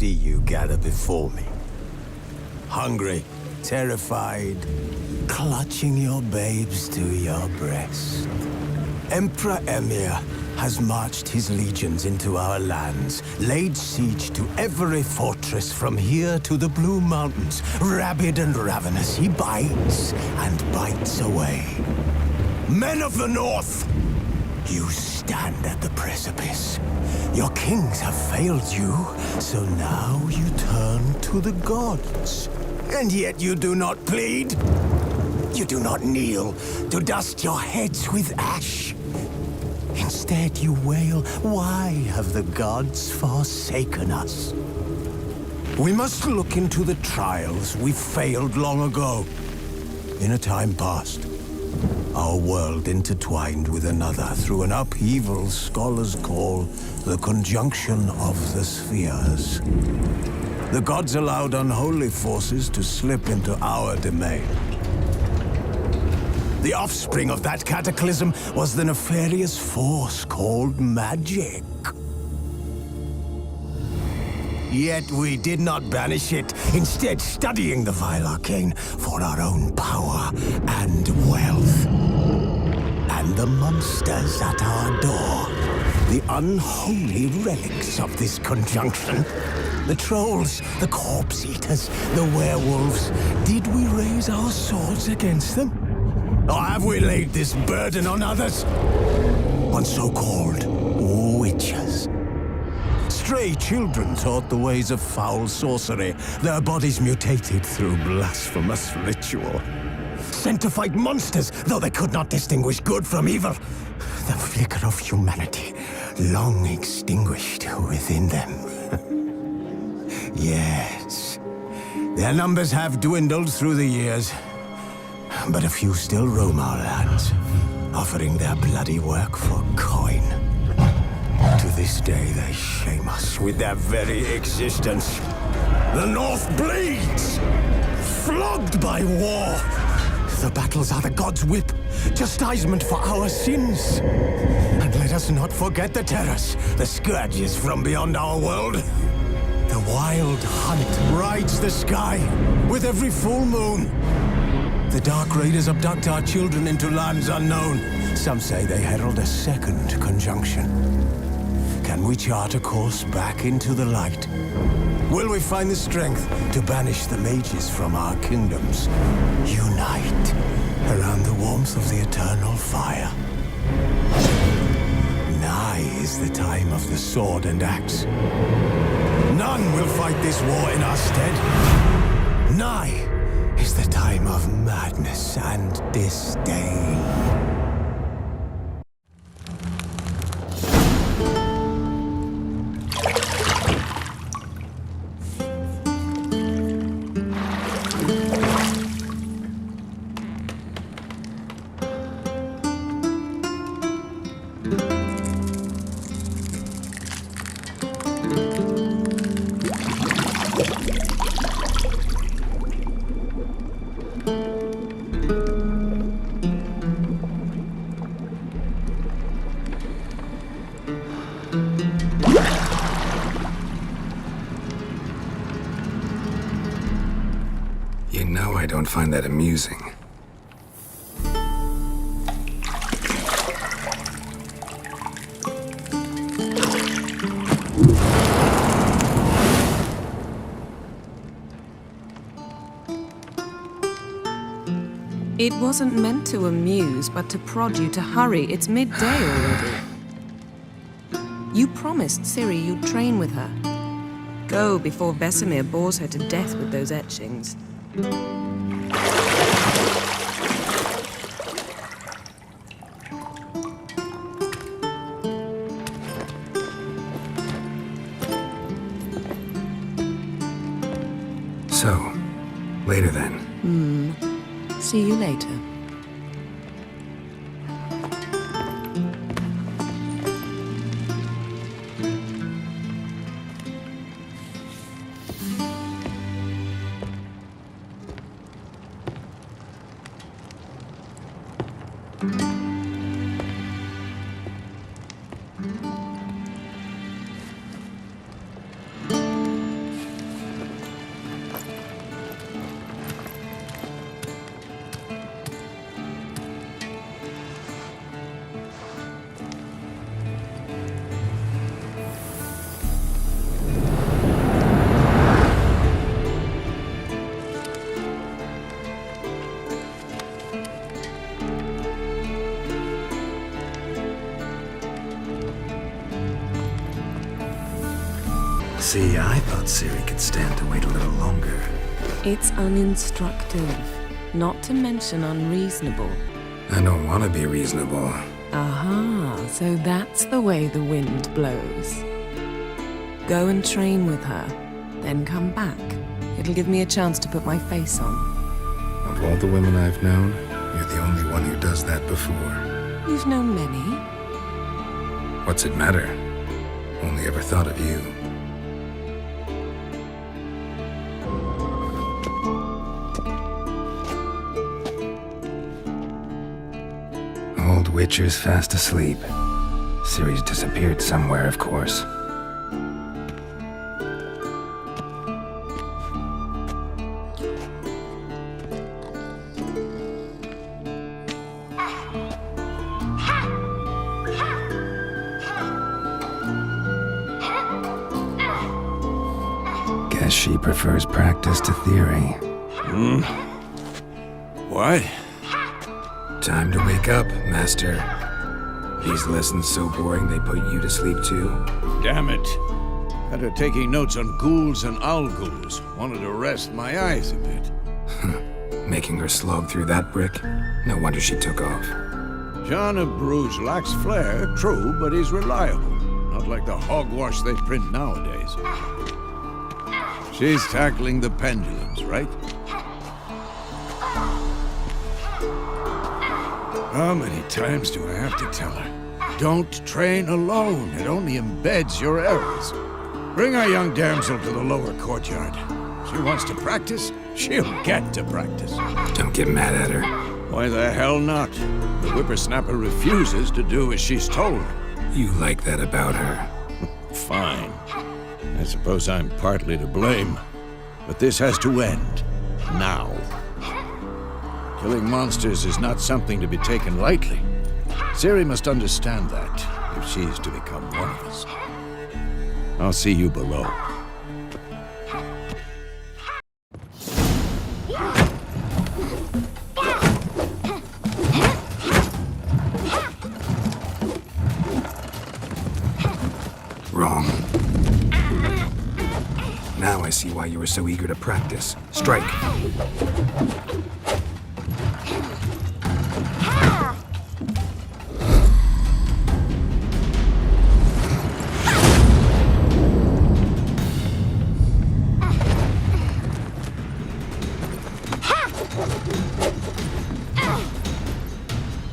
see you gather before me. Hungry, terrified, clutching your babes to your breast. Emperor Emir has marched his legions into our lands, laid siege to every fortress from here to the Blue Mountains. Rabid and ravenous, he bites and bites away. Men of the North, you stand at the precipice. Your kings have failed you, so now you turn to the gods. And yet you do not plead. You do not kneel to dust your heads with ash. Instead, you wail, why have the gods forsaken us? We must look into the trials we failed long ago. In a time past, our world intertwined with another through an upheaval scholars call the conjunction of the spheres. The gods allowed unholy forces to slip into our domain. The offspring of that cataclysm was the nefarious force called magic. Yet we did not banish it, instead studying the vile arcane for our own power and wealth. And the monsters at our door, the unholy relics of this conjunction. The trolls, the corpse-eaters, the werewolves. Did we raise our swords against them? Or have we laid this burden on others? On so-called witches. Stray children taught the ways of foul sorcery, their bodies mutated through blasphemous ritual. Sent to fight monsters, though they could not distinguish good from evil. The flicker of humanity, long extinguished within them. Yes, their numbers have dwindled through the years. But a few still roam our lands, offering their bloody work for coin. To this day, they shame us with their very existence. The North bleeds, flogged by war. The battles are the gods' whip, chastisement for our sins. And let us not forget the terrors, the scourges from beyond our world. The wild hunt rides the sky with every full moon. The Dark Raiders abduct our children into lands unknown. Some say they herald a second conjunction. Can we chart a course back into the light? Will we find the strength to banish the mages from our kingdoms? Unite around the warmth of the eternal fire. Nigh is the time of the sword and axe. None will fight this war in our stead. Nigh is the time of madness and disdain. You know I don't find that amusing. It wasn't meant to amuse, but to prod you to hurry. It's midday already. You promised Ciri you'd train with her. Go before Vesemir bores her to death with those etchings. So, later then. See you later. See, I thought Ciri could stand to wait a little longer. It's uninstructive, not to mention unreasonable. I don't want to be reasonable. Aha, so that's the way the wind blows. Go and train with her, then come back. It'll give me a chance to put my face on. Of all the women I've known, you're the only one who does that before. You've known many. What's it matter? Only ever thought of you. Old Witcher's fast asleep. Ciri's disappeared somewhere, of course. Guess she prefers practice to theory. What? Time to wake up, Master. These lessons so boring they put you to sleep too. Damn it. Had her taking notes on ghouls and owl ghouls. Wanted to rest my eyes a bit. Making her slog through that brick? No wonder she took off. John of Bruges lacks flair, true, but he's reliable. Not like the hogwash they print nowadays. She's tackling the pendulums, right? How many times do I have to tell her? Don't train alone. It only embeds your errors. Bring our young damsel to the lower courtyard. She wants to practice, she'll get to practice. Don't get mad at her. Why the hell not? The whippersnapper refuses to do as she's told. You like that about her. Fine. I suppose I'm partly to blame. But this has to end. Now. Killing monsters is not something to be taken lightly. Ciri must understand that, if she's to become one of us. I'll see you below. Wrong. Now I see why you were so eager to practice. Strike.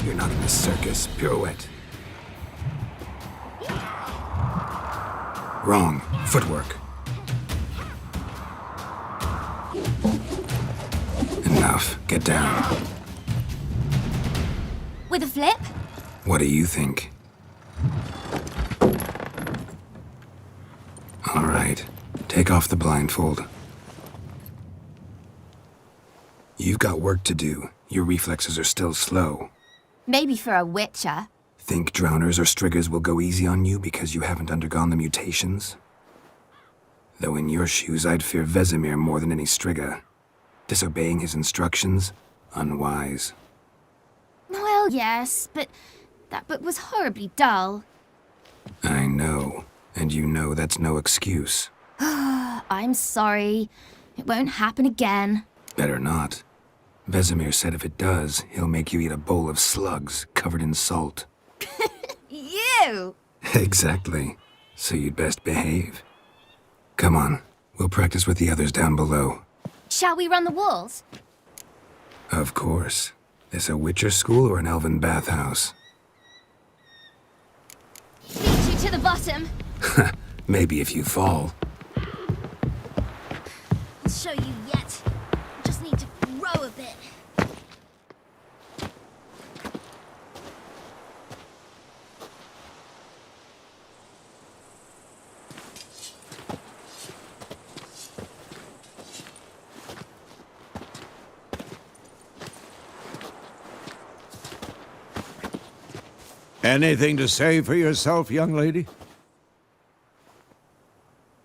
You're not in a circus. Pirouette. Wrong. Footwork. Enough. Get down. With a flip? What do you think? All right. Take off the blindfold. You've got work to do. Your reflexes are still slow. Maybe for a witcher. Think drowners or striggers will go easy on you because you haven't undergone the mutations? Though in your shoes, I'd fear Vesemir more than any strigger. Disobeying his instructions? Unwise. Well, yes, but that book was horribly dull. I know. And you know that's no excuse. I'm sorry. It won't happen again. Better not. Vesemir said if it does, he'll make you eat a bowl of slugs covered in salt. You! Exactly. So you'd best behave. Come on. We'll practice with the others down below. Shall we run the walls? Of course. This a Witcher school or an elven bathhouse? Beat you to the bottom. Maybe if you fall. I'll show you yet. Just need to grow a bit. Anything to say for yourself, young lady?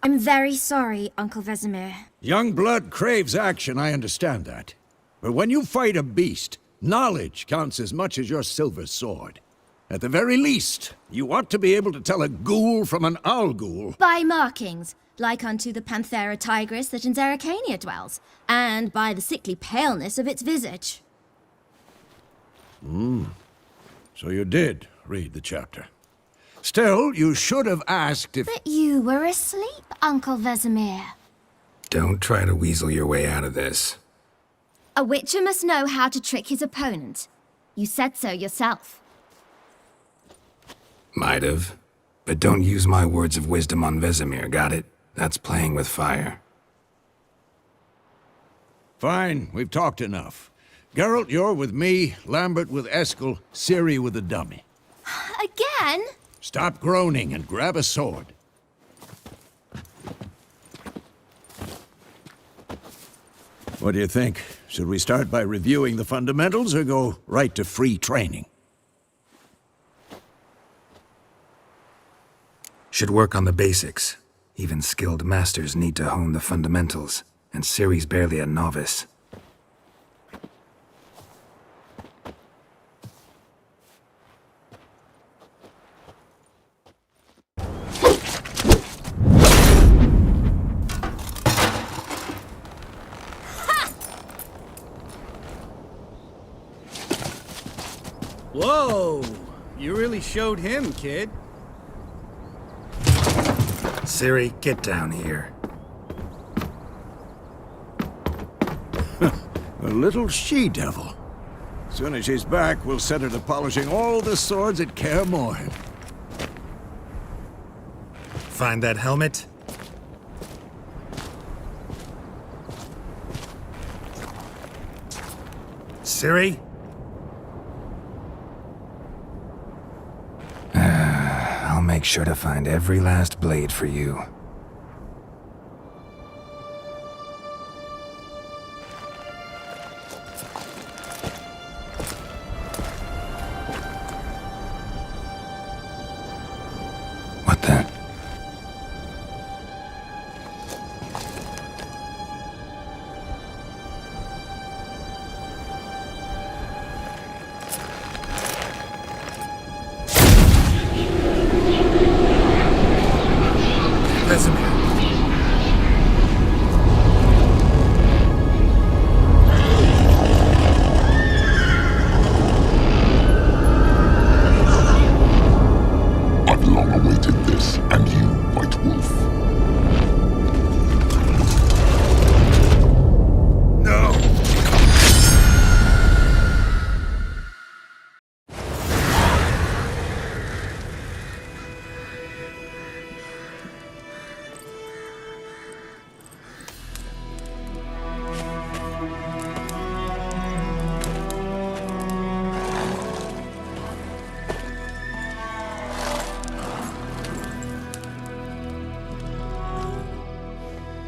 I'm very sorry, Uncle Vesemir. Young blood craves action, I understand that. But when you fight a beast, knowledge counts as much as your silver sword. At the very least, you ought to be able to tell a ghoul from an owl ghoul. By markings, like unto the panthera tigris that in Zerrikania dwells, and by the sickly paleness of its visage. So you did read the chapter. Still, you should have asked if... But you were asleep, Uncle Vesemir. Don't try to weasel your way out of this. A witcher must know how to trick his opponent. You said so yourself. Might have. But don't use my words of wisdom on Vesemir, got it? That's playing with fire. Fine, we've talked enough. Geralt, you're with me, Lambert with Eskel, Ciri with the dummy. Again? Stop groaning and grab a sword. What do you think? Should we start by reviewing the fundamentals or go right to free training? Should work on the basics. Even skilled masters need to hone the fundamentals, and Ciri's barely a novice. Whoa! You really showed him, kid. Ciri, get down here. A little she-devil. Soon as she's back, we'll set her to polishing all the swords at KAER MORHEN. Find that helmet? Ciri? I'll make sure to find every last blade for you. What the? Vesemir. I've long awaited this, and you, White Wolf. No!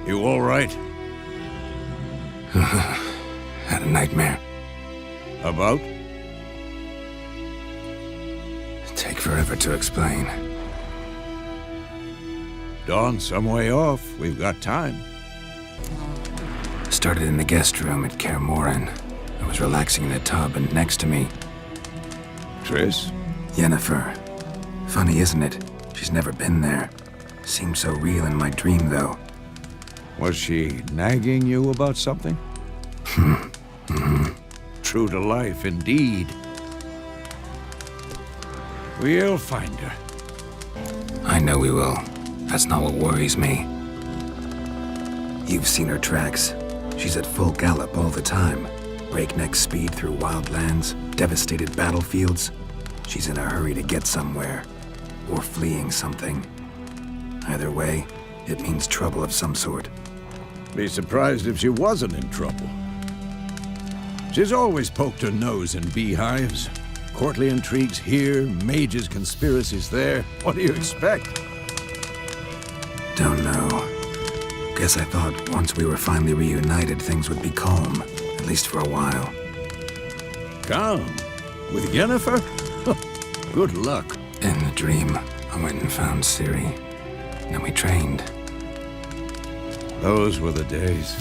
You all right? Had a nightmare. About? Take forever to explain. Dawn's some way off. We've got time. Started in the guest room at KAER MORHEN. I was relaxing in the tub, and next to me, Triss? Yennefer. Funny, isn't it? She's never been there. Seemed so real in my dream, though. Was she nagging you about something? True to life, indeed. We'll find her. I know we will. That's not what worries me. You've seen her tracks. She's at full gallop all the time. Breakneck speed through wildlands, devastated battlefields. She's in a hurry to get somewhere. Or fleeing something. Either way, it means trouble of some sort. Be surprised if she wasn't in trouble. She's always poked her nose in beehives. Courtly intrigues here, mages' conspiracies there. What do you expect? Don't know. Guess I thought once we were finally reunited, things would be calm. At least for a while. Calm? With Yennefer? Good luck. In the dream, I went and found Ciri. Then we trained. Those were the days.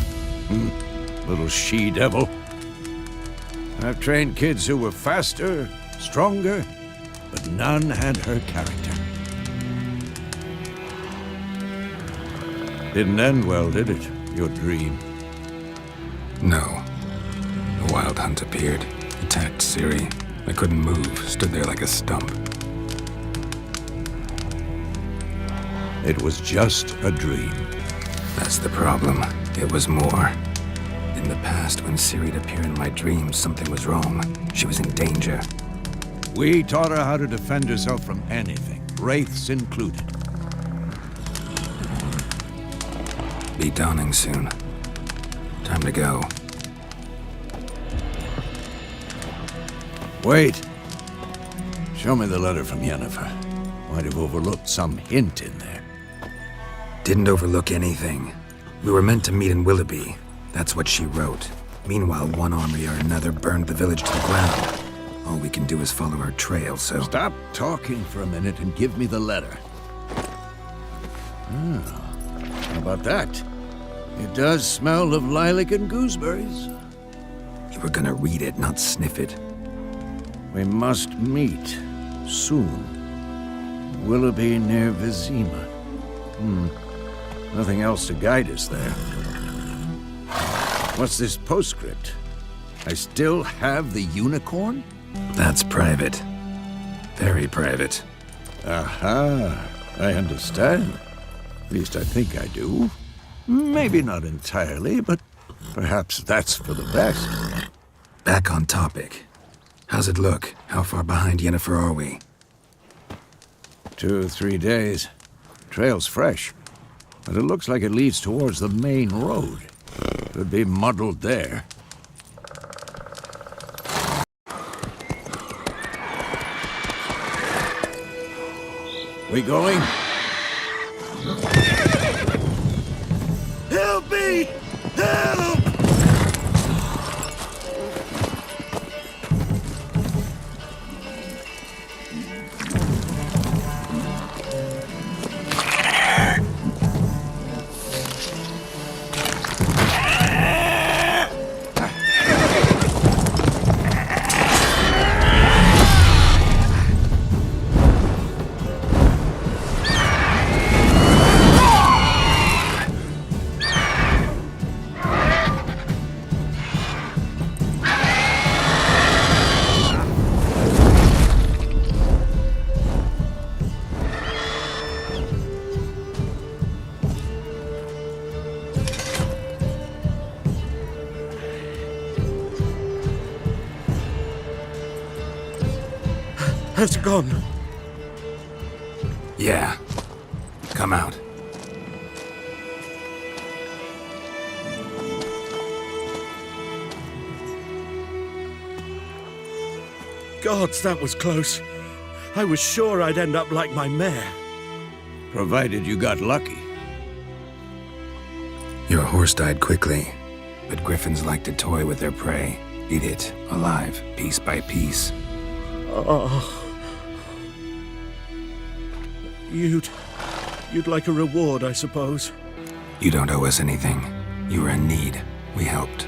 Little she-devil. I've trained kids who were faster, stronger, but none had her character. Didn't end well, did it? Your dream? No. The wild hunt appeared, attacked Ciri. I couldn't move, stood there like a stump. It was just a dream. That's the problem. It was more. In the past, when Ciri'd appear in my dreams, something was wrong. She was in danger. We taught her how to defend herself from anything, wraiths included. Be dawning soon. Time to go. Wait. Show me the letter from Yennefer. Might have overlooked some hint in there. Didn't overlook anything. We were meant to meet in Willoughby. That's what she wrote. Meanwhile, one army or another burned the village to the ground. All we can do is follow her trail, so... Stop talking for a minute and give me the letter. How about that? It does smell of lilac and gooseberries. You were gonna read it, not sniff it. We must meet soon. Willoughby near Vesemir. Nothing else to guide us there. What's this postscript? I still have the unicorn? That's private. Very private. Aha, I understand. At least I think I do. Maybe not entirely, but perhaps that's for the best. Back on topic. How's it look? How far behind Yennefer are we? 2 or 3 days. Trail's fresh, but it looks like it leads towards the main road. Could be muddled there. We going? Help me! Help! Has gone. Yeah. Come out. Gods, that was close. I was sure I'd end up like my mare. Provided you got lucky. Your horse died quickly, but griffins like to toy with their prey. Eat it, alive, piece by piece. Oh. You'd like a reward, I suppose. You don't owe us anything. You were in need. We helped.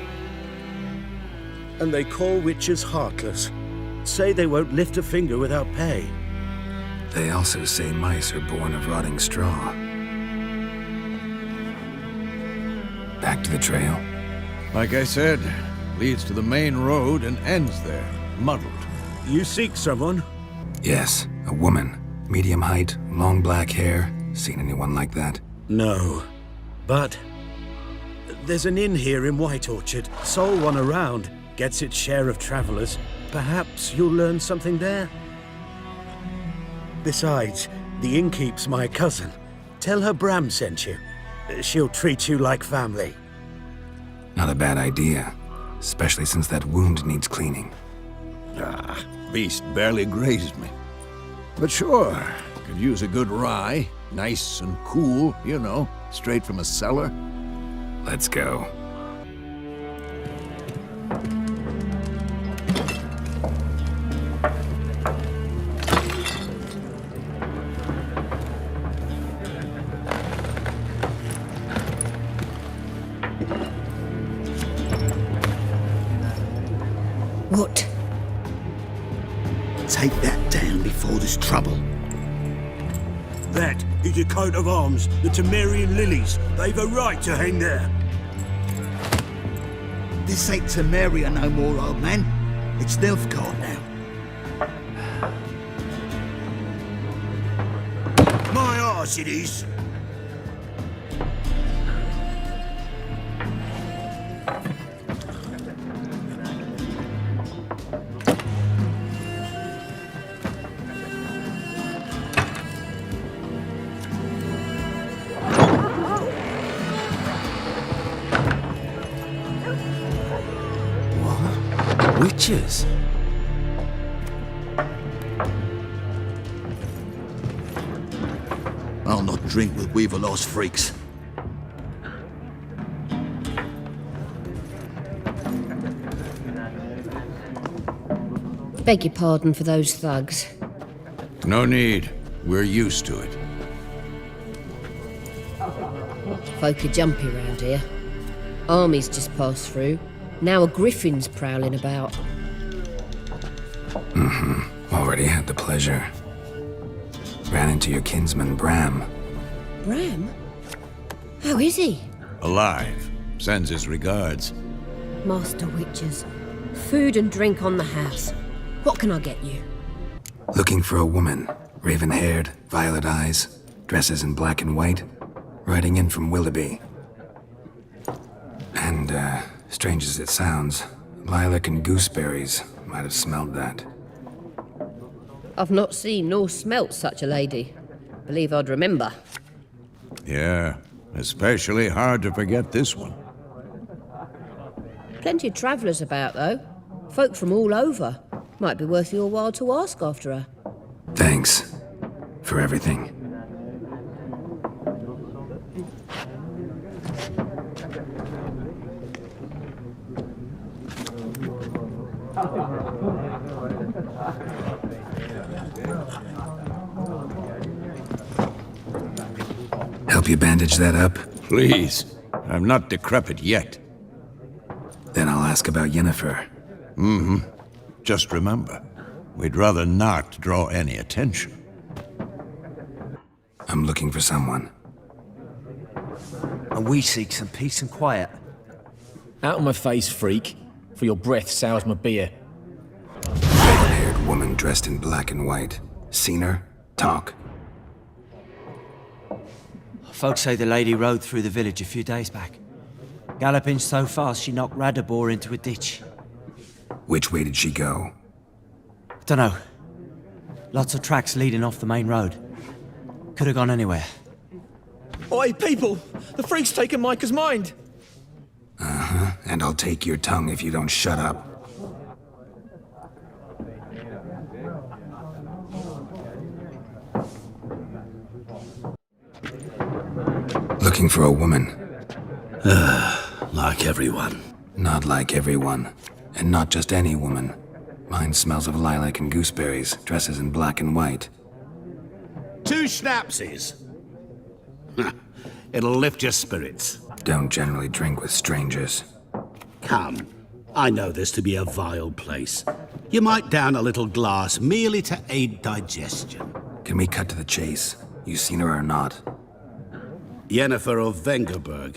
And they call witches heartless. Say they won't lift a finger without pay. They also say mice are born of rotting straw. Back to the trail. Like I said, leads to the main road and ends there, muddled. You seek someone? Yes, a woman. Medium height, long black hair. Seen anyone like that? No. But there's an inn here in White Orchard. Sole one around. Gets its share of travelers. Perhaps you'll learn something there? Besides, the innkeep's my cousin. Tell her Bram sent you. She'll treat you like family. Not a bad idea. Especially since that wound needs cleaning. Beast barely grazed me. But sure, could use a good rye. Nice and cool, you know, straight from a cellar. Let's go. What? take that down before there's trouble. That is a coat of arms, the Temerian lilies. They've a right to hang there. This ain't Temeria no more, old man. It's Nilfgaard now. My arse it is. Witches? I'll not drink with Weaverlost freaks. Beg your pardon for those thugs. No need. We're used to it. Folk are jumpy round here. Armies just passed through. Now a griffin's prowling about. Already had the pleasure. Ran into your kinsman, Bram. Bram? How is he? Alive. Sends his regards. Master Witches. Food and drink on the house. What can I get you? Looking for a woman. Raven-haired, violet eyes, dresses in black and white. Riding in from Willoughby. And, strange as it sounds, lilac and gooseberries might have smelled that. I've not seen nor smelt such a lady. Believe I'd remember. Yeah, especially hard to forget this one. Plenty of travellers about, though. Folk from all over. Might be worth your while to ask after her. Thanks. For everything. Help you bandage that up? Please. I'm not decrepit yet. Then I'll ask about Yennefer. Just remember, we'd rather not draw any attention. I'm looking for someone. And we seek some peace and quiet. Out of my face, freak, for your breath sours my beer. Red-haired woman dressed in black and white. Seen her? Talk. Folks say the lady rode through the village a few days back. Galloping so fast she knocked Radabor into a ditch. Which way did she go? Dunno. Lots of tracks leading off the main road. Could have gone anywhere. Oi, people! The freak's taken Micah's mind! And I'll take your tongue if you don't shut up. Looking for a woman. Like everyone. Not like everyone. And not just any woman. Mine smells of lilac and gooseberries, dresses in black and white. 2 schnapsies. It'll lift your spirits. Don't generally drink with strangers. Come. I know this to be a vile place. You might down a little glass merely to aid digestion. Can we cut to the chase? You seen her or not? Yennefer of Vengerberg.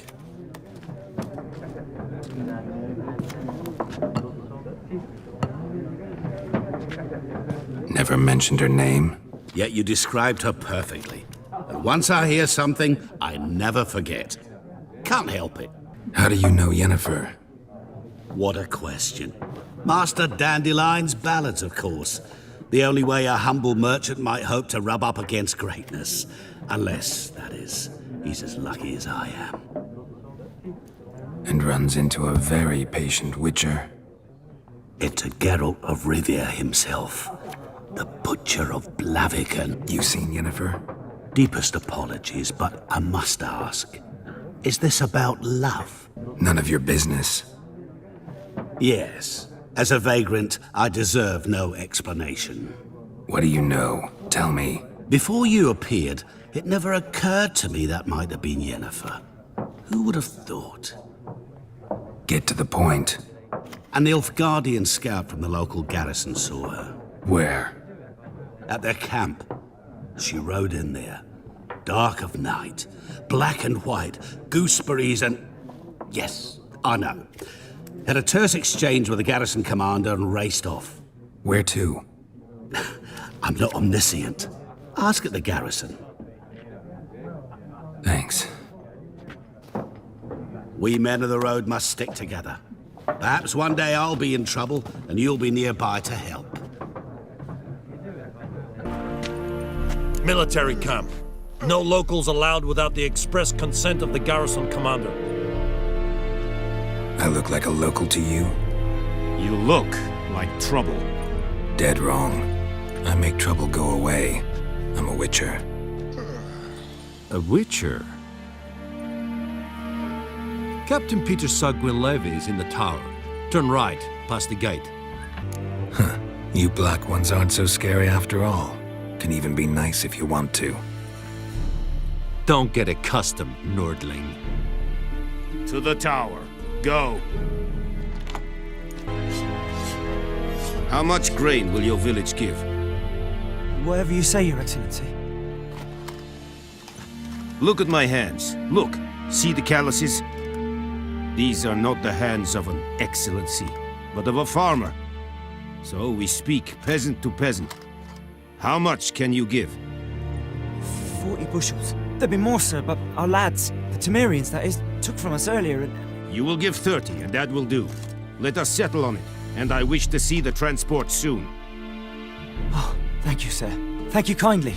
Never mentioned her name? Yet you described her perfectly. And once I hear something, I never forget. Can't help it. How do you know Yennefer? What a question. Master Dandelion's ballads, of course. The only way a humble merchant might hope to rub up against greatness. Unless, that is, he's as lucky as I am. And runs into a very patient witcher. Into Geralt of Rivia himself. The Butcher of Blaviken. You seen Yennefer? Deepest apologies, but I must ask. Is this about love? None of your business. Yes. As a vagrant, I deserve no explanation. What do you know? Tell me. Before you appeared, it never occurred to me that might have been Yennefer. Who would have thought? Get to the point. An Nilfgaardian scout from the local garrison saw her. Where? at their camp. She rode in there, dark of night, black and white, gooseberries and... Yes, I know. Had a terse exchange with the garrison commander and raced off. Where to? I'm not omniscient. Ask at the garrison. Thanks. We men of the road must stick together. Perhaps one day I'll be in trouble and you'll be nearby to help. Military camp. No locals allowed without the express consent of the garrison commander. I look like a local to you? You look like trouble. Dead wrong. I make trouble go away. I'm a witcher. A witcher? Captain Peter Sagwin-Levy is in the tower. Turn right, past the gate. Huh. You black ones aren't so scary after all. Can even be nice if you want to. Don't get accustomed, Nordling. To the tower. Go. How much grain will your village give? Whatever you say, Your Excellency. Look at my hands. Look. See the calluses? These are not the hands of an excellency, but of a farmer. So we speak peasant to peasant. How much can you give? 40 bushels. There'd be more, sir, but our lads, the Temerians, that is, took from us earlier and... You will give 30, and that will do. Let us settle on it, and I wish to see the transport soon. Oh, thank you, sir. Thank you kindly.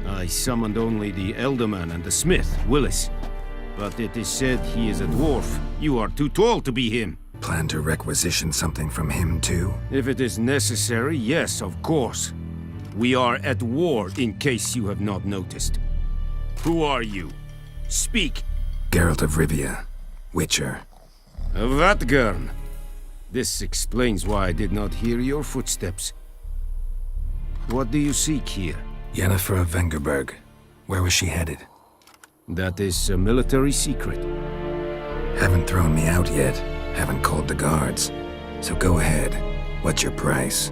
I summoned only the Elderman and the smith, Willis. But it is said he is a dwarf. You are too tall to be him. Plan to requisition something from him, too? If it is necessary, yes, of course. We are at war, in case you have not noticed. Who are you? Speak! Geralt de Rivia, Witcher. Vatgern. This explains why I did not hear your footsteps. What do you seek here? Yennefer of Vengerberg. Where was she headed? That is a military secret. Haven't thrown me out yet. Haven't called the guards. So go ahead. What's your price?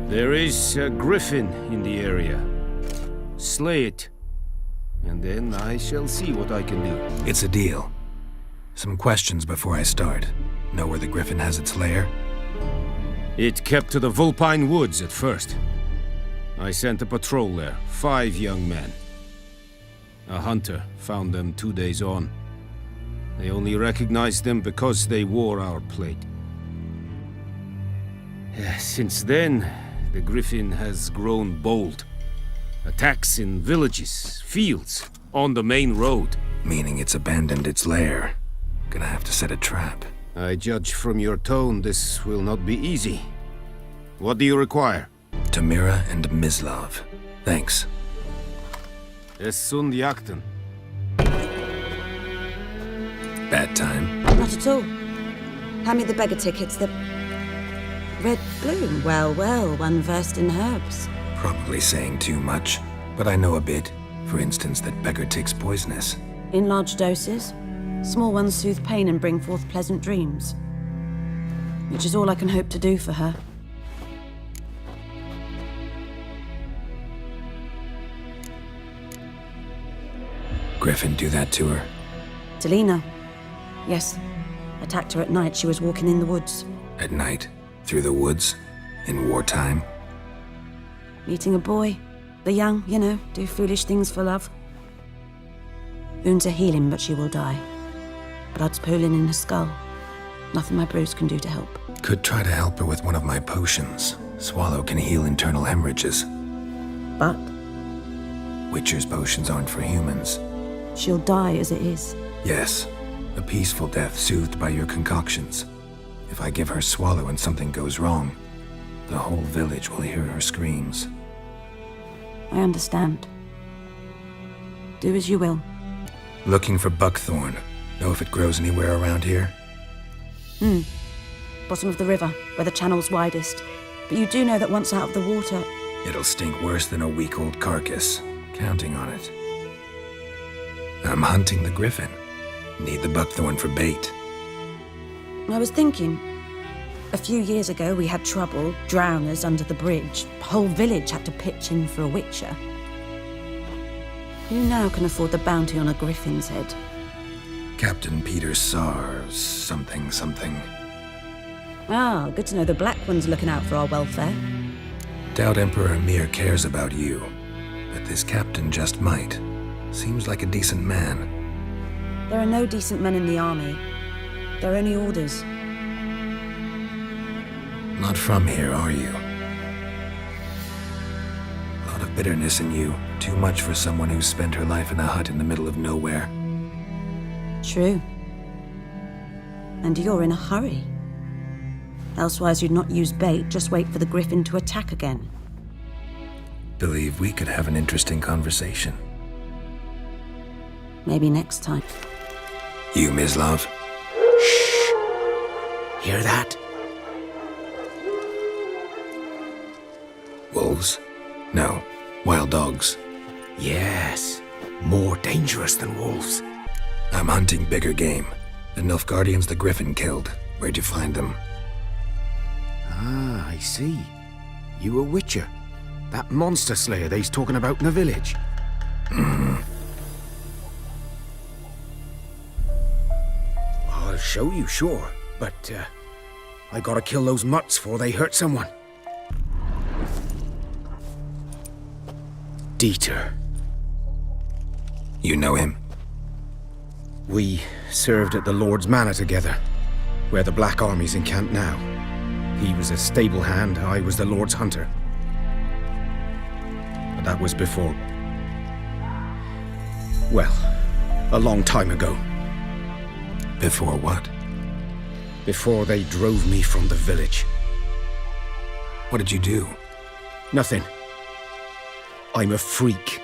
There is a griffin in the area. Slay it. And then I shall see what I can do. It's a deal. Some questions before I start. Know where the griffin has its lair? It kept to the Vulpine Woods at first. I sent a patrol there, 5 young men. A hunter found them 2 days on. They only recognized them because they wore our plate. Since then, the griffin has grown bold. Attacks in villages, fields, on the main road. Meaning it's abandoned its lair. Gonna have to set a trap. I judge from your tone this will not be easy. What do you require? Temeria and Mislav. Thanks. Es sunt jakten. Bad time? Not at all. Hand me the beggar tickets, the... Red bloom. Well, well, one versed in herbs. Probably saying too much, but I know a bit. For instance, that beggar tick's poisonous. In large doses. Small ones soothe pain and bring forth pleasant dreams. Which is all I can hope to do for her. Griffin do that to her? Delina. Yes. Attacked her at night. She was walking in the woods. At night? Through the woods? In wartime? Meeting a boy. The young, you know, do foolish things for love. Wounds are healing, but she will die. Blood's pooling in her skull. Nothing my brews can do to help. Could try to help her with one of my potions. Swallow can heal internal hemorrhages. But? Witcher's potions aren't for humans. She'll die as it is. Yes. A peaceful death soothed by your concoctions. If I give her Swallow and something goes wrong, the whole village will hear her screams. I understand. Do as you will. Looking for buckthorn. Know if it grows anywhere around here? Bottom of the river, where the channel's widest. But you do know that once out of the water... It'll stink worse than a week-old carcass. Counting on it. I'm hunting the griffin. Need the buckthorn for bait. I was thinking, A few years ago, we had trouble, drowners under the bridge. The whole village had to pitch in for a witcher. Who now can afford the bounty on a griffin's head? Captain Peter Sars, something. Ah, good to know the Black One's looking out for our welfare. Doubt Emperor Emir cares about you, but this captain just might. Seems like a decent man. There are no decent men in the army. They're only orders. Not from here, are you? A lot of bitterness in you. Too much for someone who spent her life in a hut in the middle of nowhere. True. And you're in a hurry. Elsewise you'd not use bait, just wait for the griffin to attack again. Believe we could have an interesting conversation. Maybe next time. You, Mislav? Shh! Hear that? Wolves? No. Wild dogs. Yes. More dangerous than wolves. I'm hunting bigger game. The Nilfgaardians the Griffin killed. Where'd you find them? Ah, I see. You a witcher. That monster slayer they's talking about in the village. I'll show you, sure. But, I gotta kill those mutts before they hurt someone. Dieter. You know him? We served at the Lord's Manor together, where the Black Army's encamped now. He was a stable hand, I was the Lord's hunter. But that was before... well, a long time ago. Before what? Before they drove me from the village. What did you do? Nothing. I'm a freak.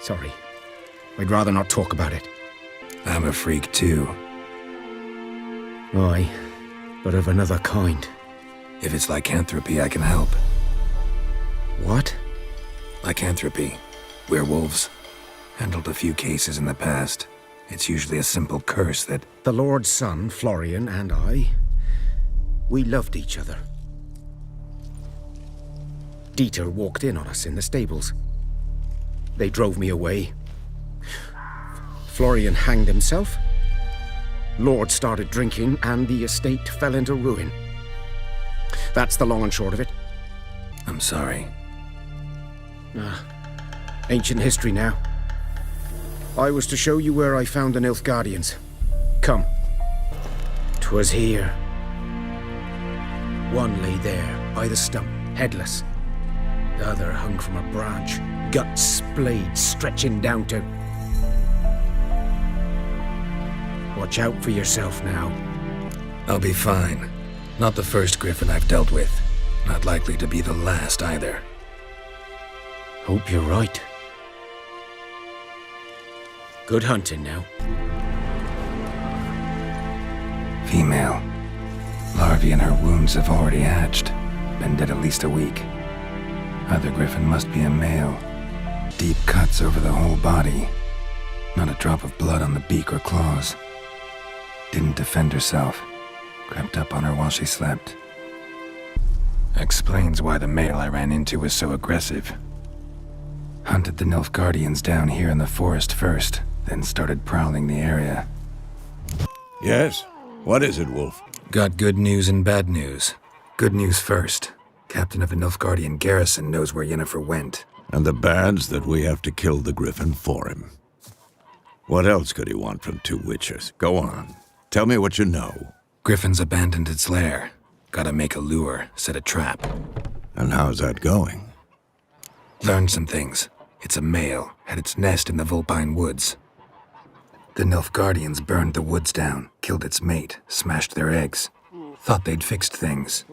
Sorry. I'd rather not talk about it. I'm a freak too. Aye, but of another kind. If it's lycanthropy, I can help. What? Lycanthropy. Werewolves. Handled a few cases in the past. It's usually a simple curse that... The Lord's son, Florian, and I... we loved each other. Dieter walked in on us in the stables. They drove me away. Florian hanged himself. Lord started drinking, and the estate fell into ruin. That's the long and short of it. I'm sorry. Ancient history now. I was to show you where I found the Nilfgaardians. Come. 'Twas here. One lay there, by the stump, headless. The other hung from a branch, guts splayed, stretching down to... Watch out for yourself now. I'll be fine. Not the first griffin I've dealt with. Not likely to be the last either. Hope you're right. Good hunting now. Female. Larvae in her wounds have already hatched. Been dead at least a week. Other griffin must be a male. Deep cuts over the whole body. Not a drop of blood on the beak or claws. Didn't defend herself. Crept up on her while she slept. Explains why the male I ran into was so aggressive. Hunted the Nilfgaardians down here in the forest first, then started prowling the area. Yes? What is it, Wolf? Got good news and bad news. Good news first. Captain of the Nilfgaardian garrison knows where Yennefer went. And the bad's that we have to kill the griffin for him. What else could he want from two witchers? Go on. Tell me what you know. Griffin's abandoned its lair. Gotta make a lure, set a trap. And how's that going? Learned some things. It's a male, had its nest in the Vulpine Woods. The Nilfgaardians burned the woods down, killed its mate, smashed their eggs. Thought they'd fixed things.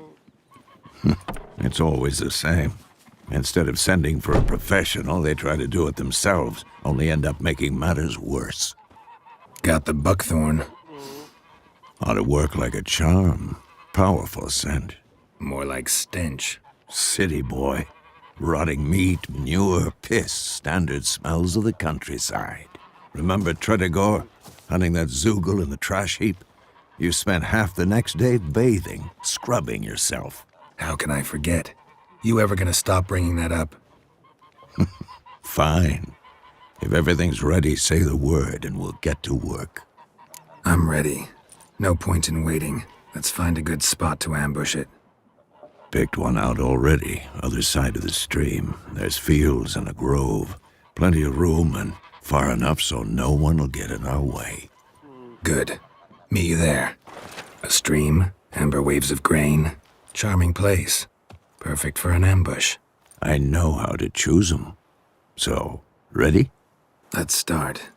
It's always the same. Instead of sending for a professional, they try to do it themselves, only end up making matters worse. Got the buckthorn. Ought to work like a charm. Powerful scent. More like stench. City boy. Rotting meat, manure, piss, standard smells of the countryside. Remember Tredegor? Hunting that Zoogle in the trash heap? You spent half the next day bathing, scrubbing yourself. How can I forget? You ever gonna stop bringing that up? Fine. If everything's ready, say the word and we'll get to work. I'm ready. No point in waiting. Let's find a good spot to ambush it. Picked one out already, other side of the stream. There's fields and a grove. Plenty of room and far enough so no one will get in our way. Good. Meet you there. A stream, amber waves of grain. Charming place. Perfect for an ambush. I know how to choose them. So, ready? Let's start.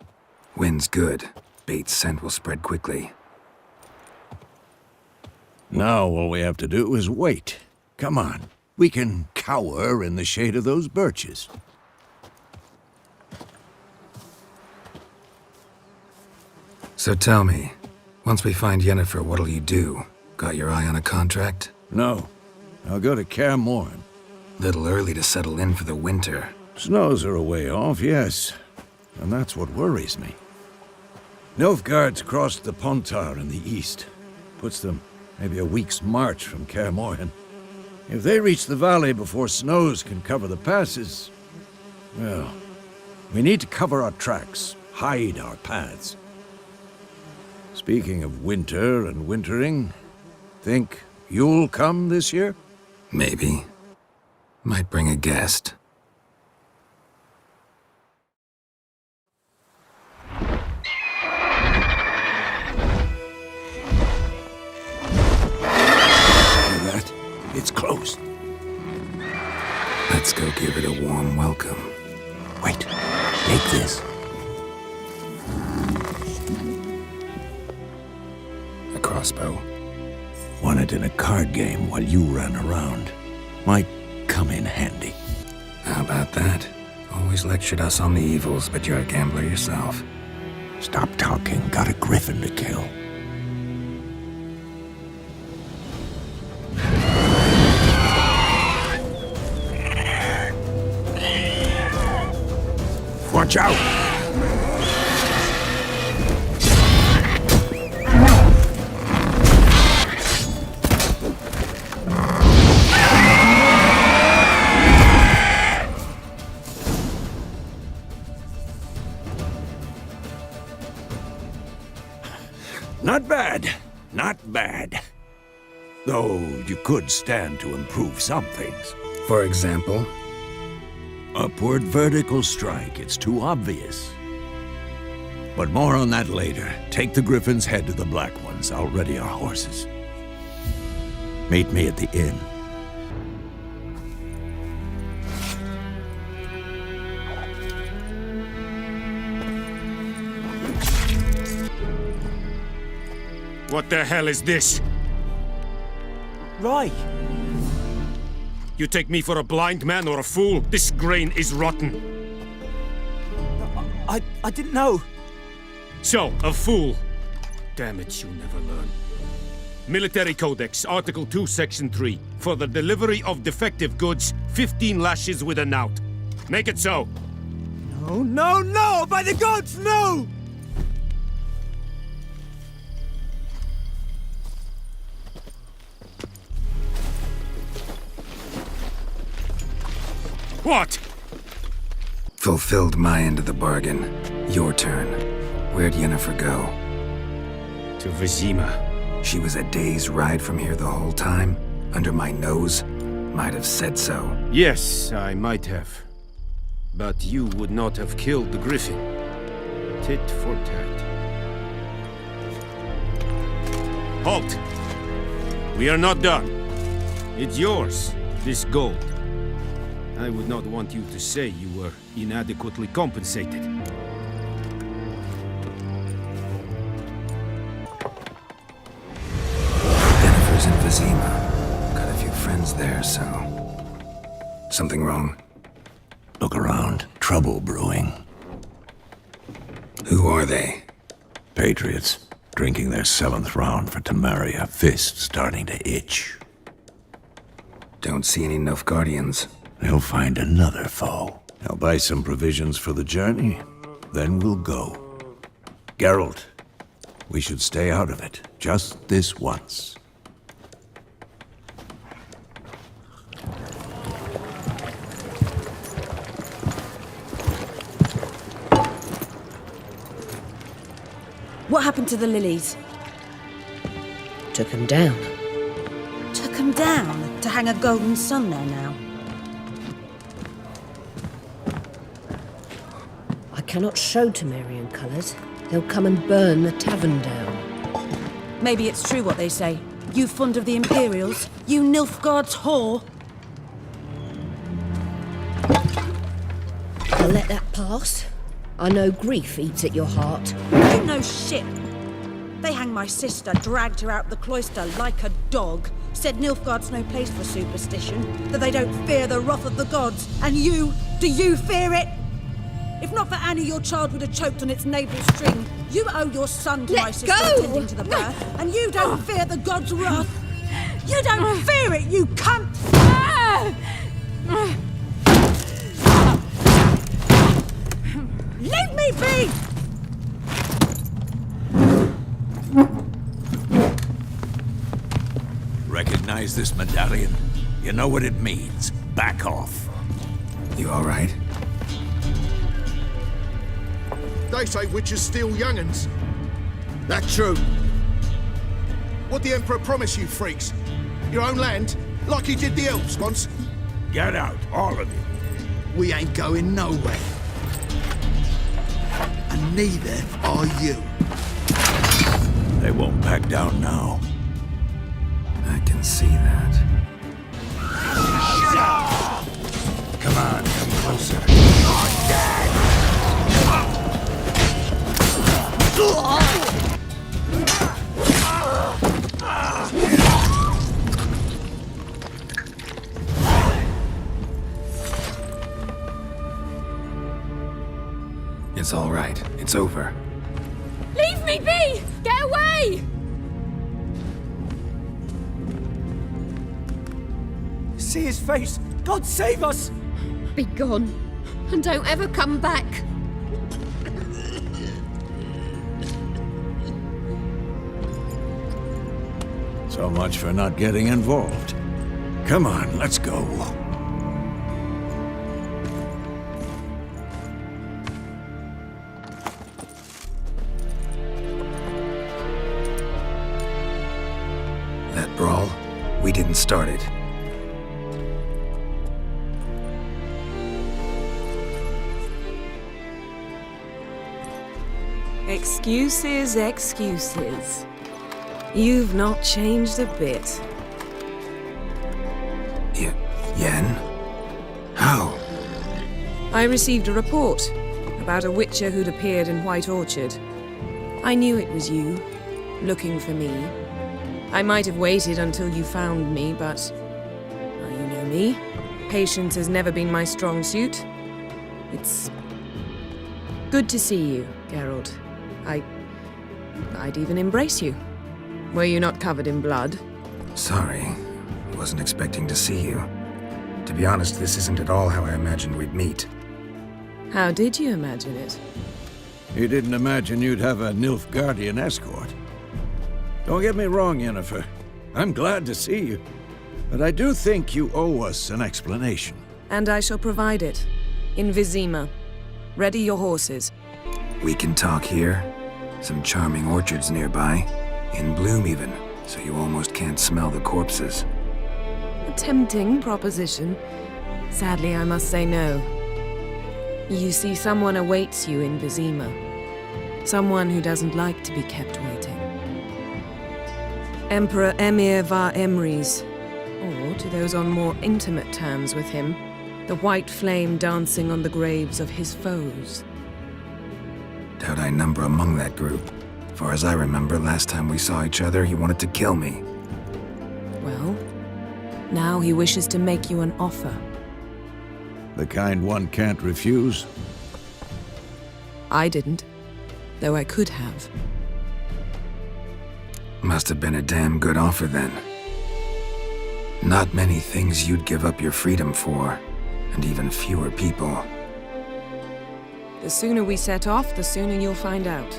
Wind's good. Bait's scent will spread quickly. Now all we have to do is wait. Come on. We can cower in the shade of those birches. So tell me, once we find Yennefer, what'll you do? Got your eye on a contract? No. I'll go to KAER. Little early to settle in for the winter. Snows are a way off, yes. And that's what worries me. Nilfgaard's crossed the Pontar in the east. Puts them maybe a week's march from KAER. If they reach the valley before snows can cover the passes, well, we need to cover our tracks, hide our paths. Speaking of winter and wintering, think you'll come this year? Maybe. Might bring a guest. It's closed. Let's go give it a warm welcome. Wait, take this. A crossbow. Won it in a card game while you ran around. Might come in handy. How about that? Always lectured us on the evils, but you're a gambler yourself. Stop talking. Got a griffin to kill. Watch out! Not bad. Not bad. Though you could stand to improve some things. For example? Upward vertical strike, it's too obvious. But more on that later. Take the griffin's head to the black ones. I'll ready our horses. Meet me at the inn. What the hell is this? Right. You take me for a blind man or a fool? This grain is rotten. I didn't know. So, a fool. Damn it, you never learn. Military Codex, Article 2, Section 3. For the delivery of defective goods, 15 lashes with a knout. Make it so. No, no, no! By the gods, no! What? Fulfilled my end of the bargain. Your turn. Where'd Yennefer go? To Vesemir. She was a day's ride from here the whole time? Under my nose? Might have said so. Yes, I might have. But you would not have killed the griffin. Tit for tat. Halt! We are not done. It's yours, this gold. I would not want you to say you were inadequately compensated. Yennefer's in Vesemir. Got a few friends there, so... Something wrong? Look around. Trouble brewing. Who are they? Patriots. Drinking their 7th round for Temeria. Fists starting to itch. Don't see any Nilfgaardians. They'll find another foe. I'll buy some provisions for the journey. Then we'll go. Geralt, We should stay out of it, just this once. What happened to the lilies? Took them down. Took them down to hang a golden sun there now. I cannot show Temerian colours. They'll come and burn the tavern down. Maybe it's true what they say. You fond of the Imperials? You Nilfgaard's whore? I'll let that pass. I know grief eats at your heart. You know shit. They hanged my sister, dragged her out the cloister like a dog, said Nilfgaard's no place for superstition, that they don't fear the wrath of the gods. And you, do you fear it? If not for Annie, your child would have choked on its navel string. You owe your son to my sister attending to the birth, and you don't fear the gods' wrath. You don't fear it, you cunt! Leave me be! Recognize this medallion? You know what it means. Back off. You all right? They say witches steal young'uns. That true. What the Emperor promised you, freaks? Your own land? Like he did the elves once? Get out, all of you. We ain't going nowhere. And neither are you. They won't back down now. I can see that. Come on, come closer. It's all right. It's over. Leave me be! Get away! See his face! God save us! Be gone, and don't ever come back. So much for not getting involved. Come on, let's go. That brawl, we didn't start it. Excuses, excuses. You've not changed a bit. Yen? How? I received a report about a witcher who'd appeared in White Orchard. I knew it was you, looking for me. I might have waited until you found me, but... well, you know me. Patience has never been my strong suit. It's... good to see you, Geralt. I'd even embrace you. Were you not covered in blood? Sorry. Wasn't expecting to see you. To be honest, this isn't at all how I imagined we'd meet. How did you imagine it? You didn't imagine you'd have a Nilfgaardian escort. Don't get me wrong, Yennefer. I'm glad to see you. But I do think you owe us an explanation. And I shall provide it. In Vizima. Ready your horses. We can talk here. Some charming orchards nearby. In bloom even, so you almost can't smell the corpses. A tempting proposition. Sadly, I must say no. You see, someone awaits you in Vizima. Someone who doesn't like to be kept waiting. Emperor Emir var Emrys, or to those on more intimate terms with him, the white flame dancing on the graves of his foes. Doubt I number among that group. Far as I remember, last time we saw each other, he wanted to kill me. Well, now he wishes to make you an offer. The kind one can't refuse? I didn't, though I could have. Must have been a damn good offer then. Not many things you'd give up your freedom for, and even fewer people. The sooner we set off, the sooner you'll find out.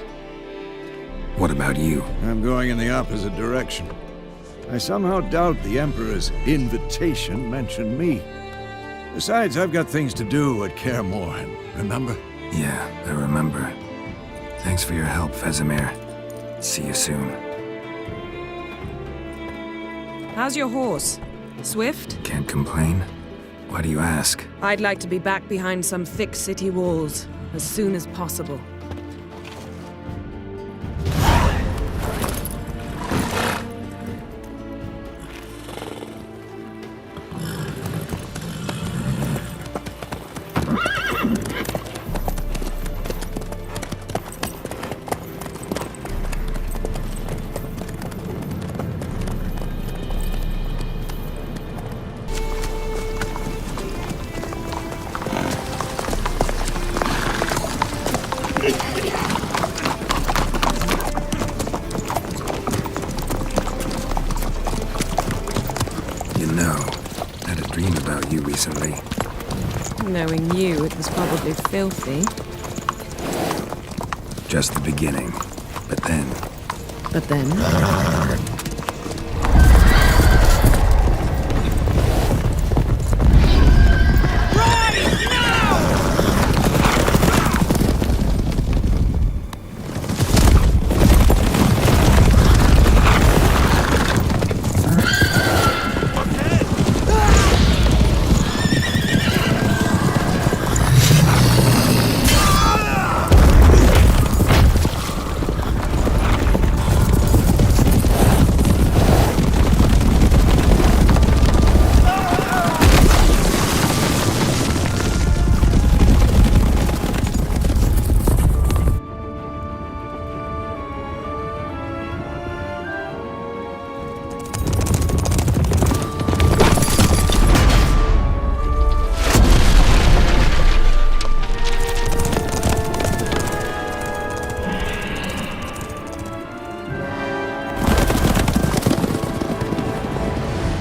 What about you? I'm going in the opposite direction. I somehow doubt the Emperor's invitation mentioned me. Besides, I've got things to do at KAER MORHEN, remember? Yeah, I remember. Thanks for your help, Vesemir. See you soon. How's your horse? Swift? Can't complain. Why do you ask? I'd like to be back behind some thick city walls as soon as possible. Recently. Knowing you, it was probably filthy. Just the beginning. But then... But then?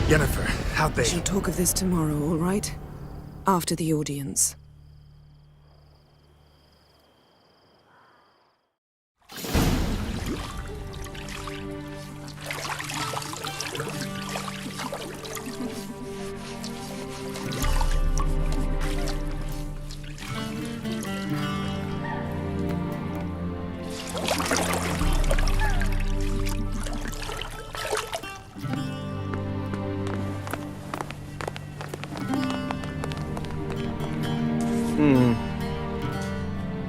Yennefer, how'd they... We shall talk of this tomorrow, all right? After the audience.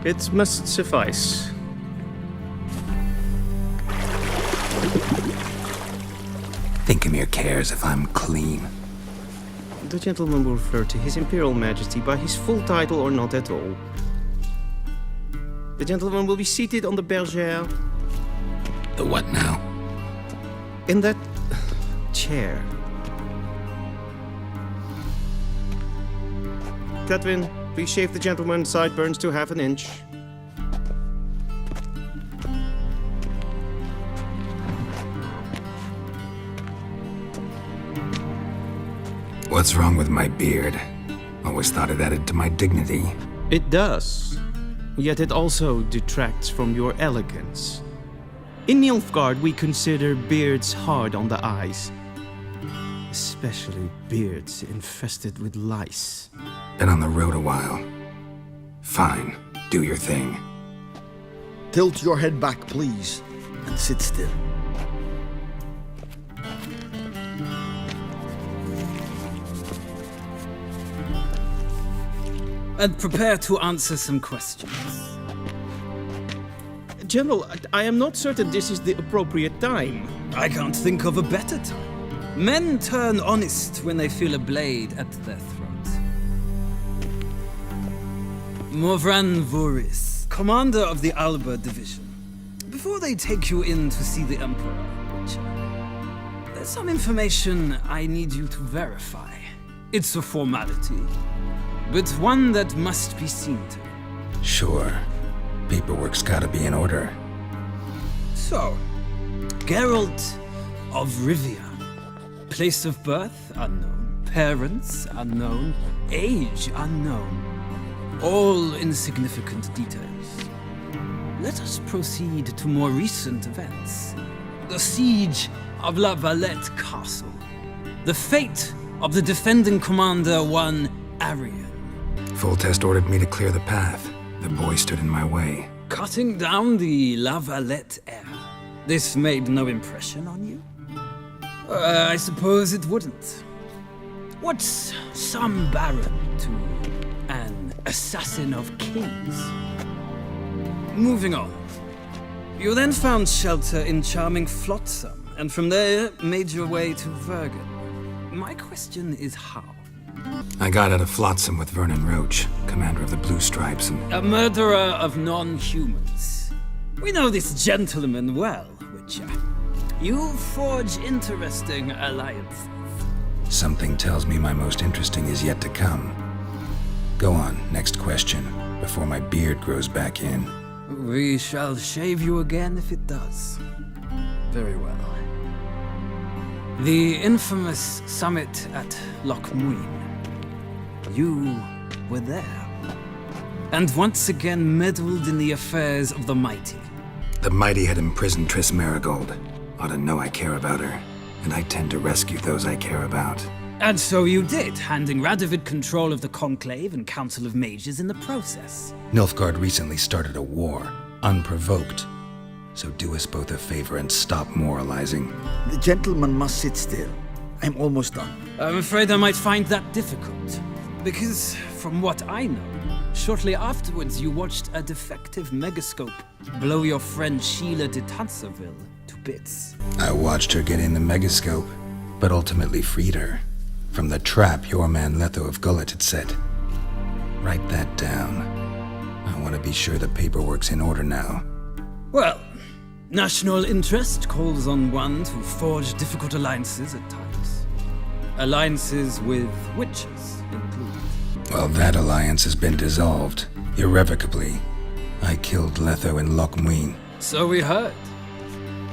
It must suffice. Vesemir cares if I'm clean. The gentleman will refer to His Imperial Majesty by his full title or not at all. The gentleman will be seated on the bergère. The what now? In that... chair. Catwin, please shave the gentleman's sideburns to ½ an inch. What's wrong with my beard? Always thought it added to my dignity. It does. Yet it also detracts from your elegance. In Nilfgaard, we consider beards hard on the eyes. Especially beards infested with lice. Been on the road a while. Fine, do your thing. Tilt your head back, please, and sit still. And prepare to answer some questions. General, I am not certain this is the appropriate time. I can't think of a better time. Men turn honest when they feel a blade at their throat. Morvran Voris, commander of the Alba Division. Before they take you in to see the Emperor, Witcher, there's some information I need you to verify. It's a formality, but one that must be seen to. Sure. Paperwork's gotta be in order. So, Geralt of Rivia. Place of birth, unknown. Parents, unknown. Age, unknown. All insignificant details. let us proceed to more recent events. The siege of La Valette Castle. The fate of the defending commander, one Arian. Full Test ordered me to clear the path. The boy stood in my way. Cutting down the La Valette heir. This made no impression on you? I suppose it wouldn't. What's some baron to an assassin of kings? Moving on. You then found shelter in charming Flotsam, and from there made your way to Vergen. My question is how? I got out of Flotsam with Vernon Roach, commander of the Blue Stripes, and... A murderer of non-humans. We know this gentleman well, Witcher. You forge interesting alliances. Something tells me my most interesting is yet to come. Go on, next question, before my beard grows back in. We shall shave you again if it does. Very well. The infamous summit at Loch Muin. You were there. And once again meddled in the affairs of the mighty. The mighty had imprisoned Triss Marigold. Ought to know I care about her, and I tend to rescue those I care about. And so you did, handing Radovid control of the Conclave and Council of Mages in the process. Nilfgaard recently started a war, unprovoked. So do us both a favor and stop moralizing. The gentleman must sit still. I'm almost done. I'm afraid I might find that difficult. Because, from what I know, shortly afterwards you watched a defective megascope blow your friend Sheila de Tanserville to bits. I watched her get in the megascope, but ultimately freed her from the trap your man Letho of Gullet had set. Write that down. I want to be sure the paperwork's in order now. Well, national interest calls on one to forge difficult alliances at times. Alliances with witches included. Well, that alliance has been dissolved, irrevocably. I killed Letho in Loch Muin. So we heard.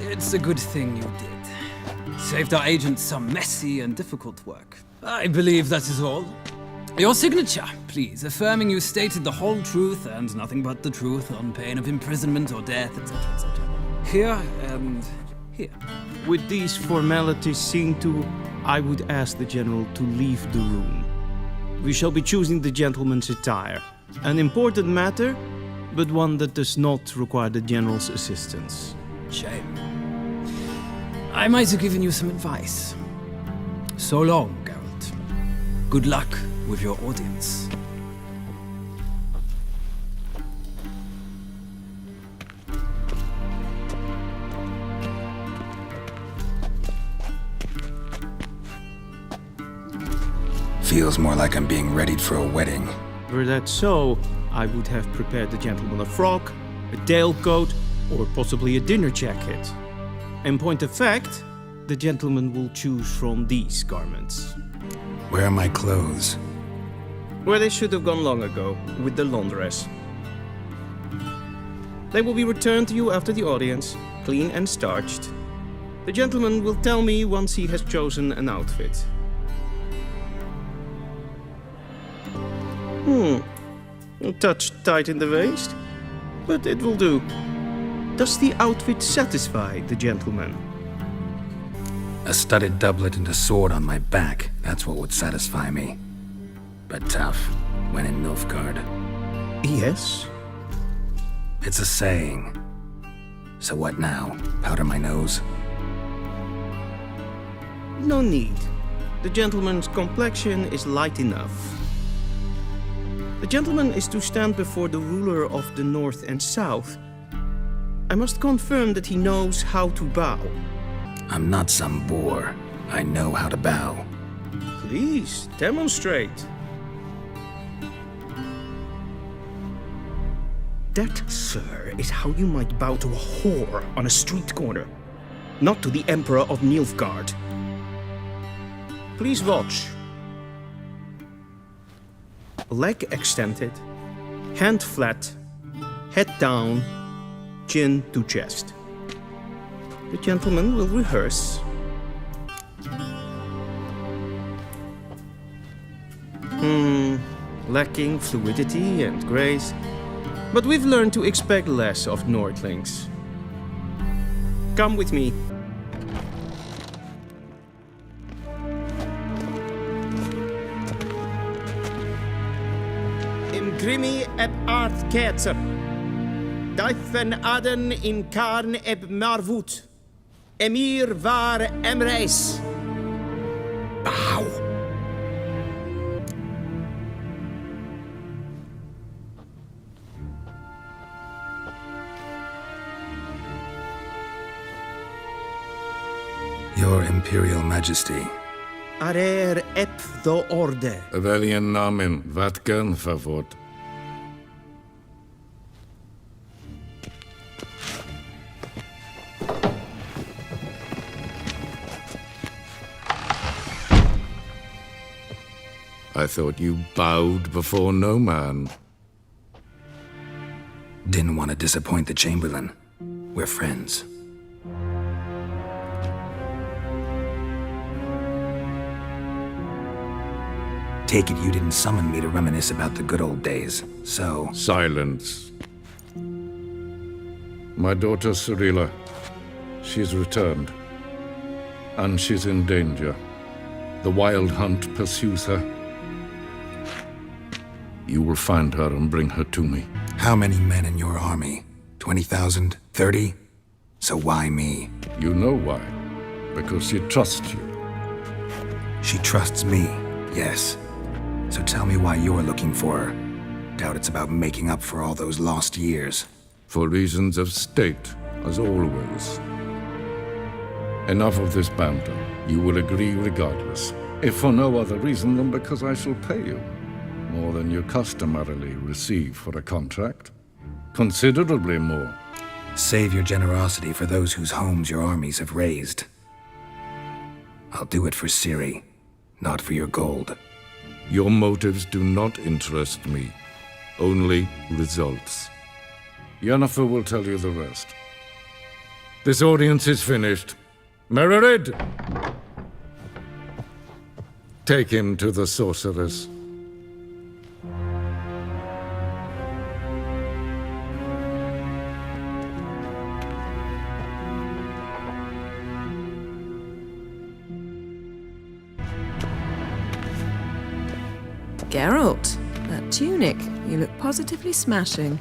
It's a good thing you did. Saved our agent some messy and difficult work. I believe that is all. Your signature, please, affirming you stated the whole truth and nothing but the truth on pain of imprisonment or death, etc., etc. Here and here. With these formalities seen to, I would ask the general to leave the room. We shall be choosing the gentleman's attire. An important matter, but one that does not require the general's assistance. Shame. I might have given you some advice. So long, Geralt. Good luck with your audience. Feels more like I'm being readied for a wedding. Were that so, I would have prepared the gentleman a frock, a tailcoat, or possibly a dinner jacket. In point of fact, the gentleman will choose from these garments. Where are my clothes? Where they should have gone long ago, with the laundress. They will be returned to you after the audience, clean and starched. The gentleman will tell me once he has chosen an outfit. A touch tight in the waist, but it will do. Does the outfit satisfy the gentleman? A studded doublet and a sword on my back, that's what would satisfy me. But tough, when in Nilfgaard. Yes? It's a saying. So what now? Powder my nose? No need. The gentleman's complexion is light enough. The gentleman is to stand before the ruler of the North and South. I must confirm that he knows how to bow. I'm not some boor. I know how to bow. Please, demonstrate. That, sir, is how you might bow to a whore on a street corner, not to the Emperor of Nilfgaard. Please watch. Leg extended, hand flat, head down, chin to chest. The gentleman will rehearse. Lacking fluidity and grace. But we've learned to expect less of Nordlings. Come with me. Imgrimi eb art ketzer. Daifen aden in karn eb marvut. Emir var emreis. Bow. Your Imperial Majesty. Arer ep do orde. Welchen Namen, wat gern favort? I thought you bowed before no man. Didn't want to disappoint the Chamberlain. We're friends. Take it you didn't summon me to reminisce about the good old days, so... Silence. My daughter Cirilla, she's returned. And she's in danger. The Wild Hunt pursues her. You will find her and bring her to me. How many men in your army? 20,000? 30? So why me? You know why. Because she trusts you. She trusts me, yes. So tell me why you're looking for her. Doubt it's about making up for all those lost years. For reasons of state, as always. Enough of this banter. You will agree regardless. If for no other reason than because I shall pay you. More than you customarily receive for a contract. Considerably more. Save your generosity for those whose homes your armies have razed. I'll do it for Ciri, not for your gold. Your motives do not interest me. Only results. Yennefer will tell you the rest. This audience is finished. Mererid! Take him to the sorceress. Geralt, that tunic, you look positively smashing.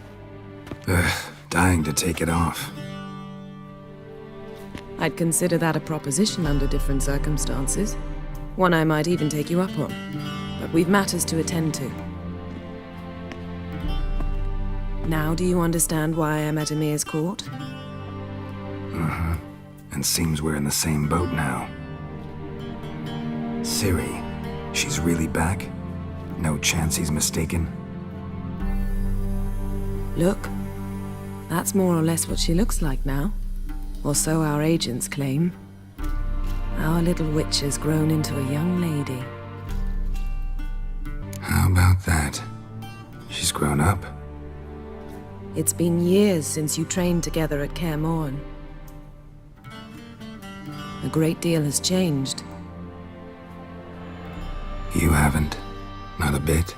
Dying to take it off. I'd consider that a proposition under different circumstances. One I might even take you up on. But we've matters to attend to. Now do you understand why I'm at Emir's court? Uh-huh. And seems we're in the same boat now. Ciri, she's really back? No chance he's mistaken? Look, that's more or less what she looks like now. Or so our agents claim. Our little witch has grown into a young lady. How about that? She's grown up. It's been years since you trained together at KAER. A great deal has changed. You haven't. Not a bit.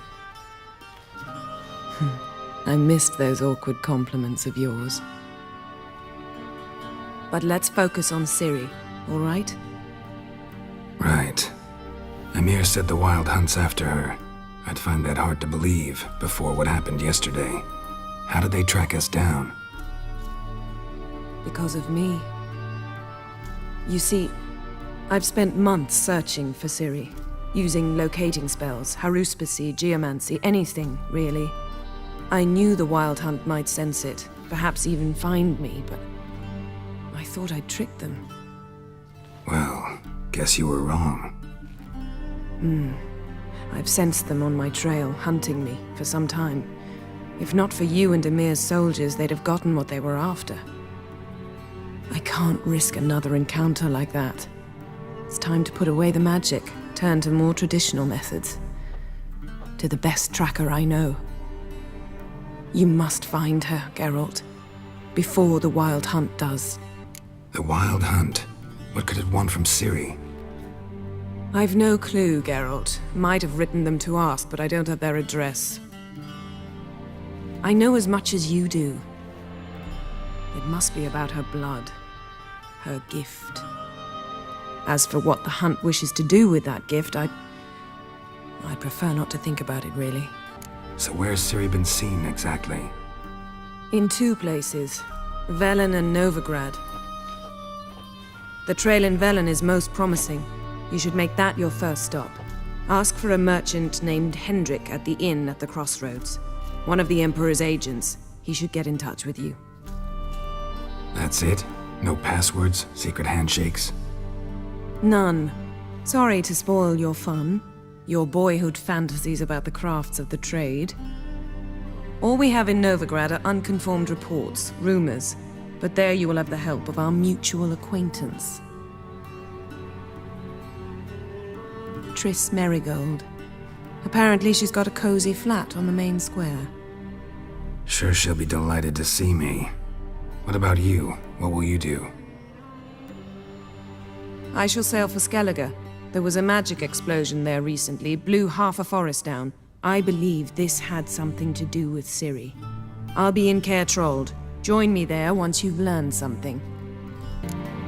I missed those awkward compliments of yours. But let's focus on Ciri, all right? Right. Emir said the Wild Hunt's after her. I'd find that hard to believe before what happened yesterday. How did they track us down? Because of me. You see, I've spent months searching for Ciri. Using locating spells, haruspicy, geomancy, anything, really. I knew the Wild Hunt might sense it, perhaps even find me, but I thought I'd tricked them. Well, guess you were wrong. I've sensed them on my trail, hunting me, for some time. If not for you and Emir's soldiers, they'd have gotten what they were after. I can't risk another encounter like that. It's time to put away the magic. Turn to more traditional methods. To the best tracker I know. You must find her, Geralt. Before the Wild Hunt does. The Wild Hunt? What could it want from Ciri? I've no clue, Geralt. Might have written them to ask, but I don't have their address. I know as much as you do. It must be about her blood, her gift. As for what the hunt wishes to do with that gift, I'd prefer not to think about it, really. So where's Ciri been seen, exactly? In 2 places, VELEN and Novigrad. The trail in VELEN is most promising. You should make that your first stop. Ask for a merchant named Hendrik at the inn at the crossroads. One of the Emperor's agents. He should get in touch with you. That's it? No passwords, secret handshakes? None. Sorry to spoil your fun, your boyhood fantasies about the crafts of the trade. All we have in Novigrad are unconfirmed reports, rumors, but there you will have the help of our mutual acquaintance. Triss Merigold. Apparently she's got a cozy flat on the main square. Sure she'll be delighted to see me. What about you? What will you do? I shall sail for Skellige. There was a magic explosion there recently, blew half a forest down. I believe this had something to do with Ciri. I'll be in Caer Trold. Join me there once you've learned something.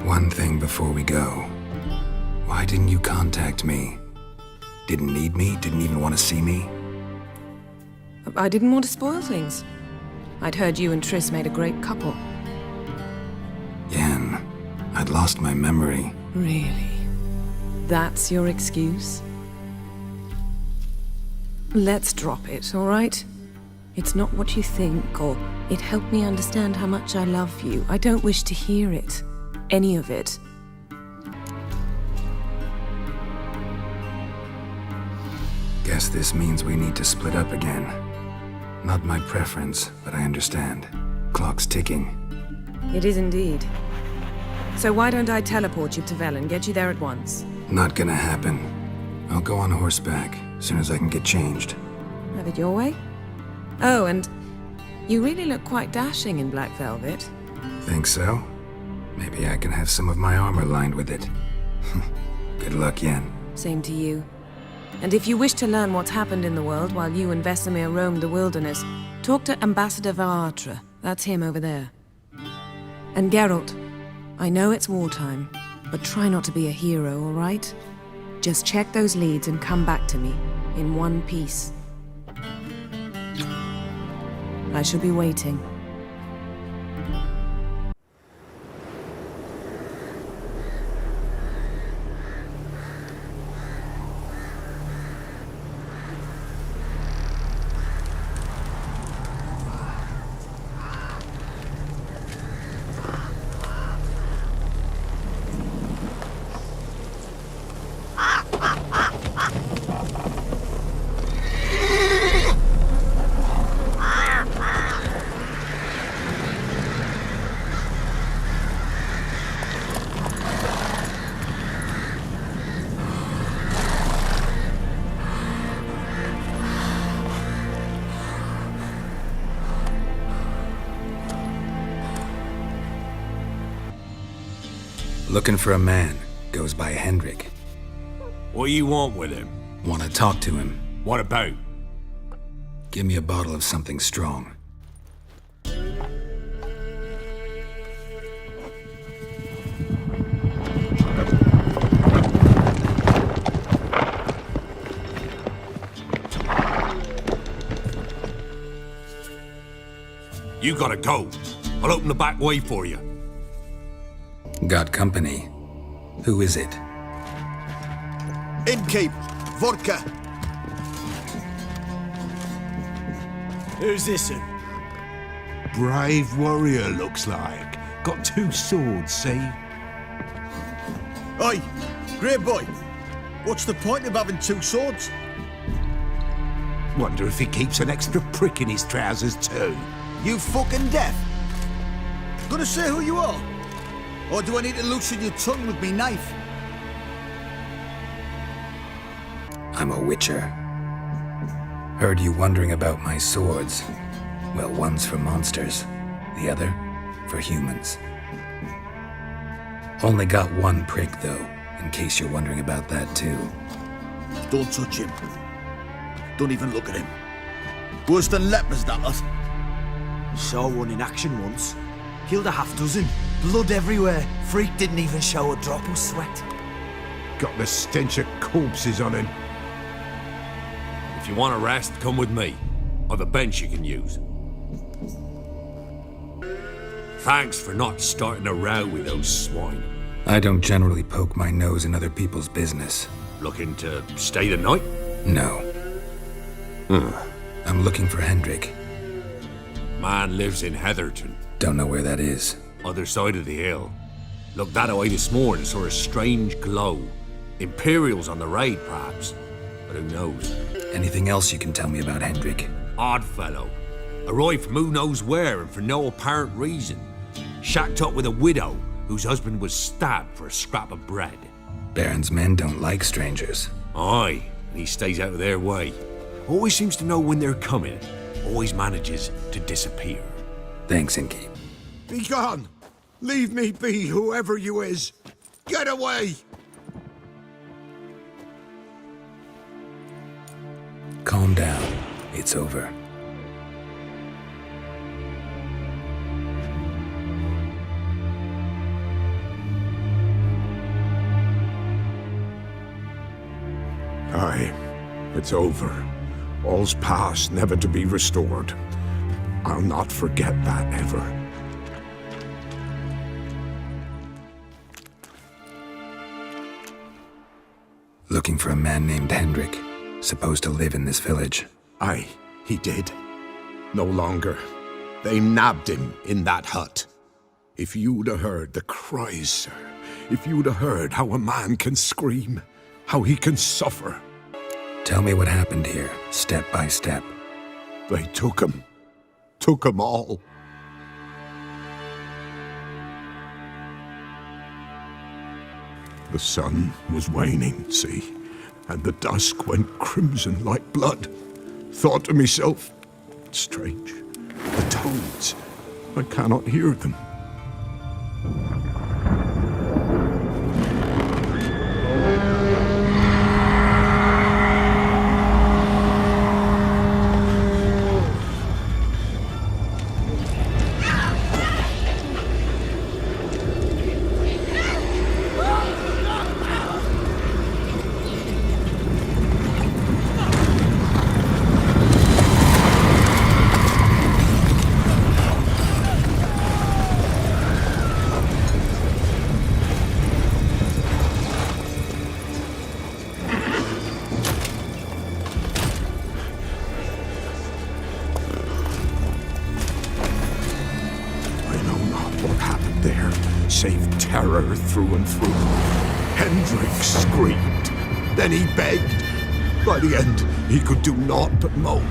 One thing before we go. Why didn't you contact me? Didn't need me? Didn't even want to see me? I didn't want to spoil things. I'd heard you and Triss made a great couple. Yen, I'd lost my memory. Really? That's your excuse? Let's drop it, all right? It's not what you think, or it helped me understand how much I love you. I don't wish to hear it. Any of it. Guess this means we need to split up again. Not my preference, but I understand. Clock's ticking. It is indeed. So why don't I teleport you to VELEN, get you there at once? Not gonna happen. I'll go on horseback, as soon as I can get changed. Have it your way? Oh, and you really look quite dashing in black velvet. Think so? Maybe I can have some of my armor lined with it. Good luck, Yen. Same to you. And if you wish to learn what's happened in the world while you and Vesemir roamed the wilderness, talk to Ambassador Varatra. That's him over there. And Geralt, I know it's wartime, but try not to be a hero, all right? Just check those leads and come back to me, in one piece. I shall be waiting. Looking for a man. Goes by Hendrik. What you want with him? Want to talk to him. What about? Give me a bottle of something strong. You gotta go. I'll open the back way for you. Got company. Who is it? Innkeep, vodka. Who's this? Brave warrior, looks like. Got 2 swords, see? Oi, great boy. What's the point of having 2 swords? Wonder if he keeps an extra prick in his trousers too. You fucking deaf? Gonna say who you are? Or do I need to loosen your tongue with me knife? I'm a witcher. Heard you wondering about my swords. Well, one's for monsters, the other for humans. Only got 1 prick, though, in case you're wondering about that, too. Don't touch him. Don't even look at him. Worse than lepers, that lot. Saw one in action once. Killed a half dozen. Blood everywhere. Freak didn't even show a drop of sweat. Got the stench of corpses on him. If you want a rest, come with me. Or the bench you can use. Thanks for not starting a row with those swine. I don't generally poke my nose in other people's business. Looking to stay the night? No. I'm looking for Hendrik. Man lives in Heatherton. Don't know where that is. Other side of the hill. Looked that away this morning, saw a strange glow. Imperials on the raid, perhaps. But who knows? Anything else you can tell me about Hendrik? Odd fellow. Arrived from who knows where and for no apparent reason. Shacked up with a widow whose husband was stabbed for a scrap of bread. Baron's men don't like strangers. Aye, and he stays out of their way. Always seems to know when they're coming. Always manages to disappear. Thanks, Inkeep. Be gone! Leave me be, whoever you is! Get away! Calm down. It's over. Aye, it's over. All's past, never to be restored. I'll not forget that ever. Looking for a man named Hendrik, supposed to live in this village. Aye, he did. No longer. They nabbed him in that hut. If you'd have heard the cries, sir. If you'd have heard how a man can scream, how he can suffer. Tell me what happened here, step by step. They took him. Took him all. The sun was waning, see, and the dusk went crimson like blood. Thought to myself, strange, the toads, I cannot hear them. Through and through. Hendrik screamed. Then he begged. By the end, he could do naught but moan.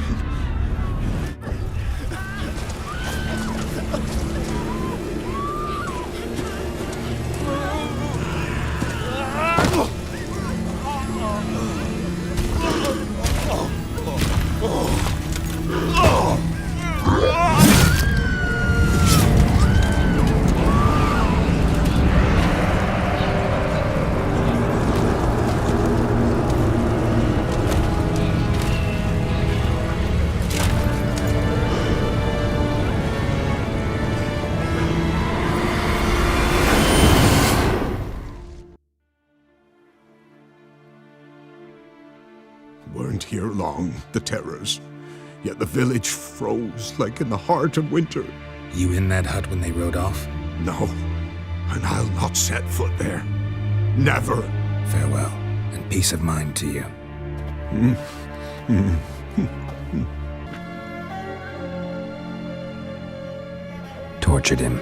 Weren't here long, the terrors. Yet the village froze like in the heart of winter. You in that hut when they rode off? No, and I'll not set foot there. Never. Farewell, and peace of mind to you. Tortured him.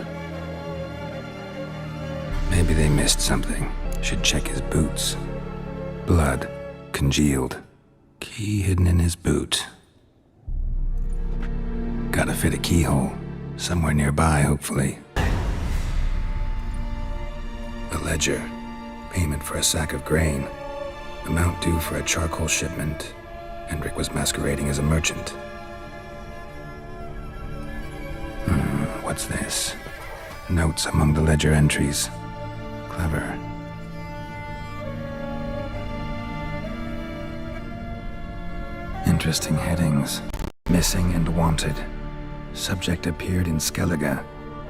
Maybe they missed something. Should check his boots. Blood, congealed. Key hidden in his boot. Gotta fit a keyhole. Somewhere nearby, hopefully. A ledger. Payment for a sack of grain. Amount due for a charcoal shipment. Hendrik was masquerading as a merchant. What's this? Notes among the ledger entries. Clever. Interesting headings. Missing and wanted. Subject appeared in Skellige,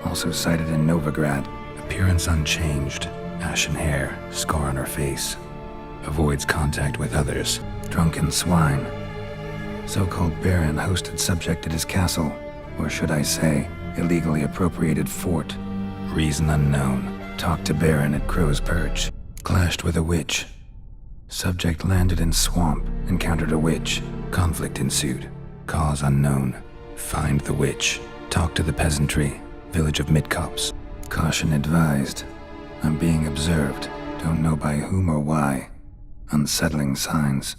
also sighted in Novigrad. Appearance unchanged. Ashen hair, scar on her face. Avoids contact with others. Drunken swine. So-called Baron hosted subject at his castle, or should I say, illegally appropriated fort. Reason unknown. Talked to Baron at Crow's Perch. Clashed with a witch. Subject landed in swamp, encountered a witch. Conflict ensued. Cause unknown. Find the witch. Talk to the peasantry. Village of Midcopse. Caution advised. I'm being observed. Don't know by whom or why. Unsettling signs.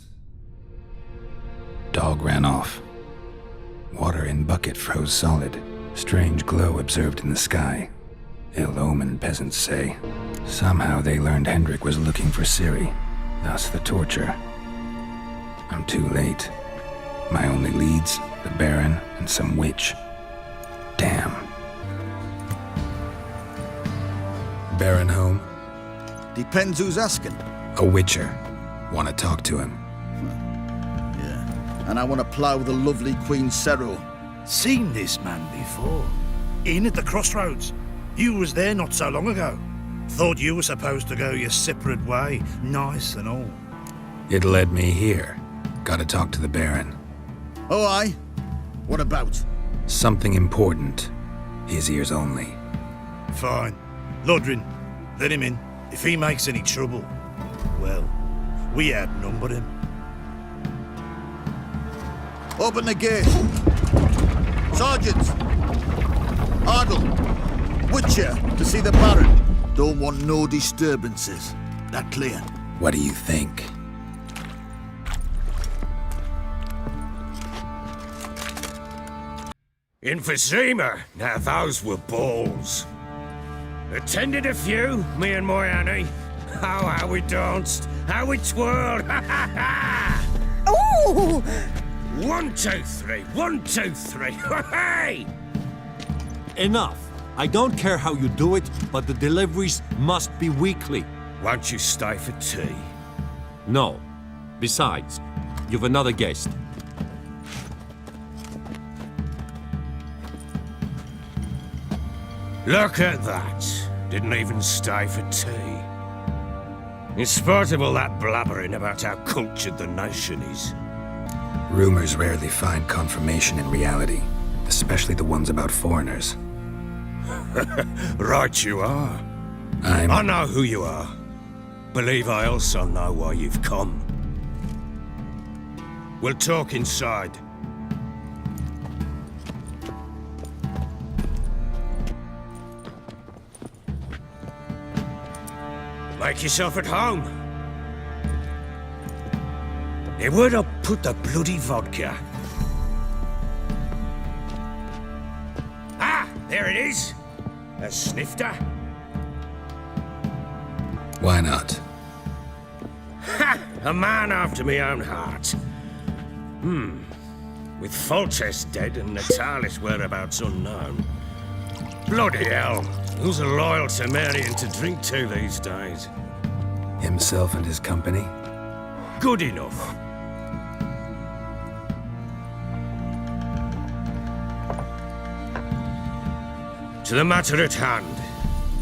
Dog ran off. Water in bucket froze solid. Strange glow observed in the sky. Ill omen, peasants say. Somehow they learned Hendrik was looking for Ciri. Thus the torture. I'm too late. My only leads, the Baron and some witch. Damn. Baron home? Depends who's asking. A witcher. Want to talk to him. Yeah, and I want to plough the lovely Queen Cero. Seen this man before. In at the crossroads. You was there not so long ago. Thought you were supposed to go your separate way, nice and all. It led me here. Gotta talk to the Baron. Oh, aye? What about? Something important. His ears only. Fine. Lodrin, let him in. If he makes any trouble, well, we outnumber him. Open the gate. Sergeant! Ardle! Witcher, to see the Baron. Don't want no disturbances. That clear? What do you think? In Vesemir, now those were balls. Attended a few, me and my Annie. Oh, how we danced, how we twirled, ha ha ha! Ooh! 1, 2, 3, 1, 2, 3, hey! Enough. I don't care how you do it, but the deliveries must be weekly. Won't you stay for tea? No. Besides, you've another guest. Look at that. Didn't even stay for tea. In spite of all that blabbering about how cultured the nation is. Rumors rarely find confirmation in reality, especially the ones about foreigners. Right you are. I know who you are. Believe I also know why you've come. We'll talk inside. Make yourself at home. Hey, where'd I put the bloody vodka? Ah, there it is. A snifter. Why not? Ha! A man after my own heart. With Foltest dead and Natalis' whereabouts unknown. Bloody hell. Who's a loyal Temerian to drink to these days? Himself and his company? Good enough. To the matter at hand,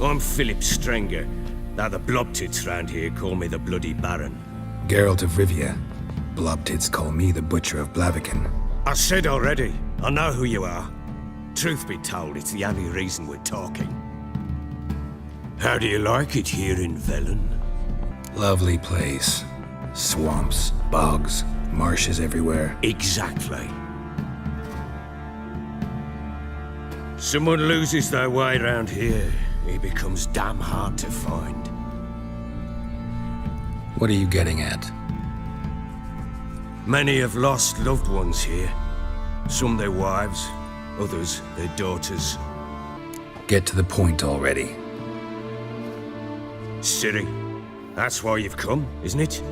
I'm Philip Strenger, though the blobtits round here call me the Bloody Baron. Geralt of Rivia. Blobtits call me the Butcher of Blaviken. I said already, I know who you are. Truth be told, it's the only reason we're talking. How do you like it here in VELEN? Lovely place. Swamps, bogs, marshes everywhere. Exactly. Someone loses their way around here, he becomes damn hard to find. What are you getting at? Many have lost loved ones here. Some their wives, others their daughters. Get to the point already. Ciri, that's why you've come, isn't it?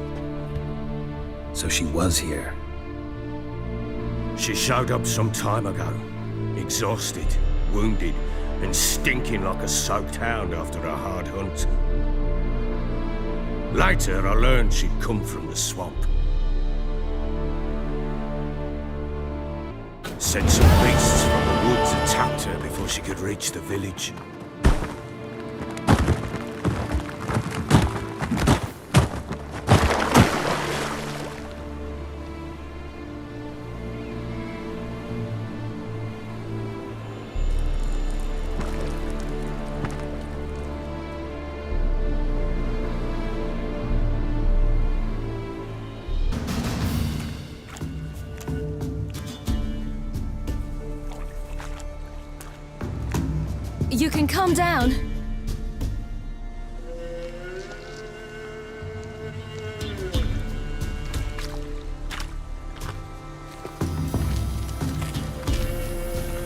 So she was here. She showed up some time ago, exhausted, wounded, and stinking like a soaked hound after a hard hunt. Later, I learned she'd come from the swamp. Said some beasts from the woods attacked her before she could reach the village. You can calm down.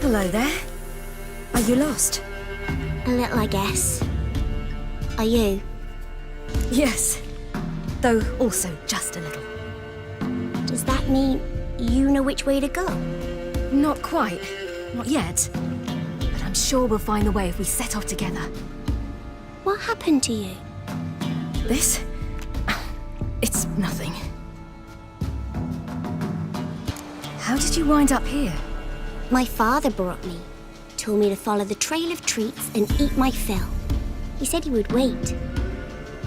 Hello there. Are you lost? A little, I guess. Are you? Yes. Though also just a little. Does that mean you know which way to go? Not quite. Not yet. I'm sure we'll find a way if we set off together. What happened to you? This? It's nothing. How did you wind up here? My father brought me. Told me to follow the trail of treats and eat my fill. He said he would wait.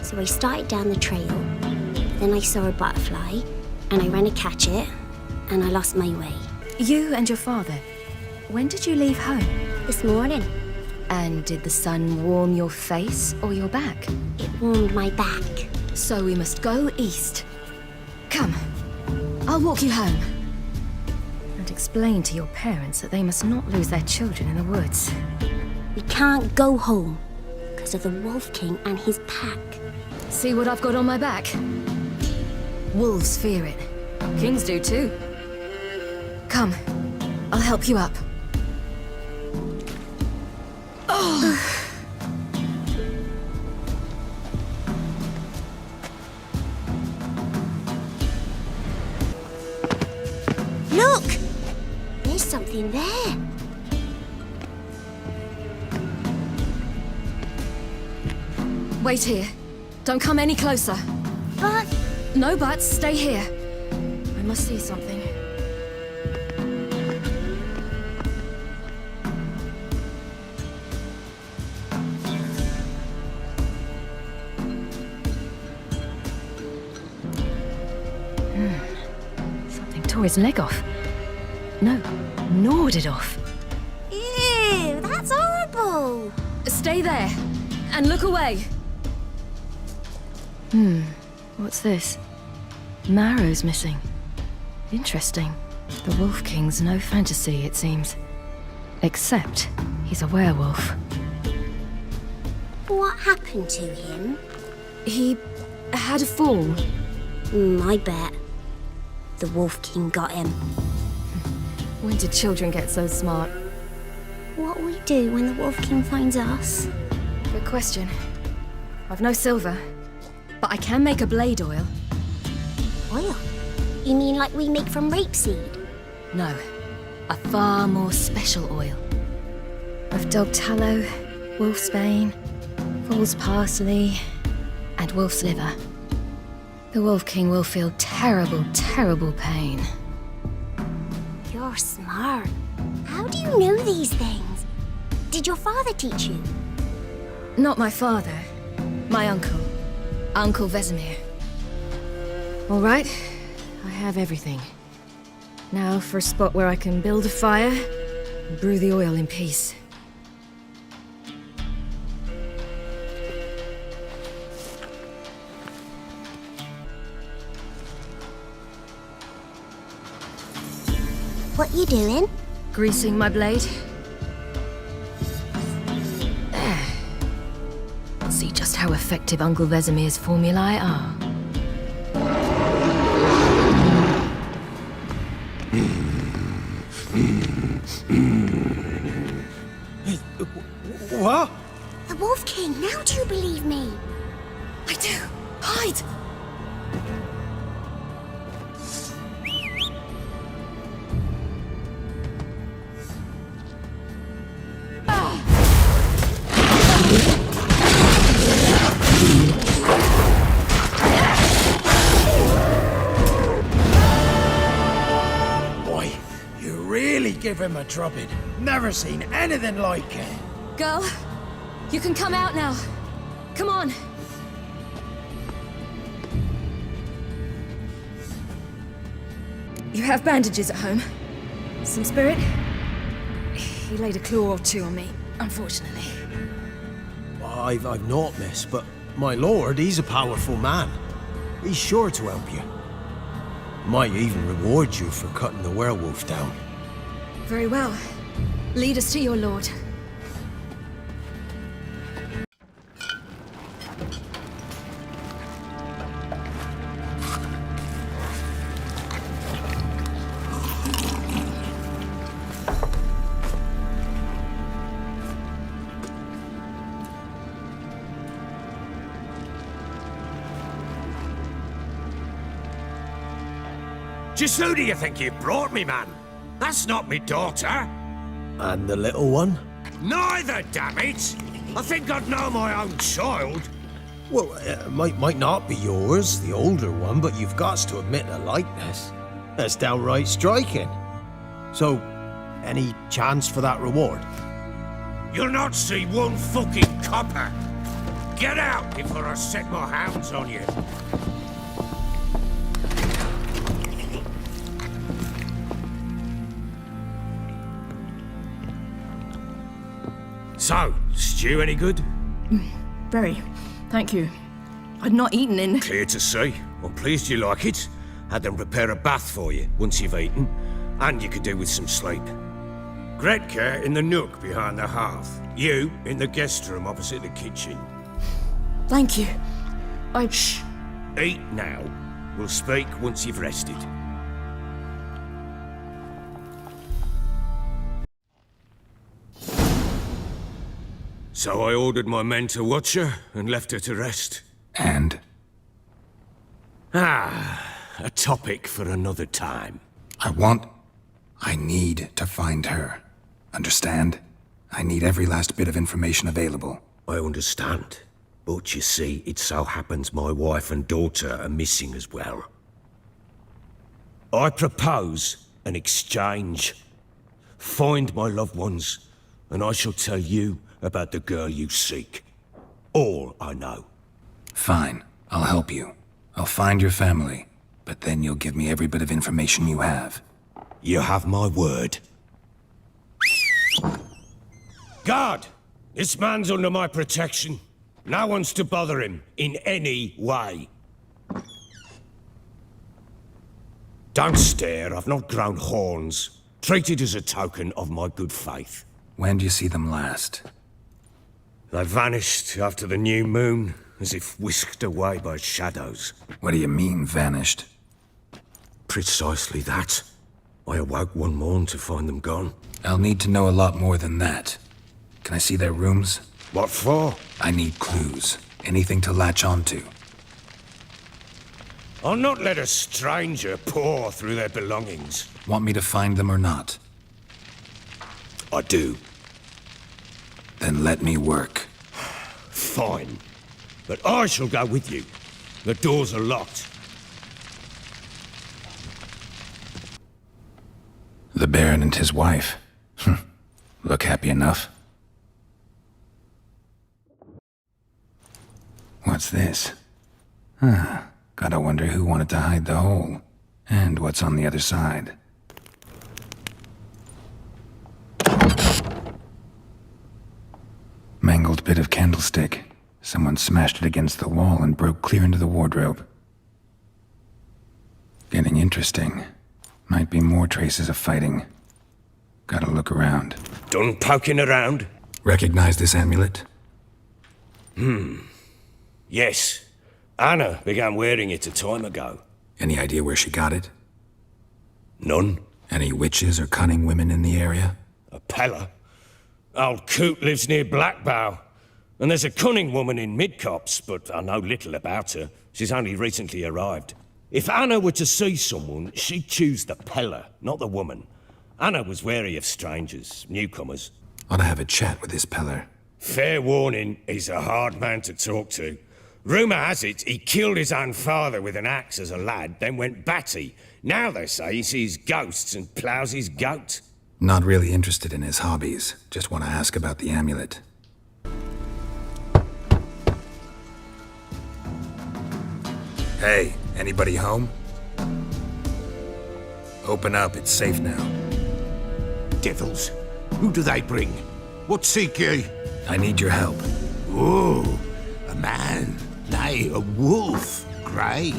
So I started down the trail. Then I saw a butterfly, and I ran to catch it, and I lost my way. You and your father, when did you leave home? This morning. And did the sun warm your face or your back? It warmed my back. So we must go east. Come, I'll walk you home. And explain to your parents that they must not lose their children in the woods. We can't go home because of the Wolf King and his pack. See what I've got on my back? Wolves fear it. Kings do too. Come, I'll help you up. Oh. Look! There's something there. Wait here. Don't come any closer. But... No buts. Stay here. I must see something. Something tore his leg off. No, gnawed it off. Ew, that's horrible. Stay there and look away. What's this? Marrow's missing. Interesting. The Wolf King's no fantasy, it seems. Except he's a werewolf. What happened to him? He had a fall. I bet. The Wolf King got him. When did children get so smart? What will we do when the Wolf King finds us? Good question. I've no silver, but I can make a blade oil. Oil? You mean like we make from rapeseed? No, a far more special oil. Of dog tallow, wolf's bane, foal's parsley, and wolf's liver. The Wolf King will feel terrible, terrible pain. You're smart. How do you know these things? Did your father teach you? Not my father. My uncle. Uncle Vesemir. All right, I have everything. Now for a spot where I can build a fire and brew the oil in peace. What you doing? Greasing my blade. There. See just how effective Uncle Vesemir's formulae are. What? The Wolf King, now do you believe me? I do. Hide! give him a drubbing. Never seen anything like it. Girl, you can come out now. Come on. You have bandages at home? Some spirit? He laid a claw or two on me, unfortunately. I've not, miss, but my lord, he's a powerful man. He's sure to help you. Might even reward you for cutting the werewolf down. Very well. Lead us to your lord. Just who do you think you brought me, man? That's not me daughter. And the little one? Neither, damn it! I think I'd know my own child. Well, might not be yours, the older one, but you've got to admit the likeness. That's downright striking. So, any chance for that reward? You'll not see one fucking copper. Get out before I set my hounds on you. So, stew any good? Very. Thank you. I'd not eaten in... Clear to see. I'm pleased you like it. Had them prepare a bath for you once you've eaten, and you could do with some sleep. Gretka in the nook behind the hearth. You in the guest room opposite the kitchen. Thank you. Shh. Eat now. We'll speak once you've rested. So I ordered my men to watch her and left her to rest. And? A topic for another time. I need to find her. Understand? I need every last bit of information available. I understand. But you see, it so happens my wife and daughter are missing as well. I propose an exchange. Find my loved ones, and I shall tell you about the girl you seek. All I know. Fine. I'll help you. I'll find your family, but then you'll give me every bit of information you have. You have my word. Guard! This man's under my protection. No one's to bother him in any way. Don't stare, I've not grown horns. Treat it as a token of my good faith. When do you see them last? They vanished after the new moon, as if whisked away by shadows. What do you mean, vanished? Precisely that. I awoke one morn to find them gone. I'll need to know a lot more than that. Can I see their rooms? What for? I need clues. Anything to latch onto. I'll not let a stranger pore through their belongings. Want me to find them or not? I do. Then let me work. Fine. But I shall go with you. The doors are locked. The Baron and his wife. Look happy enough. What's this? Gotta wonder who wanted to hide the hole. And what's on the other side. Mangled bit of candlestick. Someone smashed it against the wall and broke clear into the wardrobe. Getting interesting. Might be more traces of fighting. Gotta look around. Done poking around? Recognize this amulet? Yes. Anna began wearing it a time ago. Any idea where she got it? None. Any witches or cunning women in the area? A Pella. Old Coot lives near Blackbow. And there's a cunning woman in Midcopse, but I know little about her. She's only recently arrived. If Anna were to see someone, she'd choose the Pella, not the woman. Anna was wary of strangers, newcomers. Ought to have a chat with this Peller. Fair warning, he's a hard man to talk to. Rumour has it he killed his own father with an axe as a lad, then went batty. Now they say he sees ghosts and ploughs his goat. Not really interested in his hobbies. Just want to ask about the amulet. Hey, anybody home? Open up, it's safe now. Devils, who do they bring? What seek ye? I need your help. Oh, a man, nay, a wolf, grey,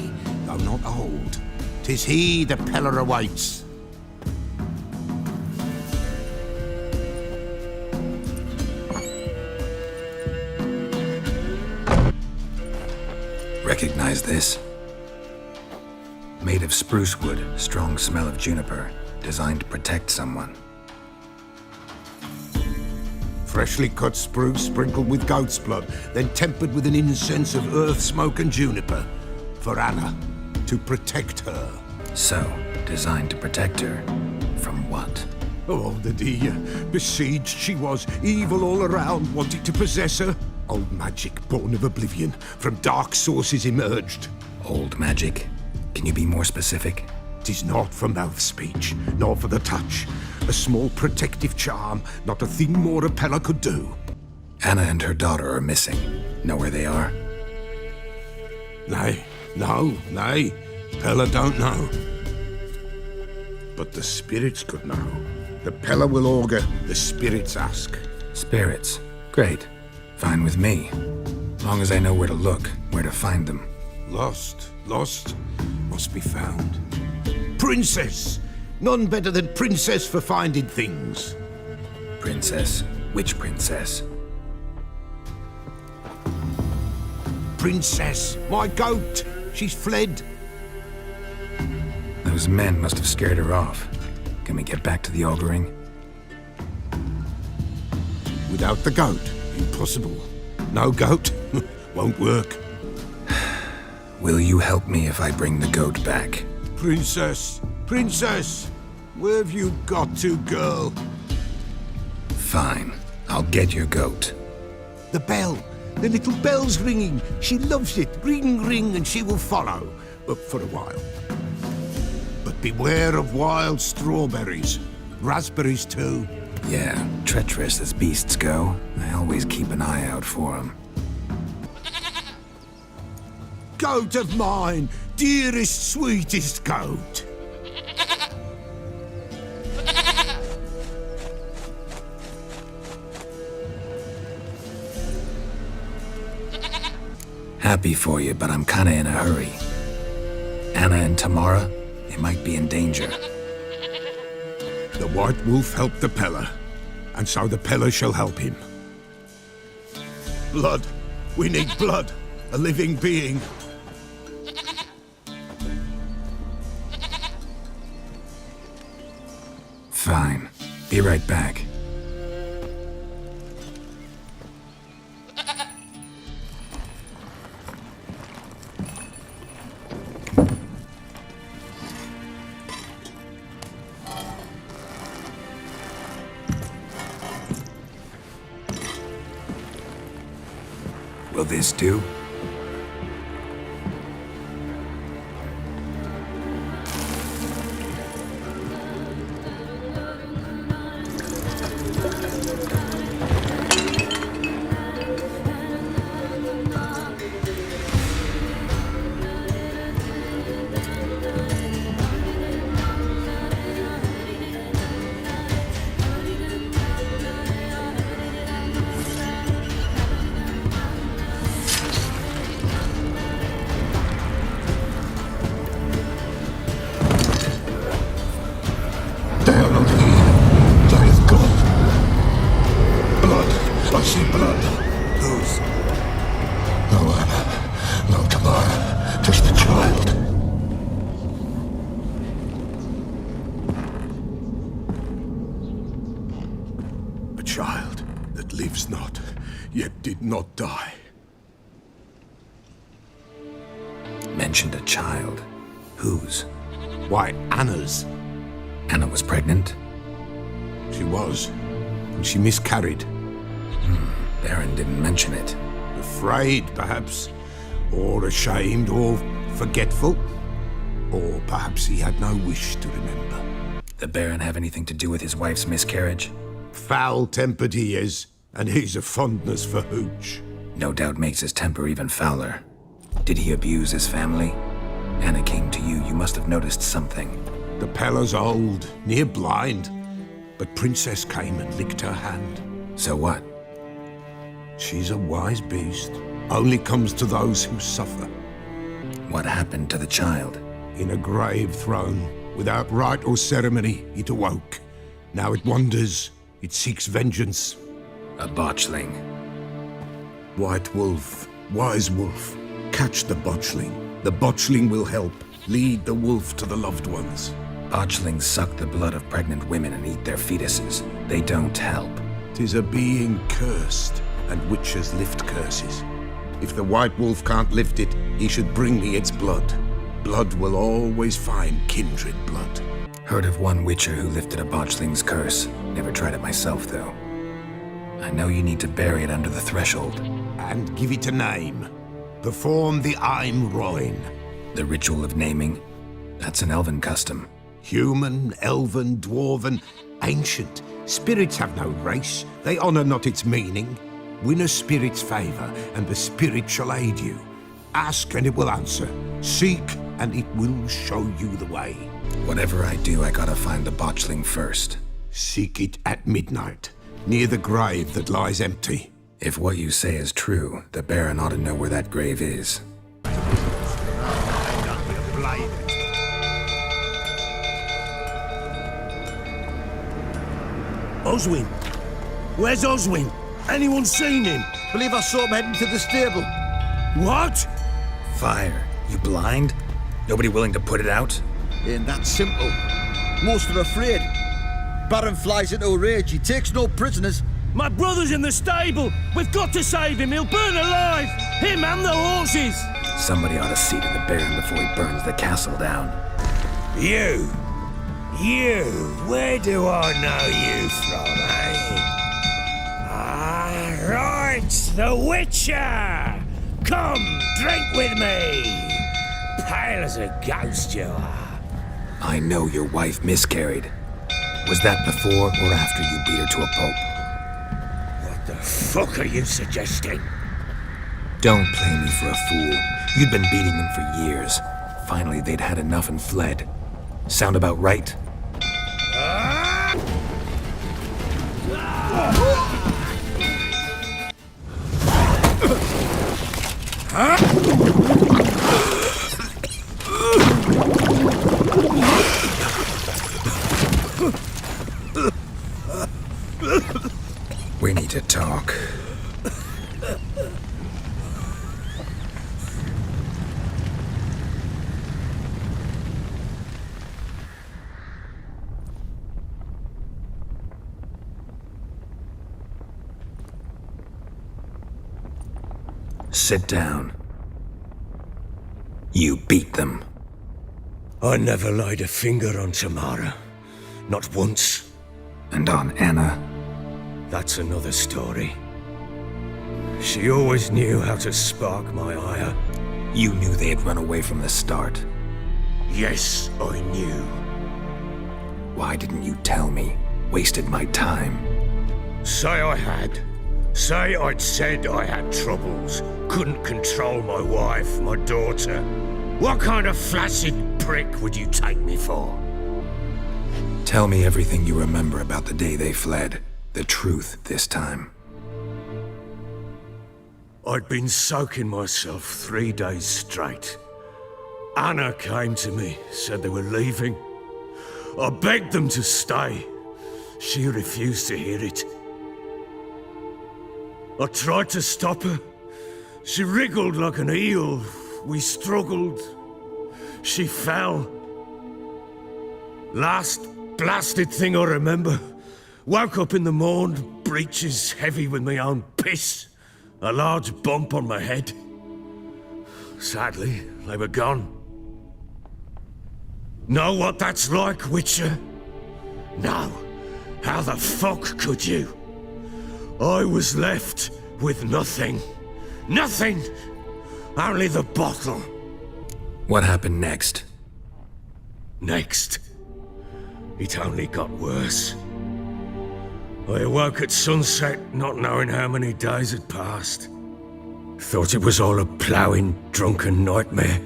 though not old. 'Tis he the Peller awaits. Recognize this? Made of spruce wood, strong smell of juniper, designed to protect someone. Freshly cut spruce sprinkled with goat's blood, then tempered with an incense of earth, smoke and juniper. For Anna, to protect her. So, designed to protect her. From what? Oh, the dear. Besieged she was, evil all around, wanting to possess her. Old magic, born of oblivion, from dark sources emerged. Old magic? Can you be more specific? 'Tis not for mouth speech, nor for the touch. A small protective charm, not a thing more a Peller could do. Anna and her daughter are missing. Know where they are? Nay, nay. Peller don't know. But the spirits could know. The Peller will augur, the spirits ask. Spirits? Great. Fine with me. Long as I know where to look, where to find them. Lost, must be found. Princess! None better than Princess for finding things. Princess? Which princess? Princess, my goat! She's fled. Those men must have scared her off. Can we get back to the auguring? Without the goat, impossible. No goat, won't work. Will you help me if I bring the goat back? Princess, where have you got to, girl? Fine, I'll get your goat. The bell, the little bell's ringing. She loves it. Ring, ring, and she will follow. For a while. But beware of wild strawberries. Raspberries, too. Yeah, treacherous as beasts go. I always keep an eye out for them. Goat of mine, dearest, sweetest goat. Happy for you, but I'm kinda in a hurry. Anna and Tamara, they might be in danger. The White Wolf helped the Peller, and so the Peller shall help him. Blood. We need blood. A living being. Fine. Be right back. Will this do? Not die. Mentioned a child. Whose? Why, Anna's. Anna was pregnant? She was. And she miscarried. Baron didn't mention it. Afraid, perhaps. Or ashamed, or forgetful. Or perhaps he had no wish to remember. The Baron have anything to do with his wife's miscarriage? Foul-tempered he is, and he's a fondness for hooch. No doubt makes his temper even fouler. Did he abuse his family? Anna came to you, you must have noticed something. The Pella's old, near blind, but Princess came and licked her hand. So what? She's a wise beast. Only comes to those who suffer. What happened to the child? In a grave thrown. Without rite or ceremony, it awoke. Now it wanders. It seeks vengeance. A botchling. White wolf, wise wolf. Catch the botchling. The botchling will help. Lead the wolf to the loved ones. Botchlings suck the blood of pregnant women and eat their fetuses. They don't help. 'Tis a being cursed, and witches lift curses. If the white wolf can't lift it, he should bring me its blood. Blood will always find kindred blood. Heard of one witcher who lifted a botchling's curse. Never tried it myself, though. I know you need to bury it under the threshold. And give it a name. Perform the Aim Roin. The ritual of naming? That's an elven custom. Human, elven, dwarven, ancient. Spirits have no race. They honor not its meaning. Win a spirit's favor, and the spirit shall aid you. Ask, and it will answer. Seek, and it will show you the way. Whatever I do, I gotta find the botchling first. Seek it at midnight, near the grave that lies empty. If what you say is true, the Baron ought to know where that grave is. Oswin! Where's Oswin? Anyone seen him? Believe I saw him heading to the stable. What? Fire. You blind? Nobody willing to put it out? Ain't that simple. Most are afraid. Baron flies into a rage. He takes no prisoners. My brother's in the stable. We've got to save him. He'll burn alive. Him and the horses. Somebody ought to see to the Baron before he burns the castle down. You, where do I know you from, eh? Ah, right, the Witcher! Come, drink with me! Pale as a ghost you are. I know your wife miscarried. Was that before or after you beat her to a pulp? What the fuck are you suggesting? Don't play me for a fool. You'd been beating them for years. Finally, they'd had enough and fled. Sound about right? We need to talk. Sit down. You beat them. I never laid a finger on Tamara. Not once. And on Anna? That's another story. She always knew how to spark my ire. You knew they had run away from the start. Yes, I knew. Why didn't you tell me? Wasted my time. Say I had. Say I'd said I had troubles. Couldn't control my wife, my daughter. What kind of flaccid prick would you take me for? Tell me everything you remember about the day they fled. The truth this time. I'd been soaking myself 3 days straight. Anna came to me, said they were leaving. I begged them to stay. She refused to hear it. I tried to stop her. She wriggled like an eel. We struggled. She fell. Last blasted thing I remember. Woke up in the morn, breeches heavy with my own piss. A large bump on my head. Sadly, they were gone. Know what that's like, Witcher? No. How the fuck could you? I was left with nothing. Nothing! Only the bottle. What happened next? Next? it only got worse. I awoke at sunset, not knowing how many days had passed. Thought it was all a ploughing, drunken nightmare.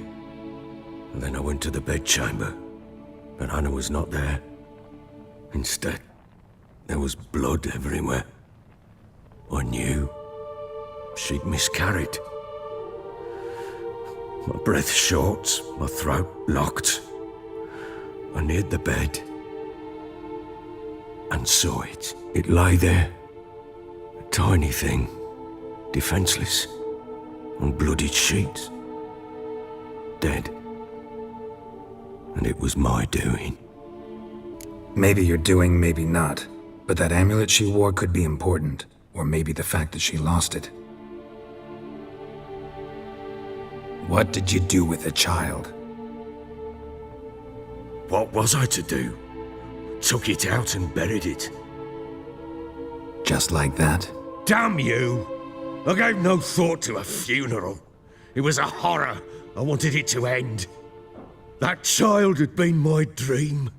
And then I went to the bedchamber, but Anna was not there. Instead, there was blood everywhere. I knew she'd miscarried. My breath short, my throat locked. I neared the bed and saw it. It lay there, a tiny thing, defenseless, on bloodied sheets, dead. And it was my doing. Maybe you're doing, maybe not. But that amulet she wore could be important. Or maybe the fact that she lost it. What did you do with the child? What was I to do? Took it out and buried it. Just like that? Damn you! I gave no thought to a funeral. It was a horror. I wanted it to end. That child had been my dream.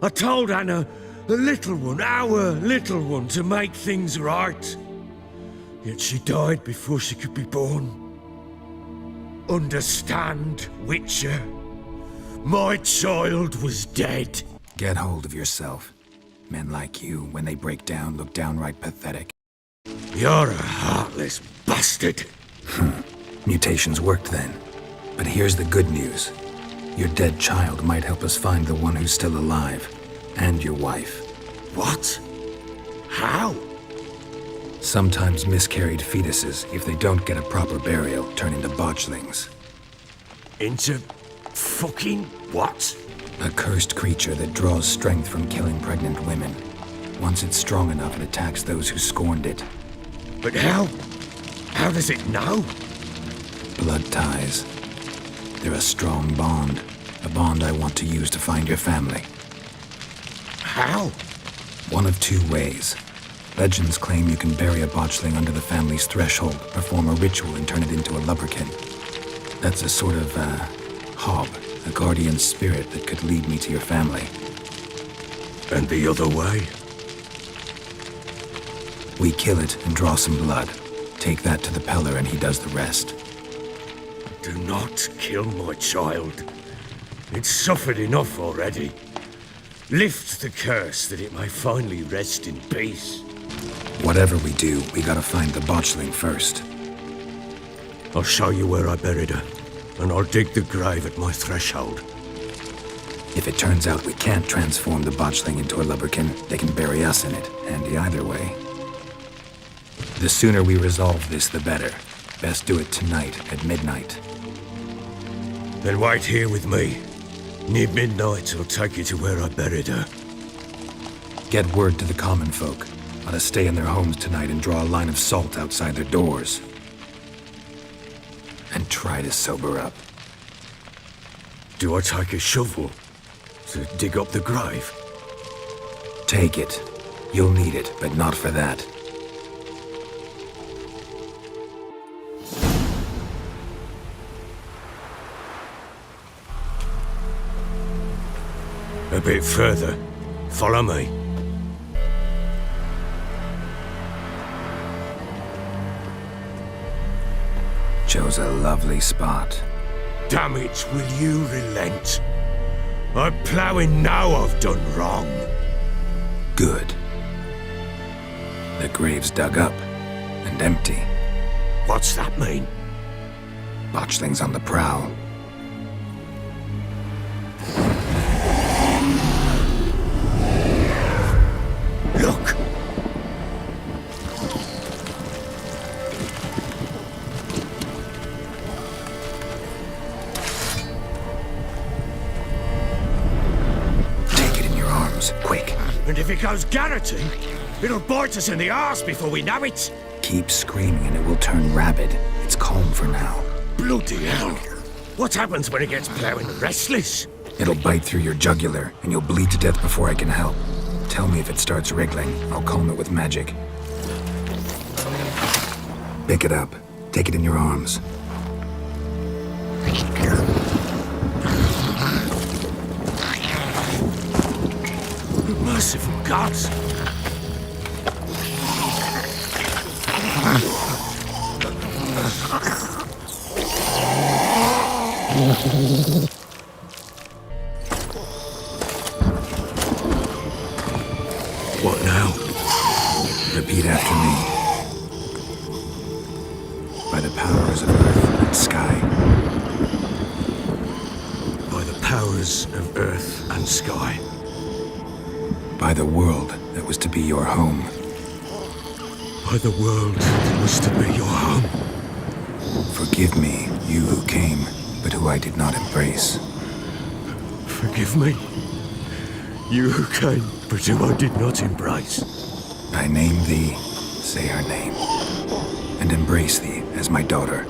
I told Anna, the little one, our little one, to make things right. Yet she died before she could be born. Understand, Witcher? My child was dead. Get hold of yourself. Men like you, when they break down, look downright pathetic. You're a heartless bastard. Mutations worked then. But here's the good news. Your dead child might help us find the one who's still alive. And your wife. What? How? Sometimes miscarried fetuses, if they don't get a proper burial, turn into botchlings. Into fucking what? A cursed creature that draws strength from killing pregnant women. Once it's strong enough, it attacks those who scorned it. But how? How does it know? Blood ties. They're a strong bond. A bond I want to use to find your family. How? One of two ways. Legends claim you can bury a botchling under the family's threshold, perform a ritual, and turn it into a lubberkin. That's a sort of, hob, a guardian spirit that could lead me to your family. And the other way? We kill it and draw some blood. Take that to the Peller and he does the rest. Do not kill my child. It's suffered enough already. Lift the curse that it may finally rest in peace. Whatever we do, we gotta find the botchling first. I'll show you where I buried her, and I'll dig the grave at my threshold. If it turns out we can't transform the botchling into a lubberkin, they can bury us in it, handy either way. The sooner we resolve this, the better. Best do it tonight at midnight. Then wait here with me. Near midnight, I'll take you to where I buried her. Get word to the common folk. Let us stay in their homes tonight and draw a line of salt outside their doors. And try to sober up. Do I take a shovel to dig up the grave? Take it. You'll need it, but not for that. A bit further. Follow me. Chose a lovely spot. Damn it, will you relent? I'm ploughing now I've done wrong. Good. The grave's dug up and empty. What's that mean? Botchling's on the prowl. Look! Take it in your arms, quick. And if it goes garroting, it'll bite us in the arse before we know it. Keep screaming and it will turn rabid. It's calm for now. Bloody hell! What happens when it gets ploughing restless? It'll bite through your jugular, and you'll bleed to death before I can help. Tell me if it starts wriggling. I'll calm it with magic. Pick it up. Take it in your arms. Merciful gods! What now? Repeat after me. By the powers of earth and sky. By the powers of earth and sky. By the world that was to be your home. By the world that was to be your home. Forgive me, you who came, but who I did not embrace. Forgive me, you who came, but who I did not embrace. I name thee, say her name, and embrace thee as my daughter.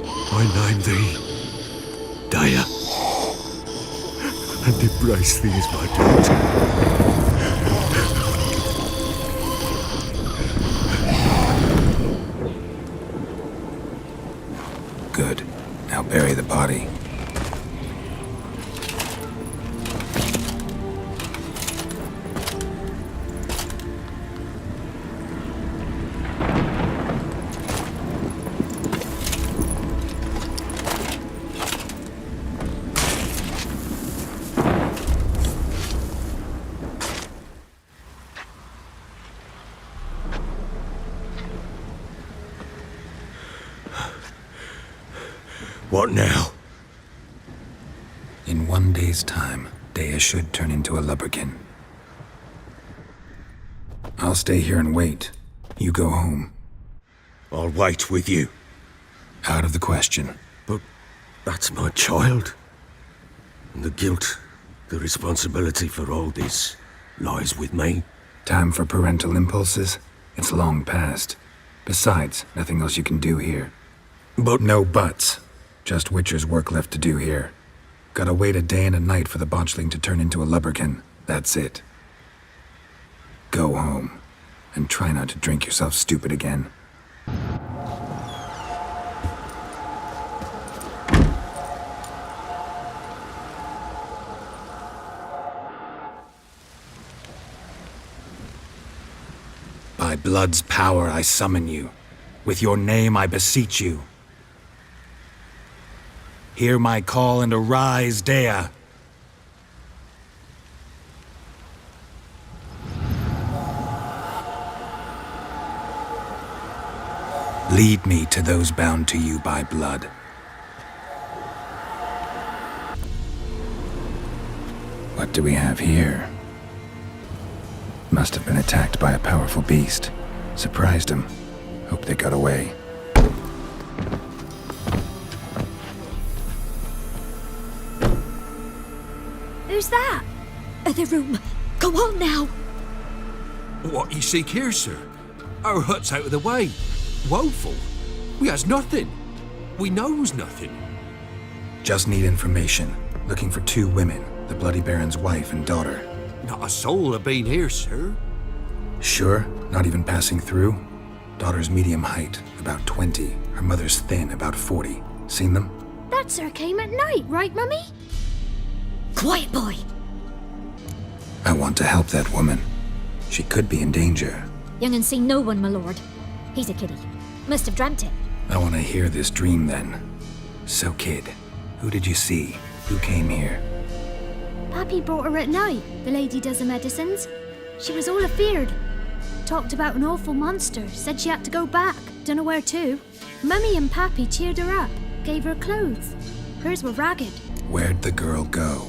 I name thee, Dea, and embrace thee as my daughter. Good. Now bury the body. What now? In 1 day's time, Dea should turn into a lubberkin. I'll stay here and wait. You go home. I'll wait with you. Out of the question. But that's my child. And the guilt, the responsibility for all this lies with me. Time for parental impulses? It's long past. Besides, nothing else you can do here. But no buts. Just Witcher's work left to do here. Gotta wait a day and a night for the botchling to turn into a lubberkin. That's it. Go home. And try not to drink yourself stupid again. By blood's power I summon you. With your name I beseech you. Hear my call and arise, Dea. Lead me to those bound to you by blood. What do we have here? Must have been attacked by a powerful beast. Surprised him. Hope they got away. Who's that? Other room. Go on now. What ye seek here, sir? Our hut's out of the way. Woeful. We has nothing. We knows nothing. Just need information. Looking for 2 women, the Bloody Baron's wife and daughter. Not a soul have been here, sir. Sure? Not even passing through? Daughter's medium height, about 20. Her mother's thin, about 40. Seen them? That sir came at night, right, Mummy? Quiet, boy. I want to help that woman. She could be in danger. Young and seen no one, my lord. He's a kiddie. Must have dreamt it. I want to hear this dream then. So, kid, who did you see? Who came here? Pappy brought her at night, the lady does the medicines. She was all afeared. Talked about an awful monster, said she had to go back, dunno where to. Mummy and Pappy cheered her up, gave her clothes. Hers were ragged. Where'd the girl go?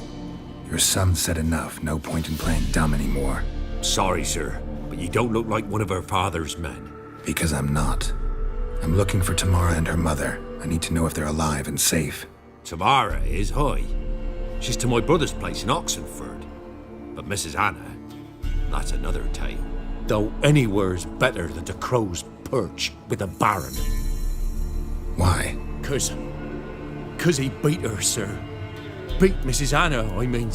Your son said enough, no point in playing dumb anymore. Sorry, sir, but you don't look like one of our father's men. Because I'm not. I'm looking for Tamara and her mother. I need to know if they're alive and safe. Tamara is, hoy. She's to my brother's place in Oxenford. But Mrs. Anna, that's another tale. Though anywhere's better than to crow's perch with a baron. Why? 'Cause he beat her, sir. Beat Mrs. Anna, I mean.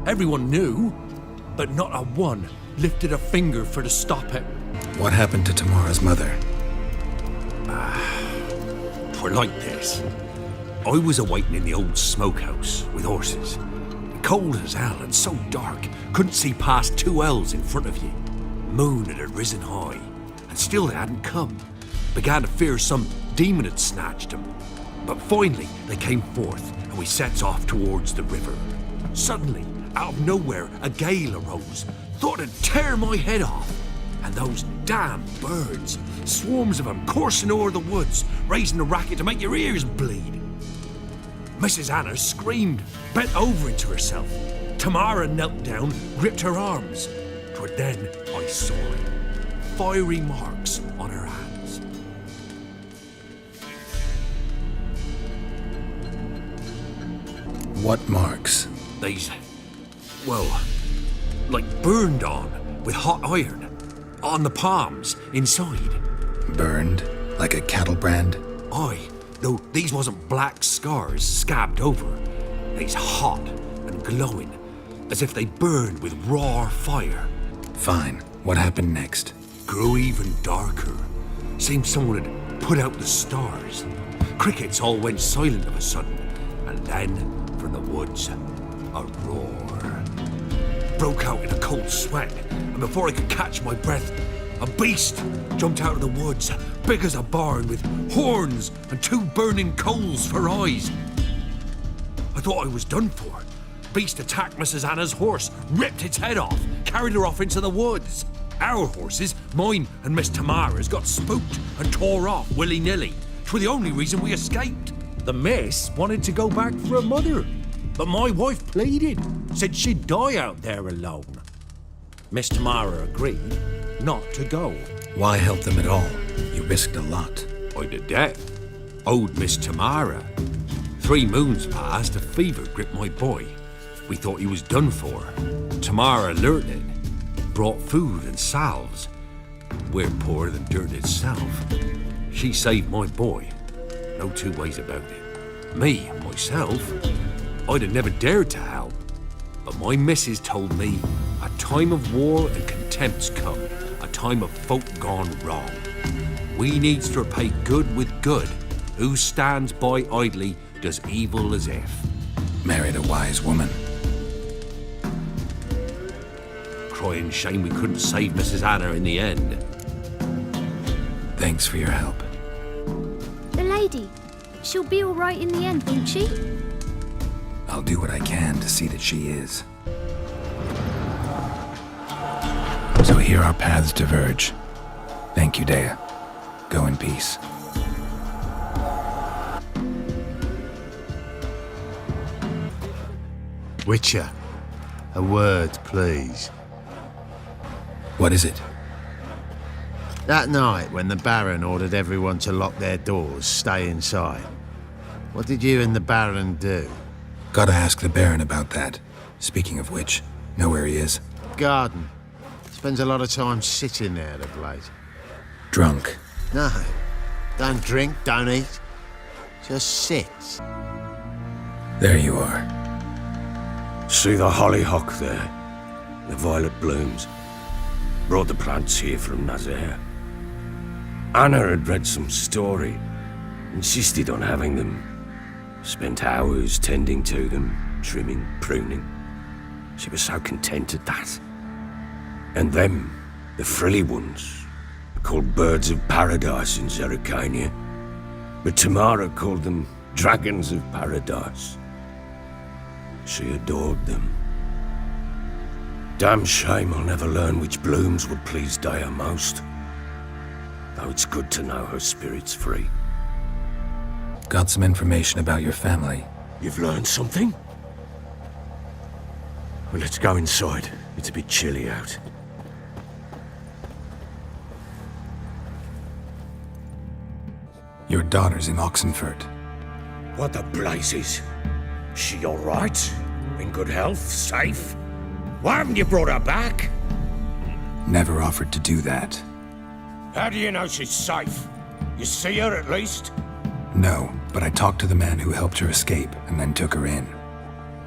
Everyone knew, but not a one lifted a finger for to stop it. What happened to Tamara's mother? Twere like this. I was awaiting in the old smokehouse with horses. Cold as hell and so dark, couldn't see past 2 elves in front of you. Moon had risen high, and still they hadn't come. Began to fear some demon had snatched them. But finally they came forth, and we set off towards the river. Suddenly, out of nowhere, a gale arose. Thought it'd tear my head off. And those damn birds, swarms of them coursing o'er the woods, raising a racket to make your ears bleed. Mrs. Anna screamed, bent over into herself. Tamara knelt down, gripped her arms. 'Twas then I saw it. Fiery marks on her hands. What marks? These, well, like burned on with hot iron. On the palms, inside. Burned? Like a cattle brand? Aye, though these wasn't black scars scabbed over. They's hot and glowing, as if they burned with raw fire. Fine. What happened next? Grew even darker. Seemed someone had put out the stars. Crickets all went silent of a sudden, and then, from the woods, a roar. Broke out in a cold sweat, and before I could catch my breath, a beast jumped out of the woods, big as a barn, with horns and 2 burning coals for eyes. I thought I was done for. Beast attacked Mrs. Anna's horse, ripped its head off, carried her off into the woods. Our horses, mine and Miss Tamara's, got spooked and tore off willy-nilly. 'Twere the only reason we escaped. The miss wanted to go back for her mother, but my wife pleaded, said she'd die out there alone. Miss Tamara agreed not to go. Why help them at all? You risked a lot. I'd a debt. Owed Miss Tamara. 3 moons passed, a fever gripped my boy. We thought he was done for. Tamara alerted, brought food and salves. We're poorer than dirt itself. She saved my boy. No 2 ways about it. Me, myself, I'd have never dared to help. But my missus told me a time of war and contempt's come, a time of folk gone wrong. We needs to repay good with good. Who stands by idly does evil as if. Married a wise woman. Crying shame we couldn't save Mrs. Anna in the end. Thanks for your help. The lady, she'll be all right in the end, won't she? I'll do what I can to see that she is. So here our paths diverge. Thank you, Dea. Go in peace. Witcher, a word, please. What is it? That night when the Baron ordered everyone to lock their doors, stay inside, what did you and the Baron do? Gotta ask the Baron about that. Speaking of which, know where he is? Garden. Spends a lot of time sitting there, the place. Drunk. No. Don't drink, don't eat. Just sits. There you are. See the hollyhock there? The violet blooms. Brought the plants here from Nazaire. Anna had read some story. Insisted on having them. Spent hours tending to them, trimming, pruning. She was so content at that. And them, the frilly ones, called birds of paradise in Zerrikania. But Tamara called them dragons of paradise. She adored them. Damn shame I'll never learn which blooms would please Dea most. Though it's good to know her spirit's free. Got some information about your family. You've learned something? Well, let's go inside. It's a bit chilly out. Your daughter's in Oxenford. What the blazes? She all right? In good health? Safe? Why haven't you brought her back? Never offered to do that. How do you know she's safe? You see her at least? No, but I talked to the man who helped her escape and then took her in.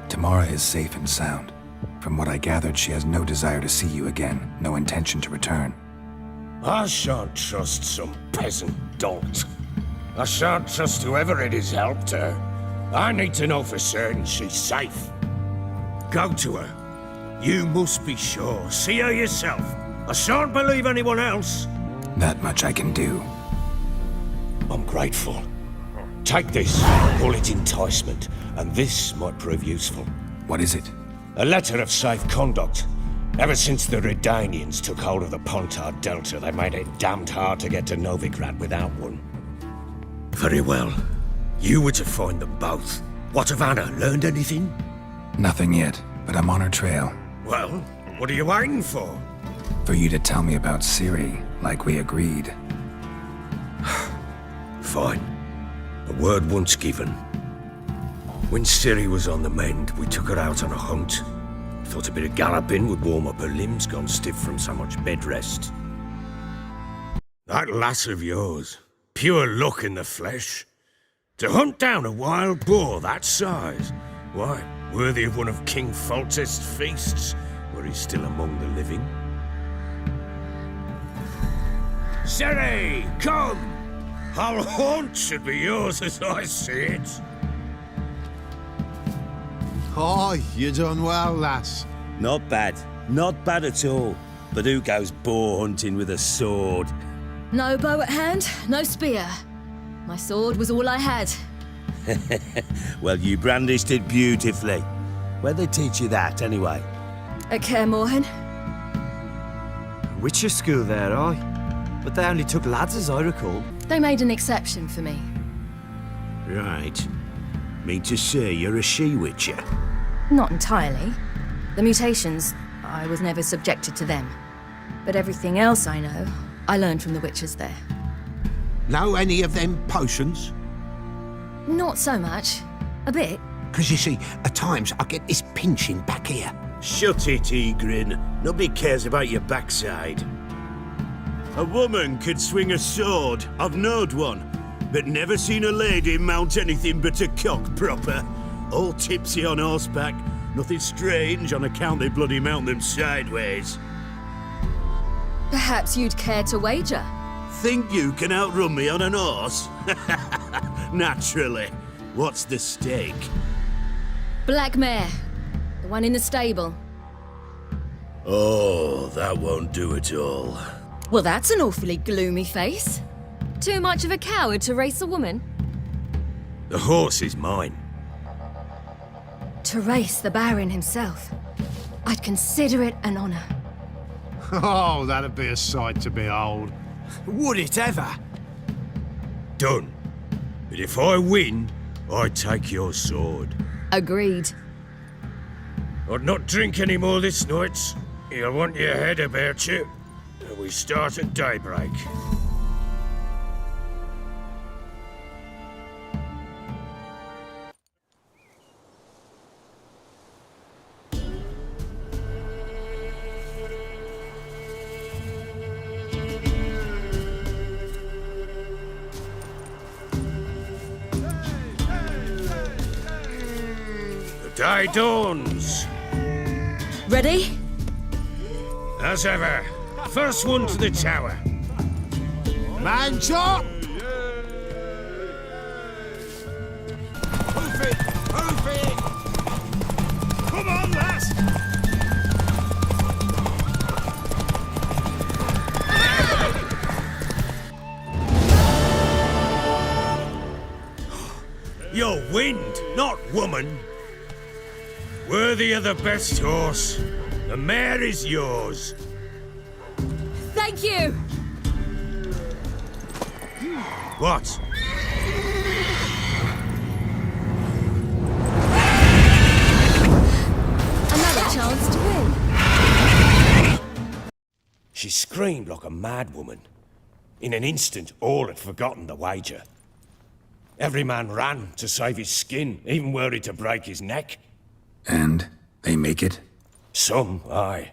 Tamara is safe and sound. From what I gathered, she has no desire to see you again, no intention to return. I shan't trust some peasant dolt. I shan't trust whoever it is helped her. I need to know for certain she's safe. Go to her. You must be sure. See her yourself. I shan't believe anyone else. That much I can do. I'm grateful. Take this, call it enticement, and this might prove useful. What is it? A letter of safe conduct. Ever since the Redanians took hold of the Pontard Delta, they made it damned hard to get to Novigrad without one. Very well. You were to find them both. What of Anna? Learned anything? Nothing yet, but I'm on her trail. Well, what are you waiting for? For you to tell me about Ciri, like we agreed. Fine. A word once given. When Ciri was on the mend, we took her out on a hunt. Thought a bit of galloping would warm up her limbs, gone stiff from so much bed rest. That lass of yours, pure luck in the flesh. To hunt down a wild boar that size, why, worthy of one of King Foltest's feasts, were he still among the living. Ciri, come! Whole haunt should be yours as I see it. Oh, you done well, lass. Not bad. Not bad at all. But who goes boar hunting with a sword? No bow at hand, no spear. My sword was all I had. Well, you brandished it beautifully. Where'd they teach you that, anyway? At KAER Morhen. Witcher school there, aye. But they only took lads, as I recall. They made an exception for me. Right. Mean to say you're a she-witcher? Not entirely. The mutations, I was never subjected to them. But everything else I know, I learned from the witches there. Know any of them potions? Not so much. A bit. Because you see, at times I get this pinching back here. Shut it, Egrin. Nobody cares about your backside. A woman could swing a sword. I've knowed one. But never seen a lady mount anything but a cock proper. All tipsy on horseback. Nothing strange on account they bloody mount them sideways. Perhaps you'd care to wager? Think you can outrun me on an horse? Naturally. What's the stake? Black mare. The one in the stable. Oh, that won't do at all. Well, that's an awfully gloomy face. Too much of a coward to race a woman? The horse is mine. To race the Baron himself. I'd consider it an honor. Oh, that'd be a sight to behold. Would it ever? Done. But if I win, I take your sword. Agreed. I'd not drink any more this night. You'll want your head about you. We start at daybreak. The day dawns. Ready? As ever. First one to the tower. Man chop! Hoof it! Hoof it! Come on, lass! You're wind, not woman. Worthy of the best horse. The mare is yours. Thank you! What? Another chance to win. She screamed like a mad woman. In an instant, all had forgotten the wager. Every man ran to save his skin, even worried to break his neck. And they make it? Some, aye.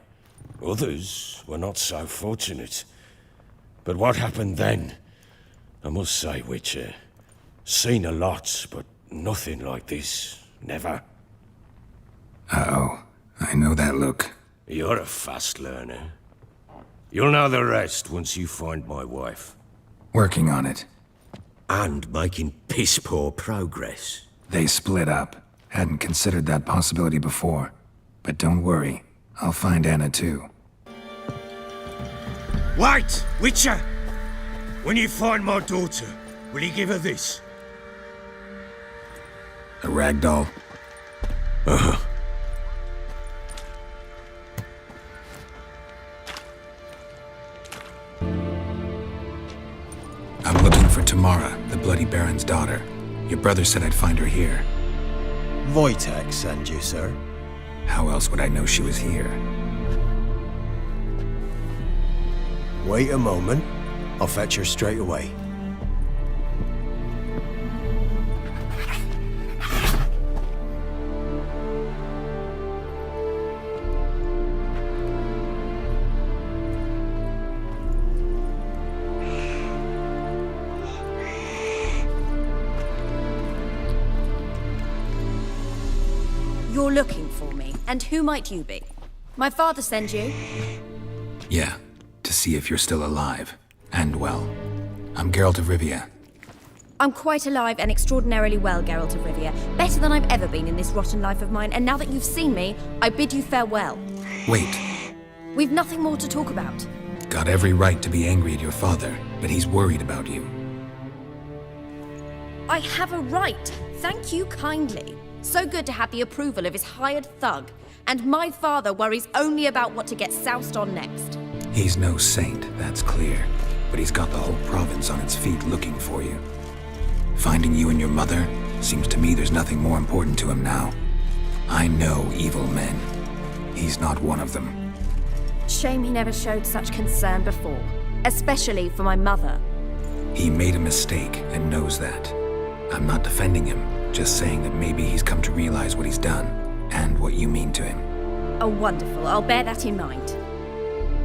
Others were not so fortunate. But what happened then? I must say, Witcher, seen a lot, but nothing like this. Never. Uh-oh. I know that look. You're a fast learner. You'll know the rest once you find my wife. Working on it. And making piss-poor progress. They split up. Hadn't considered that possibility before. But don't worry, I'll find Anna too. Wait, Witcher! When you find my daughter, will you give her this? A rag doll? Uh-huh. I'm looking for Tamara, the Bloody Baron's daughter. Your brother said I'd find her here. Wojtek sent you, sir. How else would I know she was here? Wait a moment. I'll fetch her straight away. You're looking for me, and who might you be? My father sent you? Yeah, to see if you're still alive. And well. I'm Geralt of Rivia. I'm quite alive and extraordinarily well, Geralt of Rivia. Better than I've ever been in this rotten life of mine, and now that you've seen me, I bid you farewell. Wait. We've nothing more to talk about. Got every right to be angry at your father, but he's worried about you. I have a right. Thank you kindly. So good to have the approval of his hired thug. And my father worries only about what to get soused on next. He's no saint, that's clear. But he's got the whole province on its feet looking for you. Finding you and your mother, seems to me there's nothing more important to him now. I know evil men. He's not one of them. Shame he never showed such concern before. Especially for my mother. He made a mistake and knows that. I'm not defending him, just saying that maybe he's come to realize what he's done, and what you mean to him. Oh, wonderful. I'll bear that in mind.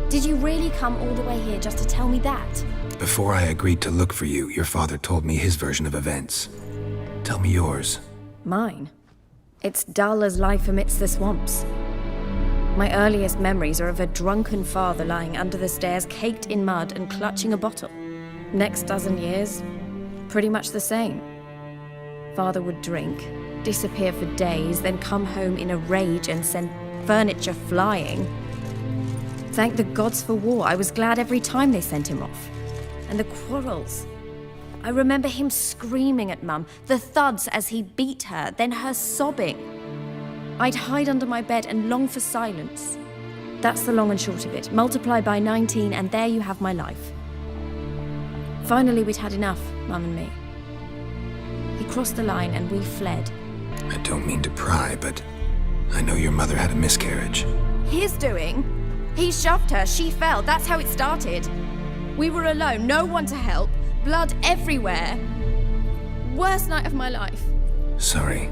Did you really come all the way here just to tell me that? Before I agreed to look for you, your father told me his version of events. Tell me yours. Mine? It's dull as life amidst the swamps. My earliest memories are of a drunken father lying under the stairs, caked in mud and clutching a bottle. Next dozen years, pretty much the same. Father would drink, disappear for days, then come home in a rage and send furniture flying. Thank the gods for war. I was glad every time they sent him off. And the quarrels. I remember him screaming at Mum, the thuds as he beat her, then her sobbing. I'd hide under my bed and long for silence. That's the long and short of it. Multiply by 19 and there you have my life. Finally, we'd had enough, Mum and me. He crossed the line and we fled. I don't mean to pry, but I know your mother had a miscarriage. His doing? He shoved her, she fell, that's how it started. We were alone, no one to help, blood everywhere. Worst night of my life. Sorry.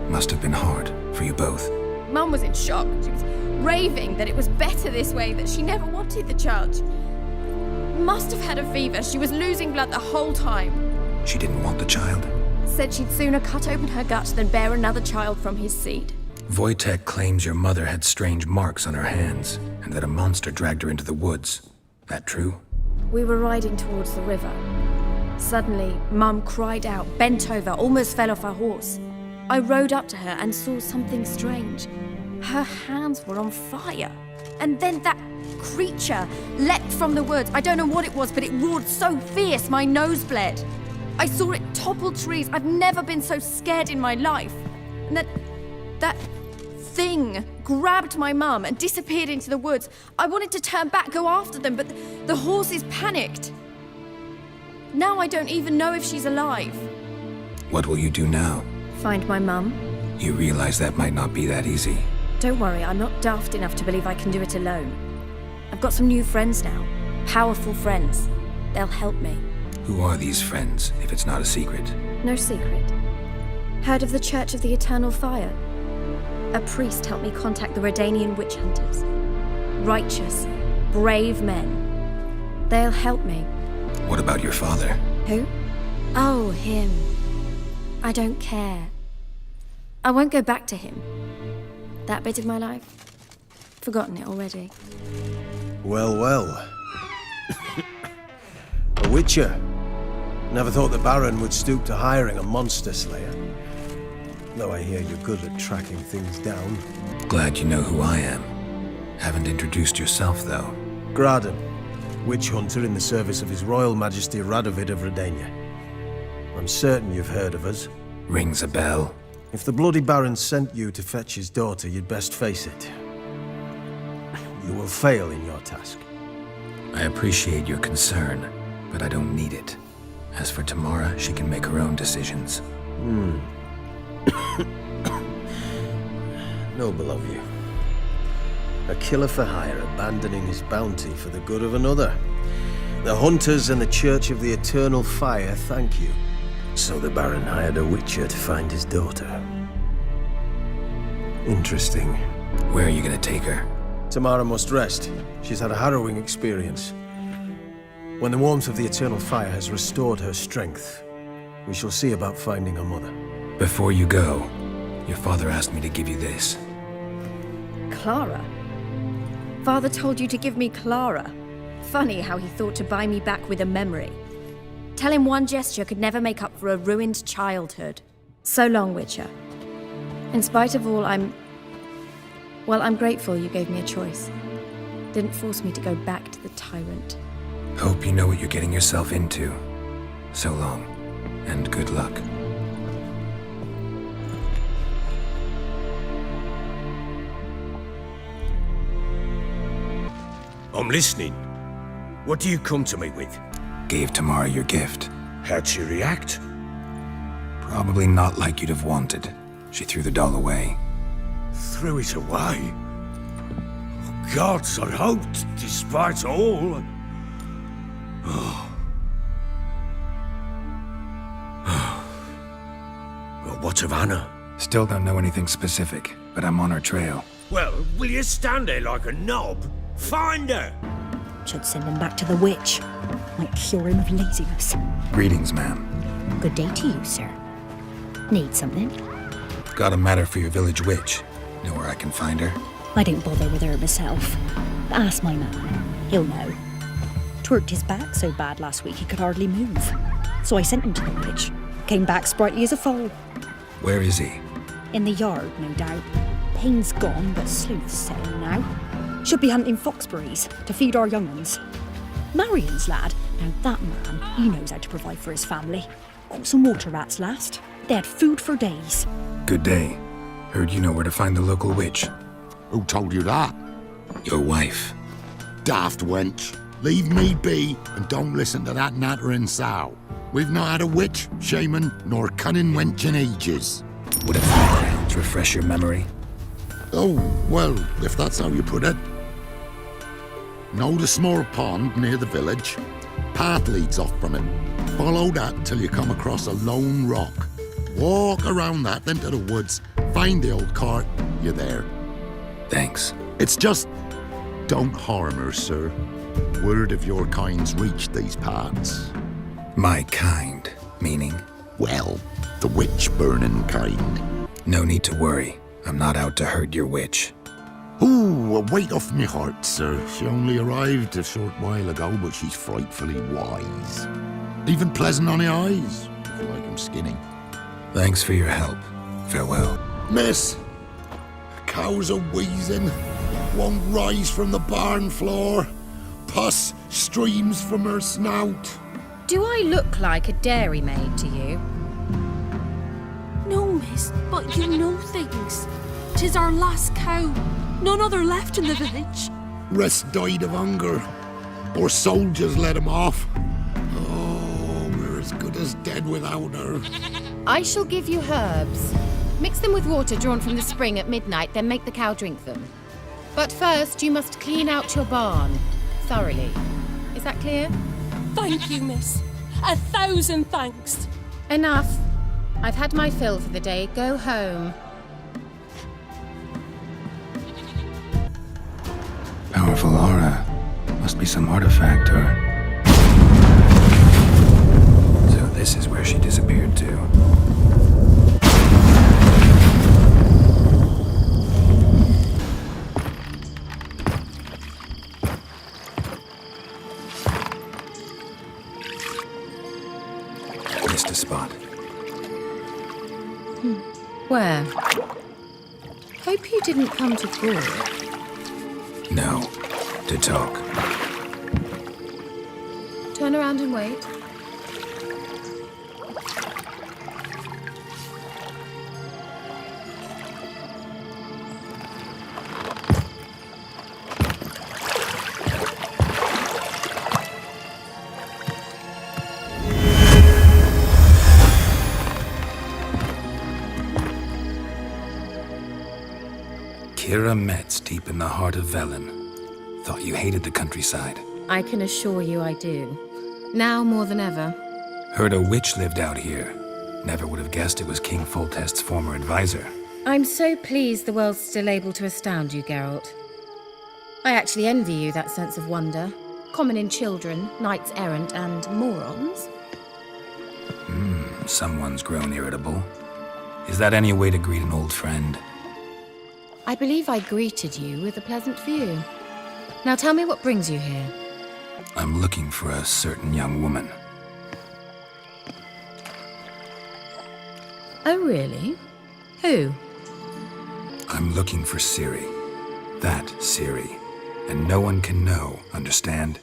Must have been hard for you both. Mum was in shock. She was raving that it was better this way, that she never wanted the child. Must have had a fever, she was losing blood the whole time. She didn't want the child? Said she'd sooner cut open her gut than bear another child from his seed. Wojtek claims your mother had strange marks on her hands, and that a monster dragged her into the woods. That true? We were riding towards the river. Suddenly, Mum cried out, bent over, almost fell off her horse. I rode up to her and saw something strange. Her hands were on fire. And then that creature leapt from the woods. I don't know what it was, but it roared so fierce my nose bled. I saw it topple trees. I've never been so scared in my life. And that thing grabbed my mum and disappeared into the woods. I wanted to turn back, go after them, but the horses panicked. Now I don't even know if she's alive. What will you do now? Find my mum. You realize that might not be that easy. Don't worry, I'm not daft enough to believe I can do it alone. I've got some new friends now. Powerful friends. They'll help me. Who are these friends, if it's not a secret? No secret. Heard of the Church of the Eternal Fire? A priest helped me contact the Redanian witch hunters. Righteous, brave men. They'll help me. What about your father? Who? Oh, him. I don't care. I won't go back to him. That bit of my life? Forgotten it already. Well, well. A witcher. Never thought the Baron would stoop to hiring a monster slayer. though I hear you're good at tracking things down. Glad you know who I am. Haven't introduced yourself, though. Graden, witch hunter in the service of His Royal Majesty Radovid of Redania. I'm certain you've heard of us. Rings a bell. If the Bloody Baron sent you to fetch his daughter, you'd best face it. You will fail in your task. I appreciate your concern, but I don't need it. As for Tamara, she can make her own decisions. Noble of you. A killer for hire abandoning his bounty for the good of another. The hunters and the Church of the Eternal Fire thank you. So the Baron hired a witcher to find his daughter. Interesting. Where are you gonna take her? Tamara must rest. She's had a harrowing experience. When the warmth of the Eternal Fire has restored her strength, we shall see about finding her mother. Before you go, your father asked me to give you this. Clara? Father told you to give me Clara. Funny how he thought to buy me back with a memory. Tell him one gesture could never make up for a ruined childhood. So long, Witcher. In spite of all, I'm grateful you gave me a choice. Didn't force me to go back to the tyrant. Hope you know what you're getting yourself into. So long, and good luck. I'm listening. What do you come to me with? Gave Tamara your gift. How'd she react? Probably not like you'd have wanted. She threw the doll away. Threw it away? Oh, gods, I hoped, despite all. Well, what of Anna? Still don't know anything specific, but I'm on her trail. Well, will you stand there like a knob? Find her! Should send him back to the witch. Might cure him of laziness. Greetings, ma'am. Good day to you, sir. Need something? Got a matter for your village witch. Know where I can find her? I don't bother with her myself. Ask my man. He'll know. Twerked his back so bad last week he could hardly move. So I sent him to the witch. Came back sprightly as a foal. Where is he? In the yard, no doubt. Pain's gone, but sleuth's setting now. Should be hunting foxberries to feed our young ones. Marion's lad. Now that man, he knows how to provide for his family. Caught some water rats last. They had food for days. Good day. Heard you know where to find the local witch. Who told you that? Your wife. Daft wench. Leave me be and don't listen to that nattering sow. We've not had a witch, shaman, nor cunning wench in ages. Would a background to refresh your memory? Oh, well, if that's how you put it. Know the small pond near the village? Path leads off from it. Follow that till you come across a lone rock. Walk around that into the woods, find the old cart, you're there. Thanks. It's just... don't harm her, sir. Word of your kind's reached these parts. My kind, meaning? Well, the witch-burning kind. No need to worry. I'm not out to hurt your witch. Ooh, a weight off me heart, sir. She only arrived a short while ago, but she's frightfully wise. Even pleasant on the eyes, if you like 'em skinny. Thanks for your help. Farewell. Miss, cows are wheezing, won't rise from the barn floor. Pus streams from her snout. Do I look like a dairymaid to you? No, miss, but you know things. 'Tis our last cow. None other left in the village. Rest died of hunger. Or soldiers let him off. Oh, we're as good as dead without her. I shall give you herbs. Mix them with water drawn from the spring at midnight, then make the cow drink them. But first, you must clean out your barn. Thoroughly. Is that clear? Thank you, miss. 1,000 thanks. Enough. I've had my fill for the day. Go home. Powerful aura. Must be some artifact or... So this is where she disappeared to. Missed a spot. Where? Hope you didn't come to Gaul. No, to talk. Turn around and wait. KEIRA METZ deep in the heart of VELEN. Thought you hated the countryside. I can assure you I do. Now more than ever. Heard a witch lived out here. Never would have guessed it was King Foltest's former advisor. I'm so pleased the world's still able to astound you, Geralt. I actually envy you that sense of wonder. Common in children, knights errant, and morons. Someone's grown irritable. Is that any way to greet an old friend? I believe I greeted you with a pleasant view. Now tell me what brings you here. I'm looking for a certain young woman. Oh, really? Who? I'm looking for Ciri. That Ciri. And no one can know, understand?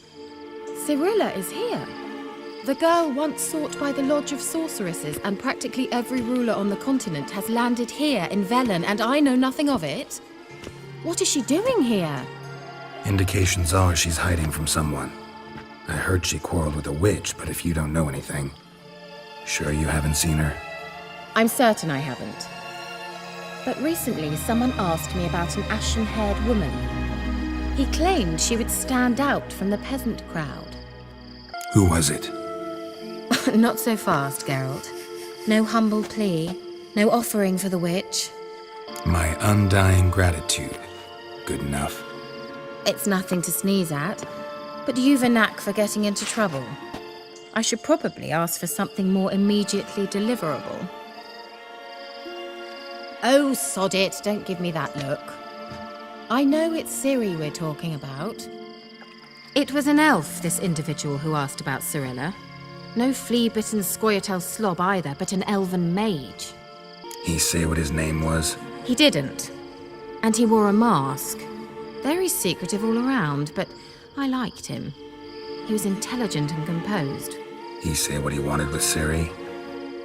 Cirilla is here. The girl once sought by the Lodge of Sorceresses, and practically every ruler on the continent has landed here in VELEN, and I know nothing of it. What is she doing here? Indications are she's hiding from someone. I heard she quarreled with a witch, but if you don't know anything, sure you haven't seen her? I'm certain I haven't. But recently someone asked me about an ashen-haired woman. He claimed she would stand out from the peasant crowd. Who was it? Not so fast, Geralt. No humble plea, no offering for the witch. My undying gratitude. Good enough. It's nothing to sneeze at, but you've a knack for getting into trouble. I should probably ask for something more immediately deliverable. Oh, sod it, don't give me that look. I know it's Ciri we're talking about. It was an elf, this individual who asked about Cirilla. No flea-bitten Scoia'tael slob either, but an elven mage. He say what his name was? He didn't. And he wore a mask. Very secretive all around, but I liked him. He was intelligent and composed. He say what he wanted with Ciri?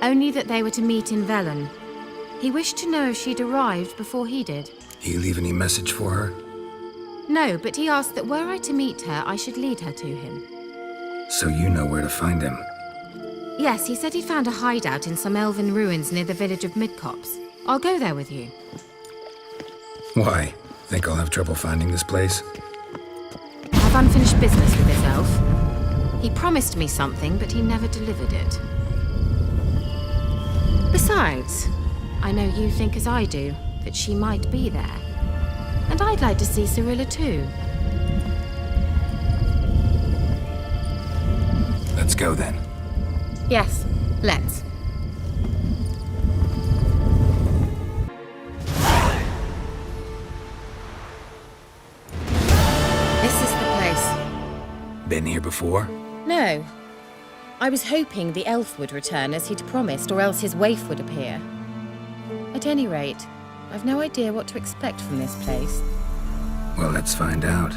Only that they were to meet in VELEN. He wished to know if she'd arrived before he did. He leave any message for her? No, but he asked that were I to meet her, I should lead her to him. So you know where to find him? Yes, he said he'd found a hideout in some elven ruins near the village of Midcopse. I'll go there with you. Why? Think I'll have trouble finding this place? I've unfinished business with this elf. He promised me something, but he never delivered it. Besides, I know you think as I do, that she might be there. And I'd like to see Cirilla too. Let's go then. Yes, let's. This is the place. Been here before? No. I was hoping the elf would return as he'd promised, or else his waif would appear. At any rate, I've no idea what to expect from this place. Well, let's find out.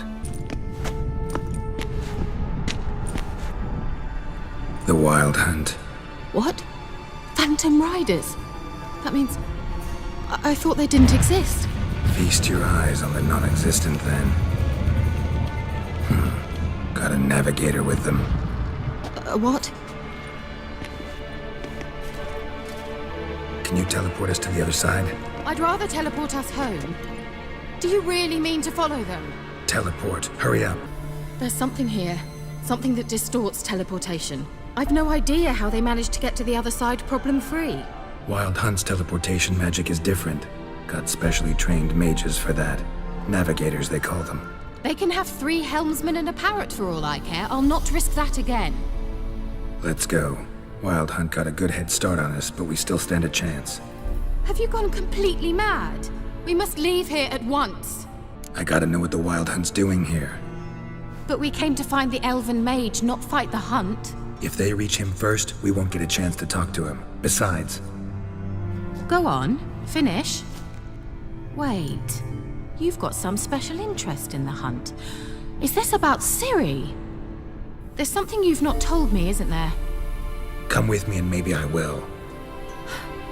The Wild Hunt. What? Phantom Riders? That means... I thought they didn't exist. Feast your eyes on the non-existent, then. Got a navigator with them. What? Can you teleport us to the other side? I'd rather teleport us home. Do you really mean to follow them? Teleport. Hurry up. There's something here. Something that distorts teleportation. I've no idea how they managed to get to the other side problem-free. Wild Hunt's teleportation magic is different. Got specially trained mages for that. Navigators, they call them. They can have 3 helmsmen and a parrot for all I care. I'll not risk that again. Let's go. Wild Hunt got a good head start on us, but we still stand a chance. Have you gone completely mad? We must leave here at once. I gotta know what the Wild Hunt's doing here. But we came to find the elven mage, not fight the hunt. If they reach him first, we won't get a chance to talk to him. Besides... Go on. Finish? Wait. You've got some special interest in the hunt. Is this about Ciri? There's something you've not told me, isn't there? Come with me and maybe I will.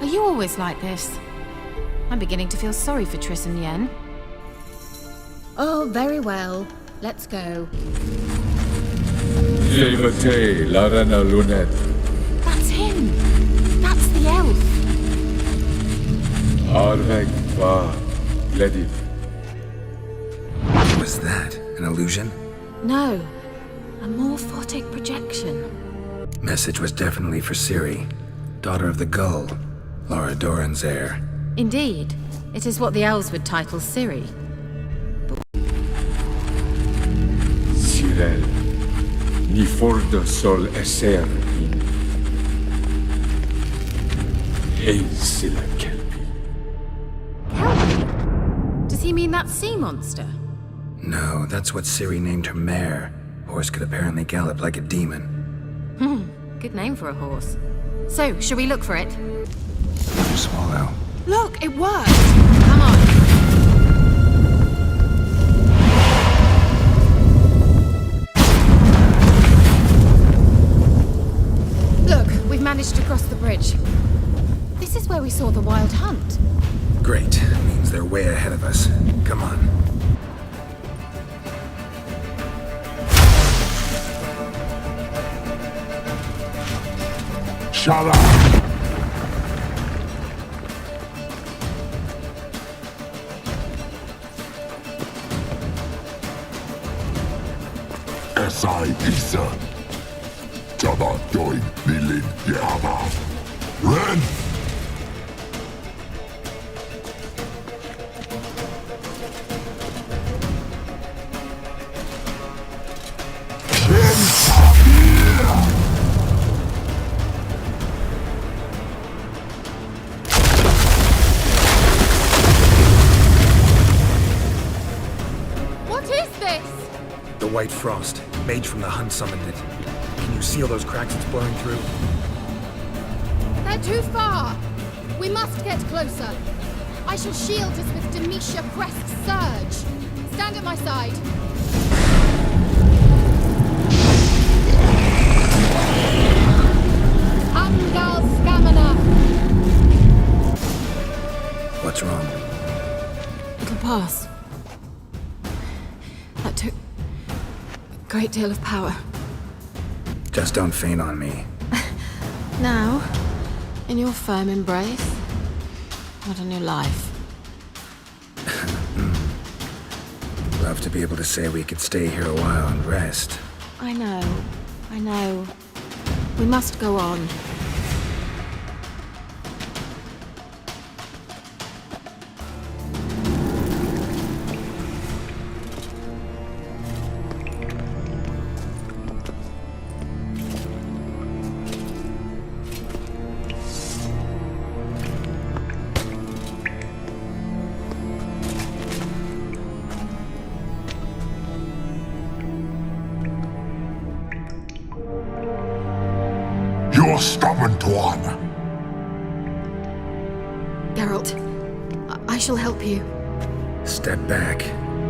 Are you always like this? I'm beginning to feel sorry for Triss and Yen. Oh, very well. Let's go. That's him! That's the elf! What was that? An illusion? No. A morphotic projection. Message was definitely for Ciri, daughter of the Gull, Laura Doran's heir. Indeed. It is what the elves would title Ciri. Cirel, ni fordo sol esser in. Ein sila kelpi. Kelpie? Does he mean that sea monster? No, that's what Ciri named her mare. Horse could apparently gallop like a demon. Good name for a horse. So, shall we look for it? You swallow. Look, it worked! Come on. Look, we've managed to cross the bridge. This is where we saw the wild hunt. Great. Means they're way ahead of us. Come on. Shut up! Esai Isa. Jabba doin Nilin Yaba. Ren! White frost. Mage from the hunt summoned it. Can you see all those cracks it's blowing through? They're too far! We must get closer. I shall shield us with Demetia Crest's surge. Stand at my side. Angal Stamina! What's wrong? It'll pass. That took a great deal of power. Just don't faint on me. Now, in your firm embrace, what a new life. Love to be able to say we could stay here a while and rest. I know. We must go on. You're stubborn, Tuan. Geralt, I shall help you. Step back.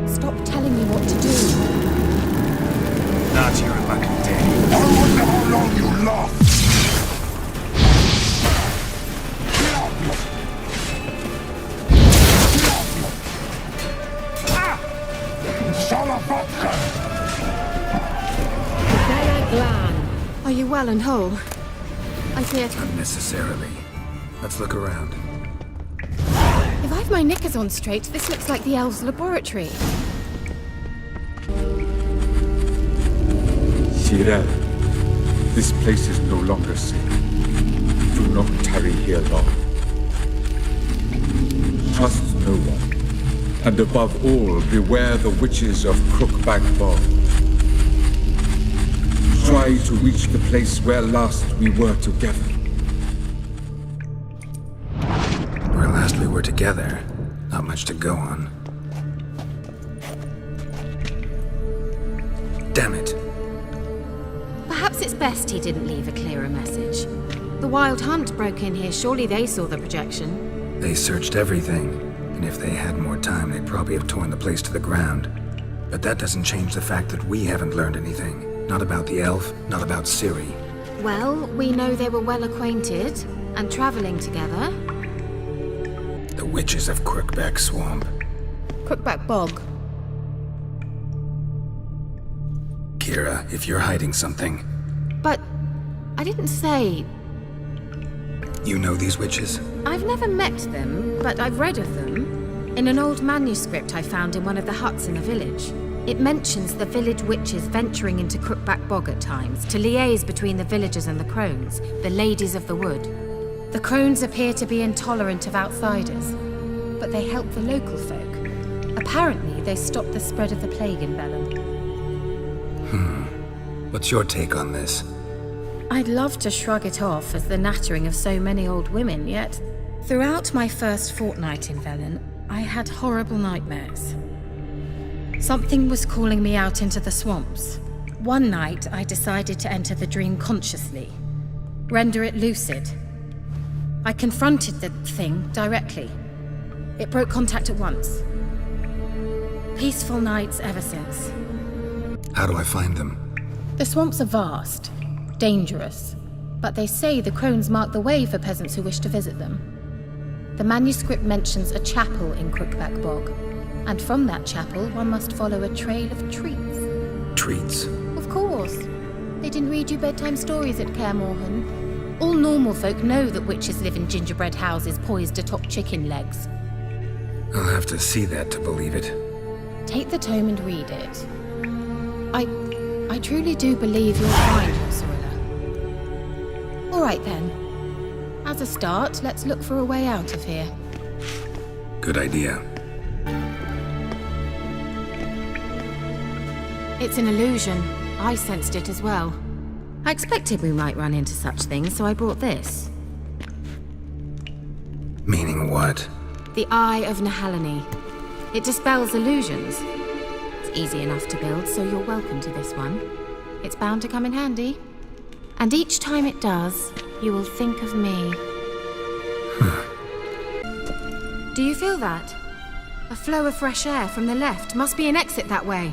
Stop telling me what to do. Not here in my day. I wonder how long you last. Are you well and whole? I feared... Unnecessarily. Let's look around. If I've my knickers on straight, this looks like the elves' laboratory. Cirel, this place is no longer safe. Do not tarry here long. Trust no one. And above all, beware the witches of Crookback Bog. Try to reach the place where last we were together. Where last we were together, not much to go on. Damn it. Perhaps it's best he didn't leave a clearer message. The Wild Hunt broke in here, surely they saw the projection. They searched everything, and if they had more time, they'd probably have torn the place to the ground. But that doesn't change the fact that we haven't learned anything. Not about the elf, not about Ciri. Well, we know they were well acquainted and travelling together. The witches of Crookback Swamp. Crookback Bog. KEIRA, if you're hiding something... But I didn't say... You know these witches? I've never met them, but I've read of them. In an old manuscript I found in one of the huts in the village. It mentions the village witches venturing into Crookback Bog at times to liaise between the villagers and the crones, the ladies of the wood. The crones appear to be intolerant of outsiders, but they help the local folk. Apparently, they stopped the spread of the plague in VELEN. What's your take on this? I'd love to shrug it off as the nattering of so many old women, yet throughout my first fortnight in VELEN, I had horrible nightmares. Something was calling me out into the swamps. One night, I decided to enter the dream consciously, render it lucid. I confronted the thing directly. It broke contact at once. Peaceful nights ever since. How do I find them? The swamps are vast, dangerous, but they say the crones mark the way for peasants who wish to visit them. The manuscript mentions a chapel in Crookback Bog, and from that chapel one must follow a trail of treats. Treats? Of course. They didn't read you bedtime stories at KAER, MORHEN. All normal folk know that witches live in gingerbread houses poised atop chicken legs. I'll have to see that to believe it. Take the tome and read it. I truly do believe you'll find your Cyrilla. All right then. As a start, let's look for a way out of here. Good idea. It's an illusion. I sensed it as well. I expected we might run into such things, so I brought this. Meaning what? The Eye of Nehaleni. It dispels illusions. It's easy enough to build, so you're welcome to this one. It's bound to come in handy. And each time it does, you will think of me. Do you feel that? A flow of fresh air from the left. Must be an exit that way.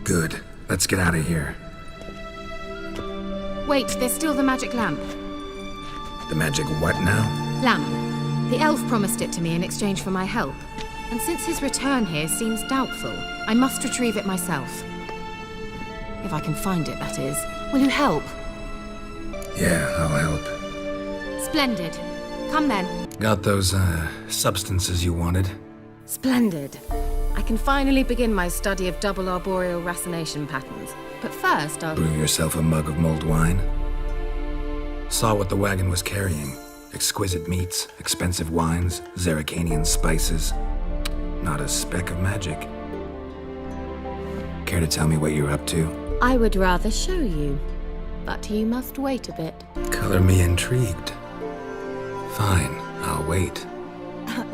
Good. Let's get out of here. Wait, there's still the magic lamp. The magic what now? Lamp. The elf promised it to me in exchange for my help. And since his return here seems doubtful, I must retrieve it myself. If I can find it, that is. Will you help? Yeah, I'll help. Splendid. Come then. Got those, substances you wanted? Splendid. I can finally begin my study of double arboreal racination patterns. But first, I'll... Brew yourself a mug of mulled wine? Saw what the wagon was carrying. Exquisite meats, expensive wines, Zerrikanian spices. Not a speck of magic. Care to tell me what you're up to? I would rather show you, but you must wait a bit. Color me intrigued. Fine, I'll wait.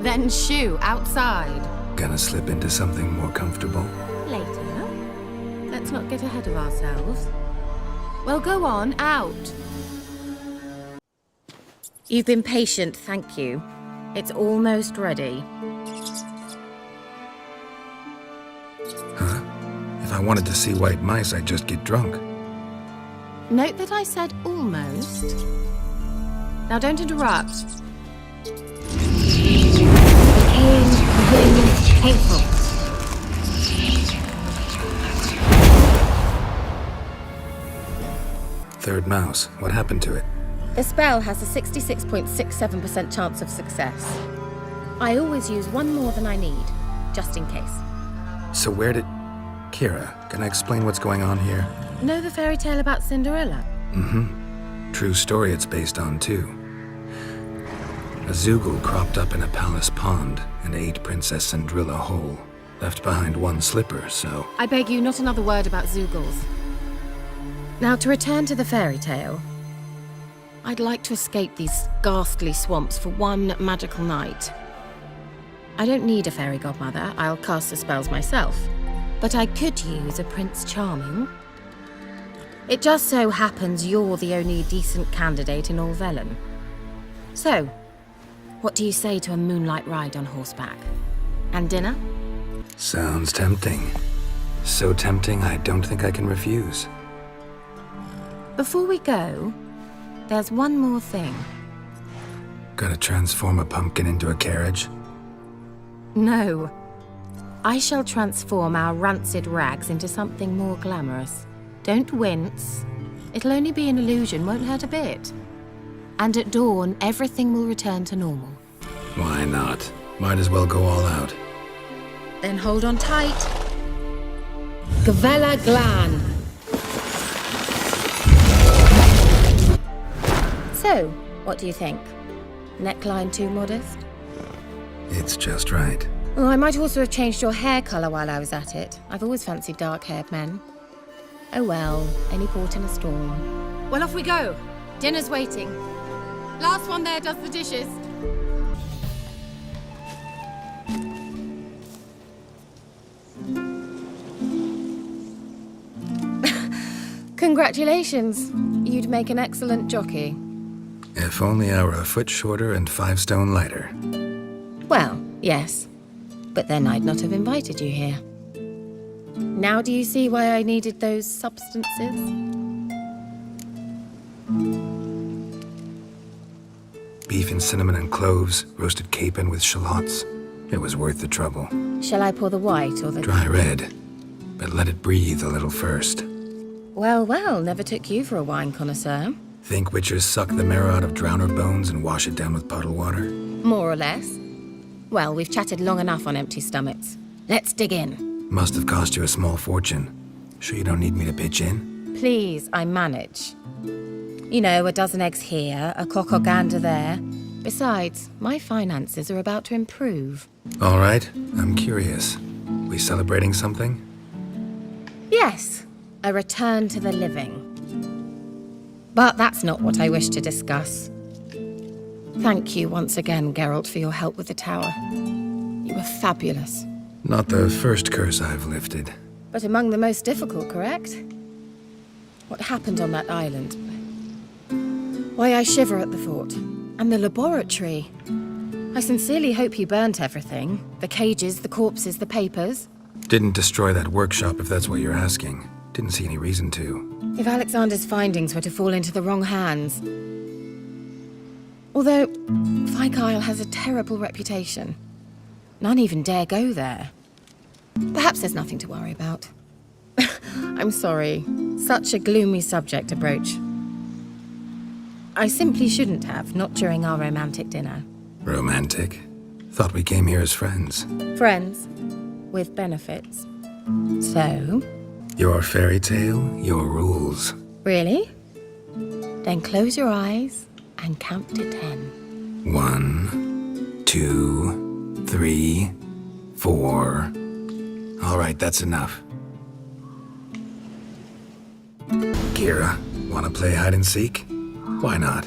Then shoo, outside. Gonna slip into something more comfortable? Later. Let's not get ahead of ourselves. Well, go on, out. You've been patient, thank you. It's almost ready. Huh? If I wanted to see white mice, I'd just get drunk. Note that I said almost. Now don't interrupt. Hateful. Third mouse. What happened to it? The spell has a 66.67% chance of success. I always use one more than I need, just in case. So where did... KEIRA, can I explain what's going on here? Know the fairy tale about Cinderella? Mm-hmm. True story it's based on, too. A Zoogle cropped up in a palace pond and ate Princess Cinderella whole. Left behind one slipper, so... I beg you, not another word about Zoogles. Now, to return to the fairy tale. I'd like to escape these ghastly swamps for one magical night. I don't need a fairy godmother, I'll cast the spells myself. But I could use a Prince Charming. It just so happens you're the only decent candidate in all VELEN. So, What do you say to a moonlight ride on horseback? And dinner? Sounds tempting. So tempting, I don't think I can refuse. Before we go, there's one more thing. Gotta transform a pumpkin into a carriage? No. I shall transform our rancid rags into something more glamorous. Don't wince. It'll only be an illusion, won't hurt a bit. And at dawn, everything will return to normal. Why not? Might as well go all out. Then hold on tight. Gavella Glan. So, what do you think? Neckline too modest? It's just right. Well, I might also have changed your hair colour while I was at it. I've always fancied dark-haired men. Oh well, any port in a storm. Well, off we go. Dinner's waiting. Last one there does the dishes. Congratulations. You'd make an excellent jockey. If only I were a foot shorter and 5 stone lighter. Well, yes. But then I'd not have invited you here. Now do you see why I needed those substances? Beef and cinnamon and cloves, roasted capon with shallots. It was worth the trouble. Shall I pour the white or the... Dry red, but let it breathe a little first. Well, well, never took you for a wine connoisseur. Think witchers suck the marrow out of drowner bones and wash it down with puddle water? More or less. Well, we've chatted long enough on empty stomachs. Let's dig in. Must have cost you a small fortune. Sure you don't need me to pitch in? Please, I manage. You know, a dozen eggs here, a cock or gander there. Besides, my finances are about to improve. All right, I'm curious. We celebrating something? Yes, a return to the living. But that's not what I wish to discuss. Thank you once again, Geralt, for your help with the tower. You were fabulous. Not the first curse I've lifted. But among the most difficult, correct? What happened on that island? Why, I shiver at the thought. And the laboratory. I sincerely hope you burnt everything. The cages, the corpses, the papers. Didn't destroy that workshop, if that's what you're asking. Didn't see any reason to. If Alexander's findings were to fall into the wrong hands... Although, Vikyle has a terrible reputation. None even dare go there. Perhaps there's nothing to worry about. I'm sorry. Such a gloomy subject to broach. I simply shouldn't have, not during our romantic dinner. Romantic? Thought we came here as friends. Friends. With benefits. So? Your fairy tale, your rules. Really? Then close your eyes and count to 10. 1, 2, 3, 4. All right, that's enough. KEIRA, wanna play hide and seek? Why not?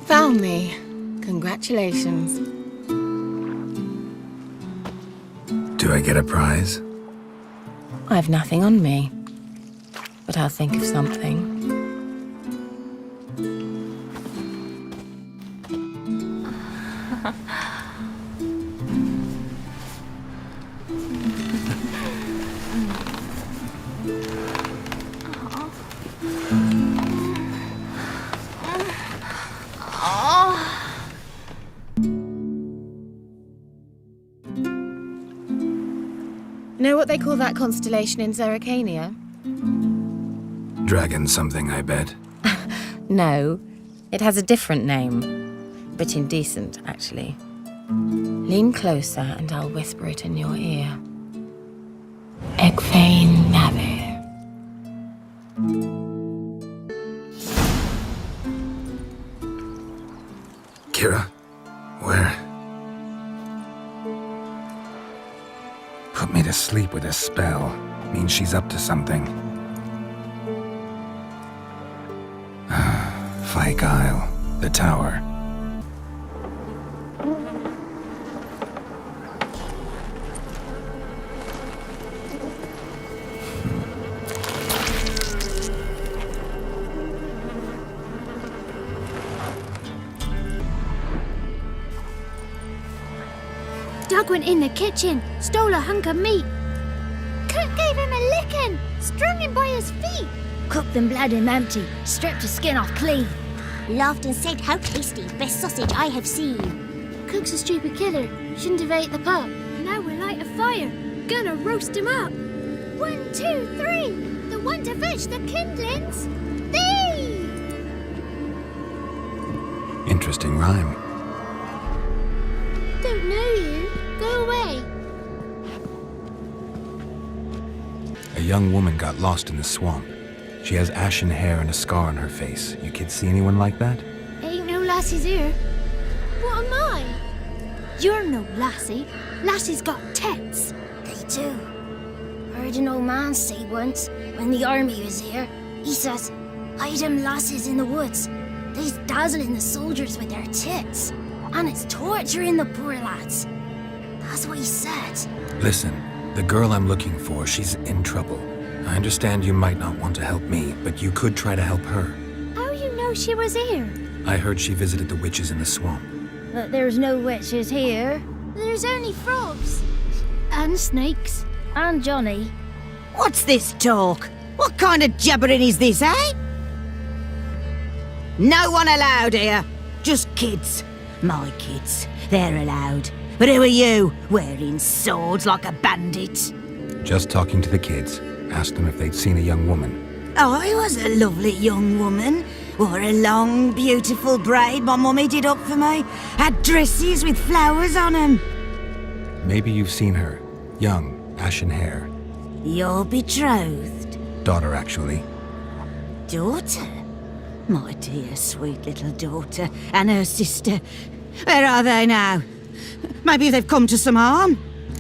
Found me. Congratulations. Do I get a prize? I've nothing on me, but I'll think of something. Know what they call that constellation in Zerrikania? Dragon something, I bet. No, it has a different name. Bit indecent, actually. Lean closer and I'll whisper it in your ear. Egfain Navir. KEIRA, where? Put me to sleep with a spell. Means she's up to something. Vikyle, the tower. Doug went in the kitchen, stole a hunk of meat. Cook gave him a licking, strung him by his feet. Cooked and bled him empty, stripped his skin off clean. Laughed and said, how tasty, best sausage I have seen. Cook's a stupid killer, shouldn't have ate the pup. Now we'll light a fire, gonna roast him up. 1, 2, 3, the one to fetch the kindlings. Thee! Interesting rhyme. Don't know you. Go away. A young woman got lost in the swamp. She has ashen hair and a scar on her face. You kids see anyone like that? Ain't no lassies here. What am I? You're no lassie. Lassies got tits. They do. Heard an old man say once, when the army was here, he says, hide them lasses in the woods. They's dazzling the soldiers with their tits. And it's torturing the poor lads. That's what he said. Listen, the girl I'm looking for, she's in trouble. I understand you might not want to help me, but you could try to help her. How you know she was here? I heard she visited the witches in the swamp. But there's no witches here. There's only frogs. And snakes. And Johnny. What's this talk? What kind of jabbering is this, eh? No one allowed here. Just kids. My kids. They're allowed. But who are you, wearing swords like a bandit? Just talking to the kids. Asked them if they'd seen a young woman. I was a lovely young woman. Wore a long, beautiful braid my mummy did up for me. Had dresses with flowers on them. Maybe you've seen her. Young, ashen hair. Your betrothed? Daughter, actually. Daughter? My dear, sweet little daughter. And her sister. Where are they now? Maybe they've come to some harm?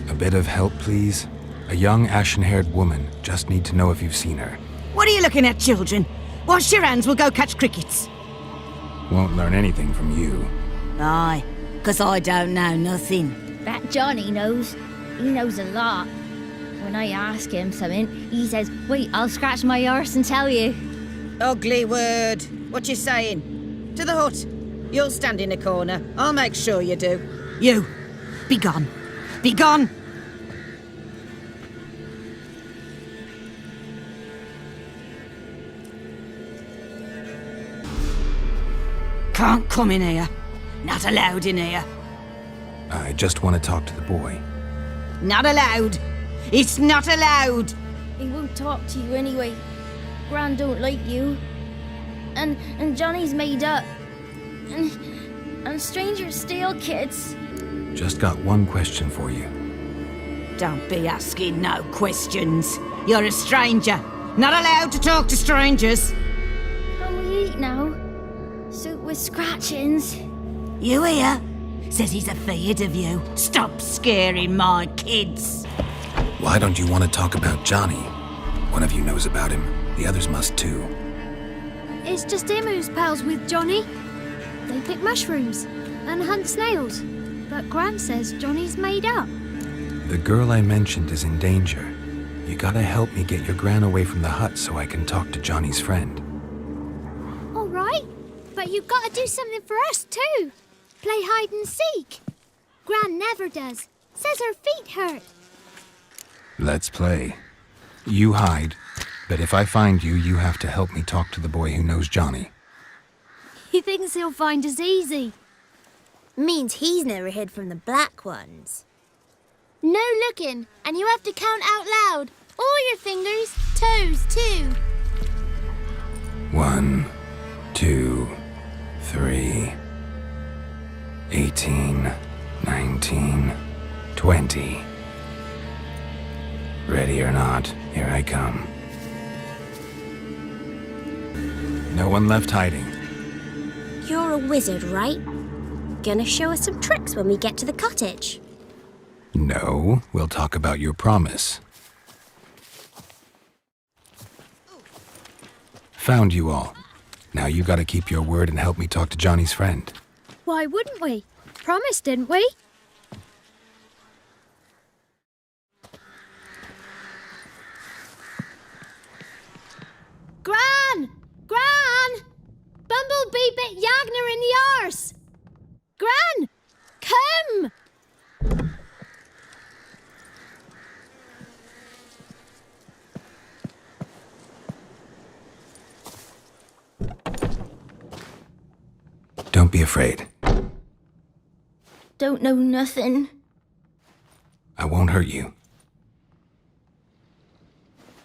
A bit of help, please? A young, ashen-haired woman. Just need to know if you've seen her. What are you looking at, children? Wash your hands, we'll go catch crickets. Won't learn anything from you. Aye, 'cause I don't know nothing. That Johnny knows. He knows a lot. When I ask him something, he says, wait, I'll scratch my arse and tell you. Ugly word. What you saying? To the hut. You'll stand in a corner. I'll make sure you do. You, be gone. Be gone! Can't come in here. Not allowed in here. I just want to talk to the boy. Not allowed. It's not allowed. He won't talk to you anyway. Gran don't like you. And Johnny's made up. And strangers steal kids. Just got one question for you. Don't be asking no questions. You're a stranger. Not allowed to talk to strangers. Can we eat now? Soup with scratchings. You hear? Says he's afeard of you. Stop scaring my kids. Why don't you want to talk about Johnny? One of you knows about him. The others must too. It's just him who's pals with Johnny. They pick mushrooms and hunt snails. But Gran says Johnny's made up. The girl I mentioned is in danger. You gotta help me get your gran away from the hut so I can talk to Johnny's friend. All right, but you've got to do something for us too. Play hide and seek. Gran never does. Says her feet hurt. Let's play. You hide, but if I find you, you have to help me talk to the boy who knows Johnny. He thinks he'll find us easy. Means he's never hid from the black ones. No looking, and you have to count out loud. All your fingers, toes too. 1, 2, 3, 18, 19, 20. Ready or not, here I come. No one left hiding. You're a wizard, right? Gonna show us some tricks when we get to the cottage. No, we'll talk about your promise. Found you all. Now you gotta keep your word and help me talk to Johnny's friend. Why wouldn't we? Promised, didn't we? Gran! Gran! Bumblebee bit Yagner in the arse! Gran! Come! afraid. Don't know nothing. I won't hurt you.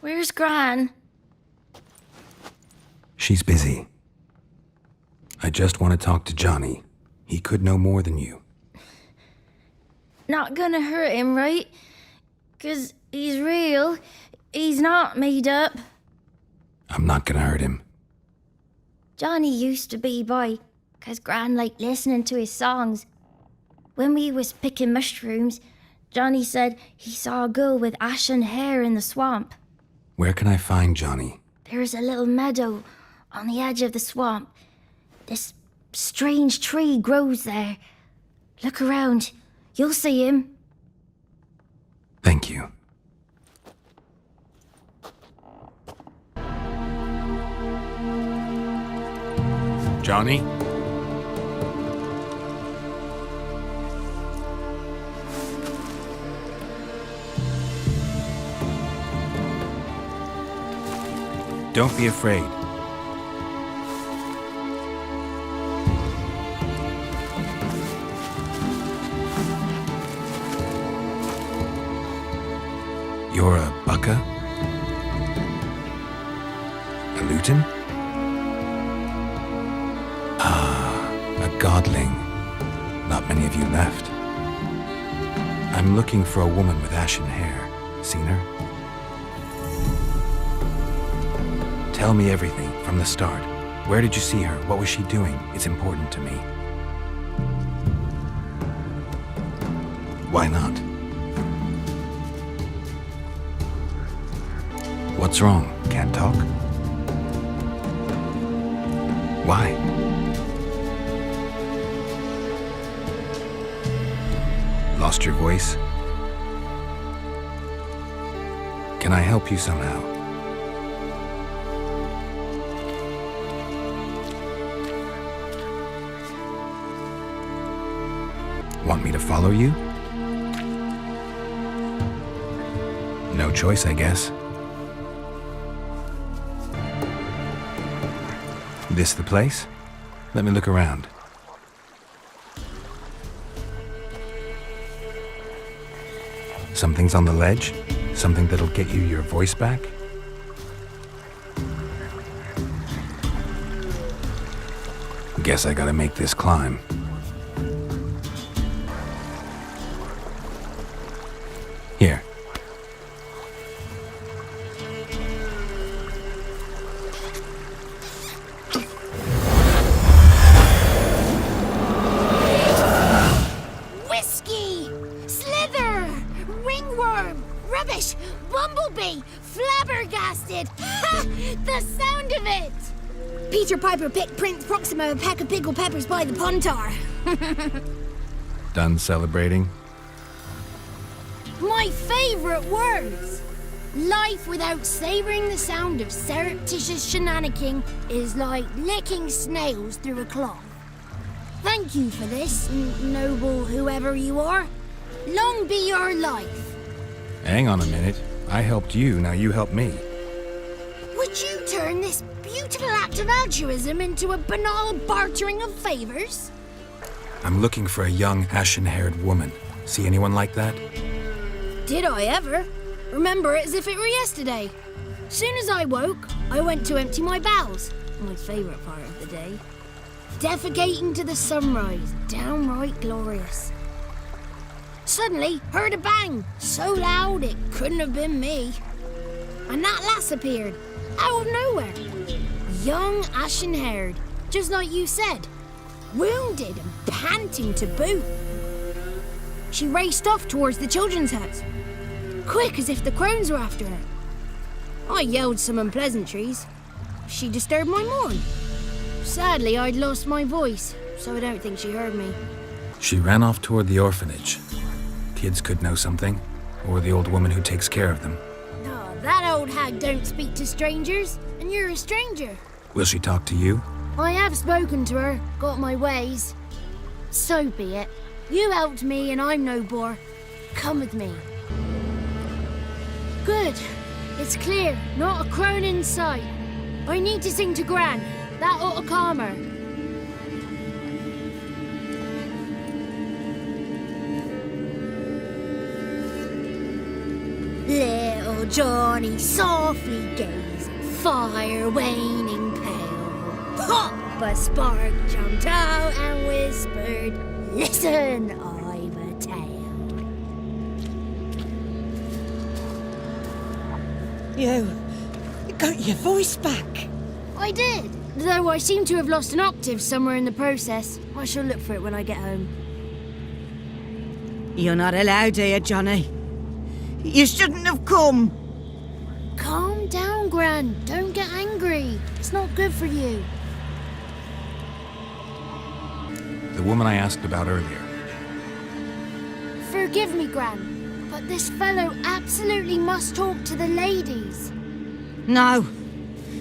Where's Gran? She's busy. I just want to talk to Johnny. He could know more than you. Not gonna hurt him, right? 'Cause he's real. He's not made up. I'm not gonna hurt him. Johnny used to be by, 'cause Gran liked listening to his songs. When we was picking mushrooms, Johnny said he saw a girl with ashen hair in the swamp. Where can I find Johnny? There's a little meadow on the edge of the swamp. This strange tree grows there. Look around. You'll see him. Thank you. Johnny? Don't be afraid. You're a bucka? A luton? Ah, a godling. Not many of you left. I'm looking for a woman with ashen hair. Seen her? Tell me everything from the start. Where did you see her? What was she doing? It's important to me. Why not? What's wrong? Can't talk? Why? Lost your voice? Can I help you somehow? Want me to follow you? No choice, I guess. This the place? Let me look around. Something's on the ledge? Something that'll get you your voice back? Guess I gotta make this climb. Here. Whiskey! Slither! Ringworm! Rubbish! Bumblebee! Flabbergasted! Ha! The sound of it! Peter Piper picked Prince Proxima a peck of pickled peppers by the pontar. Done celebrating? My favourite words! Life without savouring the sound of surreptitious shenanigans is like licking snails through a cloth. Thank you for this, noble whoever you are. Long be your life. Hang on a minute. I helped you, now you help me. Would you turn this beautiful act of altruism into a banal bartering of favours? I'm looking for a young, ashen-haired woman. See anyone like that? Did I ever? Remember it as if it were yesterday. Soon as I woke, I went to empty my bowels. My favourite part of the day. Defecating to the sunrise, downright glorious. Suddenly, heard a bang, so loud it couldn't have been me. And that lass appeared, out of nowhere. Young, ashen-haired, just like you said. Wounded and panting to boot. She raced off towards the children's hut, quick as if the crones were after her. I yelled some unpleasantries. She disturbed my morn. Sadly, I'd lost my voice, so I don't think she heard me. She ran off toward the orphanage. Kids could know something, or the old woman who takes care of them. Oh, that old hag don't speak to strangers, and you're a stranger. Will she talk to you? I have spoken to her, got my ways. So be it. You helped me and I'm no bore. Come with me. Good. It's clear, not a crone in sight. I need to sing to Gran. That ought to calm her. little Johnny softly gazing, fire waning pale. Pop! A spark jumped out and whispered, "Listen, I've a tale." You got your voice back. I did, though I seem to have lost an octave somewhere in the process. I shall look for it when I get home. You're not allowed here, Johnny. You shouldn't have come. Calm down, Gran. Don't get angry. It's not good for you. The woman I asked about earlier. Forgive me, Gran, but this fellow absolutely must talk to the ladies. No,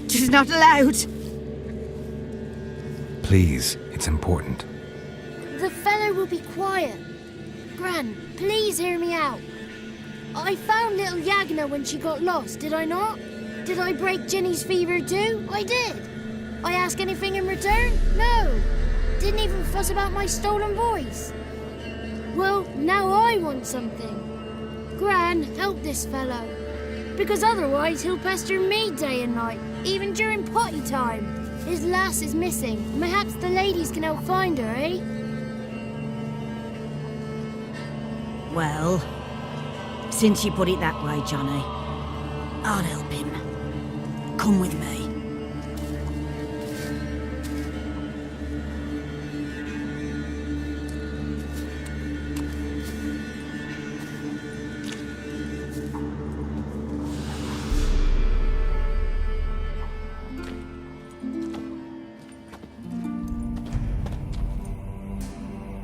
she's not allowed. Please, it's important. The fellow will be quiet. Gran, please hear me out. I found little Yagna when she got lost, did I not? Did I break Ginny's fever too? I did. I ask anything in return? No. Didn't even fuss about my stolen voice. Well, now I want something. Gran, help this fellow. Because otherwise he'll pester me day and night, even during potty time. His lass is missing. Perhaps the ladies can help find her, eh? Well, since you put it that way, Johnny, I'll help him. Come with me.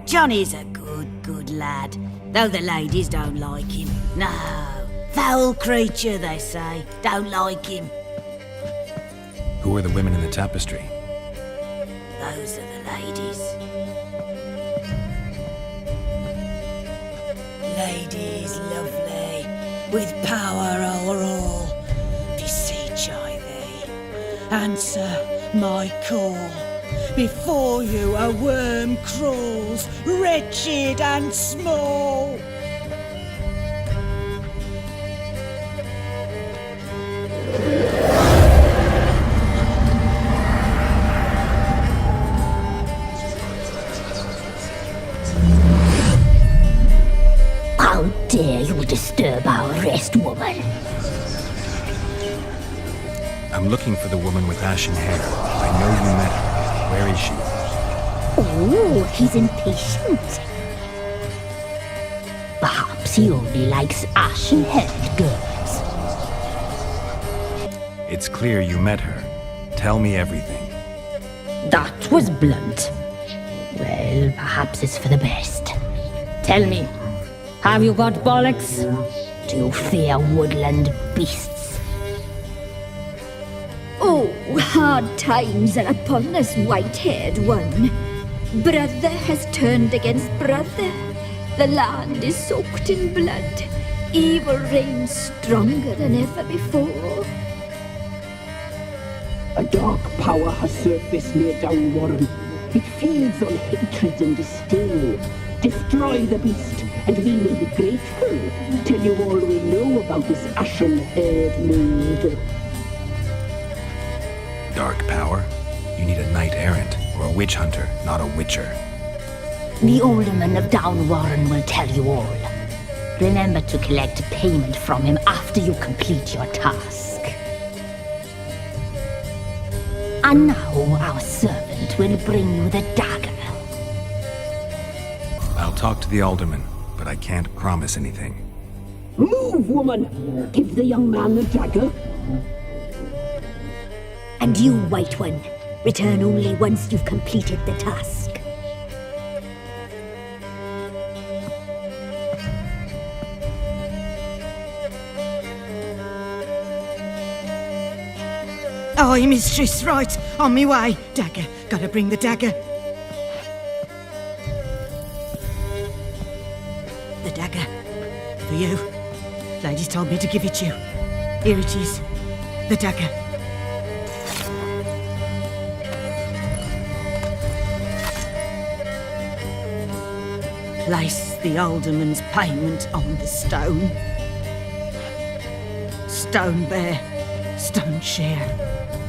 Johnny's a good lad, though the ladies don't like him. No, foul creature, they say. Don't like him. Who are the women in the tapestry? Those are the ladies. Ladies lovely, with power o'er all, beseech I thee, answer my call. Before you a worm crawls, wretched and small. How dare you disturb our rest, woman? I'm looking for the woman with ashen hair. I know you met her. Where is she? Oh, he's impatient. Perhaps he only likes ashen-haired girls. It's clear you met her. Tell me everything. That was blunt. Well, perhaps it's for the best. Tell me, have you got bollocks? Do you fear woodland beasts? Oh, hard times are upon us, white-haired one. Brother has turned against brother. The land is soaked in blood. Evil reigns stronger than ever before. A dark power has surfaced near Downwarren. It feeds on hatred and disdain. Destroy the beast, and we may be grateful. Tell you all we know about this ashen-haired maid. Dark power? You need a knight-errant or a witch hunter, not a witcher. The alderman of Downwarren will tell you all. Remember to collect payment from him after you complete your task. And now our servant will bring you the dagger. I'll talk to the alderman, but I can't promise anything. Move, woman! Give the young man the dagger. And you, White One, return only once you've completed the task. Aye, mistress, right. On me way. Dagger. Gotta bring the dagger. The dagger. For you. Ladies told me to give it you. Here it is. The dagger. Place the alderman's payment on the stone. Stone bear, stone shear,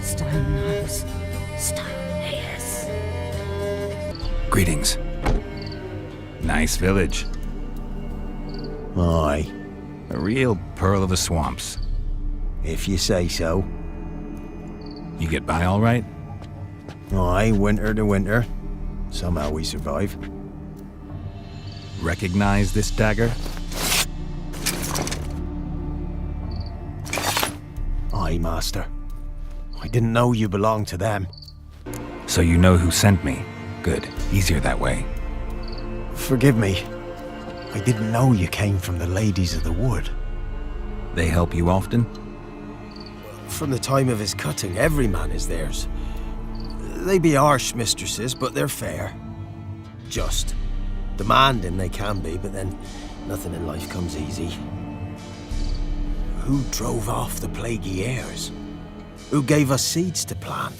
stone nose, stone ears. Greetings. Nice village. Aye. A real pearl of the swamps. If you say so. You get by all right? Aye, winter to winter. Somehow we survive. Recognize this dagger? Aye, master. I didn't know you belonged to them. So you know who sent me. Good. Easier that way. Forgive me. I didn't know you came from the Ladies of the Wood. They help you often? From the time of his cutting, every man is theirs. They be harsh mistresses, but they're fair. Just. Demanding they can be, but then nothing in life comes easy. Who drove off the plaguey heirs? Who gave us seeds to plant?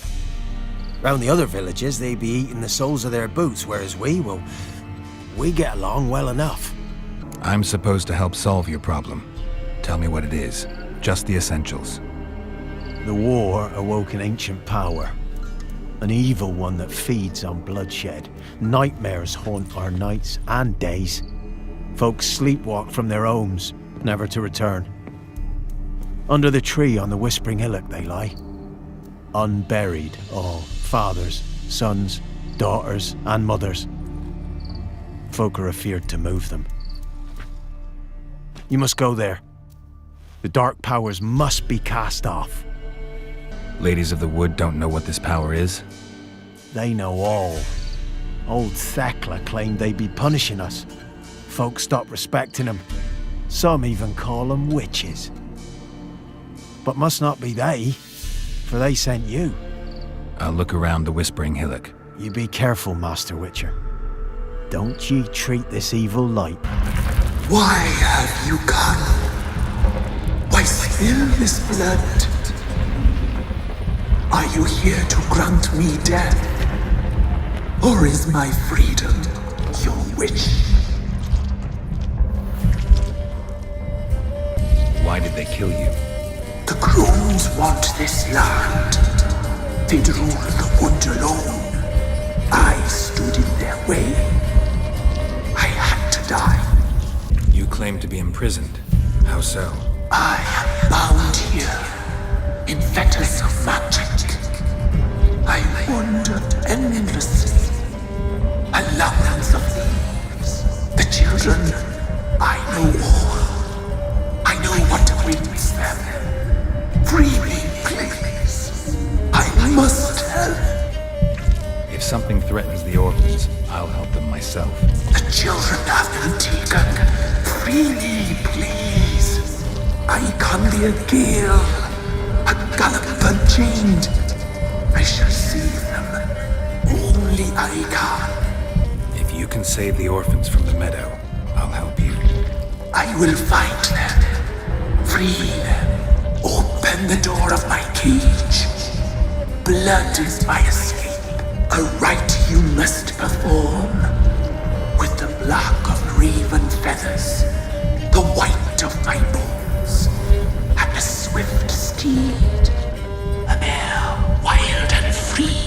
Round the other villages, they be eating the soles of their boots, whereas we get along well enough. I'm supposed to help solve your problem. Tell me what it is. Just the essentials. The war awoke an ancient power. An evil one that feeds on bloodshed. Nightmares haunt our nights and days. Folks sleepwalk from their homes, never to return. Under the tree on the Whispering Hillock they lie. Unburied all, fathers, sons, daughters and mothers. Folk are afeard to move them. You must go there. The dark powers must be cast off. Ladies of the Wood don't know what this power is? They know all. Old Thekla claimed they'd be punishing us. Folk stopped respecting them. Some even call them witches. But must not be they, for they sent you. I'll look around the Whispering Hillock. You be careful, Master Witcher. Don't ye treat this evil light. Why have you come? Why spill this blood? Are you here to grant me death? Or is my freedom your wish? Why did they kill you? The crones want this land. They'd rule the wood alone. I stood in their way. I had to die. You claim to be imprisoned. How so? I am bound here in fetters of magic. I wander endlessly. A labyrinth of leaves. The children, I know all. I know what awaits them. Free me, please. I must help. If something threatens the orphans, I'll help them myself. The children have been taken. Free me, please. I can be a gale, a gallop unchained. I shall save them. Only I can. If you can save the orphans from the meadow, I'll help you. I will find them. Free them. Open the door of my cage. Blood is my escape. A rite you must perform. With the black of raven feathers, the white of my bones, and a swift steed. A mare wild and free,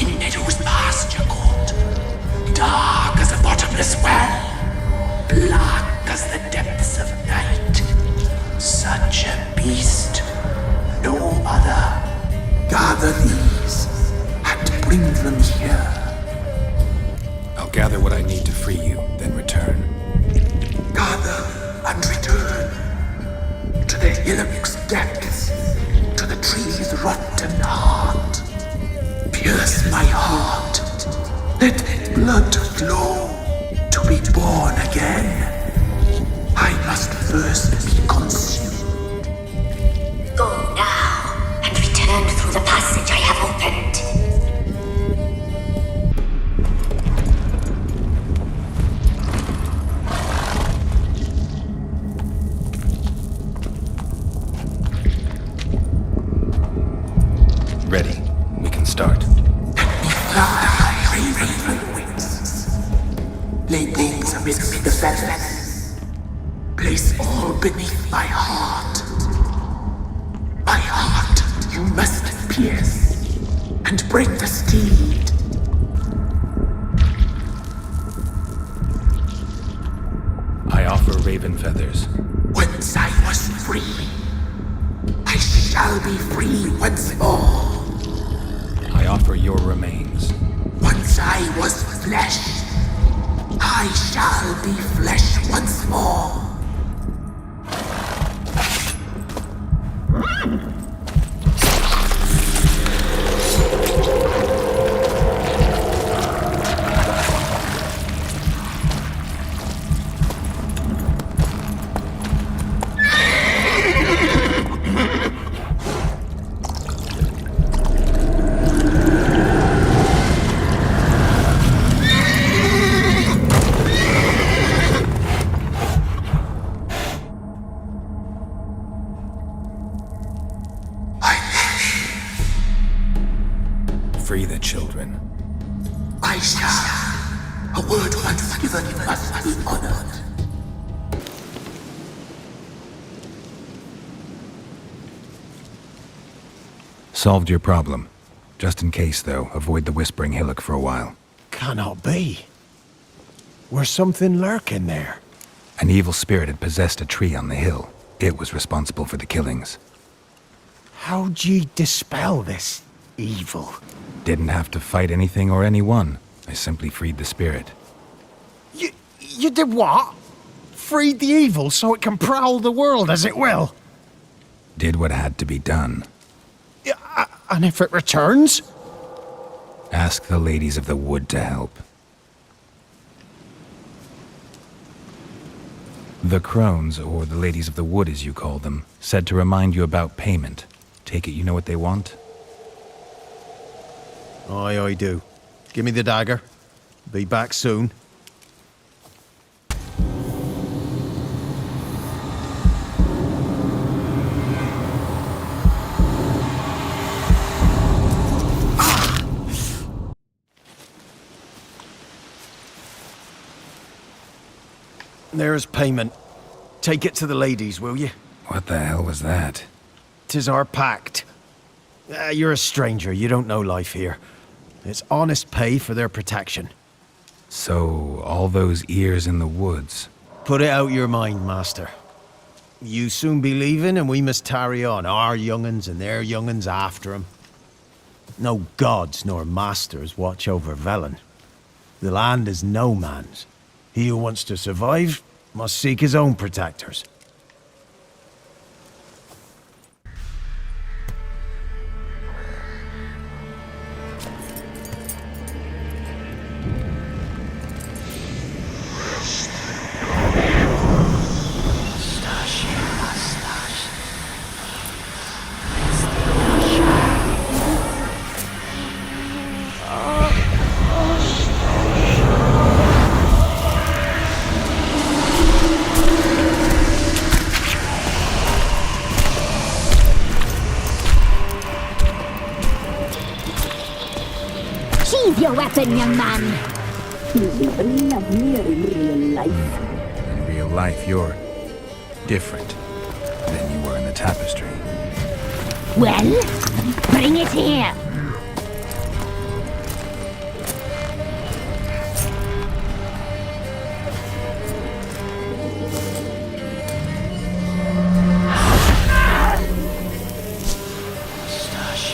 in meadows pasture court, dark as a bottomless well, black as the depths of night. Such a beast, no other. Gather these and bring them here. I'll gather what I need to free you, then return. Gather and return to the hillock's depths, to the tree's rotten heart. Pierce my heart. Let blood flow to be born again. I must first be consumed. Go now and return through the passage I have opened. Ready. We can start. Fly, raven wings. Lay wings amidst the feathers. Place all beneath my heart. you must pierce, and bring the steed. I offer raven feathers. Once I was free, I shall be free once more. I offer your remains. Once I was flesh, I shall be flesh once more. Free the children. I shall. A word once given must be honored. Solved your problem. Just in case, though, avoid the Whispering Hillock for a while. Cannot be. Where's something lurking there? An evil spirit had possessed a tree on the hill. It was responsible for the killings. How'd ye dispel this evil? Didn't have to fight anything or anyone. I simply freed the spirit. You did what? Freed the evil so it can prowl the world as it will? Did what had to be done. And if it returns? Ask the ladies of the wood to help. The crones, or the ladies of the wood as you call them, said to remind you about payment. Take it you know what they want? Aye, I do. Give me the dagger. Be back soon. There's payment. Take it to the ladies, will you? What the hell was that? 'Tis our pact. You're a stranger, you don't know life here. It's honest pay for their protection. So, all those ears in the woods. Put it out your mind, master. You soon be leaving and we must tarry on, our young'uns and their young'uns after 'em. No gods nor masters watch over VELEN. The land is no man's. He who wants to survive must seek his own protectors. Sheathe your weapon, young man. He's even lovelier in real life. In real life, you're different than you were in the tapestry. Well, bring it here.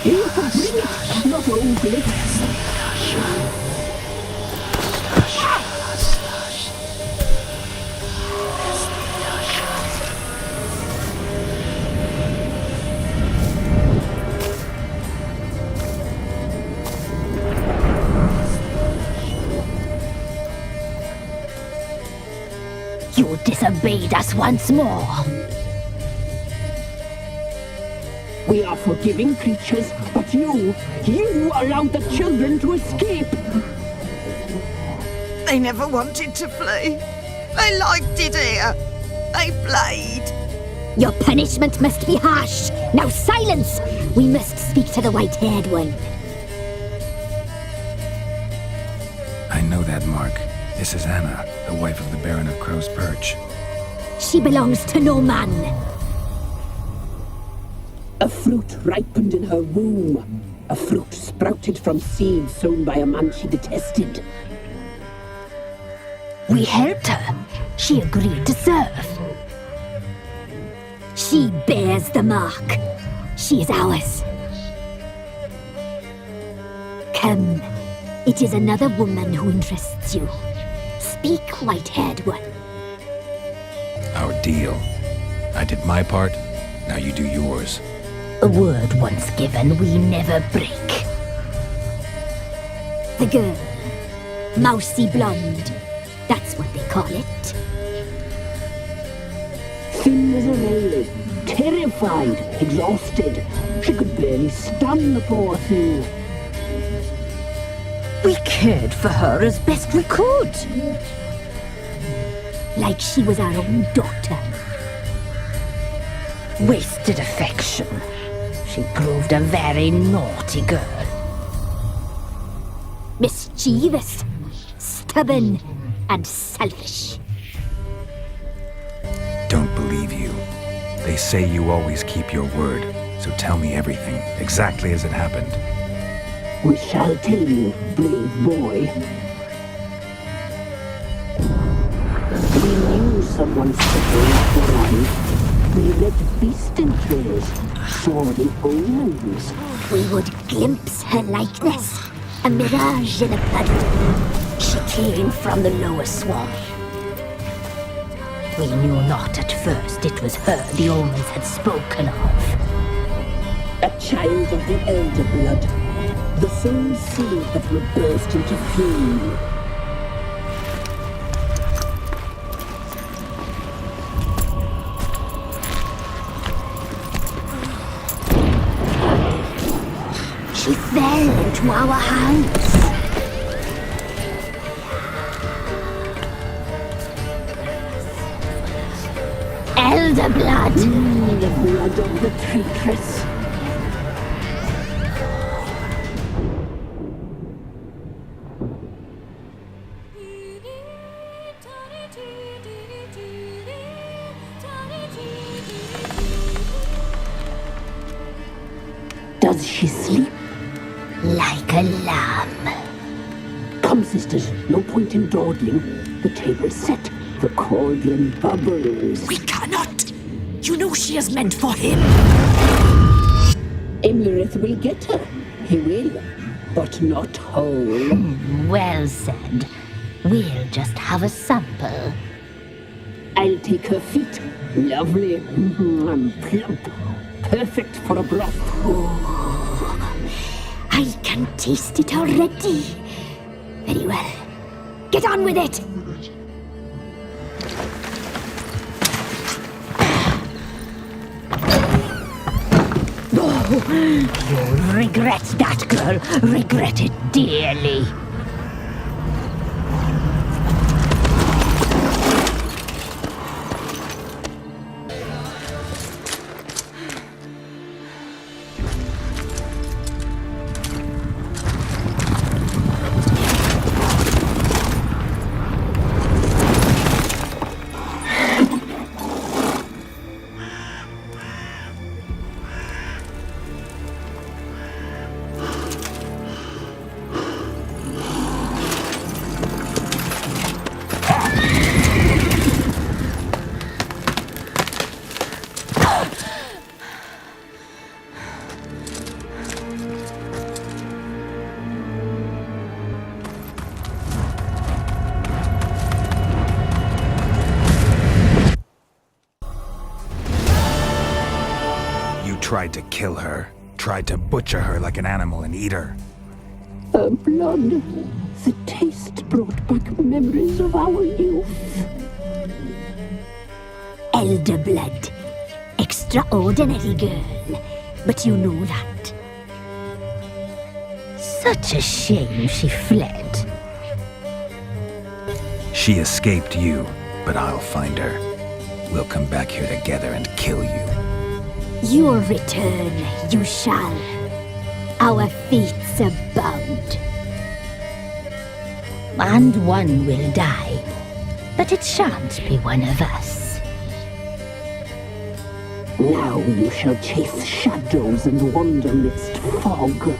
You can bring it, not only. You disobeyed us once more. We are forgiving creatures, but you allowed the children to escape. They never wanted to flee. They liked it here. They played. Your punishment must be harsh. Now silence! We must speak to the white-haired one. I know that mark. This is Anna, the wife of the Baron of Crow's Perch. She belongs to no man. A fruit ripened in her womb. A fruit sprouted from seeds sown by a man she detested. We helped her. She agreed to serve. She bears the mark. She is ours. Come. It is another woman who interests you. Speak, white-haired one. Our deal. I did my part, now you do yours. A word once given, we never break. The girl. Mousy blonde. That's what they call it. Thin as a rail, terrified, exhausted. She could barely stand, the poor thing. We cared for her as best we could. Like she was our own daughter. Wasted affection. She proved a very naughty girl. Mischievous, stubborn, and selfish. Don't believe you. They say you always keep your word, so tell me everything, exactly as it happened. We shall tell you, brave boy. We knew someone supposed to arrive. We read beast entrails, saw the omens. We would glimpse her likeness, a mirage in a puddle. She came from the lower swamp. We knew not at first it was her the omens had spoken of. A child of the elder blood, the same seed that will burst into flame. She fell into our hands. Elder blood. The blood of the traitress. Does she sleep? Like a lamb. Come, sisters, no point in dawdling. The table's set. The cauldron bubbles. We cannot! You know she is meant for him. Emirith will get her. He will, but not whole. Well said. We'll just have a sample. I'll take her feet. Lovely. And plump. Perfect for a broth. Oh, I can taste it already. Very well. Get on with it! You'll regret that, girl. Regret it dearly. Tried to kill her. Tried to butcher her like an animal and eat her. Her blood. The taste brought back memories of our youth. Elder blood. Extraordinary girl. But you know that. Such a shame she fled. She escaped you, but I'll find her. We'll come back here together and kill you. Your return, you shall. Our fates are bound. And one will die, but it shan't be one of us. Now you shall chase shadows and wander midst fog.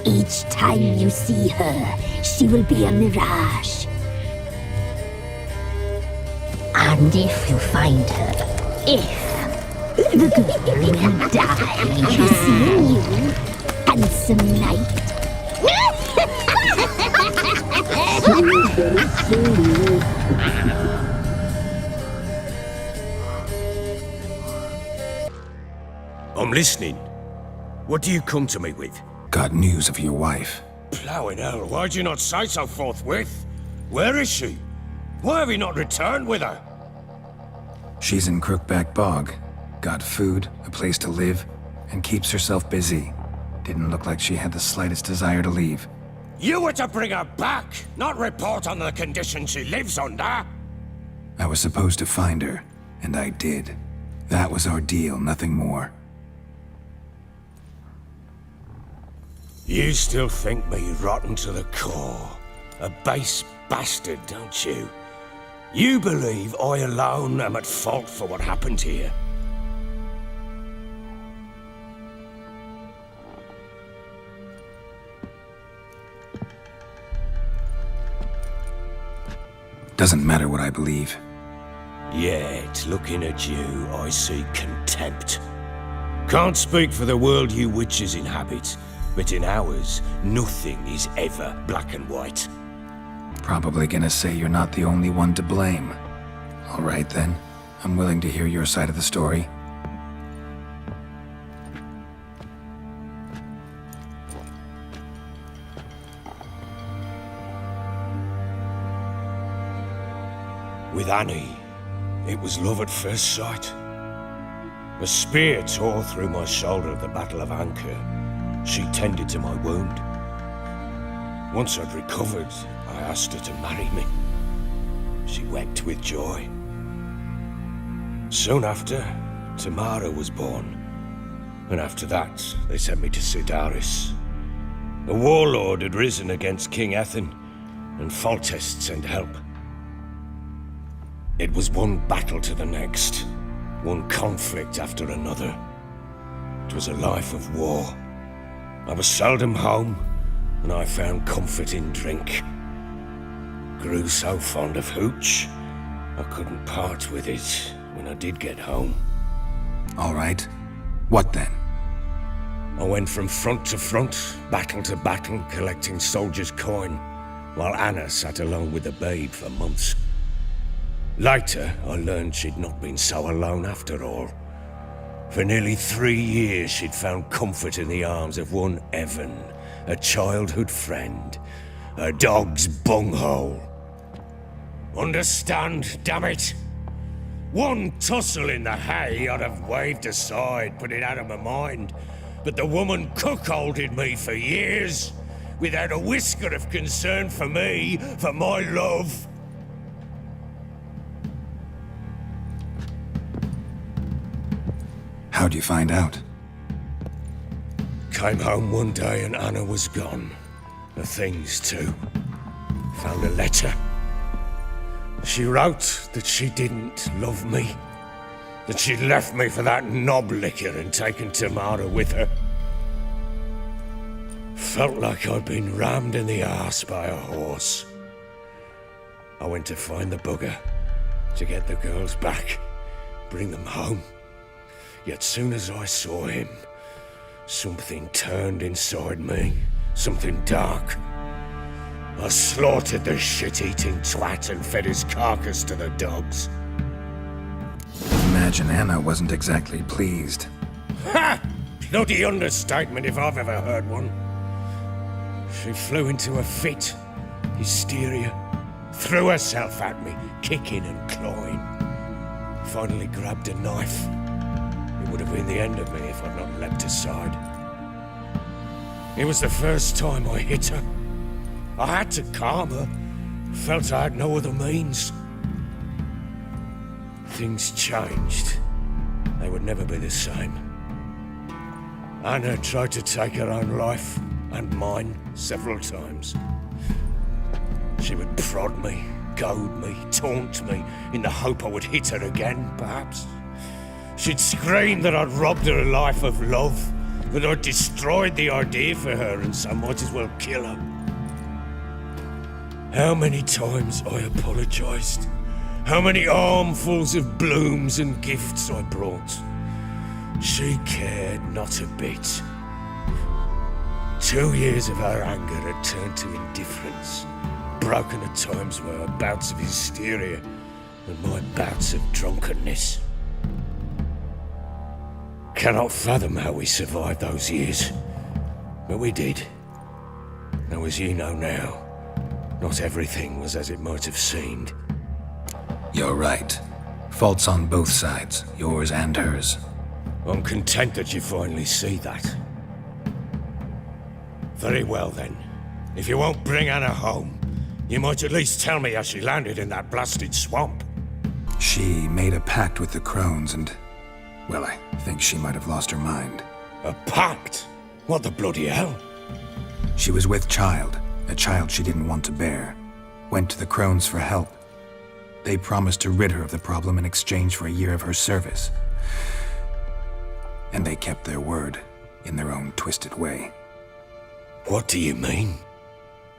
Each time you see her, she will be a mirage. And if you find her, the girl will die. Seeing you, handsome knight. I'm listening. What do you come to me with? Got news of your wife. Plowing hell, why'd you not say so forthwith? Where is she? Why have you not returned with her? She's in Crookback Bog. Got food, a place to live, and keeps herself busy. Didn't look like she had the slightest desire to leave. You were to bring her back, not report on the conditions she lives under. I was supposed to find her, and I did. That was our deal, nothing more. You still think me rotten to the core. A base bastard, don't you? You believe I alone am at fault for what happened here. Doesn't matter what I believe. Yet, looking at you, I see contempt. Can't speak for the world you witches inhabit, but in ours, nothing is ever black and white. Probably gonna say you're not the only one to blame. All right then, I'm willing to hear your side of the story. With Annie, it was love at first sight. A spear tore through my shoulder at the Battle of Anchor. She tended to my wound. Once I'd recovered, I asked her to marry me. She wept with joy. Soon after, Tamara was born. And after that, they sent me to Sidaris. A warlord had risen against King Ethan, and Foltest sent help. It was one battle to the next, one conflict after another. It was a life of war. I was seldom home, and I found comfort in drink. Grew so fond of hooch, I couldn't part with it when I did get home. All right. What then? I went from front to front, battle to battle, collecting soldiers' coin, while Anna sat alone with the babe for months. Later, I learned she'd not been so alone after all. For nearly 3 years, she'd found comfort in the arms of one Evan, a childhood friend, a dog's bunghole. Understand, damn it? One tussle in the hay I'd have waved aside, put it out of my mind. But the woman cuckolded me for years, without a whisker of concern for me, for my love. How'd you find out? Came home one day and Anna was gone. Her things too. Found a letter. She wrote that she didn't love me. That she'd left me for that knob licker and taken Tamara with her. Felt like I'd been rammed in the arse by a horse. I went to find the bugger, to get the girls back, bring them home. Yet soon as I saw him, something turned inside me, something dark. I slaughtered the shit-eating twat and fed his carcass to the dogs. Imagine Anna wasn't exactly pleased. Ha! Bloody understatement if I've ever heard one. She flew into a fit, hysteria, threw herself at me, kicking and clawing. Finally grabbed a knife. It would have been the end of me if I'd not leapt aside. It was the first time I hit her. I had to calm her. Felt I had no other means. Things changed. They would never be the same. Anna tried to take her own life, and mine, several times. She would prod me, goad me, taunt me, in the hope I would hit her again, perhaps. She'd scream that I'd robbed her life of love, that I'd destroyed the idea for her and so might as well kill her. How many times I apologised. How many armfuls of blooms and gifts I brought. She cared not a bit. 2 years of her anger had turned to indifference, broken at times by her bouts of hysteria and my bouts of drunkenness. Cannot fathom how we survived those years, but we did. Now, as you know now, not everything was as it might have seemed. You're right. Faults on both sides, yours and hers. I'm content that you finally see that. Very well then. If you won't bring Anna home, you might at least tell me how she landed in that blasted swamp. She made a pact with the crones and... well, I think she might have lost her mind. A pact? What the bloody hell? She was with child, a child she didn't want to bear. Went to the crones for help. They promised to rid her of the problem in exchange for a year of her service. And they kept their word, in their own twisted way. What do you mean?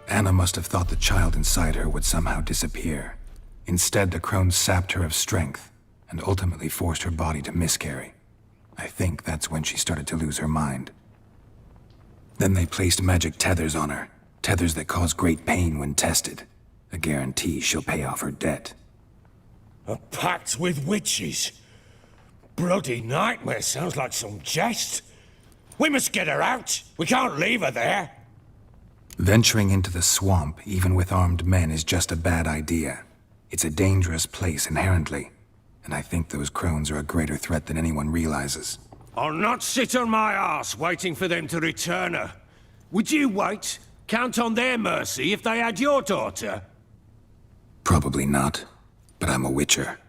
Anna must have thought the child inside her would somehow disappear. Instead, the crones sapped her of strength, and ultimately forced her body to miscarry. I think that's when she started to lose her mind. Then they placed magic tethers on her, tethers that cause great pain when tested. A guarantee she'll pay off her debt. A pact with witches? Bloody nightmare, sounds like some jest. We must get her out. We can't leave her there. Venturing into the swamp, even with armed men, is just a bad idea. It's a dangerous place inherently, and I think those crones are a greater threat than anyone realizes. I'll not sit on my arse waiting for them to return her. Would you wait? Count on their mercy if they had your daughter? Probably not, but I'm a witcher.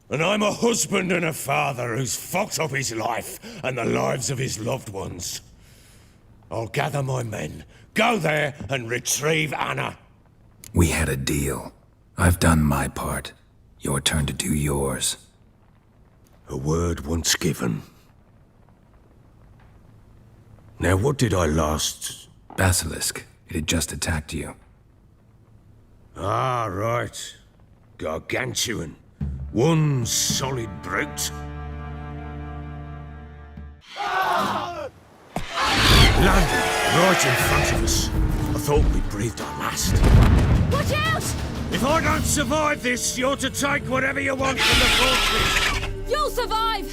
And I'm a husband and a father who's fucked up his life and the lives of his loved ones. I'll gather my men, go there and retrieve Anna. We had a deal. I've done my part. Your turn to do yours. A word once given. Now, what did I last... Basilisk. It had just attacked you. Ah, right. Gargantuan. One solid brute. Landed right in front of us. I thought we breathed our last. Watch out! If I don't survive this, you're to take whatever you want from the fortress. You'll survive!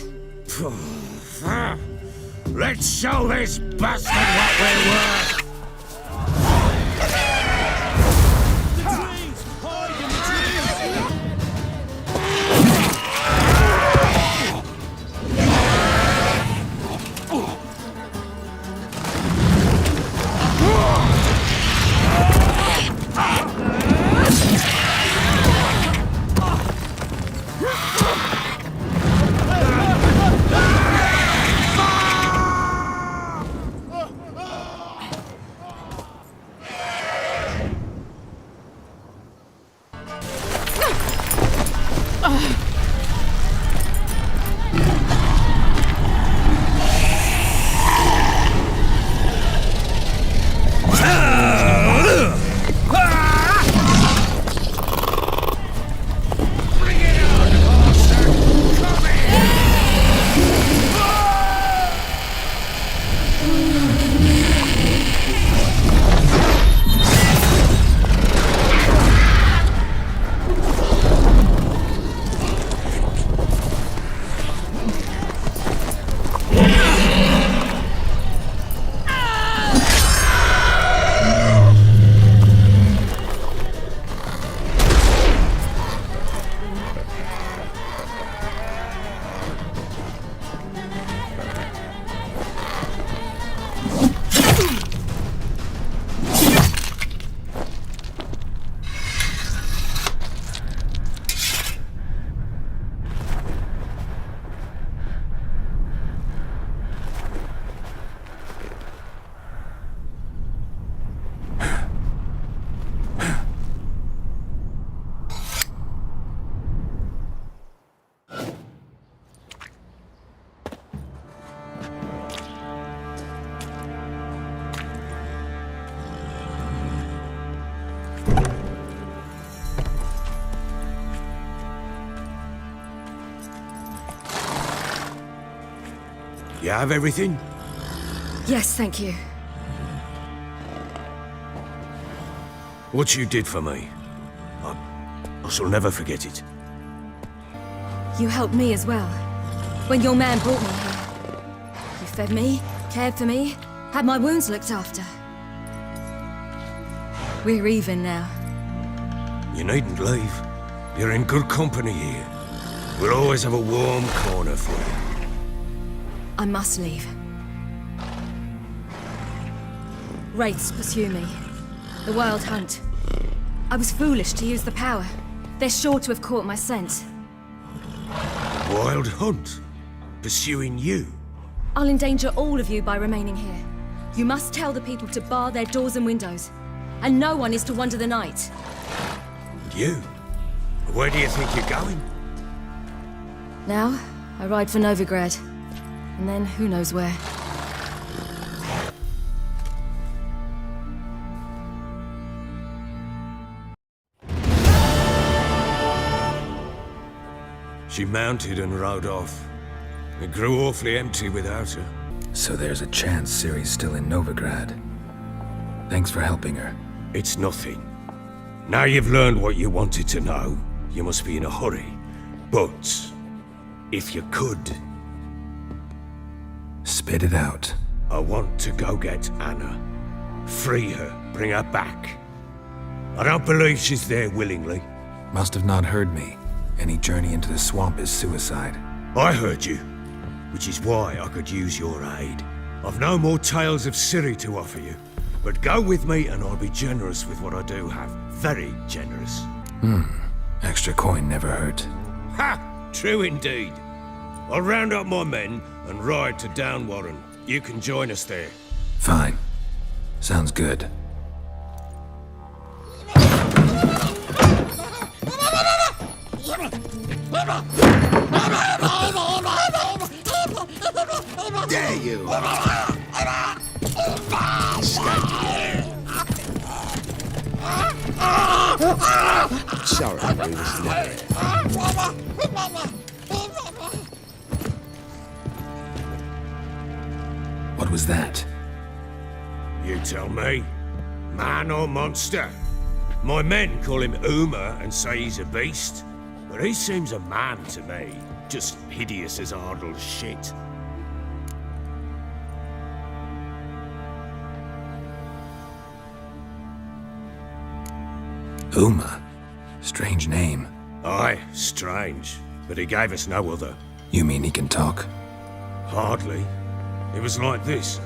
Let's show this bastard what we're worth! You have everything? Yes, thank you. What you did for me, I shall never forget it. You helped me as well. When your man brought me here. You fed me, cared for me, had my wounds looked after. We're even now. You needn't leave. You're in good company here. We'll always have a warm corner for you. I must leave. Wraiths pursue me. The Wild Hunt. I was foolish to use the power. They're sure to have caught my scent. Wild Hunt? Pursuing you? I'll endanger all of you by remaining here. You must tell the people to bar their doors and windows. And no one is to wander the night. You? Where do you think you're going? Now, I ride for Novigrad. And then who knows where. She mounted and rode off. It grew awfully empty without her. So there's a chance Ciri's still in Novigrad. Thanks for helping her. It's nothing. Now you've learned what you wanted to know, you must be in a hurry. But, if you could... Spit it out. I want to go get Anna. Free her, bring her back. I don't believe she's there willingly. Must have not heard me. Any journey into the swamp is suicide. I heard you, which is why I could use your aid. I've no more tales of Ciri to offer you, but go with me and I'll be generous with what I do have. Very generous. Extra coin never hurt. Ha! True indeed. I'll round up my men and ride to Downwarren. You can join us there. Fine. Sounds good. Dare you! Sorry, I was never. What was that? You tell me. Man or monster? My men call him Uma and say he's a beast, but he seems a man to me. Just hideous as Ardle's shit. Uma? Strange name. Aye, strange. But he gave us no other. You mean he can talk? Hardly. It was like this.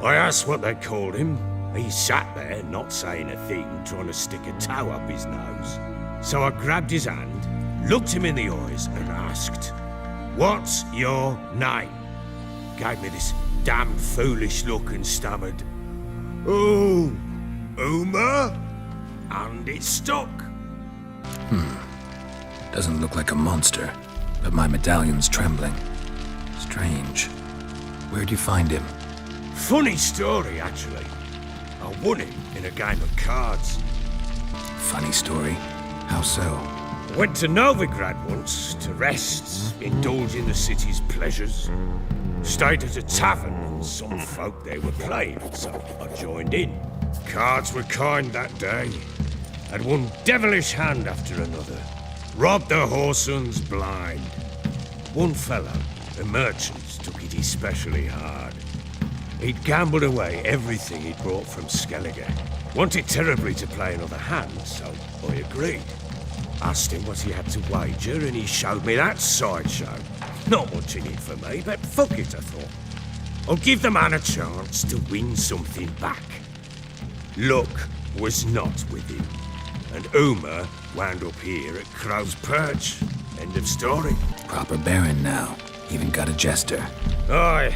I asked what they called him. He sat there, not saying a thing, trying to stick a toe up his nose. So I grabbed his hand, looked him in the eyes, and asked, "What's your name?" Gave me this damn foolish look and stammered, "Oh, Uma?" And it stuck. Doesn't look like a monster, but my medallion's trembling. Strange. Where'd you find him? Funny story, actually. I won him in a game of cards. Funny story? How so? I went to Novigrad once to rest, indulge in the city's pleasures. Stayed at a tavern and some folk there were playing, so I joined in. Cards were kind that day. Had one devilish hand after another. Robbed the whoresons blind. One fellow, a merchant, took it especially hard. He'd gambled away everything he'd brought from Skellige. Wanted terribly to play another hand, so I agreed. Asked him what he had to wager, and he showed me that sideshow. Not much in it for me, but fuck it, I thought. I'll give the man a chance to win something back. Luck was not with him, and Uma wound up here at Crow's Perch. End of story. Proper baron now. Even got a jester. Aye,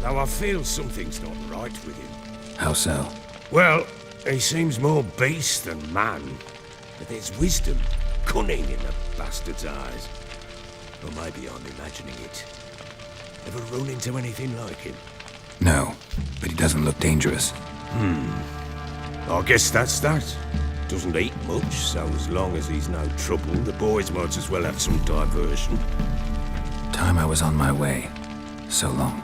though I feel something's not right with him. How so? Well, he seems more beast than man, but there's wisdom, cunning in the bastard's eyes. Or maybe I'm imagining it. Ever run into anything like him? No, but he doesn't look dangerous. I guess that's that. Doesn't eat much, so as long as he's no trouble, the boys might as well have some diversion. Time I was on my way. So long.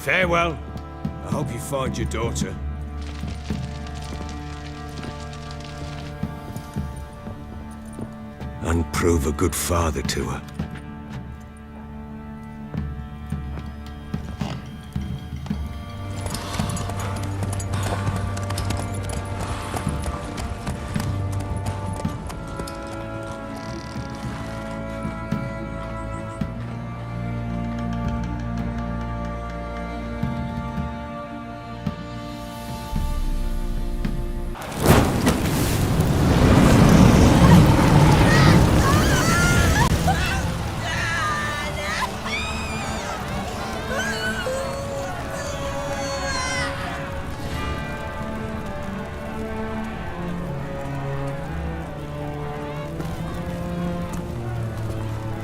Farewell. I hope you find your daughter. And prove a good father to her.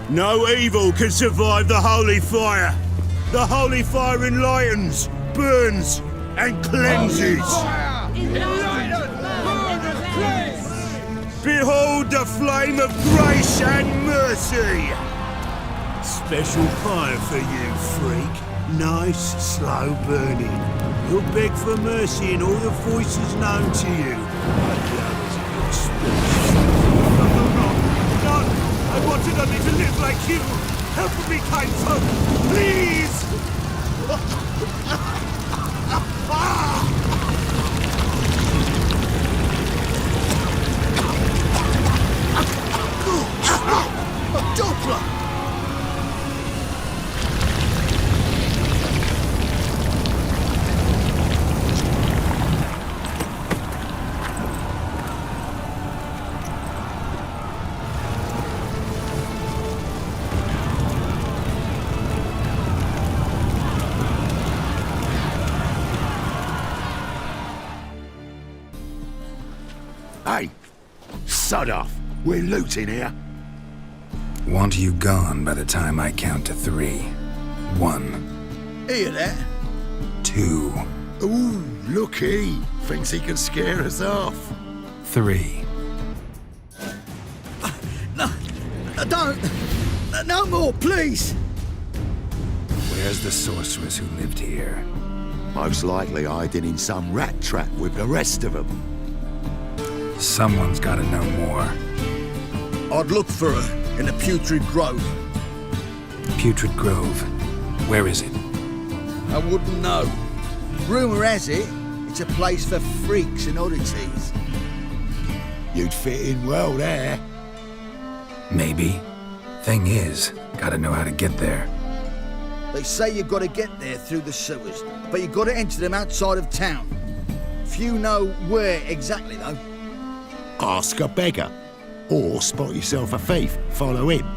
No evil can survive the holy fire. The holy fire enlightens, burns, and cleanses. Behold the flame of grace and mercy. Special fire for you, freak. Nice, slow burning. You'll beg for mercy in all the voices known to you. I wanted only to live like you. Help me, kind folk, please! A Doppler! Hey, sod off. We're looting here. Want you gone by the time I count to 3. 1. Hear that? 2. Ooh, looky. Thinks he can scare us off. 3. No, don't. No more, please. Where's the sorceress who lived here? Most likely hiding in some rat trap with the rest of them. Someone's gotta know more. I'd look for her in the Putrid Grove. Putrid Grove. Where is it? I wouldn't know. Rumour has it, it's a place for freaks and oddities. You'd fit in well there. Maybe. Thing is, gotta know how to get there. They say you've got to get there through the sewers, but you've got to enter them outside of town. Few know where exactly, though. Ask a beggar. Or spot yourself a thief, follow him.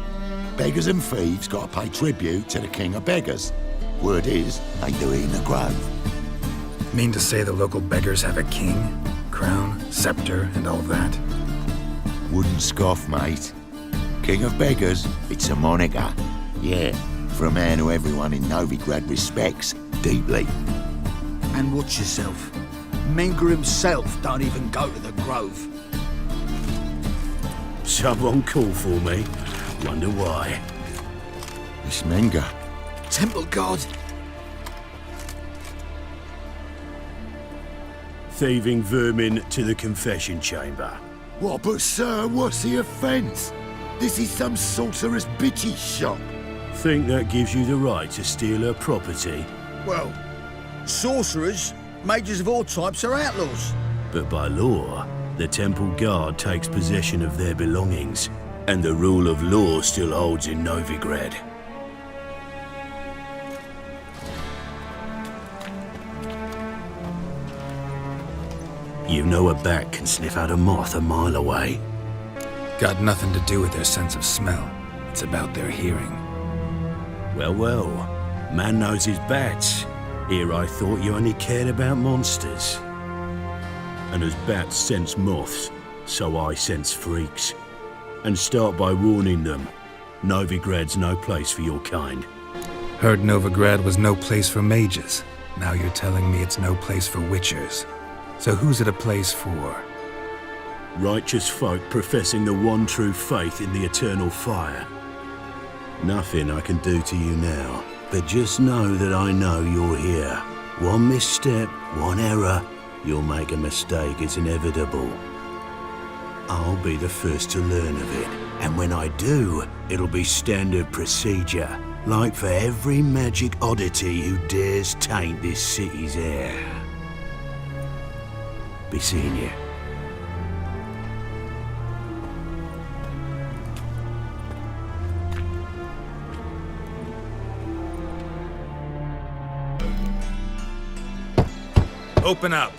Beggars and thieves got to pay tribute to the king of beggars. Word is, they do it in the grove. Mean to say the local beggars have a king, crown, scepter, and all that? Wouldn't scoff, mate. King of beggars, it's a moniker. Yeah, for a man who everyone in Novigrad respects deeply. And watch yourself. Menga himself don't even go to the grove. Someone call for me. Wonder why. It's Menga. Temple God. Thieving vermin to the confession chamber. What, but sir, what's the offence? This is some sorcerer's bitchy shop. Think that gives you the right to steal her property? Well, sorcerers, mages of all types are outlaws. But by law, the temple guard takes possession of their belongings, and the rule of law still holds in Novigrad. You know a bat can sniff out a moth a mile away. Got nothing to do with their sense of smell. It's about their hearing. Well, well. Man knows his bats. Here I thought you only cared about monsters. And as bats sense moths, so I sense freaks. And start by warning them. Novigrad's no place for your kind. Heard Novigrad was no place for mages. Now you're telling me it's no place for witchers. So who's it a place for? Righteous folk professing the one true faith in the eternal fire. Nothing I can do to you now. But just know that I know you're here. One misstep, one error, you'll make a mistake. It's inevitable. I'll be the first to learn of it. And when I do, it'll be standard procedure. Like for every magic oddity who dares taint this city's air. Be seeing you. Open up.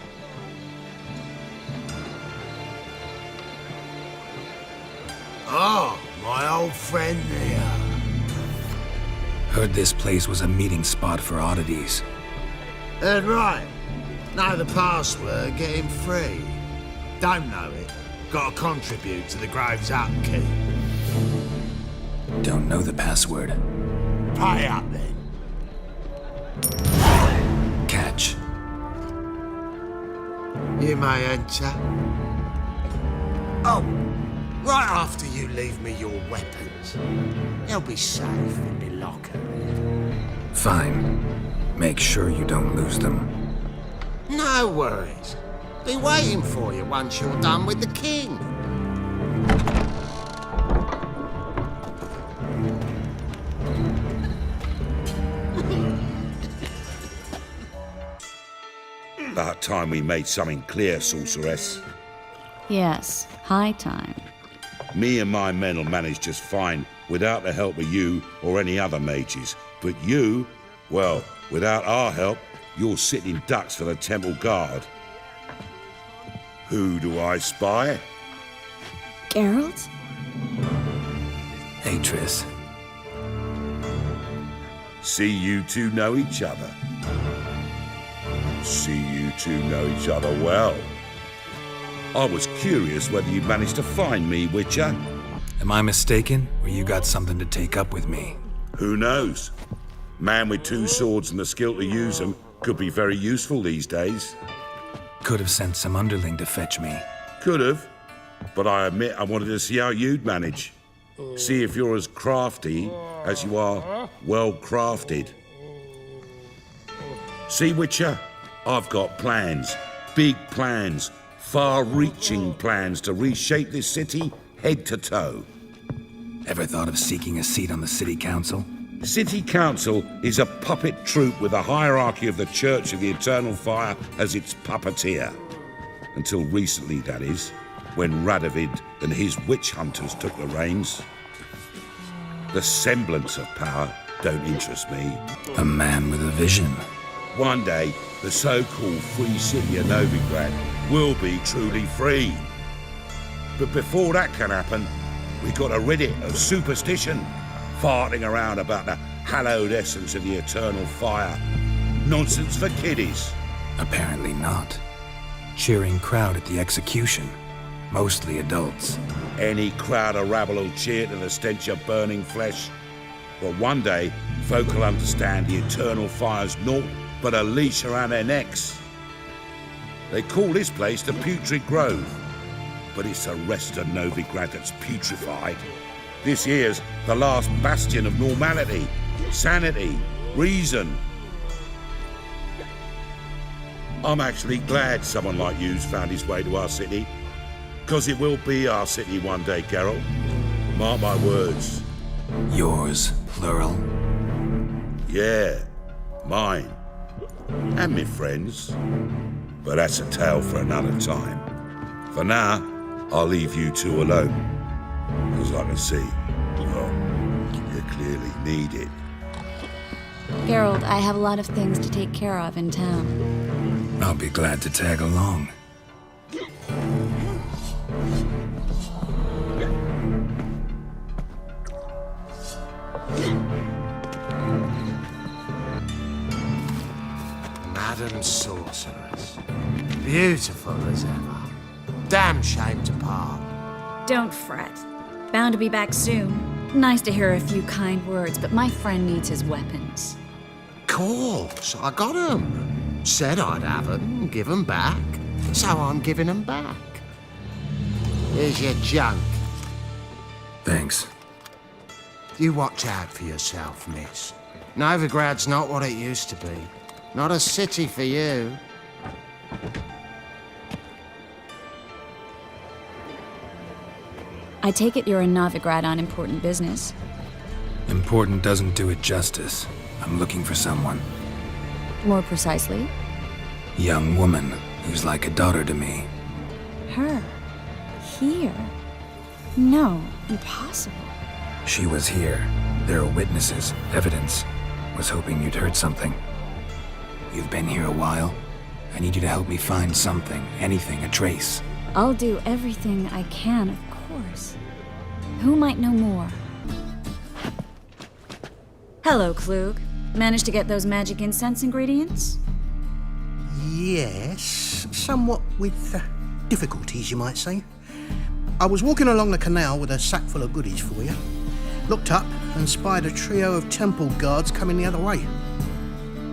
Oh, my old friend there. Heard this place was a meeting spot for oddities. Heard right. Know the password, get him free. Don't know it. Gotta contribute to the Grove's upkeep. Don't know the password. Pay up then. Catch. You may enter. Oh, right after you leave me your weapons. They'll be safe in the locker. Fine. Make sure you don't lose them. No worries. Be waiting for you once you're done with the king. About time we made something clear, sorceress. Yes, high time. Me and my men will manage just fine without the help of you or any other mages. But you, well, without our help, you're sitting ducks for the temple guard. Who do I spy? Geralt? Hey, Triss. See you two know each other. See you two know each other well. I was curious whether you managed to find me, Witcher. Am I mistaken, or you got something to take up with me? Who knows? Man with two swords and the skill to use them could be very useful these days. Could have sent some underling to fetch me. Could have, but I admit I wanted to see how you'd manage. See if you're as crafty as you are well-crafted. See, Witcher? I've got plans. Big plans. Far-reaching plans to reshape this city head to toe. Ever thought of seeking a seat on the city council? City council is a puppet troupe with a hierarchy of the Church of the Eternal Fire as its puppeteer. Until recently, that is, when Radovid and his witch hunters took the reins. The semblance of power don't interest me. A man with a vision. One day, the so-called free city of Novigrad will be truly free. But before that can happen, we've got to rid it of superstition, farting around about the hallowed essence of the eternal fire. Nonsense for kiddies. Apparently not. Cheering crowd at the execution. Mostly adults. Any crowd of rabble will cheer to the stench of burning flesh. But one day, folk will understand the eternal fire's naught but a leash around their necks. They call this place the Putrid Grove, but it's the rest of Novigrad that's putrefied. This here's the last bastion of normality, sanity, reason. I'm actually glad someone like you's found his way to our city, because it will be our city one day, Geralt. Mark my words. Yours, plural? Yeah, mine. And me friends. But that's a tale for another time. For now, I'll leave you two alone. Because I can see, well, you clearly need it. Geralt, I have a lot of things to take care of in town. I'll be glad to tag along. Madam Sorceress. Beautiful as ever. Damn shame to part. Don't fret. Bound to be back soon. Nice to hear a few kind words, but my friend needs his weapons. Course, I got 'em. Said I'd have 'em, give 'em back. So I'm giving 'em back. Here's your junk. Thanks. You watch out for yourself, miss. Novigrad's not what it used to be. Not a city for you. I take it you're in Novigrad on important business. Important doesn't do it justice. I'm looking for someone. More precisely? Young woman who's like a daughter to me. Her? Here? No, impossible. She was here. There are witnesses, evidence. Was hoping you'd heard something. You've been here a while. I need you to help me find something, anything, a trace. I'll do everything I can, of course. Who might know more? Hello, Klug. Managed to get those magic incense ingredients? Yes, somewhat with difficulties, you might say. I was walking along the canal with a sack full of goodies for you. Looked up and spied a trio of temple guards coming the other way.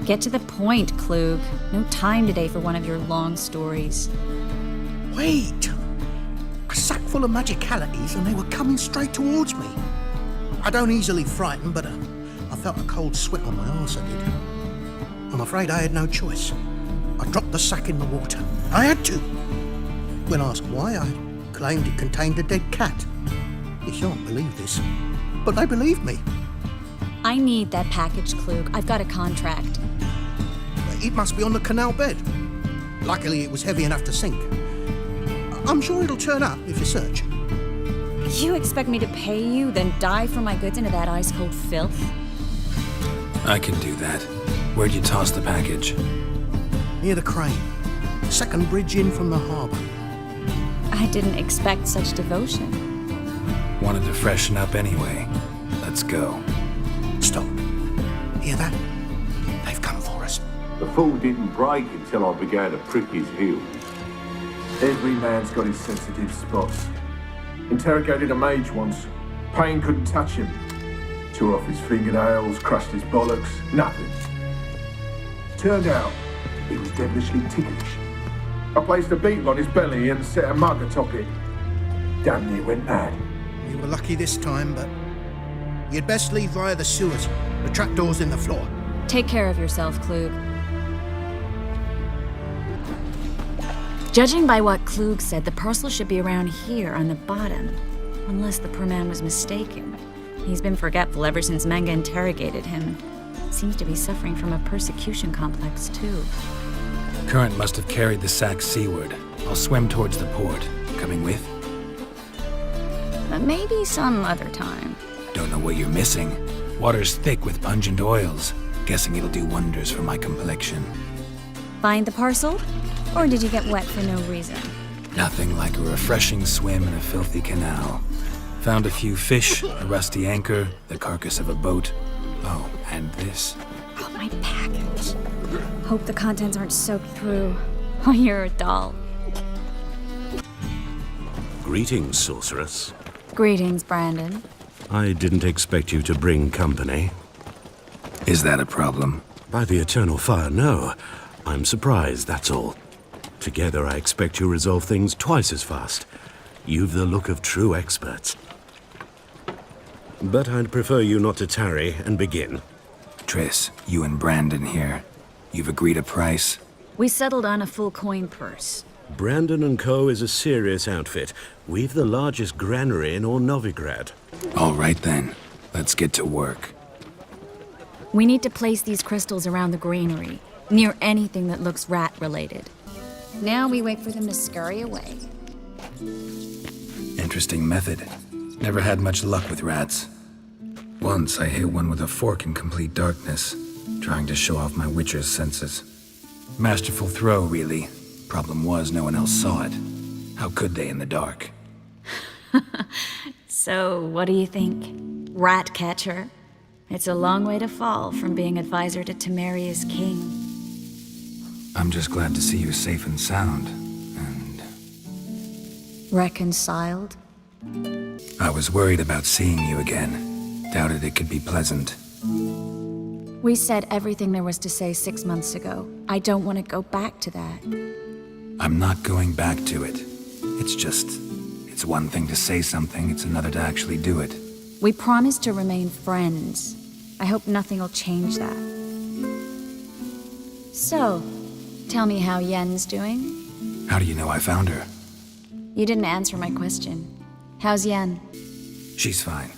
Get to the point, Klug. No time today for one of your long stories. Wait! A sack full of magicalities and they were coming straight towards me. I don't easily frighten, but I felt a cold sweat on my arse, I did. I'm afraid I had no choice. I dropped the sack in the water. I had to. When asked why, I claimed it contained a dead cat. You shan't believe this, but they believed me. I need that package, Klug. I've got a contract. It must be on the canal bed. Luckily, it was heavy enough to sink. I'm sure it'll turn up if you search. You expect me to pay you, then dive for my goods into that ice-cold filth? I can do that. Where'd you toss the package? Near the crane. Second bridge in from the harbour. I didn't expect such devotion. Wanted to freshen up anyway. Let's go. Stop. Hear that? They've come for us. The fall didn't break until I began to prick his heel. Every man's got his sensitive spots. Interrogated a mage once. Pain couldn't touch him. Tore off his fingernails, crushed his bollocks, nothing. Turned out, he was devilishly ticklish. I placed a beetle on his belly and set a mug atop it. Damn near went mad. You were lucky this time, but you'd best leave via the sewers. The trapdoor's in the floor. Take care of yourself, Klug. Judging by what Klug said, the parcel should be around here on the bottom. Unless the poor man was mistaken. He's been forgetful ever since Manga interrogated him. Seems to be suffering from a persecution complex, too. Current must have carried the sack seaward. I'll swim towards the port. Coming with? Maybe some other time. Don't know what you're missing. Water's thick with pungent oils. Guessing it'll do wonders for my complexion. Find the parcel? Or did you get wet for no reason? Nothing like a refreshing swim in a filthy canal. Found a few fish, a rusty anchor, the carcass of a boat. Oh, and this. Oh, my package. Hope the contents aren't soaked through. Oh, you're a doll. Greetings, sorceress. Greetings, Brandon. I didn't expect you to bring company. Is that a problem? By the eternal fire, no. I'm surprised, that's all. Together, I expect you resolve things twice as fast. You've the look of true experts. But I'd prefer you not to tarry and begin. Triss, you and Brandon here. You've agreed a price? We settled on a full coin purse. Brandon & Co. is a serious outfit. We've the largest granary in all Novigrad. All right then. Let's get to work. We need to place these crystals around the granary, near anything that looks rat-related. Now we wait for them to scurry away. Interesting method. Never had much luck with rats. Once I hit one with a fork in complete darkness, trying to show off my witcher's senses. Masterful throw, really. Problem was, no one else saw it. How could they in the dark? So, what do you think? Rat catcher? It's a long way to fall from being advisor to Temeria's king. I'm just glad to see you safe and sound, and... Reconciled? I was worried about seeing you again. Doubted it could be pleasant. We said everything there was to say 6 months ago. I don't want to go back to that. I'm not going back to it. It's one thing to say something, it's another to actually do it. We promised to remain friends. I hope nothing will change that. So, tell me how Yen's doing? How do you know I found her? You didn't answer my question. How's Yen? She's fine.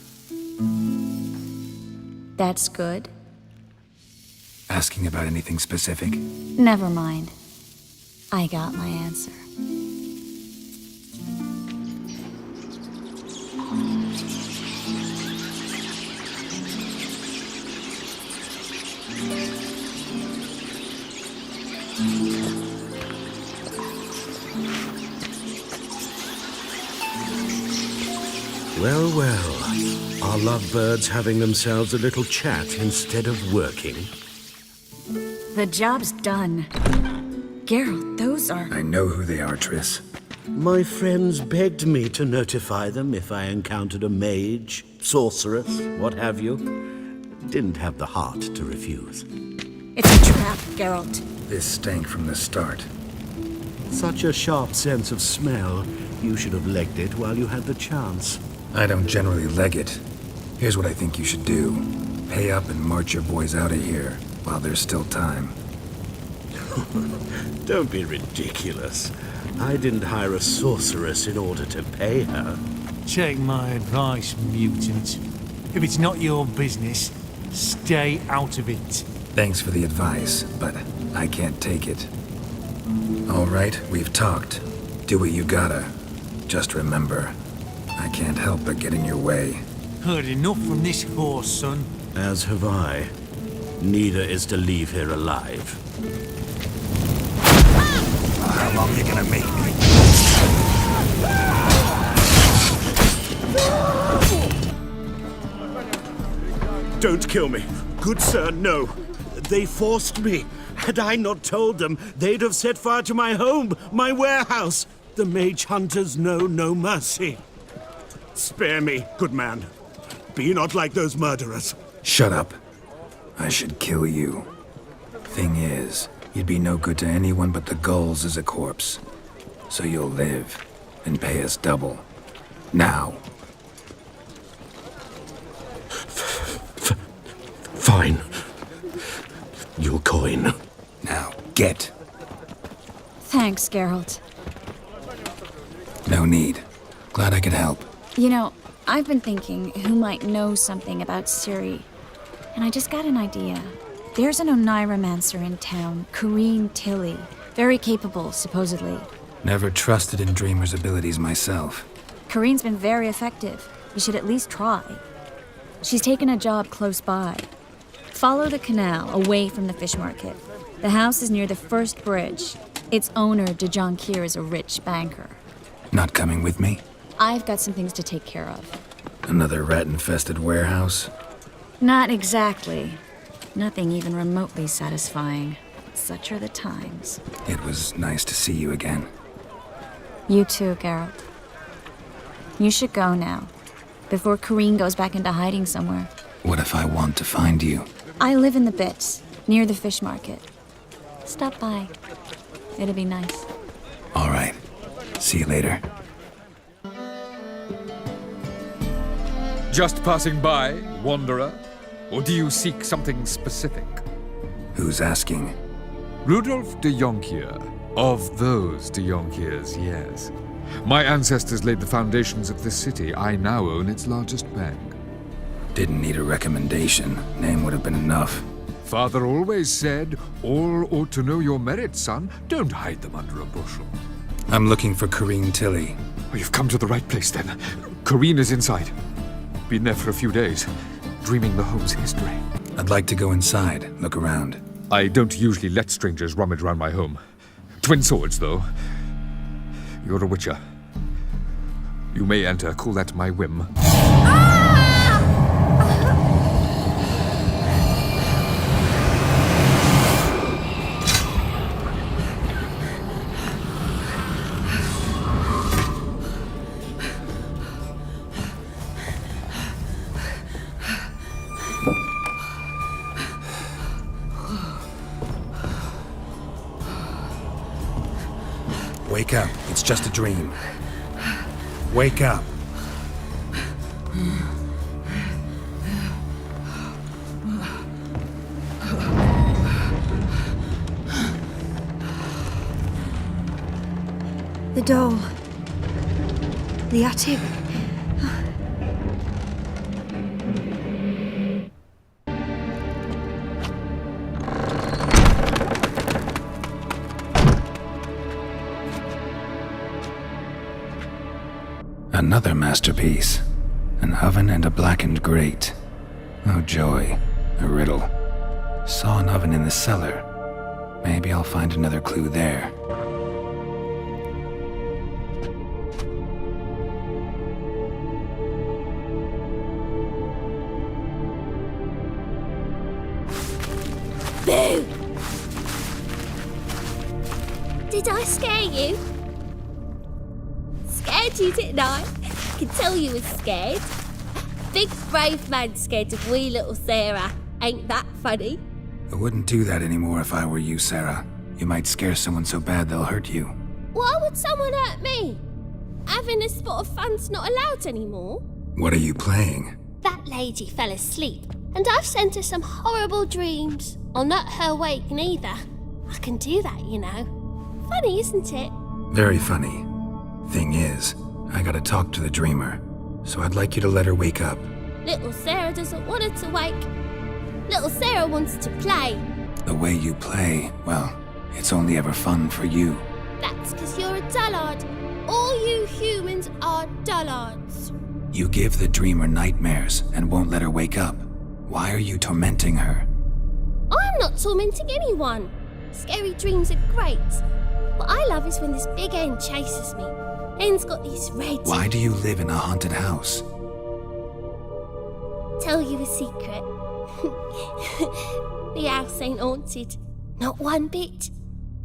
That's good. Asking about anything specific? Never mind. I got my answer. Well, well. Are lovebirds having themselves a little chat instead of working? The job's done. Geralt, those are... I know who they are, Triss. My friends begged me to notify them if I encountered a mage, sorceress, what have you. Didn't have the heart to refuse. It's a trap, Geralt. This stank from the start. Such a sharp sense of smell. You should have legged it while you had the chance. I don't generally leg it. Here's what I think you should do. Pay up and march your boys out of here while there's still time. Don't be ridiculous. I didn't hire a sorceress in order to pay her. Take my advice, mutant. If it's not your business, stay out of it. Thanks for the advice, but I can't take it. All right, we've talked. Do what you gotta. Just remember, I can't help but get in your way. Heard enough from this horse, son. As have I. Neither is to leave here alive. How long are you gonna make me? Don't kill me. Good sir, no. They forced me. Had I not told them, they'd have set fire to my home, my warehouse. The mage hunters know no mercy. Spare me, good man. Be not like those murderers. Shut up. I should kill you. Thing is, you'd be no good to anyone but the gulls as a corpse. So you'll live and pay us double. Now. Fine. Your coin. Now, get. Thanks, Geralt. No need. Glad I could help. You know, I've been thinking who might know something about Ciri. And I just got an idea. There's an Oneiromancer in town, Corrine Tilly. Very capable, supposedly. Never trusted in Dreamer's abilities myself. Corrine's been very effective. You should at least try. She's taken a job close by. Follow the canal away from the fish market. The house is near the first bridge. Its owner, de Jonquier, is a rich banker. Not coming with me? I've got some things to take care of. Another rat-infested warehouse? Not exactly. Nothing even remotely satisfying. Such are the times. It was nice to see you again. You too, Geralt. You should go now, before Corrine goes back into hiding somewhere. What if I want to find you? I live in the Bits, near the fish market. Stop by. It'll be nice. All right. See you later. Just passing by, wanderer? Or do you seek something specific? Who's asking? Rudolf de Jonquier. Of those de Jonquiers, yes. My ancestors laid the foundations of this city. I now own its largest bank. Didn't need a recommendation. Name would have been enough. Father always said, all ought to know your merits, son. Don't hide them under a bushel. I'm looking for Corrine Tilly. Oh, you've come to the right place, then. Corrine is inside. Been there for a few days, dreaming the home's history. I'd like to go inside, look around. I don't usually let strangers rummage around my home. Twin swords, though. You're a witcher. You may enter, call that my whim. Wake up. It's just a dream. Wake up. door. The attic. Another masterpiece. An oven and a blackened grate. Oh joy. A riddle. Saw an oven in the cellar. Maybe I'll find another clue there. Boo! Did I scare you? Scared you, didn't I? I can tell you was scared. Big brave man scared of wee little Sarah. Ain't that funny? I wouldn't do that anymore if I were you, Sarah. You might scare someone so bad they'll hurt you. Why would someone hurt me? Having a spot of fun's not allowed anymore. What are you playing? That lady fell asleep, and I've sent her some horrible dreams. I'll not her wake neither. I can do that, you know. Funny, isn't it? Very funny. Thing is, I gotta talk to the dreamer, so I'd like you to let her wake up. Little Sarah doesn't want her to wake. Little Sarah wants to play. The way you play, well, it's only ever fun for you. That's because you're a dullard. All you humans are dullards. You give the dreamer nightmares and won't let her wake up. Why are you tormenting her? I'm not tormenting anyone. Scary dreams are great. What I love is when this big hen chases me. Hen's got these red... Why do you live in a haunted house? Tell you a secret. The house ain't haunted. Not one bit.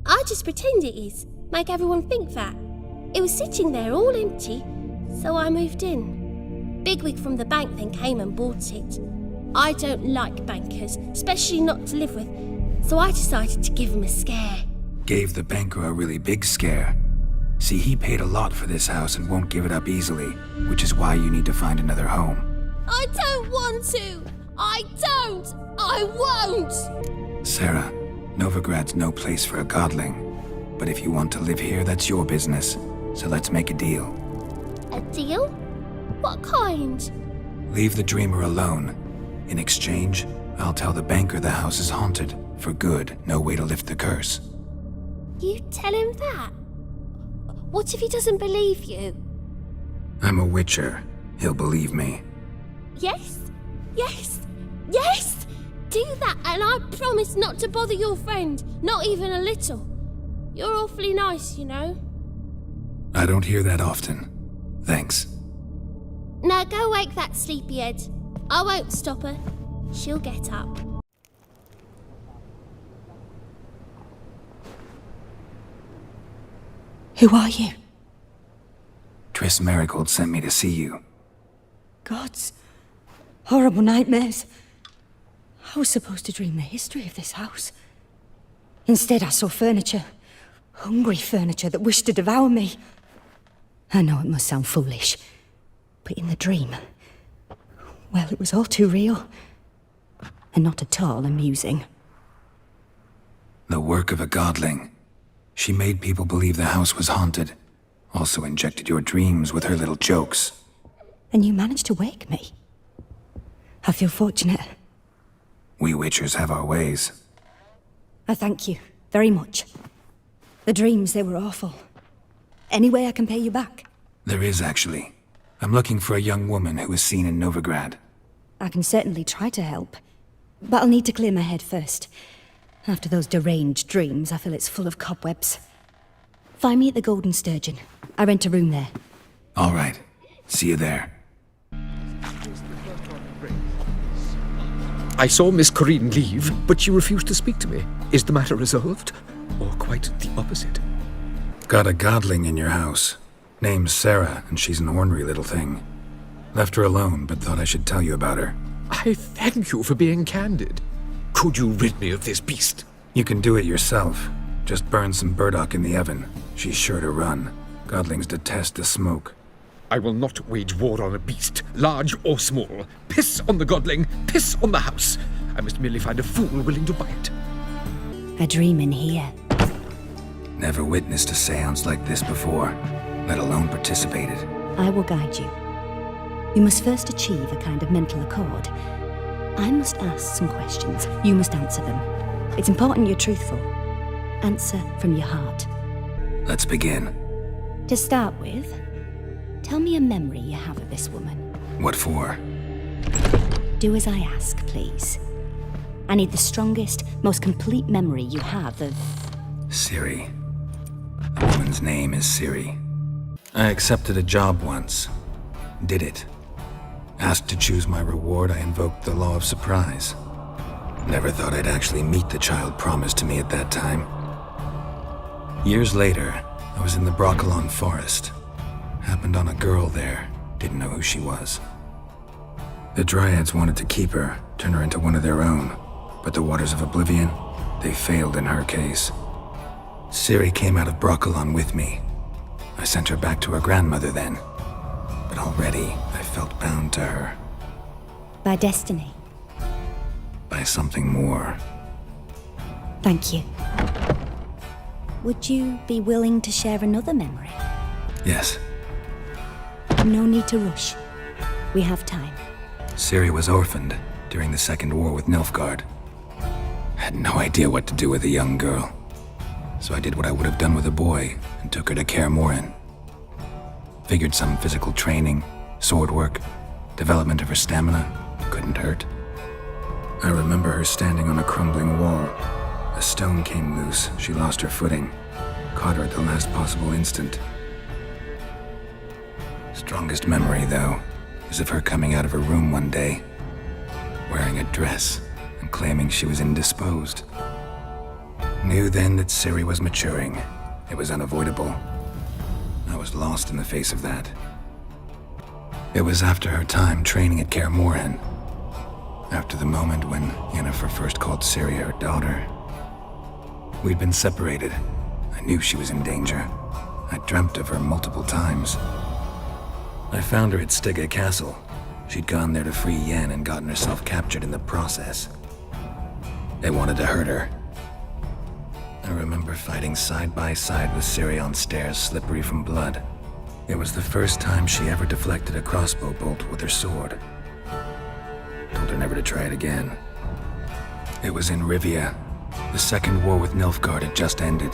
I just pretend it is. Make everyone think that. It was sitting there all empty, so I moved in. Bigwig from the bank then came and bought it. I don't like bankers, especially not to live with, so I decided to give him a scare. Gave the banker a really big scare. See, he paid a lot for this house and won't give it up easily, which is why you need to find another home. I don't want to! I don't! I won't! Sarah, Novigrad's no place for a godling. But if you want to live here, that's your business. So let's make a deal. A deal? What kind? Leave the dreamer alone. In exchange, I'll tell the banker the house is haunted. For good, no way to lift the curse. You tell him that? What if he doesn't believe you? I'm a witcher. He'll believe me. Yes? Yes? Yes! Do that and I promise not to bother your friend. Not even a little. You're awfully nice, you know. I don't hear that often. Thanks. Now go wake that sleepyhead. I won't stop her. She'll get up. Who are you? Triss Marigold sent me to see you. Gods. Horrible nightmares. I was supposed to dream the history of this house. Instead, I saw furniture. Hungry furniture that wished to devour me. I know it must sound foolish, but in the dream, well, it was all too real. And not at all amusing. The work of a godling. She made people believe the house was haunted. Also injected your dreams with her little jokes. And you managed to wake me. I feel fortunate. We witchers have our ways. I thank you very much. The dreams, they were awful. Any way I can pay you back? There is, actually. I'm looking for a young woman who was seen in Novigrad. I can certainly try to help. But I'll need to clear my head first. After those deranged dreams, I feel it's full of cobwebs. Find me at the Golden Sturgeon. I rent a room there. All right. See you there. I saw Miss Corinne leave, but she refused to speak to me. Is the matter resolved? Or quite the opposite? Got a godling in your house. Name's Sarah, and she's an ornery little thing. Left her alone, but thought I should tell you about her. I thank you for being candid. Could you rid me of this beast? You can do it yourself. Just burn some burdock in the oven. She's sure to run. Godlings detest the smoke. I will not wage war on a beast, large or small. Piss on the godling, piss on the house. I must merely find a fool willing to buy it. A dream in here. Never witnessed a seance like this before, let alone participated. I will guide you. You must first achieve a kind of mental accord. I must ask some questions. You must answer them. It's important you're truthful. Answer from your heart. Let's begin. To start with, tell me a memory you have of this woman. What for? Do as I ask, please. I need the strongest, most complete memory you have of... Ciri. The woman's name is Ciri. I accepted a job once. Did it. Asked to choose my reward, I invoked the law of surprise. Never thought I'd actually meet the child promised to me at that time. Years later, I was in the Broccolon forest. Happened on a girl there. Didn't know who she was. The Dryads wanted to keep her, turn her into one of their own. But the Waters of Oblivion, they failed in her case. Ciri came out of Broccolon with me. I sent her back to her grandmother then. But already, I felt bound to her. By destiny. By something more. Thank you. Would you be willing to share another memory? Yes. No need to rush. We have time. Ciri was orphaned during the Second War with Nilfgaard. Had no idea what to do with a young girl. So I did what I would have done with a boy and took her to KAER. Figured some physical training, sword work, development of her stamina couldn't hurt. I remember her standing on a crumbling wall. A stone came loose, she lost her footing. Caught her at the last possible instant. Strongest memory, though, is of her coming out of her room one day, wearing a dress and claiming she was indisposed. Knew then that Ciri was maturing. It was unavoidable. I was lost in the face of that. It was after her time training at KAER. After the moment when Yennefer first called Ciri her daughter. We'd been separated. I knew she was in danger. I dreamt of her multiple times. I found her at Stygga Castle. She'd gone there to free Yen and gotten herself captured in the process. They wanted to hurt her. I remember fighting side by side with Ciri on stairs slippery from blood. It was the first time she ever deflected a crossbow bolt with her sword. Told her never to try it again. It was in Rivia. The Second War with Nilfgaard had just ended.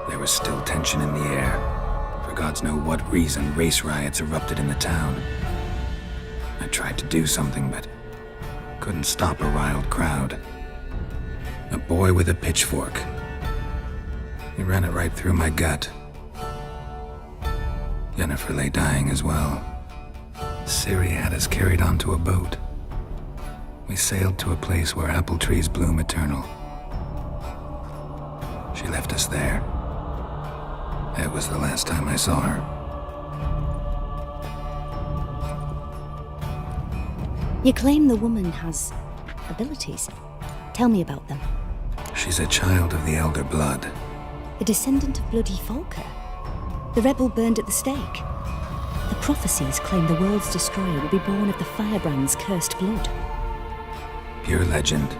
There was still tension in the air. For gods know what reason, race riots erupted in the town. I tried to do something, but couldn't stop a riled crowd. A boy with a pitchfork. He ran it right through my gut. Yennefer lay dying as well. Ciri had us carried onto a boat. We sailed to a place where apple trees bloom eternal. She left us there. That was the last time I saw her. You claim the woman has abilities. Tell me about them. She's a child of the Elder Blood. A descendant of bloody Volker. The rebel burned at the stake. The prophecies claim the world's destroyer will be born of the firebrand's cursed blood. Pure legend.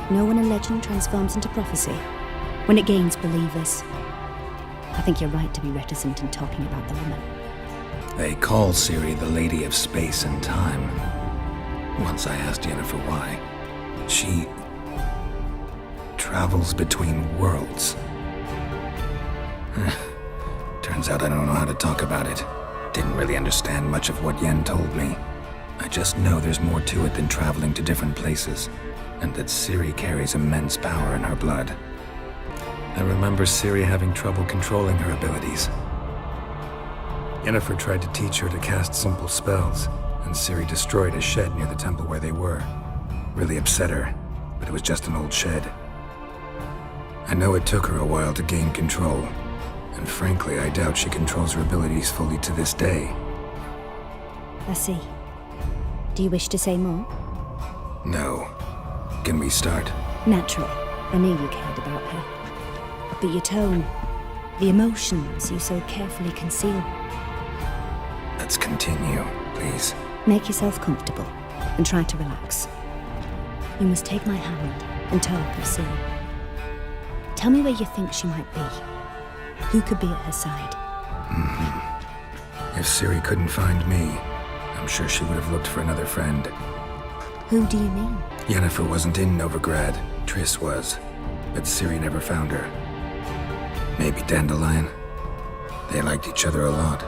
Know when a legend transforms into prophecy? When it gains believers. I think you're right to be reticent in talking about the woman. They call Ciri the Lady of Space and Time. Once I asked Yennefer why. She travels between worlds. Turns out I don't know how to talk about it. Didn't really understand much of what Yen told me. I just know there's more to it than traveling to different places, and that Ciri carries immense power in her blood. I remember Ciri having trouble controlling her abilities. Yennefer tried to teach her to cast simple spells, and Ciri destroyed a shed near the temple where they were. Really upset her, but it was just an old shed. I know it took her a while to gain control, and frankly, I doubt she controls her abilities fully to this day. I see. Do you wish to say more? No. Can we start? Naturally. I knew you cared about her. But your tone, the emotions you so carefully conceal. Let's continue, please. Make yourself comfortable and try to relax. You must take my hand and talk of Ciri. Tell me where you think she might be. Who could be at her side? If Ciri couldn't find me, I'm sure she would have looked for another friend. Who do you mean? Yennefer wasn't in Novigrad. Triss was. But Ciri never found her. Maybe Dandelion. They liked each other a lot.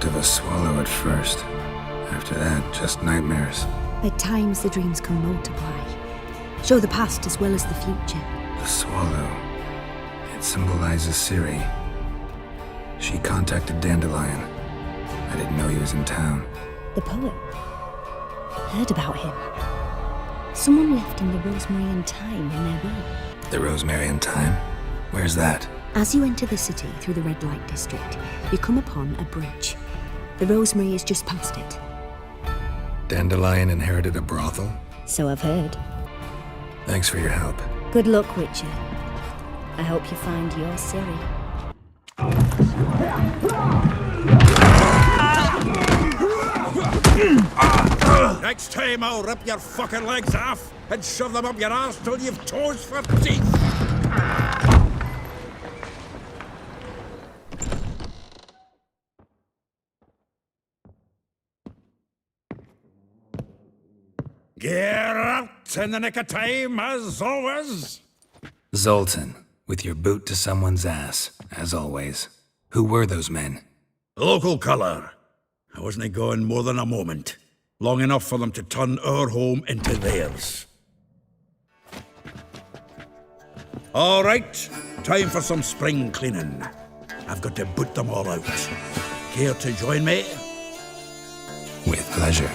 Of a swallow at first. After that, just nightmares. At times, the dreams can multiply. Show the past as well as the future. The swallow. It symbolizes Ciri. She contacted Dandelion. I didn't know he was in town. The poet. Heard about him. Someone left him the rosemary and thyme in their will. The rosemary and thyme? Where's that? As you enter the city through the red light district, you come upon a bridge. The rosemary is just past it. Dandelion inherited a brothel? So I've heard. Thanks for your help. Good luck, Witcher. I hope you find your Ciri. Next time I'll rip your fucking legs off and shove them up your arse till you've toes for teeth. Geralt, in the nick of time, as always. Zoltan, with your boot to someone's ass, as always. Who were those men? Local colour. I wasn't gone more than a moment. Long enough for them to turn our home into theirs. All right, time for some spring cleaning. I've got to boot them all out. Care to join me? With pleasure.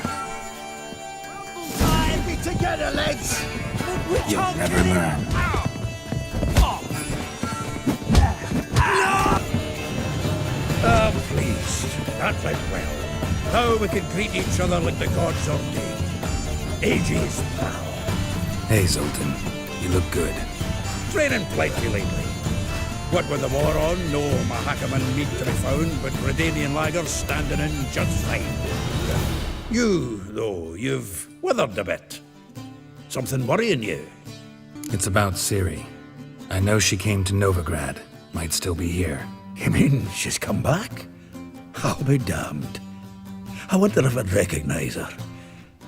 Together, lads! You'll never learn. Please. That went well. Now we can greet each other like the gods ordained. Ages, pal. Hey, Zoltan. You look good. Training plenty lately. What with the war on, no Mahakaman meat to be found, but Redanian lagers standing in just fine. You, though, you've withered a bit. Something worrying you? It's about Ciri. I know she came to Novigrad. Might still be here. You mean she's come back? I'll be damned. I wonder if I'd recognize her.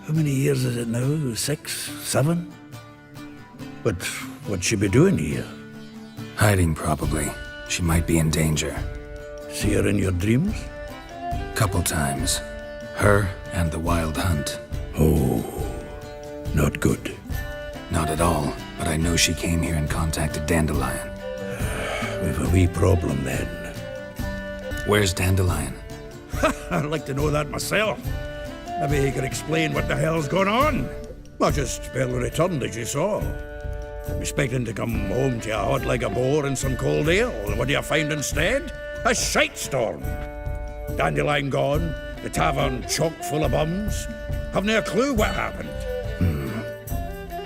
How many years is it now? 6, 7? But what'd she be doing here? Hiding, probably. She might be in danger. See her in your dreams? Couple times. Her and the Wild Hunt. Oh, not good. Not at all, but I know she came here and contacted Dandelion. We've a wee problem then. Where's Dandelion? I'd like to know that myself. Maybe he could explain what the hell's going on. I just barely returned, as you saw. I'm expecting to come home to a hot like a boar and some cold ale, and what do you find instead? A shite storm. Dandelion gone, the tavern chock full of bums. Haven't a clue what happened.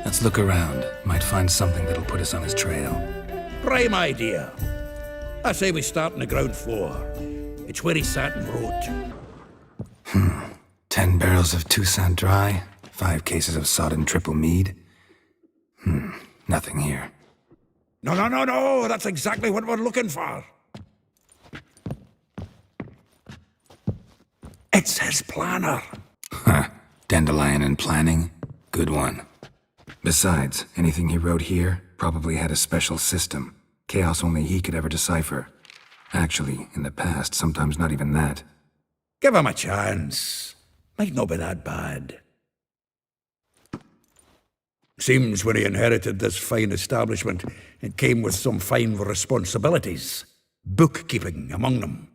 Let's look around. Might find something that'll put us on his trail. Prime idea. I say we start on the ground floor. It's where he sat and wrote. 10 barrels of Toussaint Dry, 5 cases of sodden triple mead. Nothing here. No, that's exactly what we're looking for. It's his planner. Huh. Dandelion and planning? Good one. Besides, anything he wrote here probably had a special system. Chaos only he could ever decipher. Actually, in the past, sometimes not even that. Give him a chance. Might not be that bad. Seems when he inherited this fine establishment, it came with some fine responsibilities. Bookkeeping among them.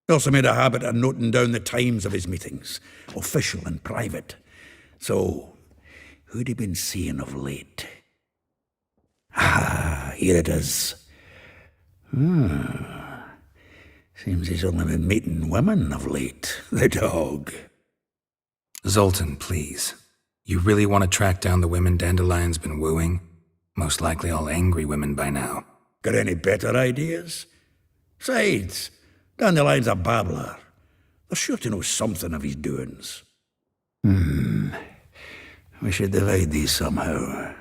He also made a habit of noting down the times of his meetings, official and private. So, who'd he been seeing of late? Ah, here it is. Seems he's only been meeting women of late, the dog. Zoltan, please. You really want to track down the women Dandelion's been wooing? Most likely all angry women by now. Got any better ideas? Besides, Dandelion's a babbler. They're sure to know something of his doings. We should divide these somehow.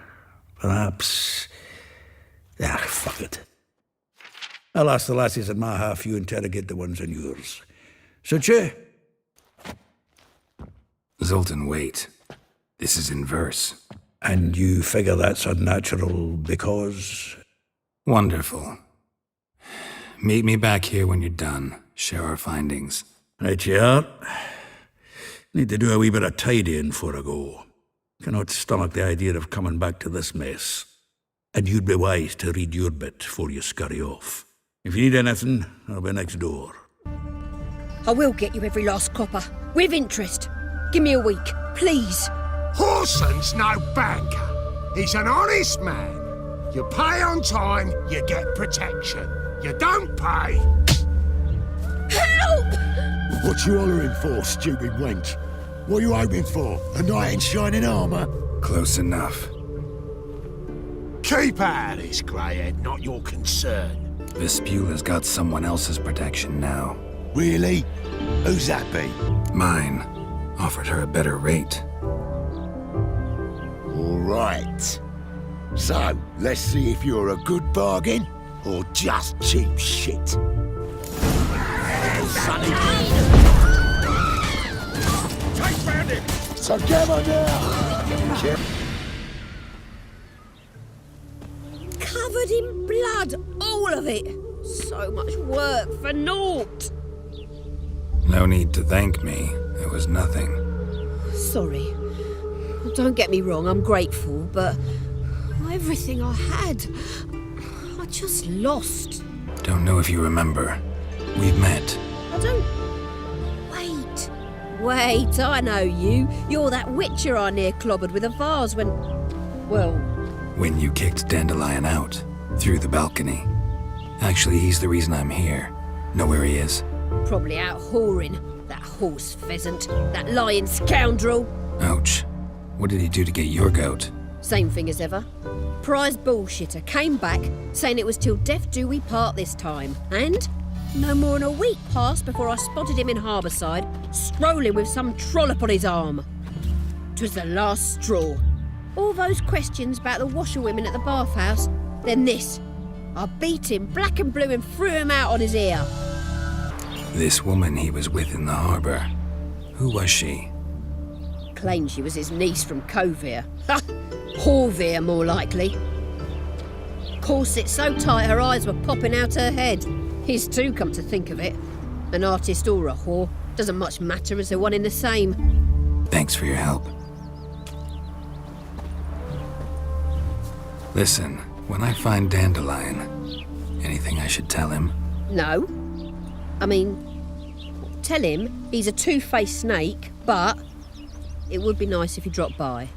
Perhaps... fuck it. I'll ask the lassies in my half, you interrogate the ones in yours. Suit you? Zoltan, wait. This is in verse. And you figure that's unnatural because... Wonderful. Meet me back here when you're done. Share our findings. Right you are. Need to do a wee bit of tidying before I go. Cannot stomach the idea of coming back to this mess. And you'd be wise to read your bit before you scurry off. If you need anything, I'll be next door. I will get you every last copper, with interest. Give me a week, please. Horson's no banker. He's an honest man. You pay on time, you get protection. You don't pay... Help! What you hollering for, stupid wench? What are you hoping for? A knight in shining armour? Close enough. Keep out of this, greyhead, not your concern. Vespula's got someone else's protection now. Really? Who's that be? Mine. Offered her a better rate. All right. So, let's see if you're a good bargain or just cheap shit. Sonny. Take bandit! Together now! Covered in blood, all of it. So much work for naught. No need to thank me. It was nothing. Sorry. Don't get me wrong, I'm grateful, but everything I had, I just lost. Don't know if you remember. We've met. I don't... Wait, I know you. You're that witcher I near clobbered with a vase when... Well... When you kicked Dandelion out. Through the balcony. Actually, he's the reason I'm here. Know where he is? Probably out whoring. That horse pheasant. That lying scoundrel. Ouch. What did he do to get your goat? Same thing as ever. Prize bullshitter came back, saying it was till death do we part this time. And no more than a week passed before I spotted him in Harbourside, strolling with some trollop on his arm. 'Twas the last straw. All those questions about the washerwomen at the bathhouse, then this. I beat him black and blue and threw him out on his ear. This woman he was with in the harbour. Who was she? Claimed she was his niece from Kovir. Ha! Horvir, more likely. Corset so tight her eyes were popping out her head. His too, come to think of it. An artist or a whore. Doesn't much matter as they're one in the same. Thanks for your help. Listen, when I find Dandelion, anything I should tell him? No. I mean, tell him he's a two-faced snake, but it would be nice if he dropped by.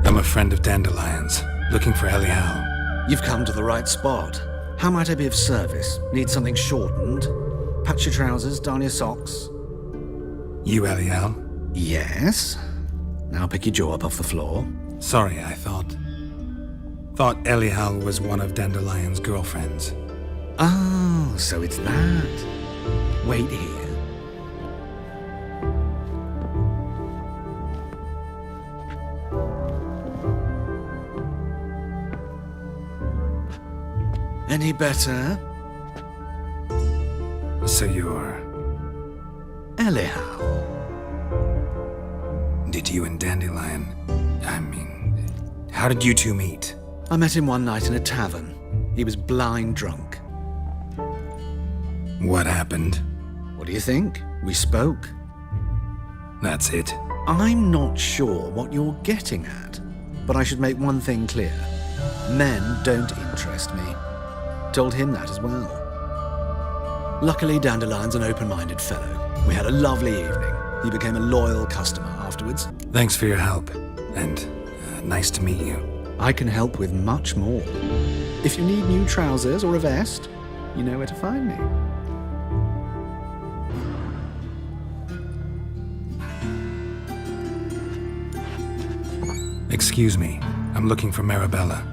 I'm a friend of Dandelion's, looking for Elial. You've come to the right spot. How might I be of service? Need something shortened? Patch your trousers, darn your socks. You Elial? Yes. Now pick your jaw up off the floor. Sorry, I thought Elial was one of Dandelion's girlfriends. Oh, so it's that. Wait here. Any better? So you're... Elihow. Did you and Dandelion... how did you two meet? I met him one night in a tavern. He was blind drunk. What happened? What do you think? We spoke. That's it? I'm not sure what you're getting at, but I should make one thing clear. Men don't interest me. Told him that as well. Luckily, Dandelion's an open-minded fellow. We had a lovely evening. He became a loyal customer afterwards. Thanks for your help, and nice to meet you. I can help with much more. If you need new trousers or a vest, you know where to find me. Excuse me, I'm looking for Marabella.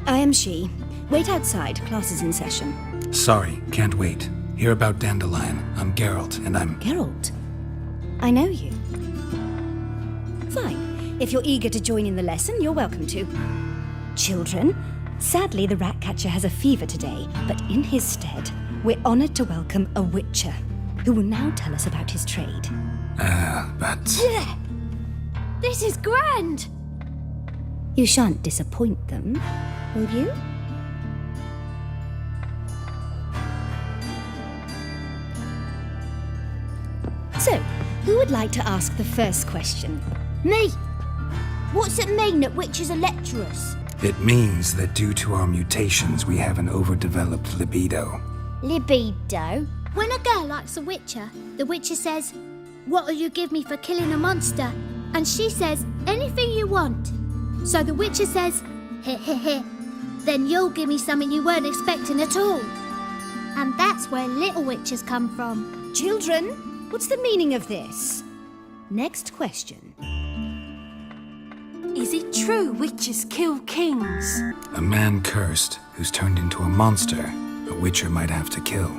I am she. Wait outside, class is in session. Sorry, can't wait. Hear about Dandelion. I'm Geralt, and I'm... Geralt? I know you. Fine. If you're eager to join in the lesson, you're welcome to. Children, sadly the rat catcher has a fever today, but in his stead, we're honoured to welcome a witcher, who will now tell us about his trade. But... Yeah. This is grand! You shan't disappoint them, will you? So, who would like to ask the first question? Me! What's it mean that witches are lecturers? It means that due to our mutations, we have an overdeveloped libido. Libido? When a girl likes a witcher, the witcher says, "What'll you give me for killing a monster?" And she says, "Anything you want." So the witcher says, "Heh heh heh. Then you'll give me something you weren't expecting at all." And that's where little witches come from. Children, what's the meaning of this? Next question. Is it true witches kill kings? A man cursed who's turned into a monster, a witcher might have to kill,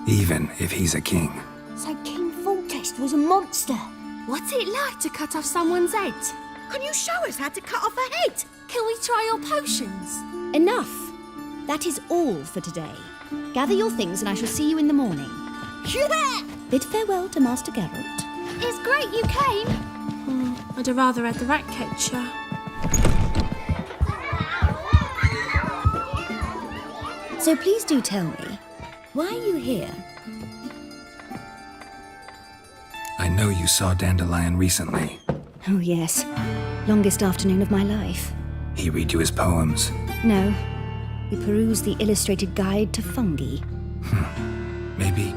even if he's a king. So King Foltest was a monster. What's it like to cut off someone's head? Can you show us how to cut off a head? Can we try your potions? Enough. That is all for today. Gather your things and I shall see you in the morning. Yeah! Bid farewell to Master Geralt. It's great you came. I'd have rather had the rat catcher. So please do tell me, why are you here? I know you saw Dandelion recently. Oh yes, longest afternoon of my life. He read you his poems. No, we perused the illustrated guide to fungi. Maybe...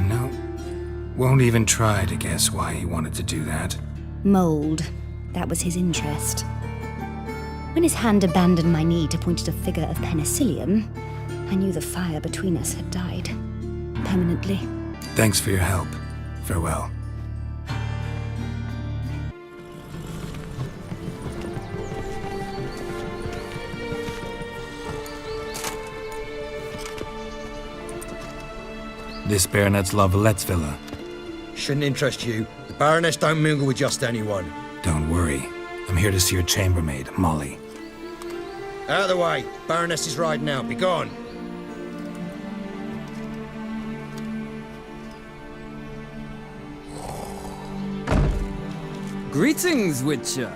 No. Won't even try to guess why he wanted to do that. Mold. That was his interest. When his hand abandoned my knee to point at a figure of penicillium, I knew the fire between us had died. Permanently. Thanks for your help. Farewell. This Baronet's Lavallette's villa. Shouldn't interest you. The Baroness don't mingle with just anyone. Don't worry. I'm here to see your chambermaid, Molly. Out of the way. Baroness is riding out. Be gone. Greetings, Witcher.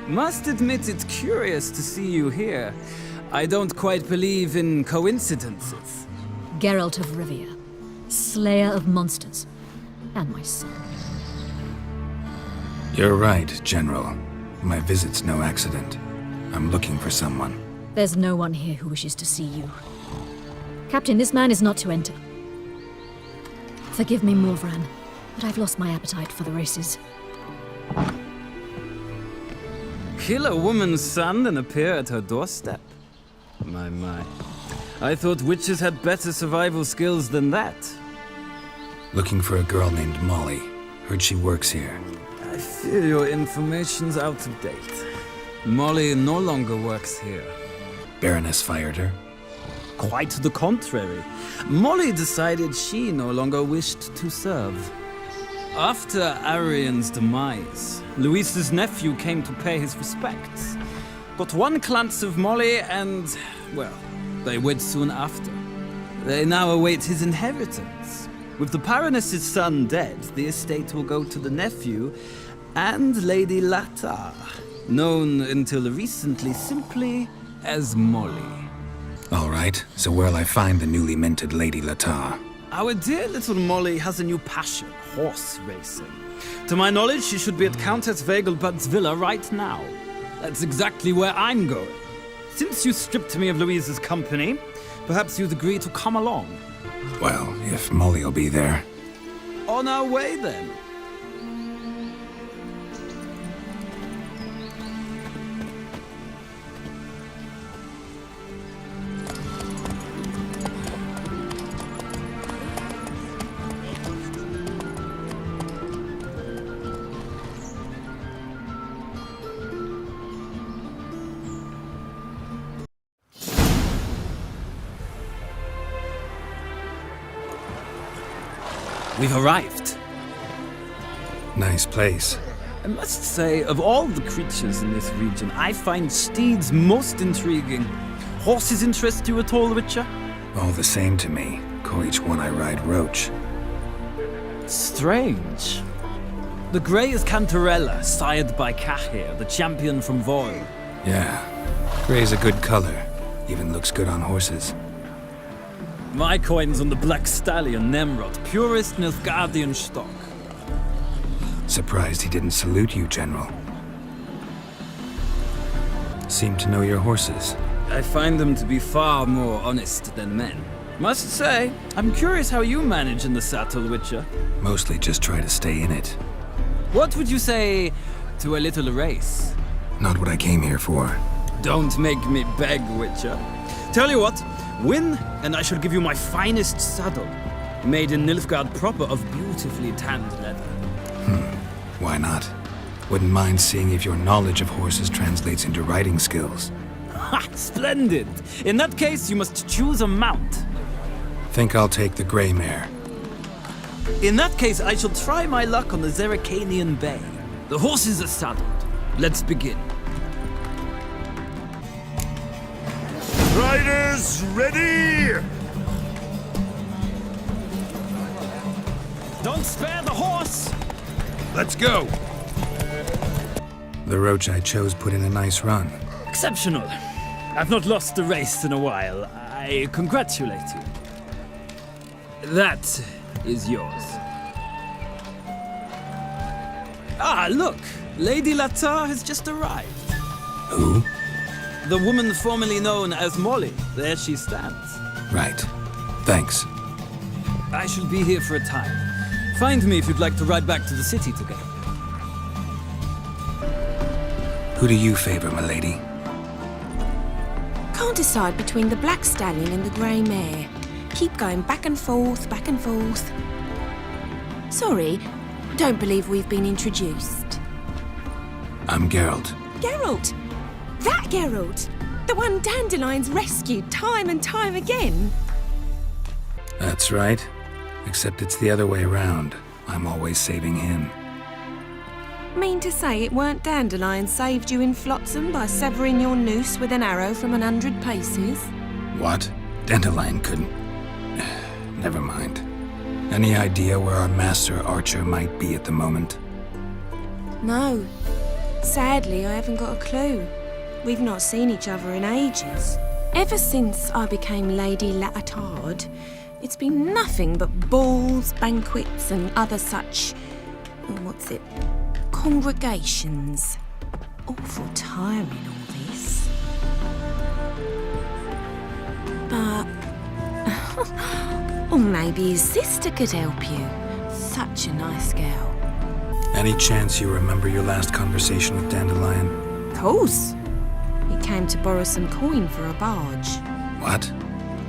Must admit it's curious to see you here. I don't quite believe in coincidences. Geralt of Rivia, slayer of monsters, and my son. You're right, General. My visit's no accident. I'm looking for someone. There's no one here who wishes to see you. Captain, this man is not to enter. Forgive me, Morvran, but I've lost my appetite for the races. Kill a woman's son and appear at her doorstep? My. I thought witches had better survival skills than that. Looking for a girl named Molly. Heard she works here. I fear your information's out of date. Molly no longer works here. Baroness fired her? Quite the contrary. Molly decided she no longer wished to serve. After Arian's demise, Luis's nephew came to pay his respects. Got one glance of Molly and, well, They wed soon after. They now await his inheritance. With the Baroness's son dead, the estate will go to the nephew and Lady Latar, known until recently simply as Molly. All right, so where'll I find the newly minted Lady Latar? Our dear little Molly has a new passion, horse racing. To my knowledge, she should be at Countess Vegelbud's villa right now. That's exactly where I'm going. Since you stripped me of Louise's company, perhaps you'd agree to come along. Well, if Molly'll be there. On our way, then. We've arrived. Nice place. I must say, of all the creatures in this region, I find steeds most intriguing. Horses interest you at all, Witcher? All the same to me. Call each one I ride Roach. Strange. The grey is Cantarella, sired by KAER, the champion from Voil. Yeah. Gray's a good color. Even looks good on horses. My coin's on the Black Stallion, Nemrod, purest Nilfgaardian stock. Surprised he didn't salute you, General. Seem to know your horses. I find them to be far more honest than men. Must say, I'm curious how you manage in the saddle, Witcher. Mostly just try to stay in it. What would you say to a little race? Not what I came here for. Don't make me beg, Witcher. Tell you what, win, and I shall give you my finest saddle, made in Nilfgaard proper of beautifully tanned leather. Why not? Wouldn't mind seeing if your knowledge of horses translates into riding skills. Ha! Splendid! In that case, you must choose a mount. Think I'll take the grey mare. In that case, I shall try my luck on the Zeracanian Bay. The horses are saddled. Let's begin. Riders, ready! Don't spare the horse! Let's go! The Roach I chose put in a nice run. Exceptional. I've not lost a race in a while. I congratulate you. That is yours. Ah, look! Lady Latar has just arrived. Who? The woman formerly known as Molly. There she stands. Right. Thanks. I shall be here for a time. Find me if you'd like to ride back to the city together. Who do you favor, milady? Can't decide between the Black Stallion and the Grey Mare. Keep going back and forth, back and forth. Sorry, don't believe we've been introduced. I'm Geralt. Geralt! That Geralt! The one Dandelion's rescued time and time again. That's right. Except it's the other way around. I'm always saving him. Mean to say it weren't Dandelion saved you in Flotsam by severing your noose with an arrow from 100 paces? What? Dandelion couldn't... Never mind. Any idea where our master archer might be at the moment? No. Sadly, I haven't got a clue. We've not seen each other in ages. Ever since I became Lady Latar, it's been nothing but balls, banquets, and other such... congregations. Awful tiring, all this. But... or maybe his sister could help you. Such a nice girl. Any chance you remember your last conversation with Dandelion? Of course. He came to borrow some coin for a barge. What?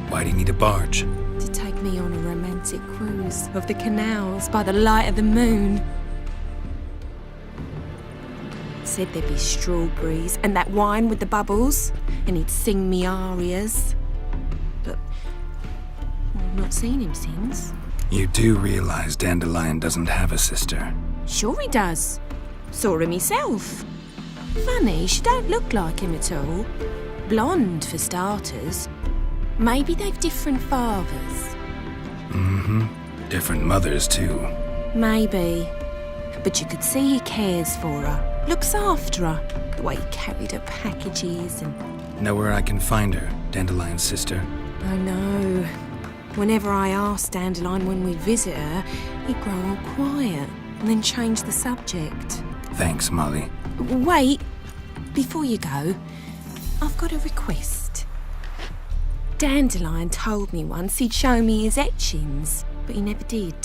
Why do you need a barge? To take me on a romantic cruise of the canals by the light of the moon. Said there'd be strawberries and that wine with the bubbles, and he'd sing me arias. But I've not seen him since. You do realize Dandelion doesn't have a sister? Sure he does. Saw him myself. Funny, she don't look like him at all. Blonde, for starters. Maybe they've different fathers. Mm-hmm. Different mothers, too. Maybe. But you could see he cares for her, looks after her, the way he carried her packages and... Know where I can find her, Dandelion's sister? I know. Whenever I asked Dandelion when we'd visit her, he'd grow all quiet and then change the subject. Thanks, Molly. Wait, before you go, I've got a request. Dandelion told me once he'd show me his etchings, but he never did.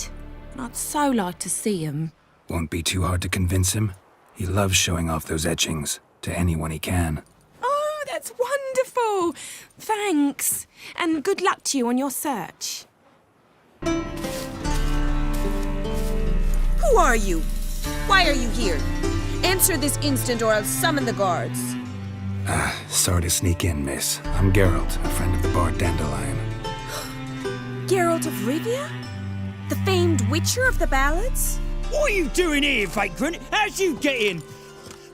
And I'd so like to see them. Won't be too hard to convince him. He loves showing off those etchings to anyone he can. Oh, that's wonderful! Thanks, and good luck to you on your search. Who are you? Why are you here? Answer this instant or I'll summon the guards. Sorry to sneak in, miss. I'm Geralt, a friend of the bard Dandelion. Geralt of Rivia? The famed witcher of the ballads? What are you doing here, vagrant? How'd you get in?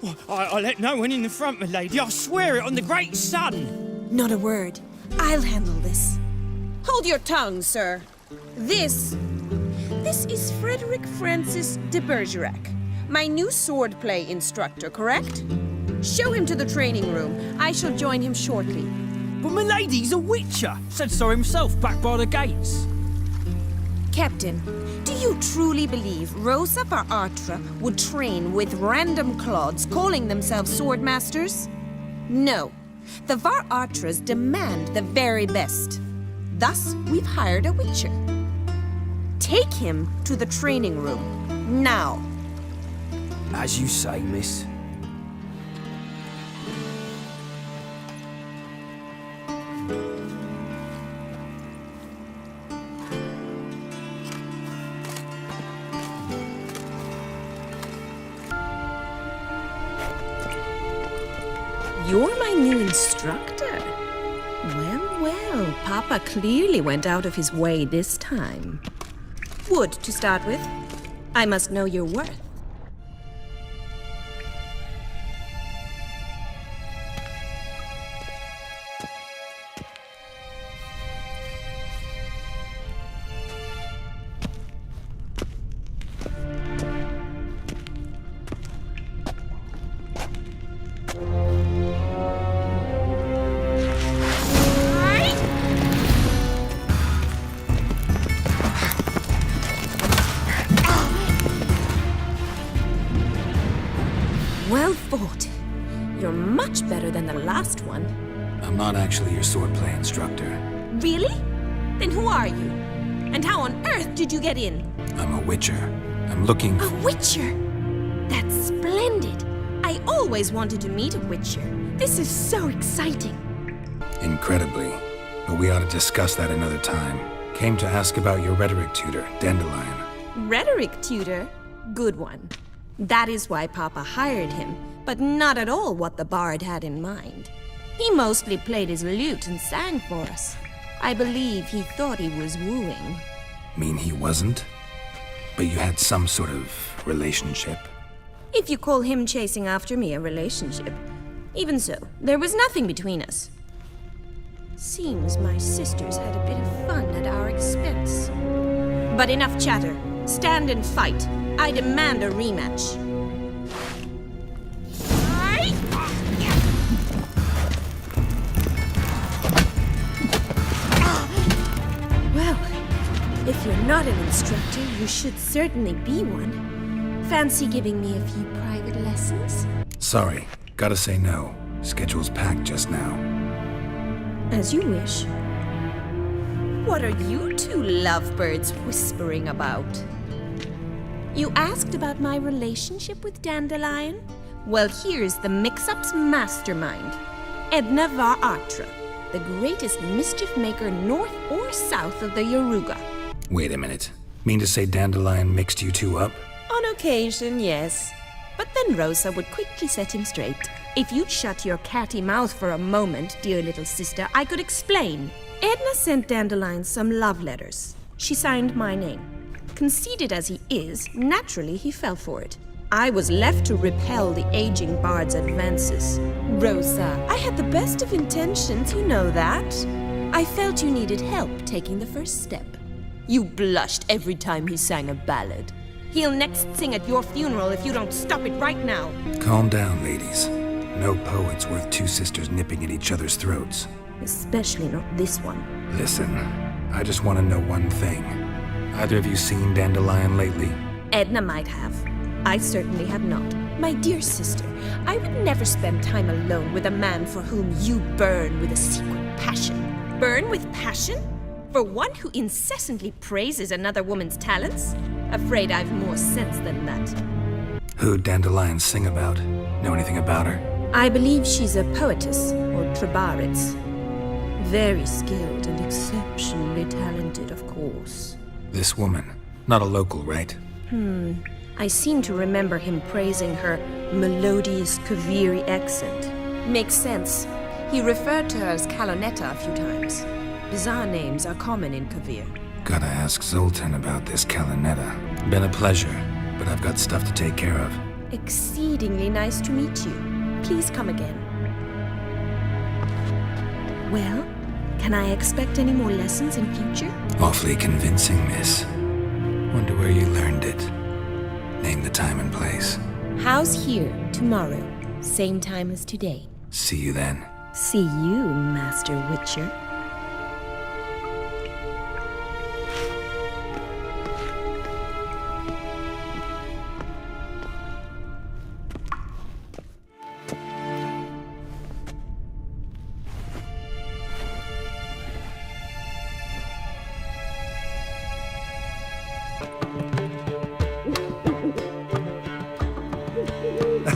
Well, I let no one in the front, my lady. I swear it on the great sun. Not a word. I'll handle this. Hold your tongue, sir. This is Frederick Francis de Bergerac, my new swordplay instructor, correct? Show him to the training room. I shall join him shortly. But my lady's a witcher, said so himself back by the gates. Captain, do you truly believe Rosa var Artra would train with random clods calling themselves swordmasters? No. The var Artras demand the very best. Thus, we've hired a witcher. Take him to the training room, now. As you say, miss. You're my new instructor. Well, well, Papa clearly went out of his way this time. Wood, to start with. I must know your worth. Well fought. You're much better than the last one. I'm not actually your swordplay instructor. Really? Then who are you? And how on earth did you get in? I'm a witcher. I'm looking A witcher? That's splendid. I always wanted to meet a witcher. This is so exciting. incredibly. But we ought to discuss that another time. Came to ask about your rhetoric tutor, Dandelion. Rhetoric tutor? Good one. That is why Papa hired him, but not at all what the bard had in mind. He mostly played his lute and sang for us. I believe he thought he was wooing. Mean he wasn't? But you had some sort of relationship? If you call him chasing after me a relationship. Even so, there was nothing between us. Seems my sisters had a bit of fun at our expense. But enough chatter. Stand and fight. I demand a rematch. Well, if you're not an instructor, you should certainly be one. Fancy giving me a few private lessons? Sorry, gotta say no. Schedule's packed just now. As you wish. What are you two lovebirds whispering about? You asked about my relationship with Dandelion? Well, here's the mix-up's mastermind. Edna var Artra, the greatest mischief maker north or south of the Yaruga. Wait a minute. Mean to say Dandelion mixed you two up? On occasion, yes. But then Rosa would quickly set him straight. If you'd shut your catty mouth for a moment, dear little sister, I could explain. Edna sent Dandelion some love letters. She signed my name. Conceited as he is, naturally he fell for it. I was left to repel the aging bard's advances. Rosa, I had the best of intentions, you know that. I felt you needed help taking the first step. You blushed every time he sang a ballad. He'll next sing at your funeral if you don't stop it right now. Calm down, ladies. No poet's worth two sisters nipping at each other's throats. Especially not this one. Listen, I just want to know one thing. Either of you seen Dandelion lately? Edna might have. I certainly have not. My dear sister, I would never spend time alone with a man for whom you burn with a secret passion. Burn with passion? For one who incessantly praises another woman's talents? Afraid I've more sense than that. Who'd Dandelion sing about? Know anything about her? I believe she's a poetess, or trebarets. Very skilled and exceptionally talented, of course. This woman. Not a local, right? I seem to remember him praising her melodious Kaviri accent. Makes sense. He referred to her as Kalonetta a few times. Bizarre names are common in Kavir. Gotta ask Zoltan about this Kalonetta. Been a pleasure, but I've got stuff to take care of. Exceedingly nice to meet you. Please come again. Well, can I expect any more lessons in future? Awfully convincing, miss. Wonder where you learned it. Name the time and place. House here, tomorrow. Same time as today. See you then. See you, Master Witcher.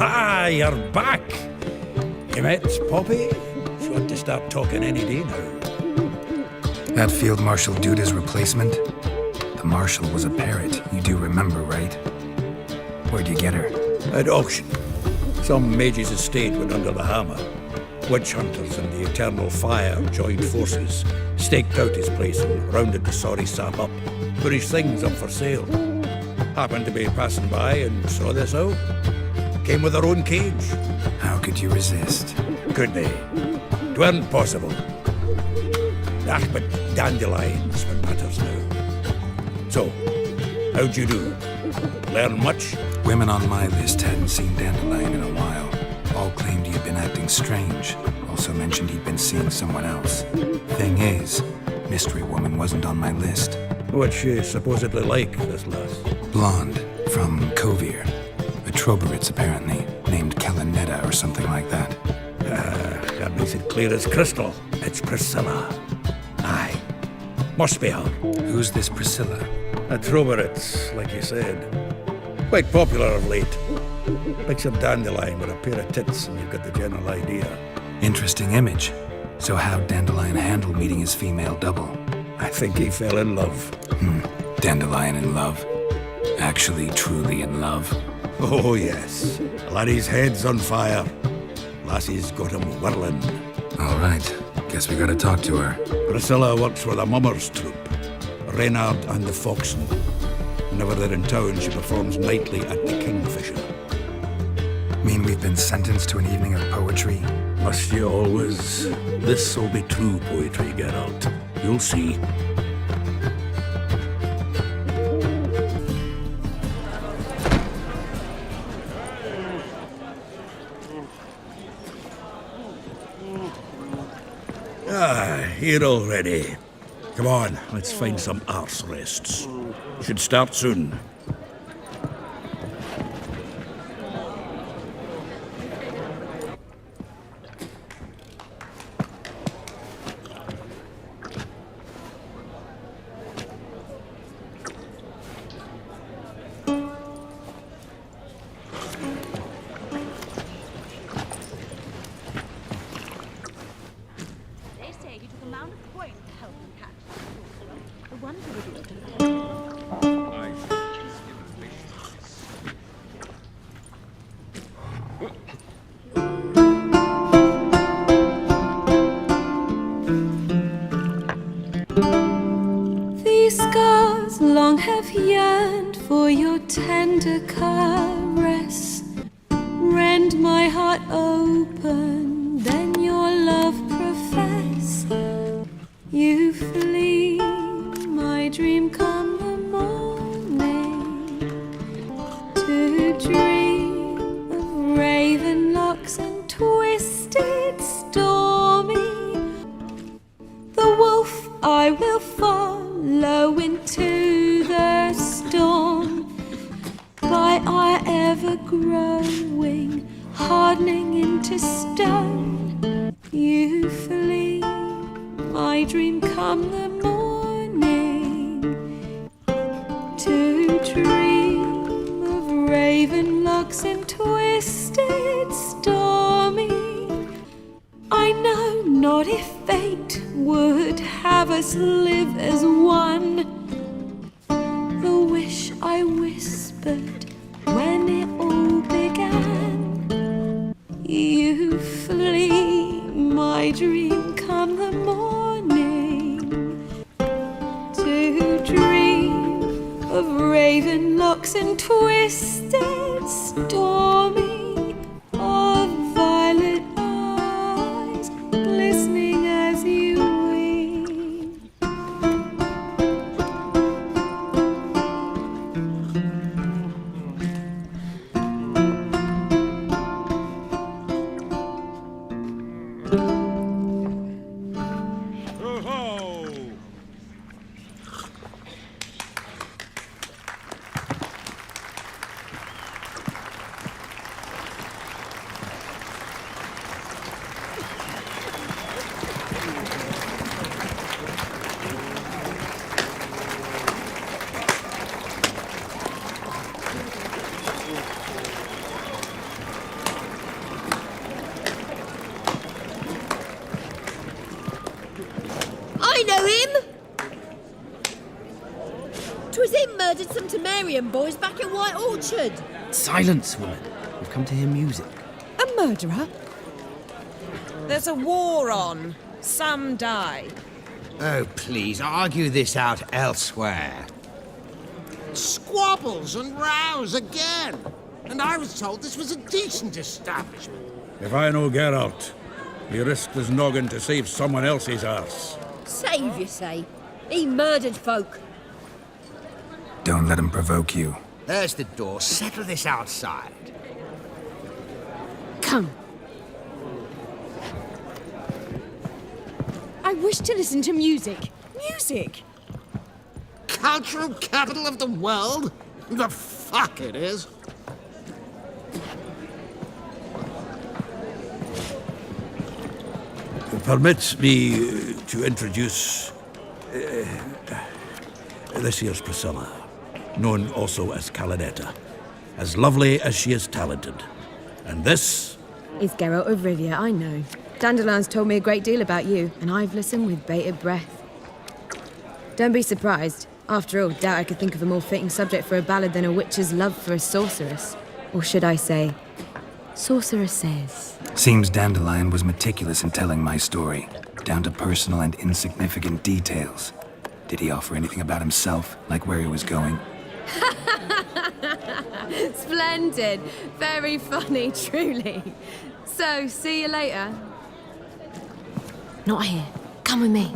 Ah, you're back! You met Poppy? She ought to start talking any day now. That Field Marshal Duda's replacement? The Marshal was a parrot, you do remember, right? Where'd you get her? At auction. Some mage's estate went under the hammer. Witch hunters and the Eternal Fire joined forces, staked out his place and rounded the sorry sap up, put his things up for sale. Happened to be passing by and saw this out. Came with her own cage. How could you resist? Could they? 'Tweren't possible. Ah, but dandelions what matters now. So, how'd you do? Learn much? Women on my list hadn't seen Dandelion in a while. All claimed he'd been acting strange. Also mentioned he'd been seeing someone else. Thing is, Mystery Woman wasn't on my list. What's she supposedly like, this lass? Blonde, from Kovir. A Troberits, apparently, named Kalonetta or something like that. That makes it clear as crystal. It's Priscilla. Aye. Must be her. Who's this Priscilla? A Troberits, like you said. Quite popular of late. Picture Dandelion with a pair of tits and you've got the general idea. Interesting image. So how'd Dandelion handle meeting his female double? I think he fell in love. Dandelion in love. Actually, truly in love. Oh, yes. Laddie's head's on fire. Lassie's got him whirling. All right. Guess we gotta talk to her. Priscilla works for the Mummers troupe. Reynard and the Foxen. Whenever they're in town, she performs nightly at the Kingfisher. Mean we've been sentenced to an evening of poetry? Must you always? This'll be true poetry, Geralt. You'll see. Here already. Come on, let's find some arse rests. Should start soon. long have yearned for your tender caress. Rend my heart open, then your love profess. locks and twisted, stormy. The wolf I will follow into the storm, by our ever-growing, hardening into stone. You flee, my dream come the morning, to dream of raven locks and twisted, stormy. I know not if fate would have us live as one. The wish I whispered when it all began. You flee, my dream come the morning, to dream of raven locks and twisted, stormy, of violet eyes glistening as you weep. I know him! 'Twas him murdered some Temerian boys back at White Orchard. Silence, woman. We've come to hear music. A murderer? There's a war on. Some die. Oh, please, argue this out elsewhere. Squabbles and rows again. And I was told this was a decent establishment. If I know Geralt, he risked his noggin to save someone else's arse. Save, you say? He murdered folk. Don't let him provoke you. There's the door. Settle this outside. Come. I wish to listen to music. Music! Cultural capital of the world? The fuck it is. Permit me to introduce this here's Priscilla, known also as Calinetta, as lovely as she is talented. And this Is Geralt of Rivia, I know. Dandelion's told me a great deal about you, and I've listened with bated breath. Don't be surprised. After all, doubt I could think of a more fitting subject for a ballad than a witch's love for a sorceress. Or should I say, sorceresses. Seems Dandelion was meticulous in telling my story, down to personal and insignificant details. Did he offer anything about himself, like where he was going? Splendid. Very funny, truly. So, see you later. Not here. Come with me.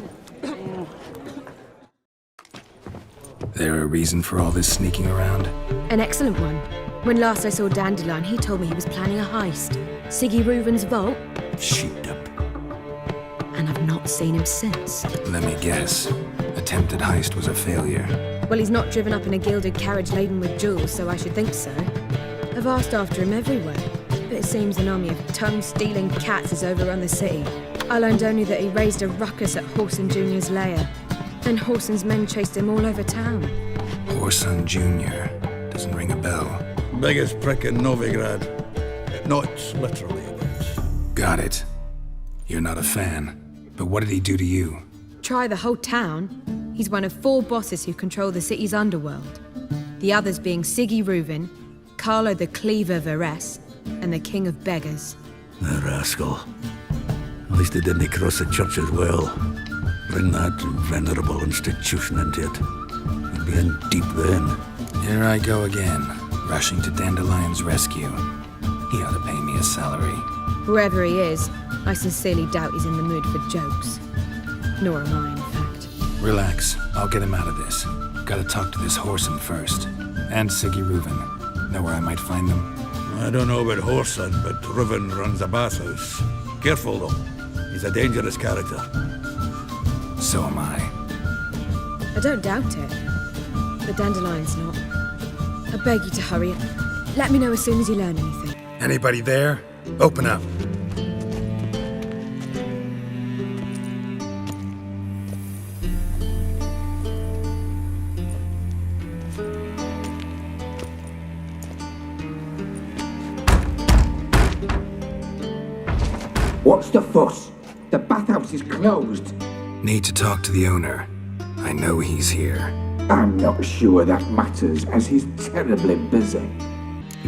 There a reason for all this sneaking around? An excellent one. When last I saw Dandelion, he told me he was planning a heist. Siggy Reuven's vault. Sheeped up. And I've not seen him since. Let me guess. Attempted heist was a failure. Well, he's not driven up in a gilded carriage laden with jewels, so I should think so. I've asked after him everywhere, but it seems an army of tongue-stealing cats has overrun the city. I learned only that he raised a ruckus at Whoreson Jr.'s lair. Then Whoreson's men chased him all over town. Whoreson Jr. Doesn't ring a bell. Biggest prick in Novigrad. Not literally, but... Got it. You're not a fan. But what did he do to you? Try the whole town. He's one of 4 bosses who control the city's underworld. The others being Siggy Reuven, Carlo the Cleaver Varese, and the King of Beggars. The rascal. At least he didn't cross the church as well. Bring that venerable institution into it. You'd be in deep then. Here I go again, rushing to Dandelion's rescue. He ought to pay me a salary. Whoever he is, I sincerely doubt he's in the mood for jokes. Nor am I, in fact. Relax. I'll get him out of this. Gotta talk to this Whoreson first. And Siggy Reuven. Know where I might find them? I don't know about Whoreson, but Riven runs a bathhouse. Careful, though. He's a dangerous character. So am I. I don't doubt it. The Dandelion's not. I beg you to hurry. Let me know as soon as you learn anything. Anybody there? Open up. What's the fuss? The bathhouse is closed. Need to talk to the owner. I know he's here. I'm not sure that matters, as he's terribly busy.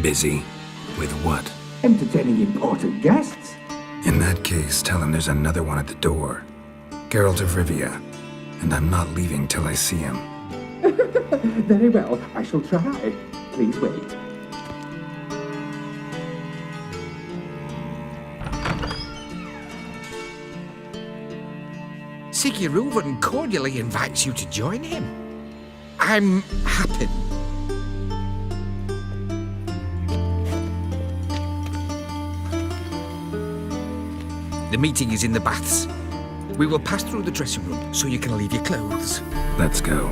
Busy? With what? Entertaining important guests. In that case, tell him there's another one at the door. Geralt of Rivia. And I'm not leaving till I see him. Very well, I shall try. Please wait. Reuven cordially invites you to join him. I'm happy. The meeting is in the baths. We will pass through the dressing room so you can leave your clothes. Let's go.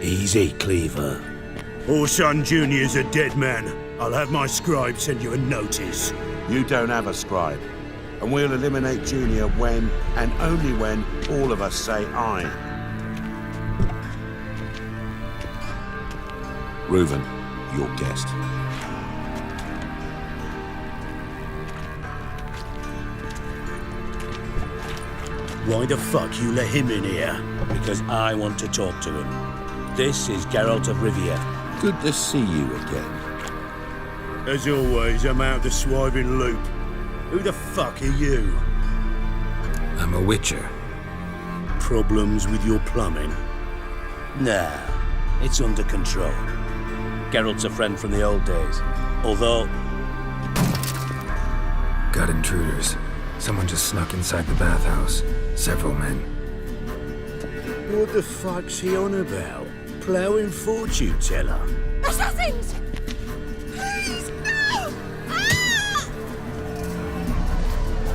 Easy, Cleaver. Whoreson Jr.'s a dead man. I'll have my scribe send you a notice. You don't have a scribe. And we'll eliminate Junior when, and only when, all of us say aye. Reuven, your guest. Why the fuck you let him in here? Because I want to talk to him. This is Geralt of Rivia. Good to see you again. As always, I'm out the swiving loop. Who the fuck are you? I'm a witcher. Problems with your plumbing? Nah, it's under control. Geralt's a friend from the old days. Although... Got intruders. Someone just snuck inside the bathhouse. Several men. What the fuck's he on about? Ploughing fortune teller? Assassins! Please, no! Ah!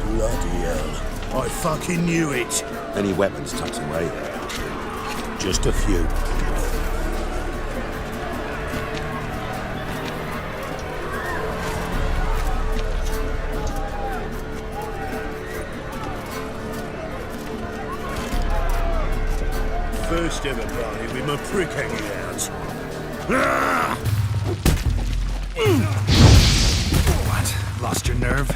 Bloody hell. I fucking knew it. Any weapons tucked away? Just a few. First ever party with my prick hanging out. Ah! What? Lost your nerve?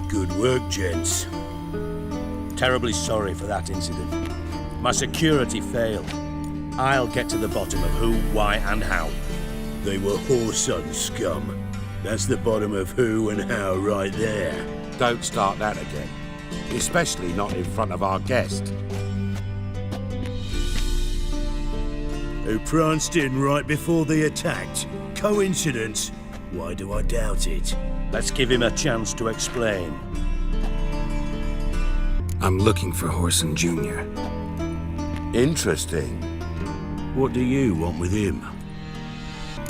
Good work, gents. Terribly sorry for that incident. My security failed. I'll get to the bottom of who, why, and how. They were Whoreson scum. That's the bottom of who and how right there. Don't start that again. Especially not in front of our guest. Who pranced in right before they attacked. Coincidence? Why do I doubt it? Let's give him a chance to explain. I'm looking for Whoreson Jr. Interesting. What do you want with him?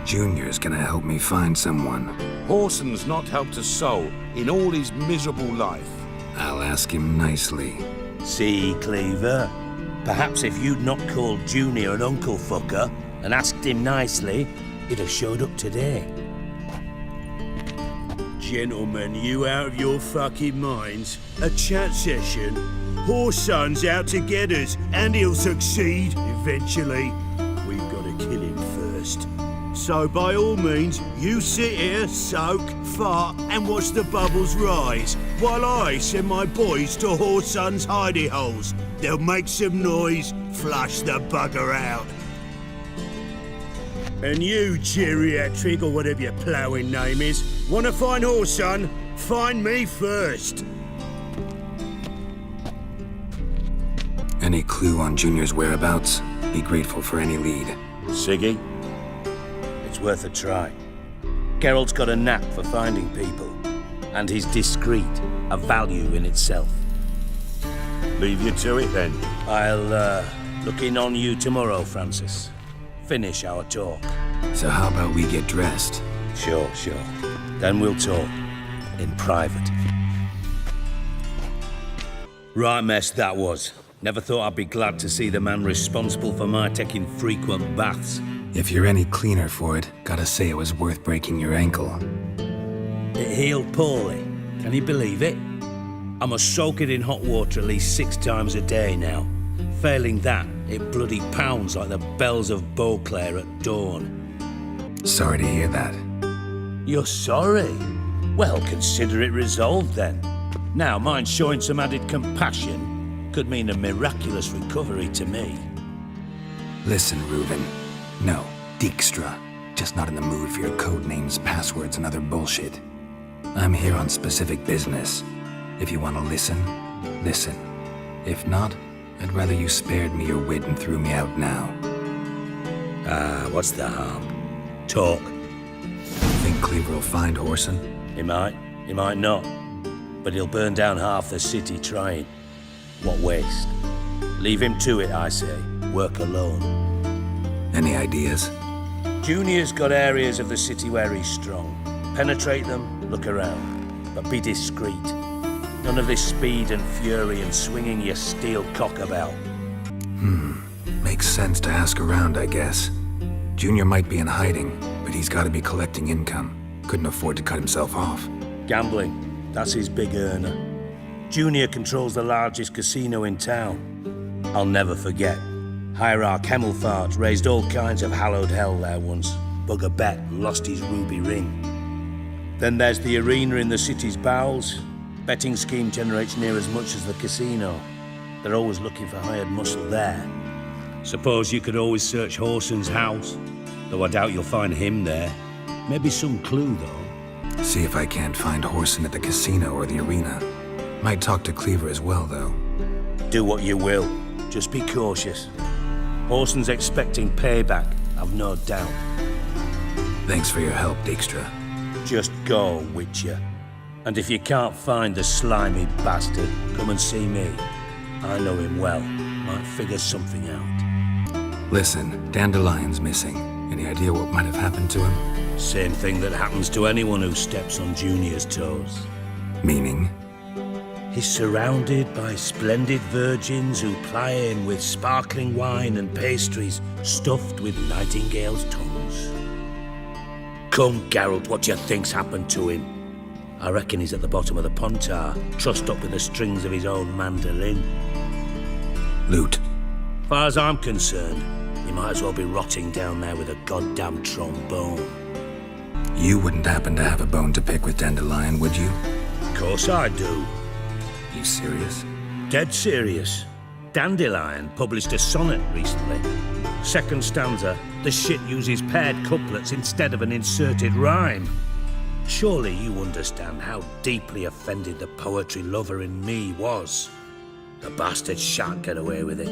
Junior's gonna help me find someone. Whoreson's not helped a soul in all his miserable life. I'll ask him nicely. See, Cleaver? Perhaps if you'd not called Junior an uncle fucker and asked him nicely, he'd have showed up today. Gentlemen, you out of your fucking minds? A chat session? Whoreson's out to get us, and he'll succeed eventually. We've got to kill him first. So by all means, you sit here, soak, fart, and watch the bubbles rise, while I send my boys to Whoreson's hidey holes. They'll make some noise, flush the bugger out. And you, geriatric, or whatever your ploughing name is, want to find Whoreson? Find me first. Any clue on Junior's whereabouts? Be grateful for any lead. Siggy? worth a try. Geralt's got a knack for finding people, and he's discreet, a value in itself. Leave you to it then. I'll look in on you tomorrow, Francis. Finish our talk. So how about we get dressed? Sure. Then we'll talk. In private. Right mess that was. Never thought I'd be glad to see the man responsible for my taking frequent baths. If you're any cleaner for it, gotta say it was worth breaking your ankle. It healed poorly. Can you believe it? I must soak it in hot water at least 6 times a day now. Failing that, it bloody pounds like the bells of Beauclair at dawn. Sorry to hear that. You're sorry? Well, consider it resolved then. Now, mind showing some added compassion could mean a miraculous recovery to me. Listen, Reuben. No, Dijkstra. Just not in the mood for your code names, passwords, and other bullshit. I'm here on specific business. If you want to listen, listen. If not, I'd rather you spared me your wit and threw me out now. What's the harm? Talk. Think Cleaver will find Whoreson? He might not. But he'll burn down half the city trying. What waste? Leave him to it, I say. Work alone. Any ideas? Junior's got areas of the city where he's strong. Penetrate them, look around. But be discreet. None of this speed and fury and swinging your steel cock about. Makes sense to ask around, I guess. Junior might be in hiding, but he's got to be collecting income. Couldn't afford to cut himself off. Gambling, that's his big earner. Junior controls the largest casino in town. I'll never forget. Hierarch Hemmelfart raised all kinds of hallowed hell there once. Bugger bet and lost his ruby ring. Then there's the arena in the city's bowels. Betting scheme generates near as much as the casino. They're always looking for hired muscle there. Suppose you could always search Whoreson's house, though I doubt you'll find him there. Maybe some clue, though. See if I can't find Whoreson at the casino or the arena. Might talk to Cleaver as well, though. Do what you will. Just be cautious. Whoreson's expecting payback, I've no doubt. Thanks for your help, Dijkstra. Just go, Witcher. And if you can't find the slimy bastard, come and see me. I know him well. Might figure something out. Listen, Dandelion's missing. Any idea what might have happened to him? Same thing that happens to anyone who steps on Junior's toes. Meaning? He's surrounded by splendid virgins who ply him with sparkling wine and pastries stuffed with nightingales' tongues. Come, Geralt, what do you think's happened to him? I reckon he's at the bottom of the Pontar, trussed up with the strings of his own mandolin. Loot. Far as I'm concerned, he might as well be rotting down there with a goddamn trombone. You wouldn't happen to have a bone to pick with Dandelion, would you? Of course I do. You serious? Dead serious. Dandelion published a sonnet recently. Second stanza, the shit uses paired couplets instead of an inserted rhyme. Surely you understand how deeply offended the poetry lover in me was. The bastard shan't get away with it.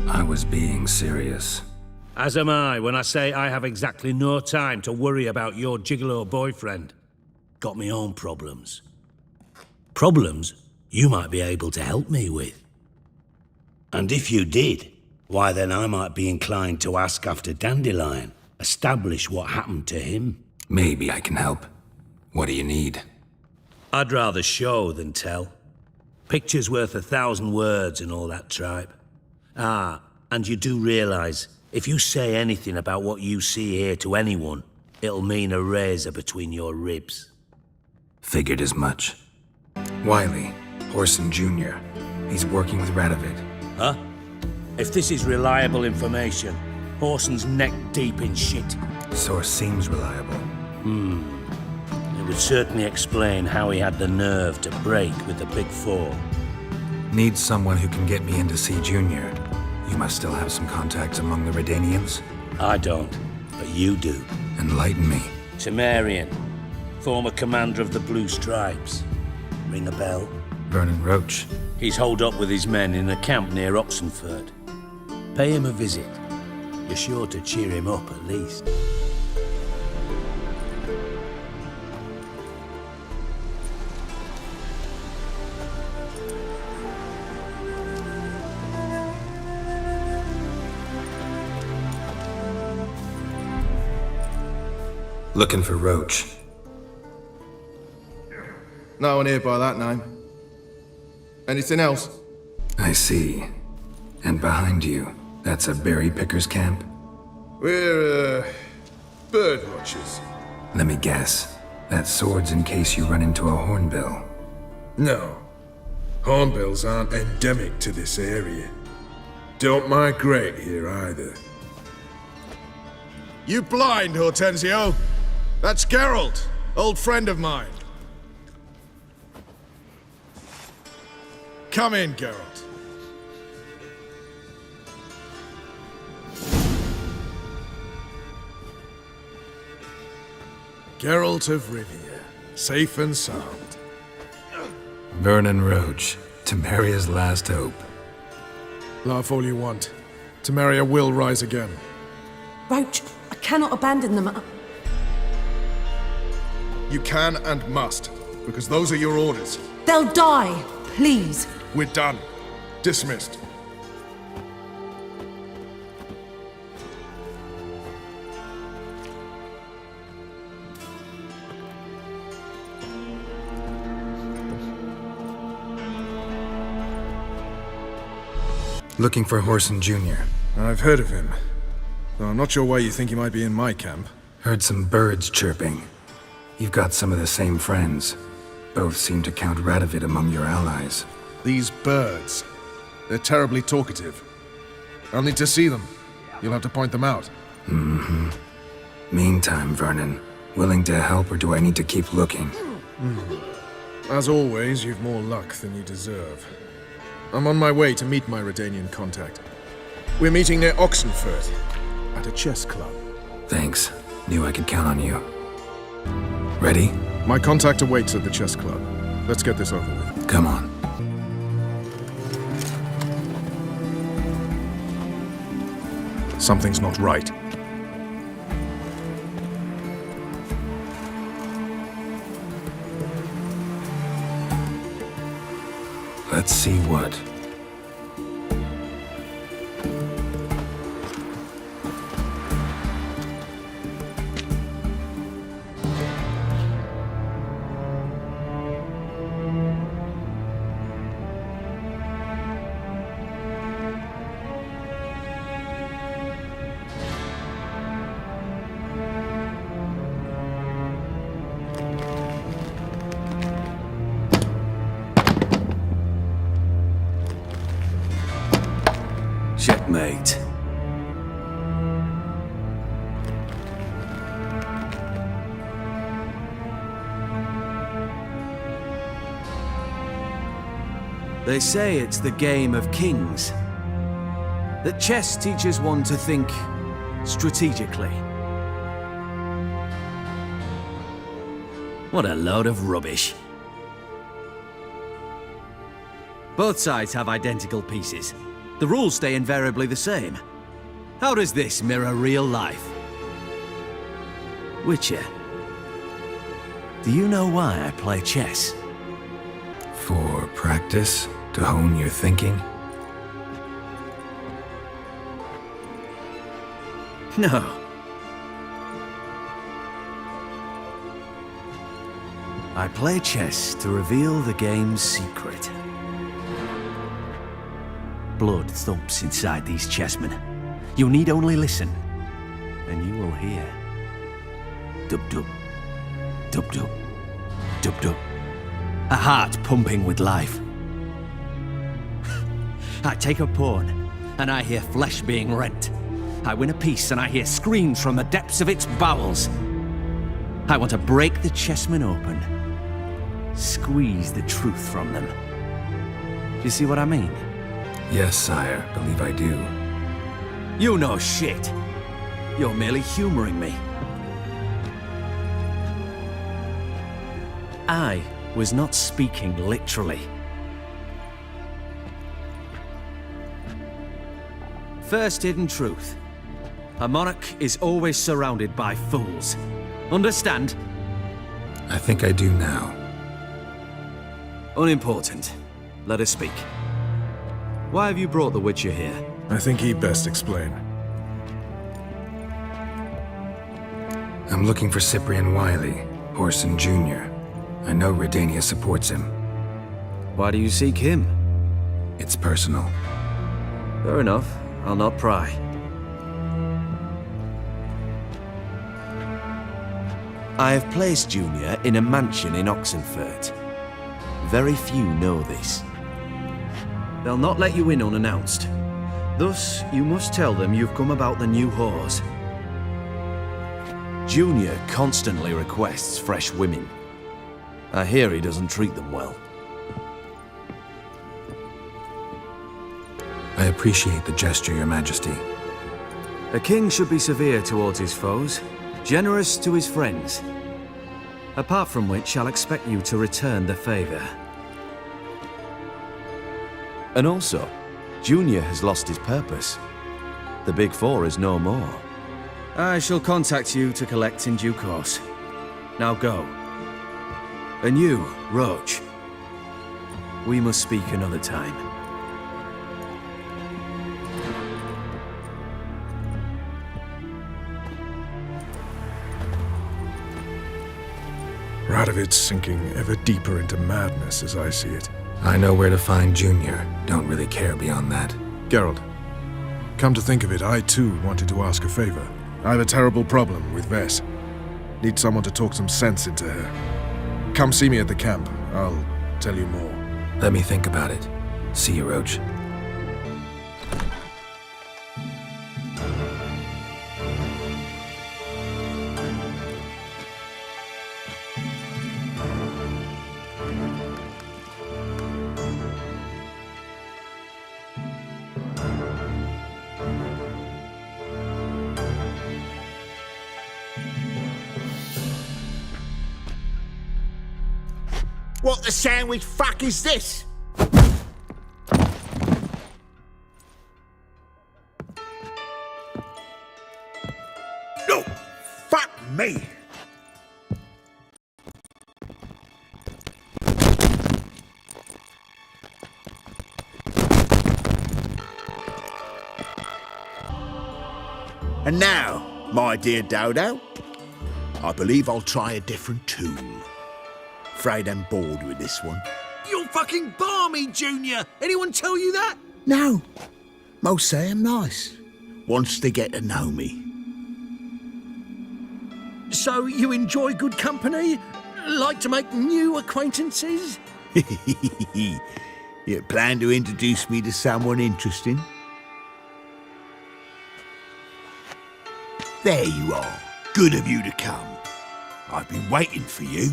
I was being serious. As am I when I say I have exactly no time to worry about your gigolo boyfriend. Got me own problems. Problems you might be able to help me with. And if you did, why then I might be inclined to ask after Dandelion, establish what happened to him. Maybe I can help. What do you need? I'd rather show than tell. Picture's worth 1,000 words and all that tripe. Ah, and you do realise, if you say anything about what you see here to anyone, it'll mean a razor between your ribs. Figured as much. Wiley, Whoreson Jr. He's working with Radovid. Huh? If this is reliable information, Whoreson's neck deep in shit. Source seems reliable. It would certainly explain how he had the nerve to break with the Big Four. Need someone who can get me in to see Junior. You must still have some contacts among the Redanians? I don't, but you do. Enlighten me. Temerian, former commander of the Blue Stripes. Ring a bell? Vernon Roach. He's holed up with his men in a camp near Oxenford. Pay him a visit. You're sure to cheer him up at least. Looking for Roach. No one here by that name. Anything else? I see. And behind you, that's a berry picker's camp? We're, bird watchers. Let me guess. That sword's in case you run into a hornbill. No. Hornbills aren't endemic to this area. Don't migrate here either. You blind, Hortensio? That's Geralt, old friend of mine. Come in, Geralt. Geralt of Rivia, safe and sound. Vernon Roach, Temeria's last hope. Laugh all you want. Temeria will rise again. Roach, I cannot abandon them. You can and must, because those are your orders. They'll die, please. We're done. Dismissed. Looking for Horson Jr. I've heard of him, though I'm not sure why you think he might be in my camp. Heard some birds chirping. You've got some of the same friends. Both seem to count Radovid among your allies. These birds. They're terribly talkative. I'll need to see them. You'll have to point them out. Mm-hmm. Meantime, Vernon, willing to help or do I need to keep looking? As always, you've more luck than you deserve. I'm on my way to meet my Redanian contact. We're meeting near Oxenford, at a chess club. Thanks. Knew I could count on you. Ready? My contact awaits at the chess club. Let's get this over with. Come on. Something's not right. Let's see what. Checkmate. They say it's the game of kings. That chess teaches one to think strategically. What a load of rubbish. Both sides have identical pieces. The rules stay invariably the same. How does this mirror real life? Witcher, do you know why I play chess? For practice? To hone your thinking? No. I play chess to reveal the game's secret. Blood thumps inside these chessmen. You need only listen, and you will hear. Dub-dub, dub-dub, dub-dub. A heart pumping with life. I take a pawn, and I hear flesh being rent. I win a piece, and I hear screams from the depths of its bowels. I want to break the chessmen open. Squeeze the truth from them. Do you see what I mean? Yes, sire. Believe I do. You know shit. You're merely humoring me. I was not speaking literally. First hidden truth. A monarch is always surrounded by fools. Understand? I think I do now. Unimportant. Let us speak. Why have you brought the Witcher here? I think he'd best explain. I'm looking for Cyprian Wiley, Orson Jr. I know Redania supports him. Why do you seek him? It's personal. Fair enough. I'll not pry. I have placed Junior in a mansion in Oxenfurt. Very few know this. They'll not let you in unannounced. Thus, you must tell them you've come about the new whores. Junior constantly requests fresh women. I hear he doesn't treat them well. I appreciate the gesture, Your Majesty. A king should be severe towards his foes, generous to his friends. Apart from which, I'll expect you to return the favor. And also, Junior has lost his purpose. The Big Four is no more. I shall contact you to collect in due course. Now go. And you, Roach. We must speak another time. Radovid's sinking ever deeper into madness as I see it. I know where to find Junior. Don't really care beyond that. Geralt, come to think of it, I too wanted to ask a favor. I have a terrible problem with Ves. Need someone to talk some sense into her. Come see me at the camp. I'll tell you more. Let me think about it. See you, Roach. What the sandwich fuck is this? No! Fuck me! And now, my dear Dodo, I believe I'll try a different tool. Afraid I'm bored with this one. You're fucking balmy, Junior! Anyone tell you that? No. Most say I'm nice. Wants to get to know me. So you enjoy good company? Like to make new acquaintances? You plan to introduce me to someone interesting? There you are. Good of you to come. I've been waiting for you.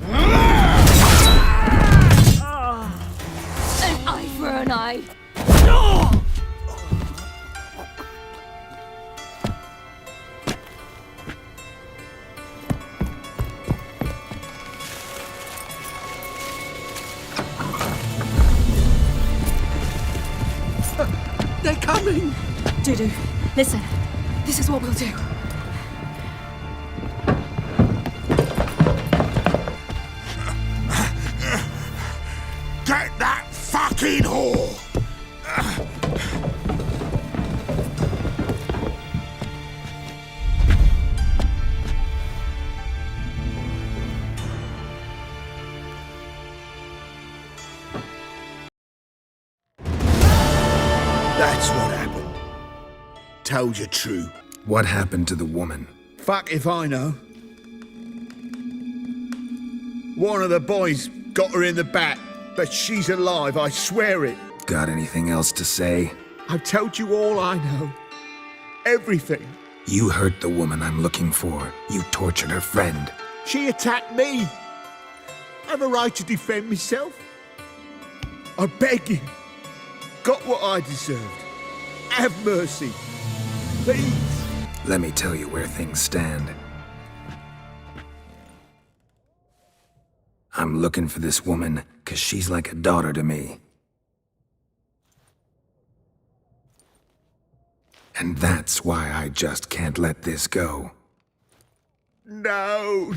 An eye for an eye. They're coming! Dudu, listen. This is what we'll do. Get that fucking whore! That's what happened. Told you true. What happened to the woman? Fuck if I know. One of the boys got her in the back, but she's alive, I swear it. Got anything else to say? I've told you all I know. Everything. You hurt the woman I'm looking for. You tortured her friend. She attacked me. I have a right to defend myself. I beg you. Got what I deserved. Have mercy. Please. Let me tell you where things stand. I'm looking for this woman, 'cause she's like a daughter to me. And that's why I just can't let this go. No.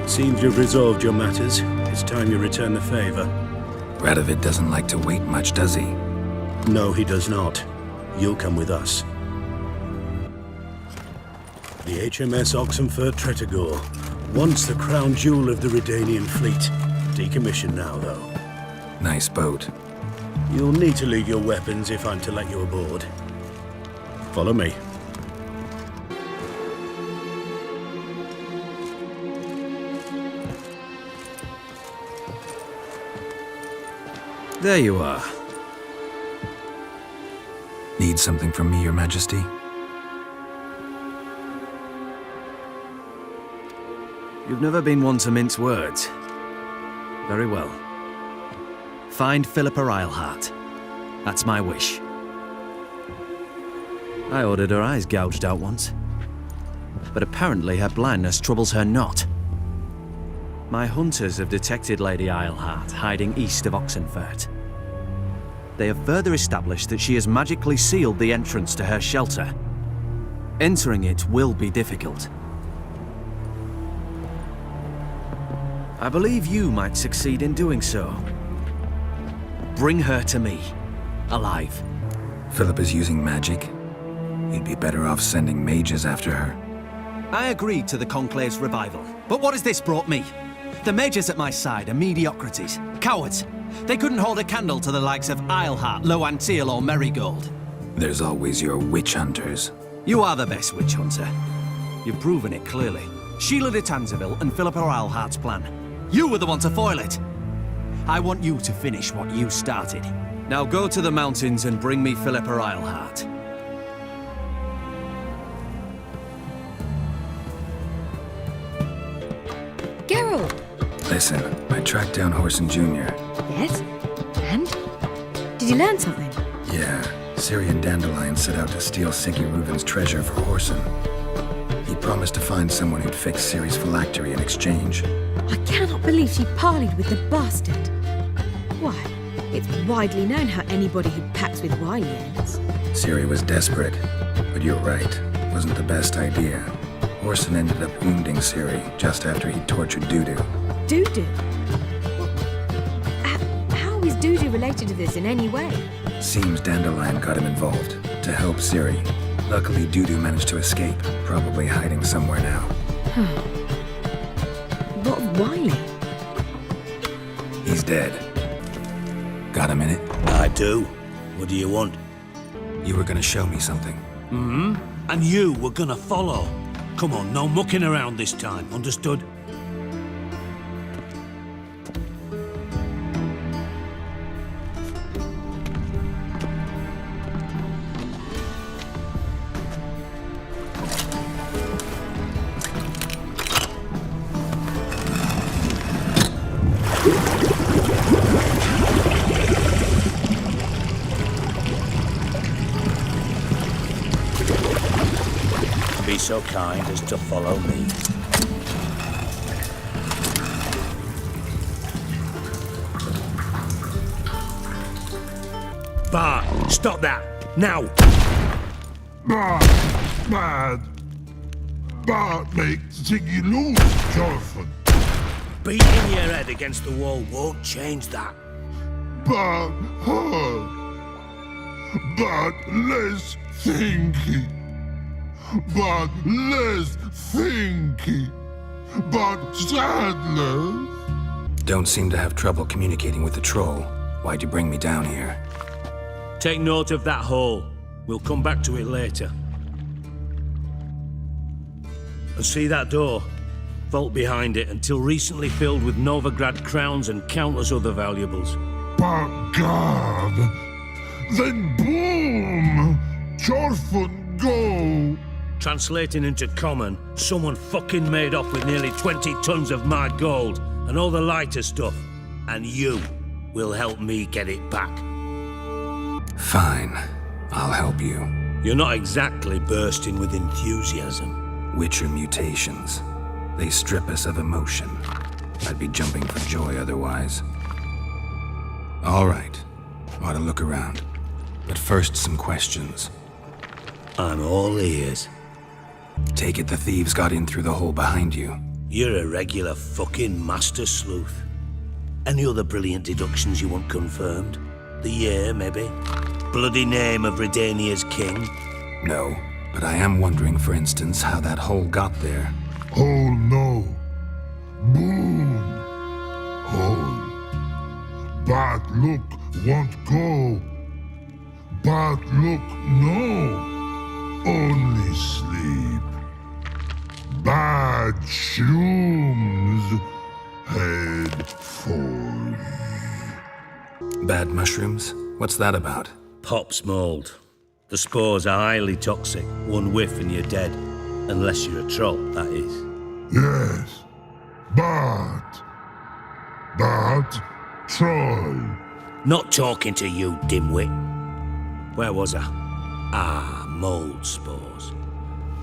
Seems you've resolved your matters. It's time you return the favor. Radovid doesn't like to wait much, does he? No, he does not. You'll come with us. The HMS Oxenfurt Tretogor, once the crown jewel of the Redanian fleet. Decommissioned now, though. Nice boat. You'll need to leave your weapons if I'm to let you aboard. Follow me. There you are. Need something from me, Your Majesty? You've never been one to mince words. Very well. Find Philippa Eilhart. That's my wish. I ordered her eyes gouged out once. But apparently her blindness troubles her not. My hunters have detected Lady Eilhart hiding east of Oxenfurt. They have further established that she has magically sealed the entrance to her shelter. Entering it will be difficult. I believe you might succeed in doing so. Bring her to me, alive. Philippa's using magic. You'd be better off sending mages after her. I agreed to the Conclave's revival, but what has this brought me? The mages at my side are mediocrities, cowards. They couldn't hold a candle to the likes of Eilhart, Loantil, or Merigold. There's always your witch hunters. You are the best witch hunter. You've proven it clearly. Sheila de Tanzeville and Philippa Eilhart's plan. You were the one to foil it. I want you to finish what you started. Now go to the mountains and bring me Philippa Eilhart. Geralt! Listen, I tracked down Horson Jr. Yes? And? Did you learn something? Yeah, Ciri and Dandelion set out to steal Siggy Reuven's treasure for Horson. He promised to find someone who'd fix Ciri's phylactery in exchange. I cannot believe she parleyed with the bastard. Why, it's widely known how anybody who packs with wily ends. Ciri was desperate, but you're right, wasn't the best idea. Horson ended up wounding Ciri just after he tortured Dudu. Dudu? How is Dudu related to this in any way? Seems Dandelion got him involved, to help Ciri. Luckily, Dudu managed to escape, probably hiding somewhere now. What of Wiley? He's dead. Got a minute? I do. What do you want? You were gonna show me something. Mm-hmm. And you were gonna follow. Come on, no mucking around this time, understood? Be so kind as to follow me. Bart, stop that! Now! Bart makes Siggy lose, Jonathan. Beating your head against the wall won't change that. Bart hurt. Bart less thinky. But less thinky. But sadness. Don't seem to have trouble communicating with the troll. Why'd you bring me down here? Take note of that hole. We'll come back to it later. And see that door? Vault behind it, until recently filled with Novigrad crowns and countless other valuables. But God! Then boom! Jorfun go! Translating into common, someone fucking made off with nearly 20 tons of my gold and all the lighter stuff. And you will help me get it back. Fine. I'll help you. You're not exactly bursting with enthusiasm. Witcher mutations. They strip us of emotion. I'd be jumping for joy otherwise. All right. Ought to look around. But first, some questions. I'm all ears. Take it the thieves got in through the hole behind you. You're a regular fucking master sleuth. Any other brilliant deductions you want confirmed? The year, maybe? Bloody name of Redania's king? No, but I am wondering, for instance, how that hole got there. Hole no. Boom. Hole. Bad look won't go. Bad look no. Only sleep. Bad shrooms. Head falls. Bad mushrooms? What's that about? Pop's mold. The spores are highly toxic. One whiff and you're dead. Unless you're a troll, that is. Yes. Bad troll. Not talking to you, dimwit. Where was I? Ah, mold spores.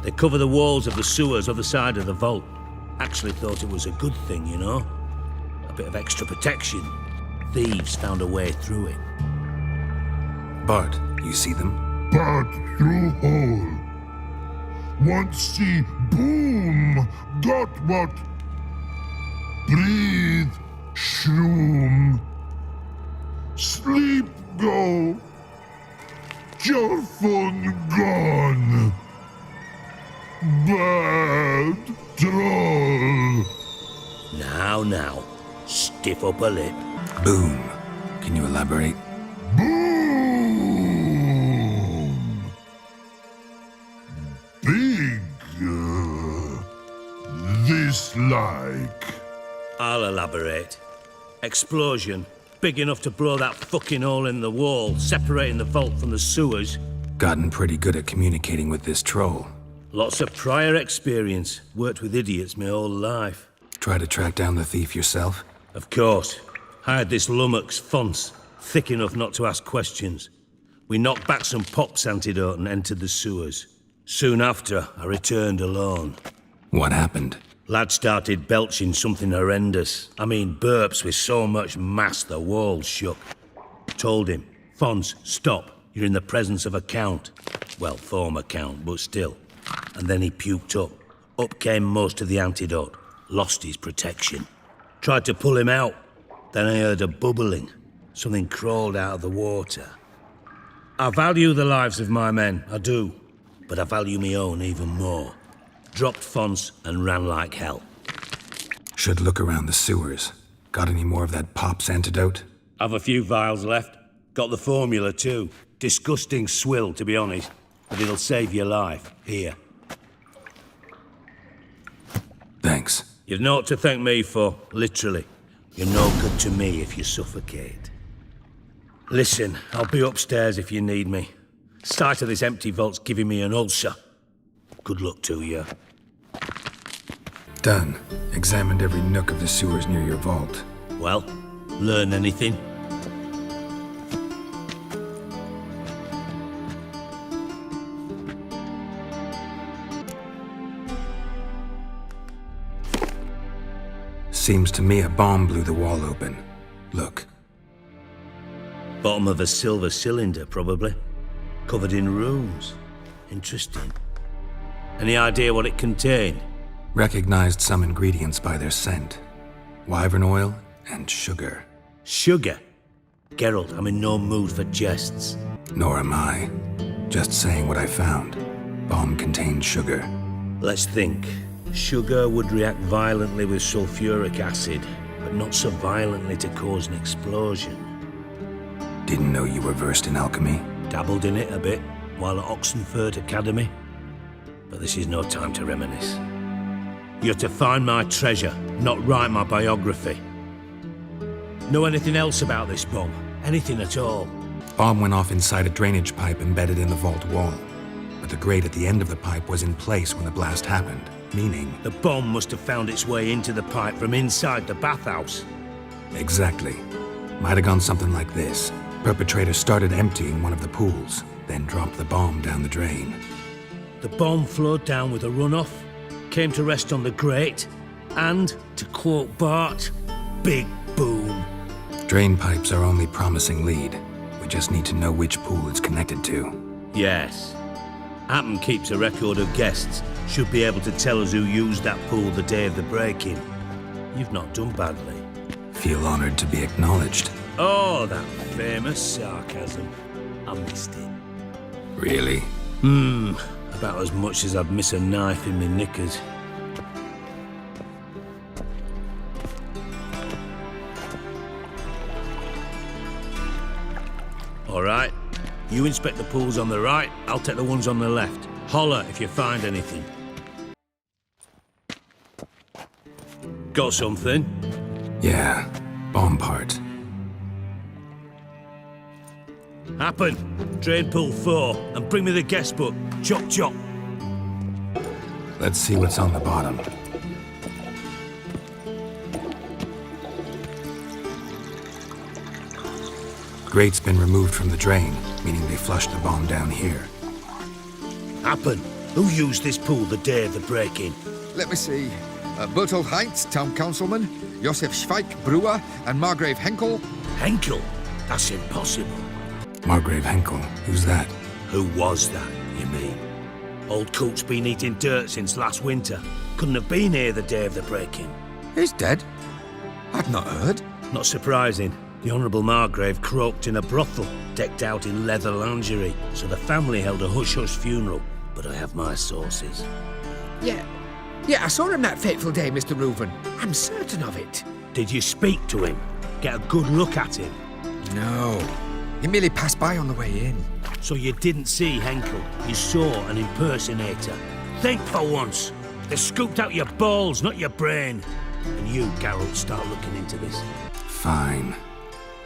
They cover the walls of the sewers other side of the vault. Actually thought it was a good thing, you know? A bit of extra protection. Thieves found a way through it. Bart, you see them? Bad through hole. Want see boom. Got what? Breathe. Shroom. Sleep go. Your phone gone. Bad troll. Now. Stiff upper lip. Boom. Can you elaborate? Boom. Big. This like. I'll elaborate. Explosion. Big enough to blow that fucking hole in the wall, separating the vault from the sewers. Gotten pretty good at communicating with this troll. Lots of prior experience. Worked with idiots my whole life. Try to track down the thief yourself? Of course. Hired this lummox, Fons, thick enough not to ask questions. We knocked back some Pop's antidote and entered the sewers. Soon after, I returned alone. What happened? Lad started belching something horrendous. I mean, burps with so much mass the walls shook. Told him, Fons, stop. You're in the presence of a count. Well, former count, but still. And then he puked up. Up came most of the antidote. Lost his protection. Tried to pull him out. Then I heard a bubbling. Something crawled out of the water. I value the lives of my men, I do. But I value my own even more. Dropped Fons and ran like hell. Should look around the sewers. Got any more of that Pop's antidote? I've a few vials left. Got the formula too. Disgusting swill, to be honest. But it'll save your life. Here. Thanks. You've naught to thank me for, literally. You're no good to me if you suffocate. Listen, I'll be upstairs if you need me. Sight of this empty vault's giving me an ulcer. Good luck to you. Done. Examined every nook of the sewers near your vault. Well, learn anything? Seems to me a bomb blew the wall open. Look. Bottom of a silver cylinder, probably. Covered in runes. Interesting. Any idea what it contained? Recognized some ingredients by their scent. Wyvern oil and sugar. Sugar? Geralt, I'm in no mood for jests. Nor am I. Just saying what I found. Bomb contained sugar. Let's think. Sugar would react violently with sulfuric acid, but not so violently to cause an explosion. Didn't know you were versed in alchemy. Dabbled in it a bit while at Oxenford Academy. But this is no time to reminisce. You're to find my treasure, not write my biography. Know anything else about this bomb? Anything at all? Bomb went off inside a drainage pipe embedded in the vault wall. But the grate at the end of the pipe was in place when the blast happened, meaning... The bomb must have found its way into the pipe from inside the bathhouse. Exactly. Might have gone something like this. Perpetrator started emptying one of the pools, then dropped the bomb down the drain. The bomb flowed down with a runoff, came to rest on the grate, and, to quote Bart, big boom. Drain pipes are only promising lead. We just need to know which pool it's connected to. Yes. Happen keeps a record of guests. Should be able to tell us who used that pool the day of the break-in. You've not done badly. Feel honored to be acknowledged. Oh, that famous sarcasm. I missed it. Really? About as much as I'd miss a knife in my knickers. All right. You inspect the pools on the right, I'll take the ones on the left. Holler if you find anything. Got something? Yeah, bomb part. Happen. Drain pool 4 and bring me the guest book. Chop chop. Let's see what's on the bottom. Grate's been removed from the drain, meaning they flushed the bomb down here. Happen. Who used this pool the day of the break-in? Let me see. Bertolt Heinz, town councilman, Josef Schweik, brewer, and Margrave Henkel. Henkel? That's impossible. Margrave Henkel? Who's that? Who was that, you mean? Old coot's been eating dirt since last winter. Couldn't have been here the day of the break-in. He's dead? I've not heard. Not surprising. The Honourable Margrave croaked in a brothel, decked out in leather lingerie, so the family held a hush-hush funeral. But I have my sources. Yeah, I saw him that fateful day, Mr. Reuven. I'm certain of it. Did you speak to him? Get a good look at him? No. He merely passed by on the way in. So you didn't see Henkel? You saw an impersonator? Think for once. They scooped out your balls, not your brain. And you, Geralt, start looking into this. Fine.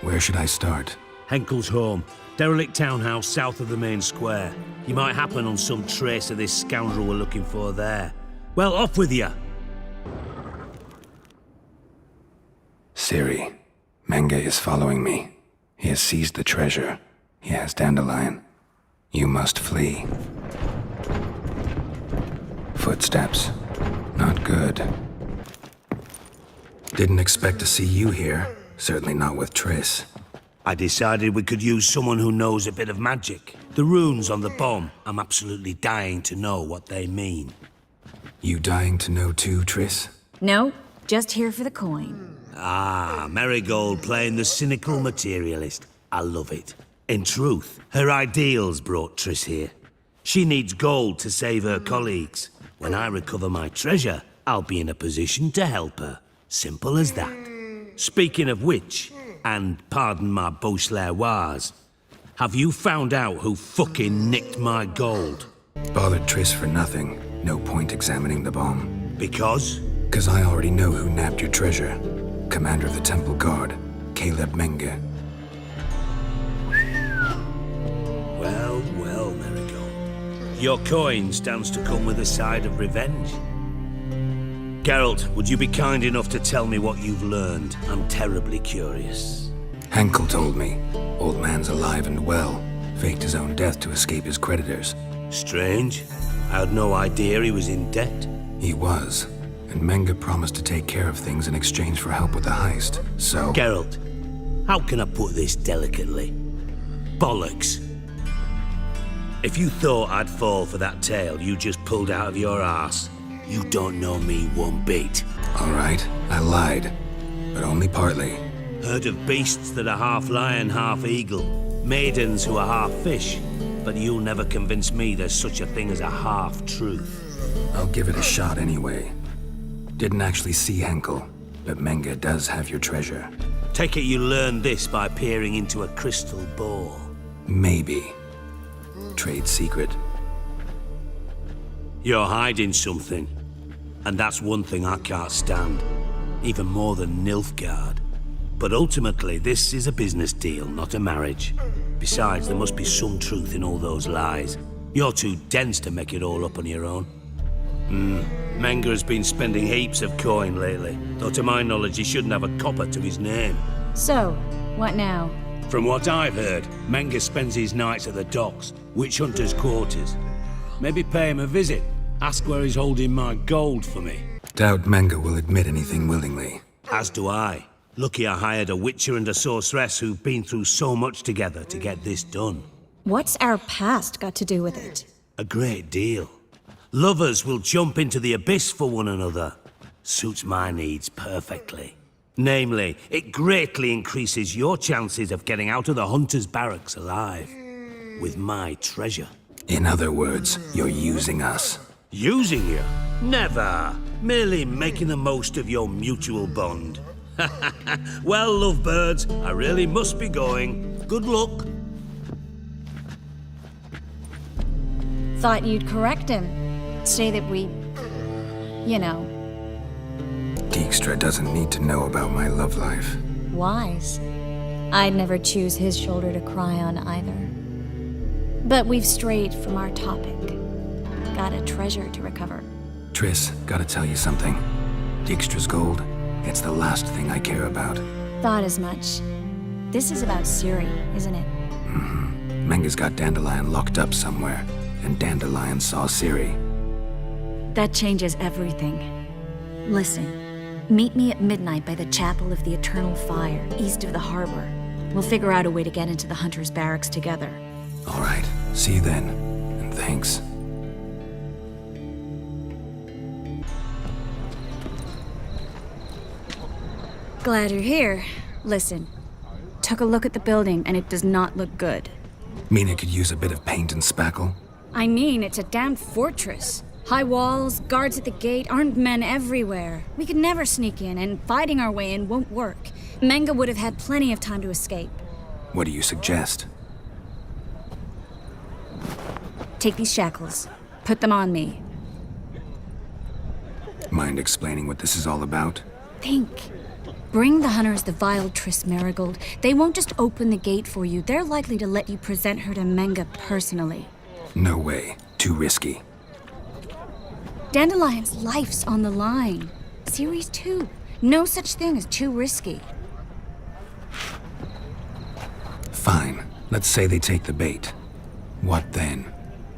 Where should I start? Henkel's home. Derelict townhouse south of the main square. You might happen on some trace of this scoundrel we're looking for there. Well, off with you! Ciri. Menge is following me. He has seized the treasure. He has Dandelion. You must flee. Footsteps. Not good. Didn't expect to see you here. Certainly not with Triss. I decided we could use someone who knows a bit of magic. The runes on the bomb, I'm absolutely dying to know what they mean. You dying to know too, Triss? No, just here for the coin. Ah, Marigold playing the cynical materialist. I love it. In truth, her ideals brought Triss here. She needs gold to save her colleagues. When I recover my treasure, I'll be in a position to help her. Simple as that. Speaking of which, and pardon my Beauclervois, have you found out who fucking nicked my gold? Bothered Triss for nothing. No point examining the bomb. Because? Because I already know who nabbed your treasure. Commander of the Temple Guard, Caleb Menge. Well, Marigold. Your coin stands to come with a side of revenge. Geralt, would you be kind enough to tell me what you've learned? I'm terribly curious. Henkel told me. Old man's alive and well. Faked his own death to escape his creditors. Strange. I had no idea he was in debt. He was. And Menge promised to take care of things in exchange for help with the heist, so... Geralt, how can I put this delicately? Bollocks. If you thought I'd fall for that tale you just pulled out of your arse, you don't know me one bit. All right, I lied. But only partly. Heard of beasts that are half lion, half eagle. Maidens who are half fish. But you'll never convince me there's such a thing as a half-truth. I'll give it a shot anyway. Didn't actually see Henkel, but Menge does have your treasure. Take it you learned this by peering into a crystal ball. Maybe. Trade secret. You're hiding something. And that's one thing I can't stand. Even more than Nilfgaard. But ultimately, this is a business deal, not a marriage. Besides, there must be some truth in all those lies. You're too dense to make it all up on your own. Menge has been spending heaps of coin lately, though to my knowledge he shouldn't have a copper to his name. So, what now? From what I've heard, Menge spends his nights at the docks, witch hunters' quarters. Maybe pay him a visit. Ask where he's holding my gold for me. Doubt Menge will admit anything willingly. As do I. Lucky I hired a witcher and a sorceress who've been through so much together to get this done. What's our past got to do with it? A great deal. Lovers will jump into the abyss for one another. Suits my needs perfectly. Namely, it greatly increases your chances of getting out of the hunter's barracks alive. With my treasure. In other words, you're using us. Using you? Never. Merely making the most of your mutual bond. Well, lovebirds, I really must be going. Good luck. Thought you'd correct him. Say that we... you know... Dijkstra doesn't need to know about my love life. wise. I'd never choose his shoulder to cry on either. But we've strayed from our topic. Got a treasure to recover. Triss, gotta tell you something. Dijkstra's gold, it's the last thing I care about. Thought as much. This is about Ciri, isn't it? Mm-hmm. Menga's got Dandelion locked up somewhere, and Dandelion saw Ciri. That changes everything. Listen, meet me at midnight by the Chapel of the Eternal Fire, east of the harbor. We'll figure out a way to get into the Hunter's barracks together. All right, see you then, and thanks. Glad you're here. Listen, took a look at the building and it does not look good. Mean it could use a bit of paint and spackle? I mean, it's a damn fortress. High walls, guards at the gate, armed men everywhere. We could never sneak in, and fighting our way in won't work. Menga would have had plenty of time to escape. What do you suggest? Take these shackles. Put them on me. Mind explaining what this is all about? Think. Bring the hunters the vile Triss Marigold. They won't just open the gate for you. They're likely to let you present her to Menga personally. No way. Too risky. Dandelion's life's on the line. Ciri's too. No such thing as too risky. Fine. Let's say they take the bait. What then?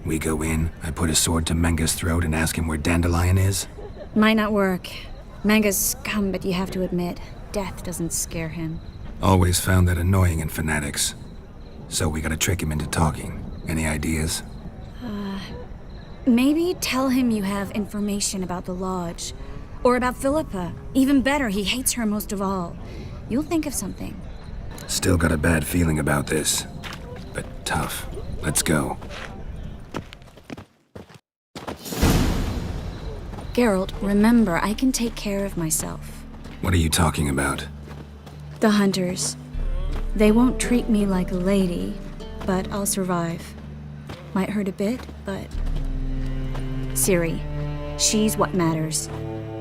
We go in, I put a sword to Menga's throat and ask him where Dandelion is? Might not work. Menga's scum, but you have to admit, death doesn't scare him. Always found that annoying in fanatics. So we gotta trick him into talking. Any ideas? Maybe tell him you have information about the Lodge. Or about Philippa. Even better, he hates her most of all. You'll think of something. Still got a bad feeling about this. But tough. Let's go. Geralt, remember, I can take care of myself. What are you talking about? The hunters. They won't treat me like a lady, but I'll survive. Might hurt a bit, but... Ciri, she's what matters.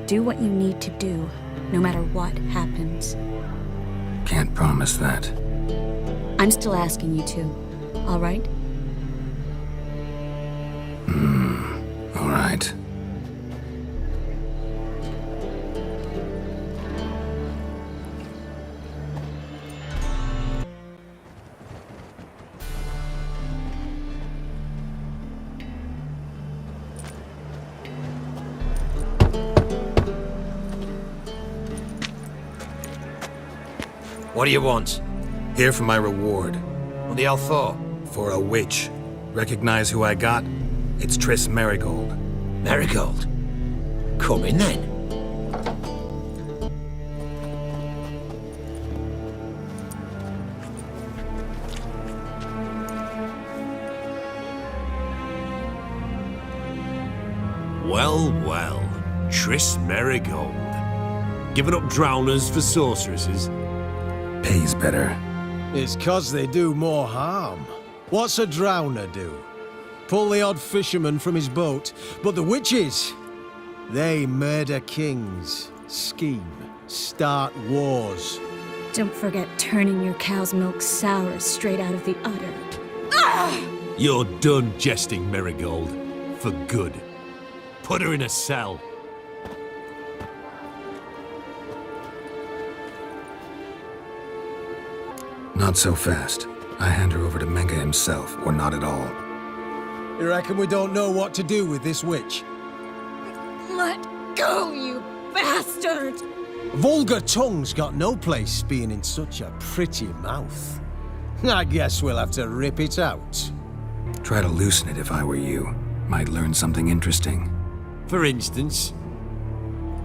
Do what you need to do, no matter what happens. Can't promise that. I'm still asking you to, all right? All right. What do you want? Here for my reward. What the hell for? For a witch. Recognize who I got? It's Triss Marigold. Marigold? Come in then. Well, well. Triss Marigold. Giving up drowners for sorceresses? Pays better. It's 'cause they do more harm. What's a drowner do? Pull the odd fisherman from his boat. But the witches, they murder kings, scheme, start wars. Don't forget turning your cow's milk sour straight out of the udder. You're done jesting, Marigold. For good. Put her in a cell. Not so fast. I hand her over to Menga himself, or not at all. You reckon we don't know what to do with this witch? Let go, you bastard! Vulgar tongue's got no place being in such a pretty mouth. I guess we'll have to rip it out. Try to loosen it if I were you. Might learn something interesting. For instance?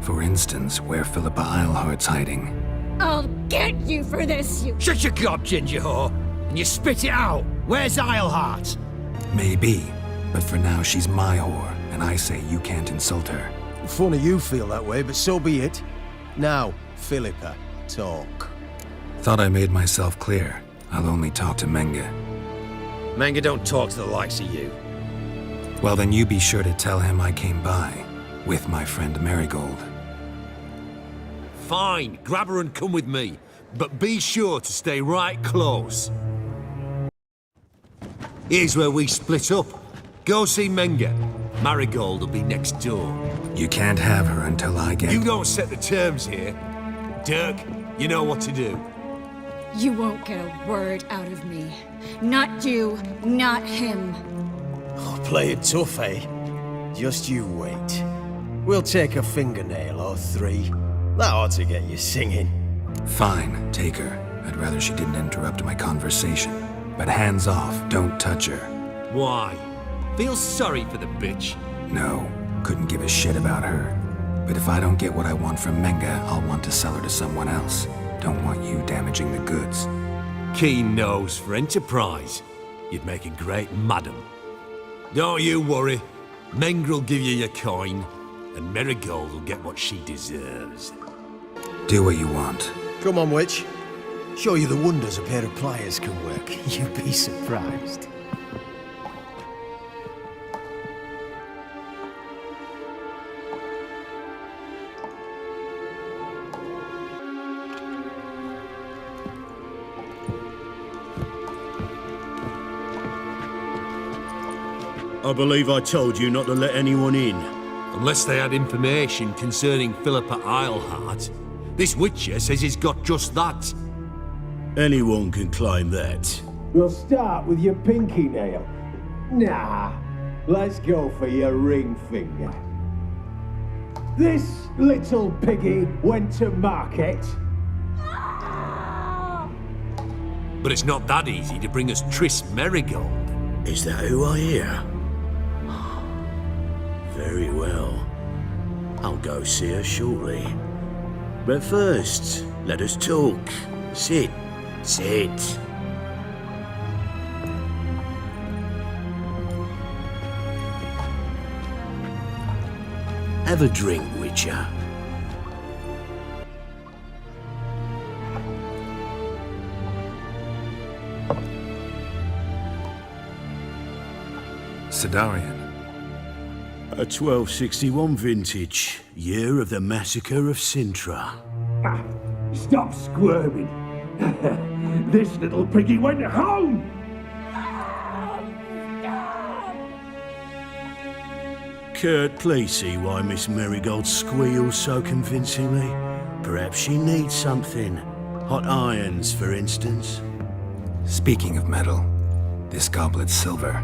For instance, where Philippa Eilhart's hiding. I'll get you for this, you... Shut your gob, ginger whore, and you spit it out. Where's Eilhart? Maybe, but for now she's my whore, and I say you can't insult her. Funny you feel that way, but so be it. Now, Philippa, talk. Thought I made myself clear. I'll only talk to Menge. Menge don't talk to the likes of you. Well, then you be sure to tell him I came by, with my friend Marigold. Fine, grab her and come with me, but be sure to stay right close. Here's where we split up. Go see Menge. Marigold will be next door. You can't have her until I get... You don't set the terms here. Dirk, you know what to do. You won't get a word out of me. Not you, not him. Oh, play it tough, eh? Just you wait. We'll take a fingernail or three. That ought to get you singing. Fine, take her. I'd rather she didn't interrupt my conversation. But hands off, don't touch her. Why? Feel sorry for the bitch? No, couldn't give a shit about her. But if I don't get what I want from Menge, I'll want to sell her to someone else. Don't want you damaging the goods. Keen nose for enterprise. You'd make a great madam. Don't you worry. Menge'll give you your coin, and Marigold will get what she deserves. Do what you want. Come on, witch. Show you the wonders a pair of pliers can work. You'd be surprised. I believe I told you not to let anyone in. Unless they had information concerning Philippa Eilhart. This witcher says he's got just that. Anyone can claim that. We'll start with your pinky nail. Nah, let's go for your ring finger. This little piggy went to market. But it's not that easy to bring us Triss Marigold. Is that who I hear? Very well. I'll go see her shortly. But first, let us talk. Sit. Sit. Have a drink, Witcher. Sidarian. A 1261 vintage, year of the massacre of Sintra. Ah, stop squirming. This little piggy went home! Kurt, please see why Miss Marigold squeals so convincingly. Perhaps she needs something. Hot irons, for instance. Speaking of metal, this goblet's silver.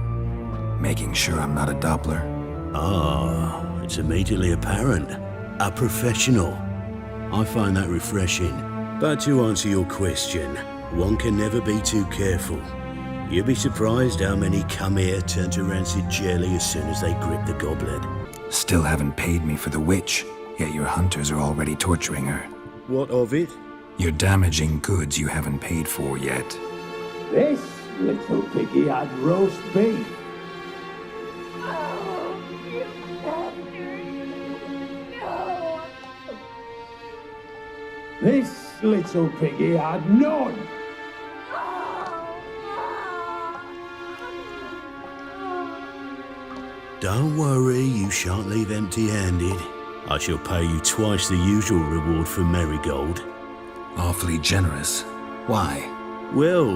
Making sure I'm not a Doppler. Ah, it's immediately apparent. A professional. I find that refreshing. But to answer your question, one can never be too careful. You'd be surprised how many come here turn to rancid jelly as soon as they grip the goblet. Still haven't paid me for the witch, yet your hunters are already torturing her. What of it? You're damaging goods you haven't paid for yet. This little piggy had roast beef. This little piggy had none. Don't worry, you shan't leave empty-handed. I shall pay you twice the usual reward for Marigold. Awfully generous. Why? Well,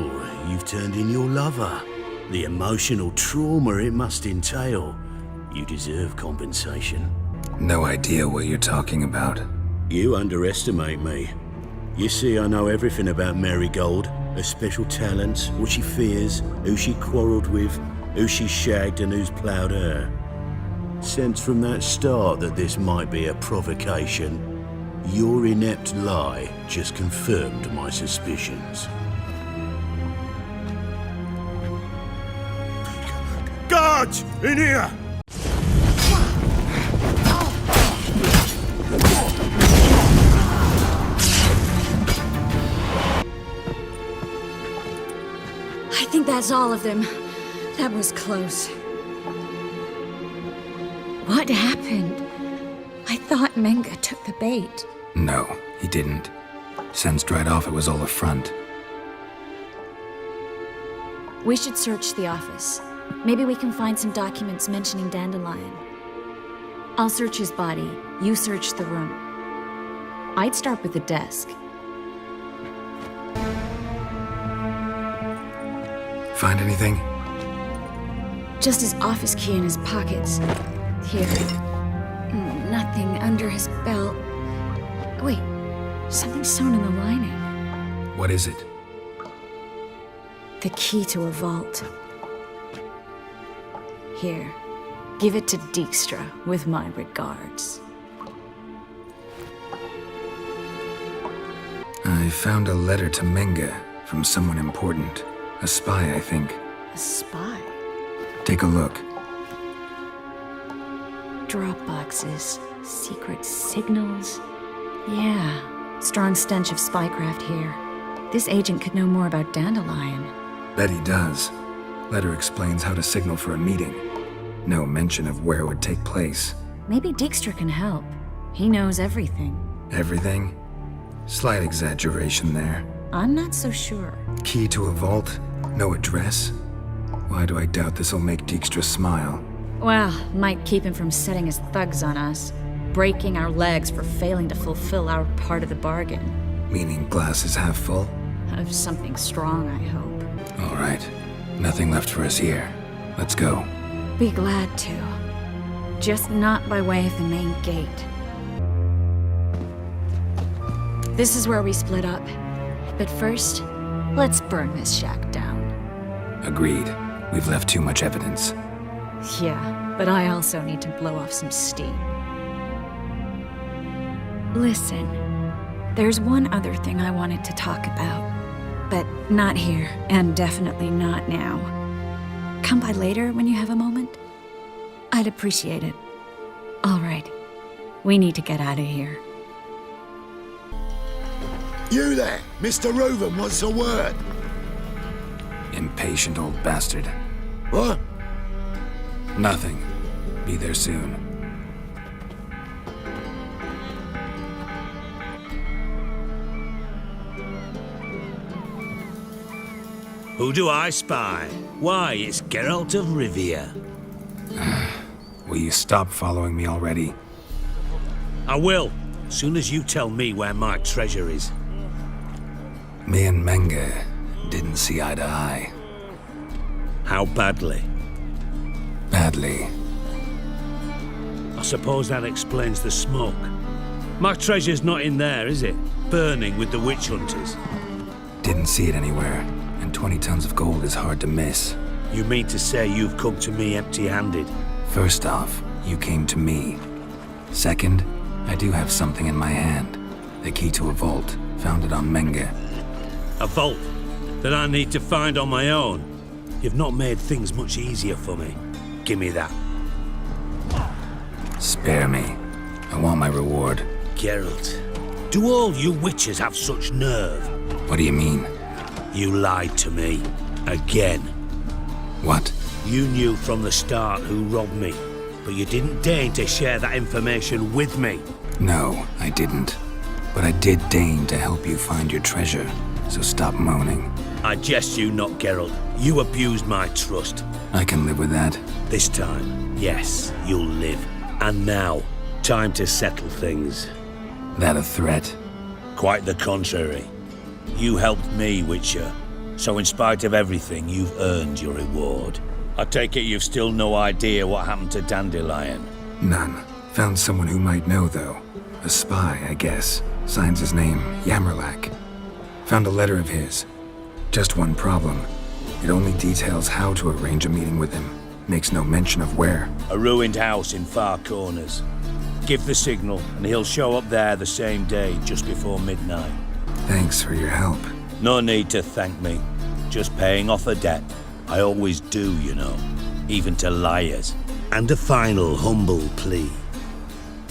you've turned in your lover. The emotional trauma it must entail. You deserve compensation. No idea what you're talking about. You underestimate me. You see, I know everything about Marigold, her special talents, what she fears, who she quarrelled with, who she shagged and who's ploughed her. Sensed from that start that this might be a provocation. Your inept lie just confirmed my suspicions. Guards! In here! I think that's all of them. That was close. What happened? I thought Menga took the bait. No, he didn't. Sensed right off it was all a front. We should search the office. Maybe we can find some documents mentioning Dandelion. I'll search his body. You search the room. I'd start with the desk. Find anything? Just his office key in his pockets. Here. Nothing under his belt. Wait, something sewn in the lining. What is it? The key to a vault. Here, give it to Dijkstra with my regards. I found a letter to Menga from someone important. A spy, I think. A spy? Take a look. Drop boxes, secret signals. Yeah, strong stench of spycraft here. This agent could know more about Dandelion. Bet he does. Letter explains how to signal for a meeting. No mention of where it would take place. Maybe Dijkstra can help. He knows everything. Everything? Slight exaggeration there. I'm not so sure. Key to a vault? No address? Why do I doubt this'll make Dijkstra smile? Well, might keep him from setting his thugs on us. Breaking our legs for failing to fulfill our part of the bargain. Meaning glass is half full? Of something strong, I hope. All right. Nothing left for us here. Let's go. Be glad to. Just not by way of the main gate. This is where we split up. But first, let's burn this shack down. Agreed. We've left too much evidence. Yeah, but I also need to blow off some steam. Listen, there's one other thing I wanted to talk about. But not here, and definitely not now. Come by later when you have a moment? I'd appreciate it. All right. We need to get out of here. You there! Mr. Reuven wants a word! Impatient old bastard. What? Nothing. Be there soon. Who do I spy? Why, it's Geralt of Rivia. Will you stop following me already? I will, soon as you tell me where my treasure is. Me and Menga didn't see eye to eye. How badly? Badly. I suppose that explains the smoke. My treasure's not in there, is it? Burning with the witch hunters. Didn't see it anywhere, and 20 tons of gold is hard to miss. You mean to say you've come to me empty-handed? First off, you came to me. Second, I do have something in my hand. The key to a vault, found it on Menga. A vault that I need to find on my own? You've not made things much easier for me. Give me that. Spare me. I want my reward. Geralt, do all you witches have such nerve? What do you mean? You lied to me. Again. What? You knew from the start who robbed me, but you didn't deign to share that information with me. No, I didn't. But I did deign to help you find your treasure, so stop moaning. I jest you not, Geralt. You abused my trust. I can live with that. This time, yes, you'll live. And now, time to settle things. That a threat? Quite the contrary. You helped me, Witcher. So in spite of everything, you've earned your reward. I take it you've still no idea what happened to Dandelion? None. Found someone who might know, though. A spy, I guess. Signs his name, Yamerlak. Found a letter of his. Just one problem. It only details how to arrange a meeting with him. Makes no mention of where. A ruined house in far corners. give the signal, and he'll show up there the same day, just before midnight. Thanks for your help. No need to thank me. Just paying off a debt. I always do, you know. Even to liars. And a final humble plea.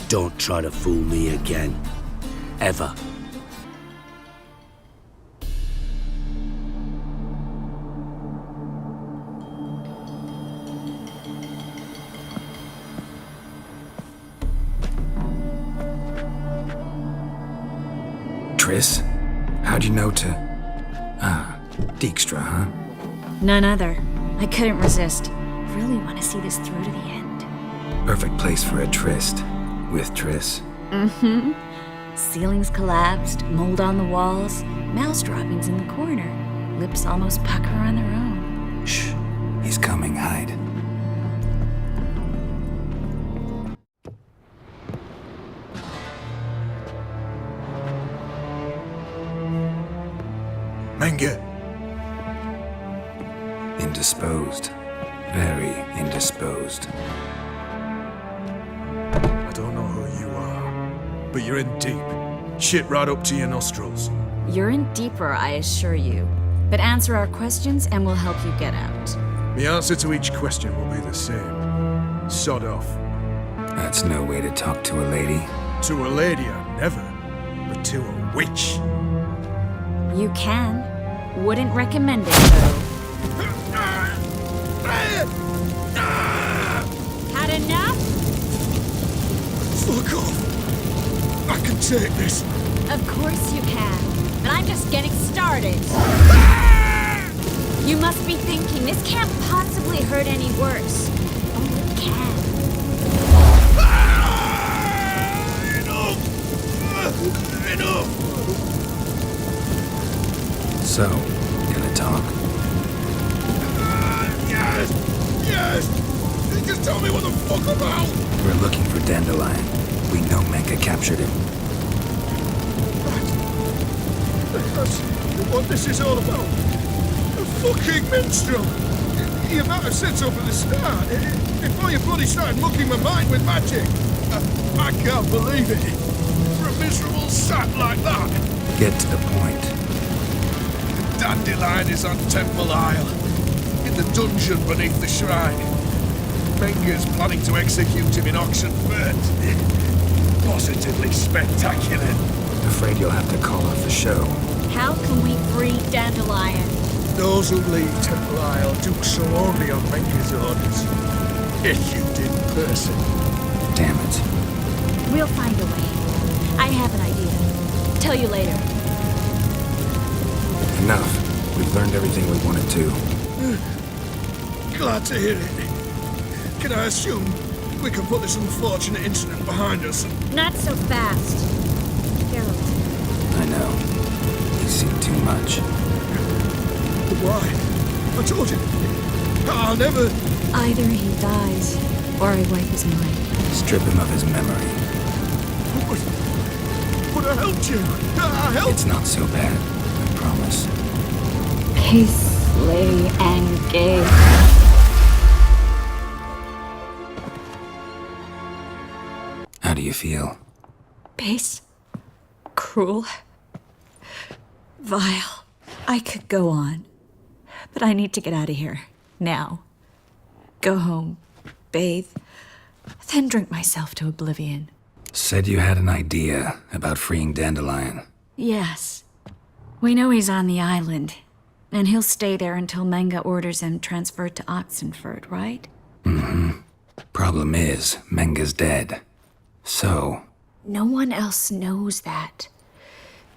Don't try to fool me again. Ever. Triss? How'd you know to... Dijkstra, huh? None other. I couldn't resist. Really want to see this through to the end. Perfect place for a tryst. With Triss. Mm-hmm. Ceilings collapsed, mold on the walls, mouse droppings in the corner. Lips almost pucker on their own. Shh. He's coming, hide. Menge. Indisposed. Very indisposed. I don't know who you are, but you're in deep. Shit right up to your nostrils. You're in deeper, I assure you. But answer our questions and we'll help you get out. The answer to each question will be the same. Sod off. That's no way to talk to a lady. To a lady, I never. But to a witch. You can. Wouldn't recommend it, though. Had enough? Fuck off. I can take this. Of course you can. But I'm just getting started. You must be thinking, this can't possibly hurt any worse. Oh, it can. Enough! So, gonna talk? Yes! Just tell me what the fuck about! We're looking for Dandelion. We know Menge captured him. That's what this is all about. A fucking minstrel! You might have said so from the start, before you bloody started mucking my mind with magic. I can't believe it. For a miserable sap like that. Get to the point. The Dandelion is on Temple Isle, in the dungeon beneath the shrine. Menge's planning to execute him in Oxenfurt. Positively spectacular. Afraid you'll have to call off the show. How can we free Dandelion? Those who leave Temple Isle do so only on Menge's orders. Issued in person. Damn it. We'll find a way. I have an idea. Tell you later. Enough. We've learned everything we wanted to. Glad to hear it. Can I assume we can put this unfortunate incident behind us? Not so fast. Geralt. I know. You've seen too much. Why? I told you. I'll never... Either he dies, or I wipe his mind. Strip him of his memory. But I helped you. I helped... It's not so bad. I promise. Peace, lady and gay. How do you feel? Base. Cruel. Vile. I could go on. But I need to get out of here. Now. Go home. Bathe. Then drink myself to oblivion. Said you had an idea about freeing Dandelion. Yes. We know he's on the island. And he'll stay there until Menge orders him transferred to Oxenfurt, right? Mm-hmm. Problem is, Menge's dead. So... No one else knows that.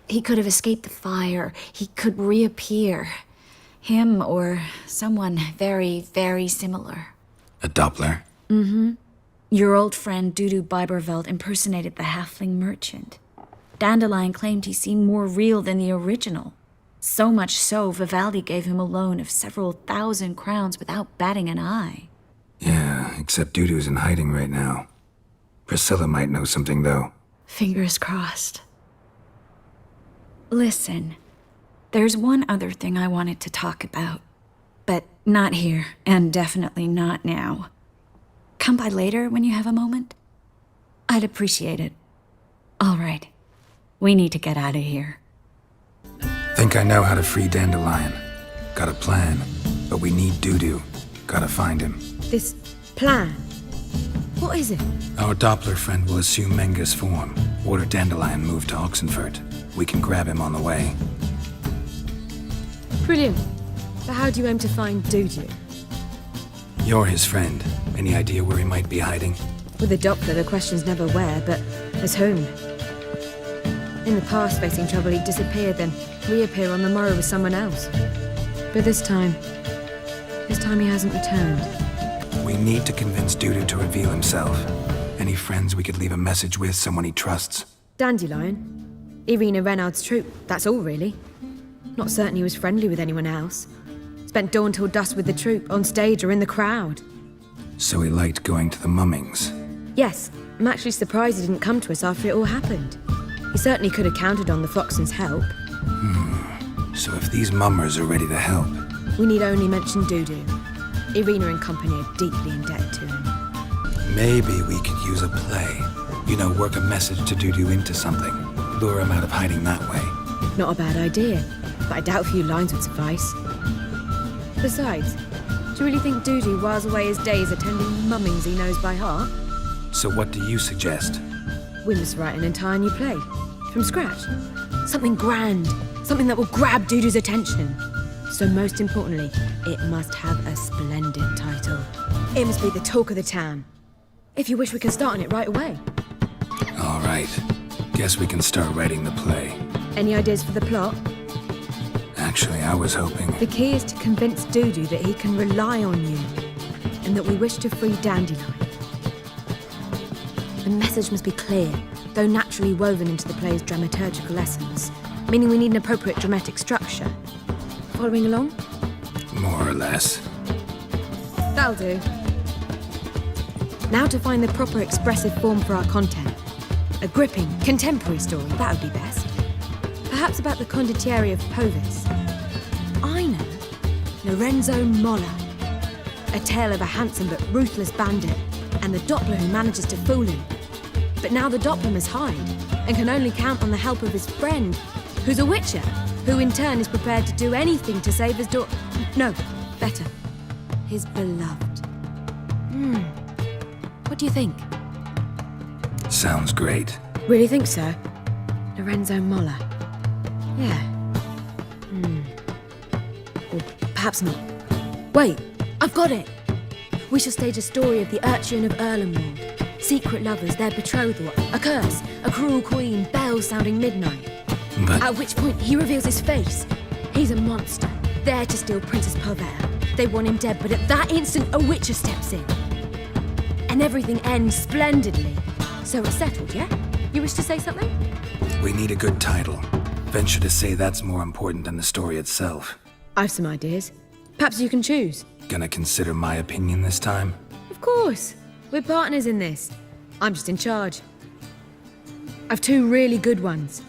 He could have escaped the fire. He could reappear. Him or someone very, very similar. A Doppler? Mm-hmm. Your old friend Dudu Biberveld impersonated the halfling merchant. Dandelion claimed he seemed more real than the original. So much so, Vivaldi gave him a loan of several thousand crowns without batting an eye. Yeah, except Dudu's in hiding right now. Priscilla might know something, though. Fingers crossed. Listen, there's one other thing I wanted to talk about. But not here, and definitely not now. Come by later when you have a moment. I'd appreciate it. All right. We need to get out of here. Think I know how to free Dandelion. Got a plan, but we need Dudu. Gotta find him. This plan? What is it? Our Doppler friend will assume Menga's form. Order Dandelion move to Oxenfurt. We can grab him on the way. Brilliant. But how do you aim to find Dudu? You're his friend. Any idea where he might be hiding? With a Doppler, the question's never where, but as whom. In the past, facing trouble, he'd disappear, then reappear on the morrow with someone else. But this time he hasn't returned. We need to convince Dudu to reveal himself. Any friends we could leave a message with, someone he trusts? Dandelion. Irina Renard's troop, that's all really. Not certain he was friendly with anyone else. Spent dawn till dusk with the troop, on stage or in the crowd. So he liked going to the mummings. Yes, I'm actually surprised he didn't come to us after it all happened. He certainly could have counted on the Foxen's help. So if these mummers are ready to help... We need only mention Dudu. Irina and company are deeply indebted to him. Maybe we could use a play. You know, work a message to Dudu into something. Lure him out of hiding that way. Not a bad idea, but I doubt a few lines would suffice. Besides, do you really think Dudu whiles away his days attending mummings he knows by heart? So what do you suggest? We must write an entire new play. From scratch. Something grand. Something that will grab Dudu's attention. So most importantly, it must have a splendid title. It must be the talk of the town. If you wish, we can start on it right away. All right. Guess we can start writing the play. Any ideas for the plot? Actually, I was hoping... The key is to convince Dudu that he can rely on you, and that we wish to free Dandelion. The message must be clear, though naturally woven into the play's dramaturgical essence, meaning we need an appropriate dramatic structure. Following along? More or less. That'll do. Now to find the proper expressive form for our content. A gripping, contemporary story, that would be best. Perhaps about the condottieri of Povis. I know. Lorenzo Molla. A tale of a handsome but ruthless bandit, and the Doppler who manages to fool him. But now the Doppler must hide, and can only count on the help of his friend, who's a witcher, who in turn is prepared to do anything to save his daughter. No, better. His beloved. What do you think? Sounds great. Really think so? Lorenzo Molla. Yeah. Or perhaps not. Wait, I've got it! We shall stage a story of the urchin of Erlenwald. Secret lovers, their betrothal, a curse, a cruel queen, bells sounding midnight. But... At which point he reveals his face. He's a monster, there to steal Princess Pavere. They want him dead, but at that instant a witcher steps in. And everything ends splendidly. So it's settled, yeah? You wish to say something? We need a good title. Venture to say that's more important than the story itself. I've some ideas. Perhaps you can choose. Gonna consider my opinion this time? Of course. We're partners in this. I'm just in charge. I've two really good ones.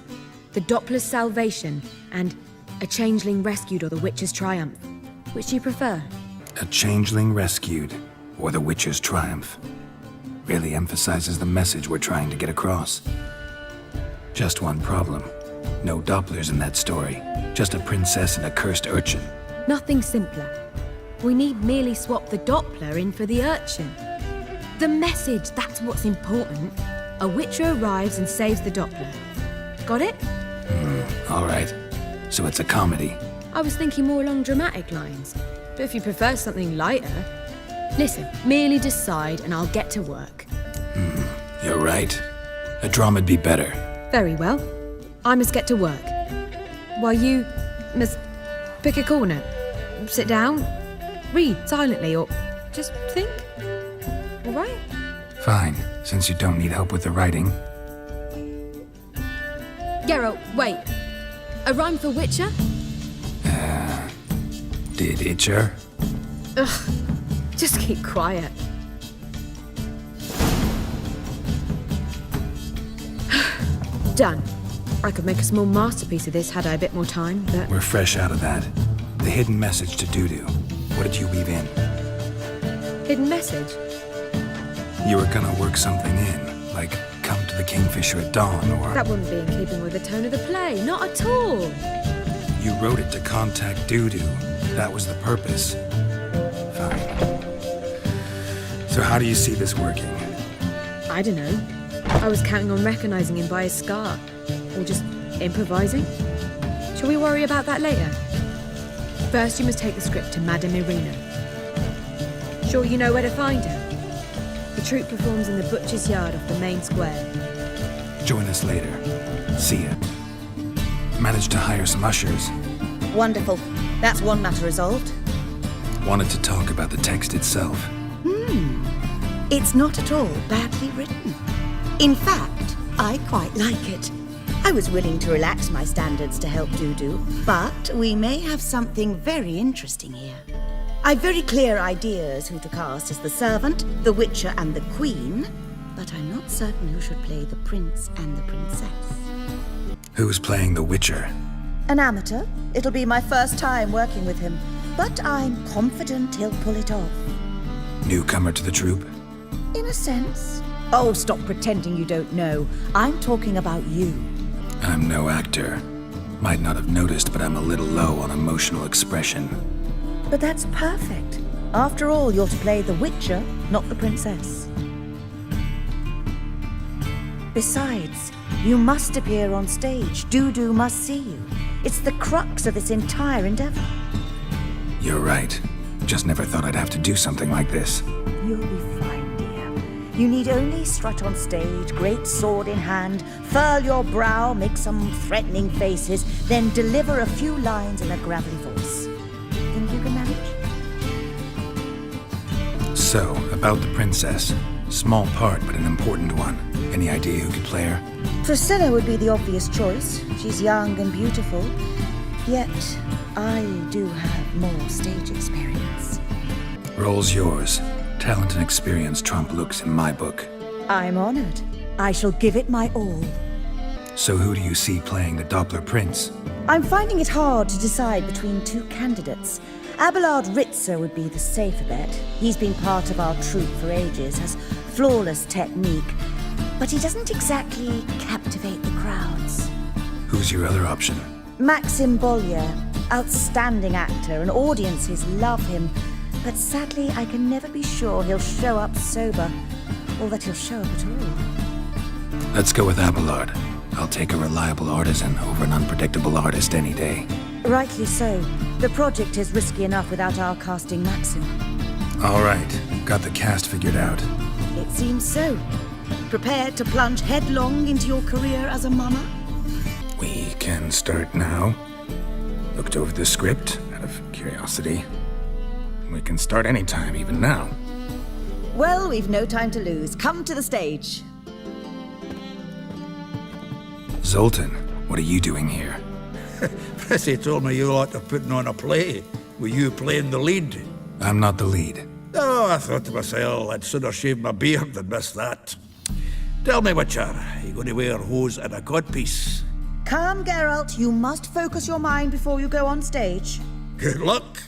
The Doppler's Salvation and A Changeling Rescued or The Witcher's Triumph. Which do you prefer? A Changeling Rescued or The Witcher's Triumph. Really emphasizes the message we're trying to get across. Just one problem. No Dopplers in that story. Just a princess and a cursed urchin. Nothing simpler. We need merely swap the Doppler in for the urchin. The message, that's what's important. A witcher arrives and saves the Doppler. Got it? All right. So it's a comedy. I was thinking more along dramatic lines. But if you prefer something lighter... Listen, merely decide and I'll get to work. You're right. A drama'd be better. Very well. I must get to work. While you must pick a corner. Sit down, read silently, or just think. All right? Fine, since you don't need help with the writing. Geralt, wait. A rhyme for Witcher? Did Itcher? Ugh, just keep quiet. Done. I could make a small masterpiece of this had I a bit more time, but... We're fresh out of that. The hidden message to Dudu. What did you weave in? Hidden message? You were gonna work something in, like to the Kingfisher at dawn, or... That wouldn't be in keeping with the tone of the play, not at all. You wrote it to contact Dudu. That was the purpose. Fine. So how do you see this working? I don't know. I was counting on recognizing him by his scar. Or just improvising. Shall we worry about that later? First, you must take the script to Madame Irina. Sure you know where to find her? The troupe performs in the butcher's yard off the main square. Join us later. See ya. Managed to hire some ushers. Wonderful. That's one matter resolved. Wanted to talk about the text itself. It's not at all badly written. In fact, I quite like it. I was willing to relax my standards to help Dudu, but we may have something very interesting here. I've very clear ideas who to cast as the servant, the witcher and the queen, but I'm not certain who should play the prince and the princess. Who's playing the Witcher? An amateur. It'll be my first time working with him, but I'm confident he'll pull it off. Newcomer to the troupe? In a sense. Oh, stop pretending you don't know. I'm talking about you. I'm no actor. Might not have noticed, but I'm a little low on emotional expression. But that's perfect. After all, you're to play the Witcher, not the princess. Besides, you must appear on stage. Dudu must see you. It's the crux of this entire endeavor. You're right. Just never thought I'd have to do something like this. You'll be fine, dear. You need only strut on stage, great sword in hand, furl your brow, make some threatening faces, then deliver a few lines in a gravelly voice. Think you can manage? So, about the princess. Small part, but an important one. Any idea who could play her? Priscilla would be the obvious choice. She's young and beautiful. Yet, I do have more stage experience. Role's yours. Talent and experience trump looks in my book. I'm honored. I shall give it my all. So who do you see playing the Doppler Prince? I'm finding it hard to decide between two candidates. Abelard Ritzer would be the safer bet. He's been part of our troupe for ages, has flawless technique, but he doesn't exactly captivate the crowds. Who's your other option? Maxim Bollier, outstanding actor, and audiences love him, but sadly I can never be sure he'll show up sober, or that he'll show up at all. Let's go with Abelard. I'll take a reliable artisan over an unpredictable artist any day. Rightly so. The project is risky enough without our casting Maxim. All right. Got the cast figured out. It seems so. Prepared to plunge headlong into your career as a mama? We can start now. Looked over the script out of curiosity. We can start anytime, even now. Well, we've no time to lose. Come to the stage. Zoltan, what are you doing here? Prissy told me you ought to putting on a play, with you playing the lead. I'm not the lead. Oh, I thought to myself, I'd sooner shave my beard than miss that. Tell me, Witcher, are you going to wear hose and a codpiece? Calm, Geralt. You must focus your mind before you go on stage. Good luck.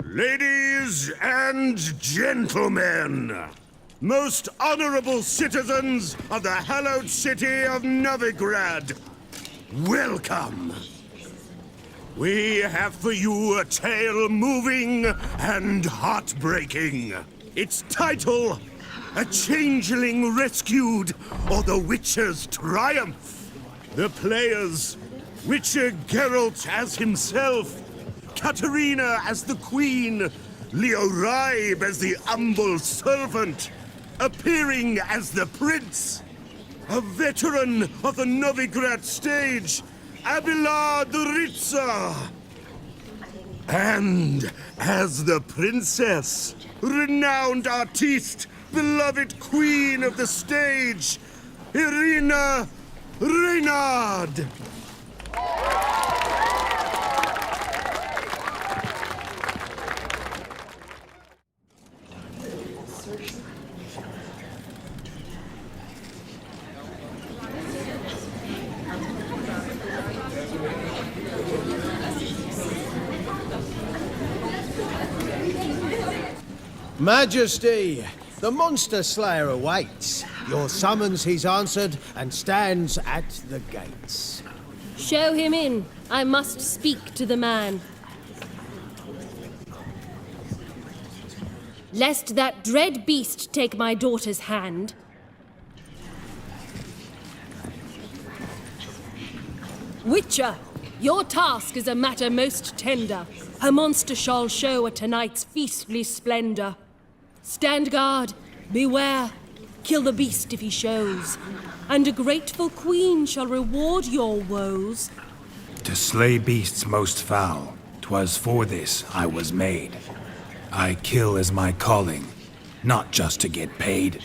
Ladies and gentlemen, most honorable citizens of the hallowed city of Novigrad, welcome. We have for you a tale moving and heartbreaking. Its title, A Changeling Rescued, or The Witcher's Triumph. The players, Witcher Geralt as himself, Katerina as the Queen, Leo Raib as the humble servant, appearing as the Prince, a veteran of the Novigrad stage, Abelard Ritzer, and as the Princess, renowned artiste, beloved Queen of the stage, Irina Reynard. Majesty, The monster slayer awaits. Your summons he's answered and stands at the gates. Show him in. I must speak to the man. Lest that dread beast take my daughter's hand. Witcher, your task is a matter most tender. Her monster shall show at tonight's feastly splendor. Stand guard, beware, kill the beast if he shows, and a grateful queen shall reward your woes. To slay beasts most foul, 'twas for this I was made. I kill as my calling, not just to get paid.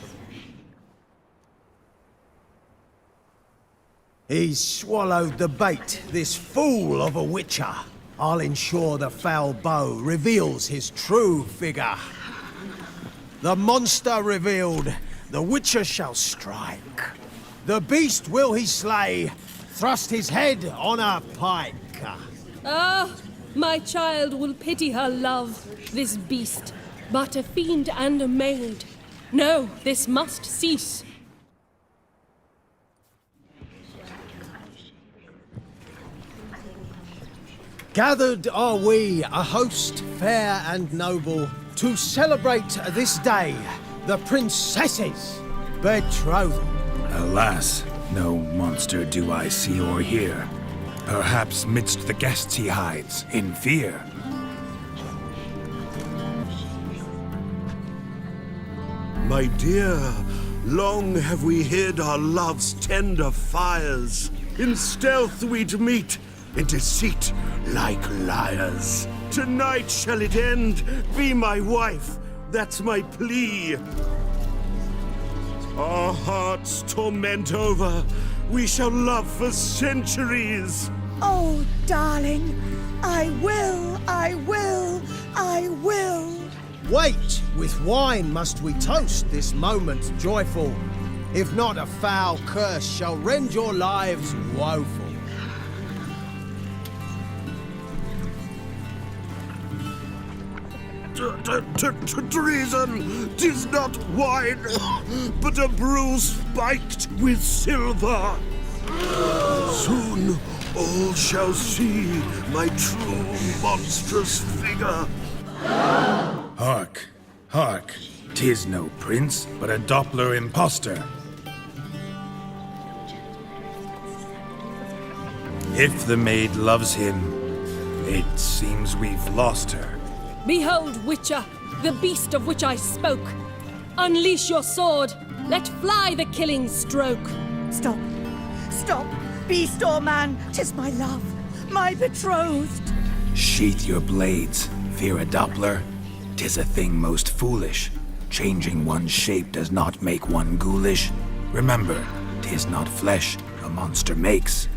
He's swallowed the bait, this fool of a witcher. I'll ensure the foul bow reveals his true figure. The monster revealed, the witcher shall strike. The beast will he slay, thrust his head on a pike. Ah, my child will pity her love, this beast, but a fiend and a maid. No, this must cease. Gathered are we, a host fair and noble, to celebrate this day, the princess's betrothal. Alas, no monster do I see or hear. Perhaps midst the guests he hides, in fear. My dear, long have we hid our love's tender fires. In stealth we'd meet, in deceit like liars. Tonight shall it end, be my wife, that's my plea. Our hearts torment over, we shall love for centuries. Oh, darling, I will, I will, I will. Wait, with wine must we toast this moment joyful. If not, a foul curse shall rend your lives woeful. Treason! 'Tis not wine, but a brew spiked with silver. Soon all shall see my true monstrous figure. Hark, hark, 'tis no prince, but a Doppler impostor. If the maid loves him, it seems we've lost her. Behold, Witcher, the beast of which I spoke. Unleash your sword. Let fly the killing stroke. Stop. Stop. Beast or man, 'tis my love, my betrothed. Sheath your blades, fear a Doppler. 'Tis a thing most foolish. Changing one's shape does not make one ghoulish. Remember, 'tis not flesh a monster makes,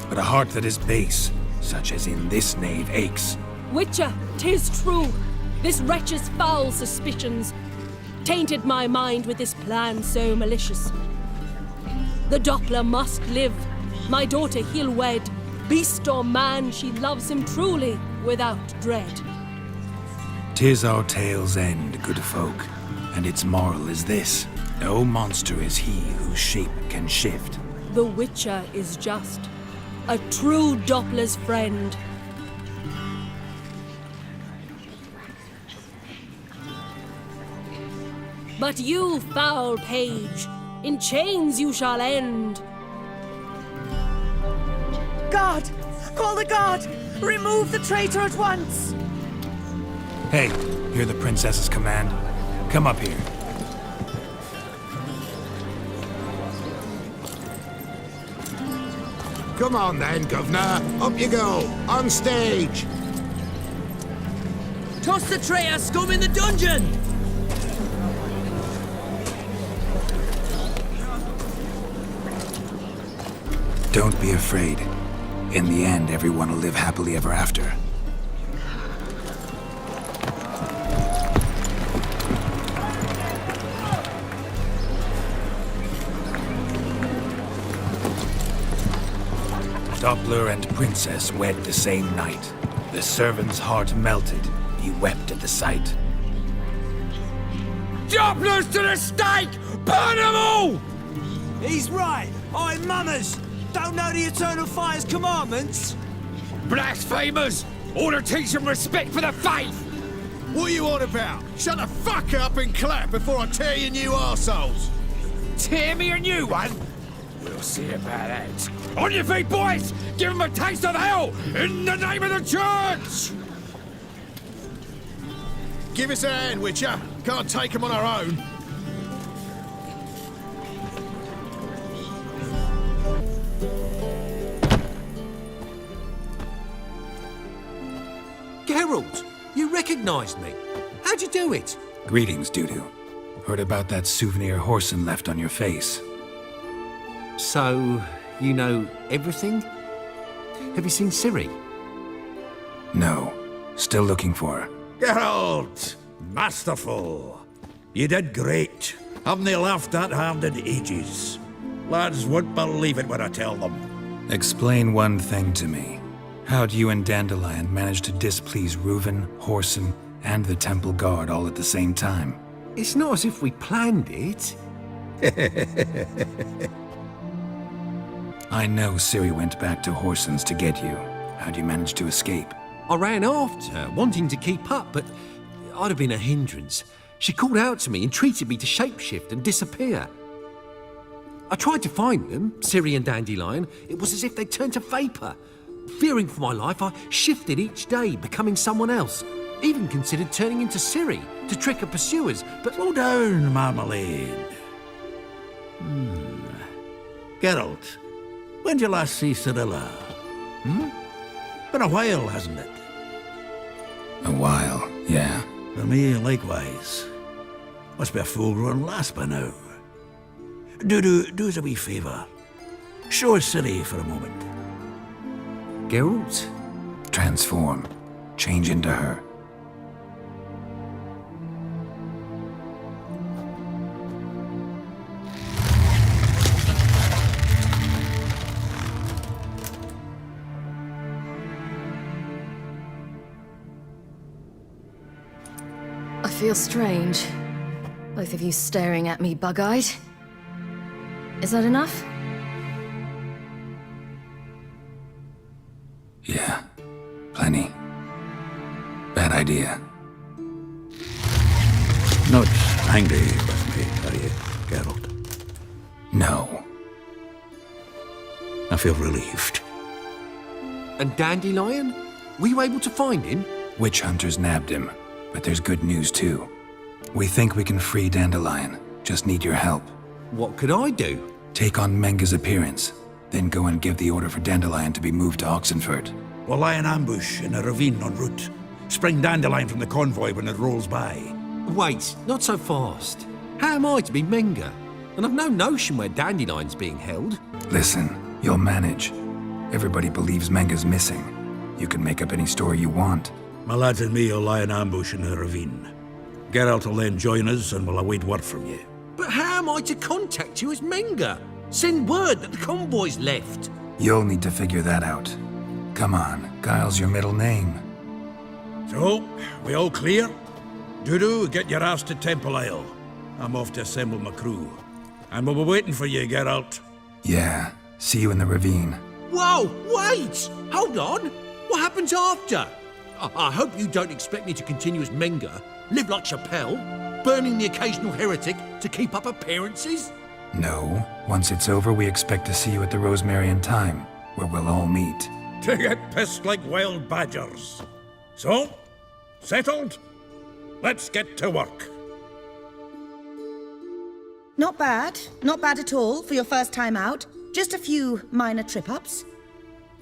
but a heart that is base, such as in this knave aches. Witcher, 'tis true. This wretch's foul suspicions tainted my mind with this plan so malicious. The Doppler must live. My daughter he'll wed. Beast or man, she loves him truly, without dread. 'Tis our tale's end, good folk, and its moral is this. No monster is he whose shape can shift. The Witcher is just a true Doppler's friend. But you, foul page, in chains you shall end. Guard! Call the guard! Remove the traitor at once! Hey, hear the princess's command? Come up here. Come on then, governor. Up you go, on stage. Toss the traitor scum in the dungeon! Don't be afraid. In the end, everyone will live happily ever after. Doppler and princess wed the same night. The servant's heart melted. He wept at the sight. Dopplers to the stake! Burn them all! He's right. I'm mummers. Don't know the Eternal Fire's commandments? Blasphemers! Ought to teach them respect for the faith! What are you on about? Shut the fuck up and clap before I tear you new arseholes! Tear me a new one? We'll see about that. On your feet, boys! Give them a taste of hell! In the name of the church! Give us a hand, Witcher. Can't take them on our own. Geralt, you recognized me. How'd you do it? Greetings, Dudu. Heard about that souvenir Horson left on your face. So, you know everything? Have you seen Ciri? No. Still looking for her. Geralt! Masterful! You did great. Haven't they laughed that hard in ages? Lads won't believe it when I tell them. Explain one thing to me. How'd you and Dandelion manage to displease Reuven, Horson, and the Temple Guard all at the same time? It's not as if we planned it. I know Ciri went back to Horson's to get you. How'd you manage to escape? I ran after her, wanting to keep up, but I'd have been a hindrance. She called out to me, entreated me to shapeshift and disappear. I tried to find them, Ciri and Dandelion. It was as if they'd turned to vapour. Fearing for my life, I shifted each day, becoming someone else. Even considered turning into Ciri to trick her pursuers, but... Slow down, Marmalade. Geralt, when did you last see Cyrilla? Been a while, hasn't it? A while, yeah. For me, likewise. Must be a full-grown lass by now. Do us a wee favour. Show us Ciri for a moment. Geralt? Transform. Change into her. I feel strange. Both of you staring at me bug-eyed. Is that enough? Yeah. Plenty. Bad idea. Not angry with me, are you, Geralt? No. I feel relieved. And Dandelion? Were you able to find him? Witch hunters nabbed him, but there's good news too. We think we can free Dandelion. Just need your help. What could I do? Take on Menga's appearance, then go and give the order for Dandelion to be moved to Oxenford. We'll lie in ambush in a ravine en route. Spring Dandelion from the convoy when it rolls by. Wait, not so fast. How am I to be Menga? And I've no notion where Dandelion's being held. Listen, you'll manage. Everybody believes Menga's missing. You can make up any story you want. My lads and me will lie in ambush in the ravine. Geralt will then join us and we'll await word from you. But how am I to contact you as Menga? Send word that the convoy's left. You'll need to figure that out. Come on, Guile's your middle name. So, we all clear? Dudu, get your ass to Temple Isle. I'm off to assemble my crew. And we'll be waiting for you, Geralt. Yeah, see you in the ravine. Whoa, wait! Hold on! What happens after? I hope you don't expect me to continue as Menga, live like Chappelle, burning the occasional heretic to keep up appearances? No. Once it's over, we expect to see you at the Rosemary in Time, where we'll all meet. To get pissed like wild badgers. So, settled? Let's get to work. Not bad. Not bad at all for your first time out. Just a few minor trip-ups.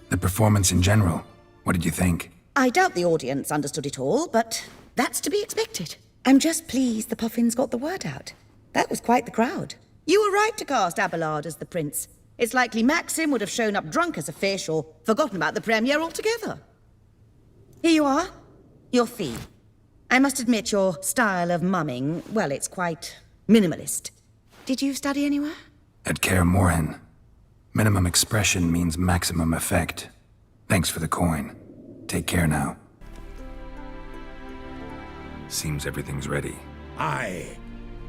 The performance in general, what did you think? I doubt the audience understood it all, but that's to be expected. I'm just pleased the Puffins got the word out. That was quite the crowd. You were right to cast Abelard as the prince. It's likely Maxim would have shown up drunk as a fish or forgotten about the premiere altogether. Here you are. Your fee. I must admit your style of mumming, well, it's quite minimalist. Did you study anywhere? At KAER MORHEN. Minimum expression means maximum effect. Thanks for the coin. Take care now. Seems everything's ready. Aye.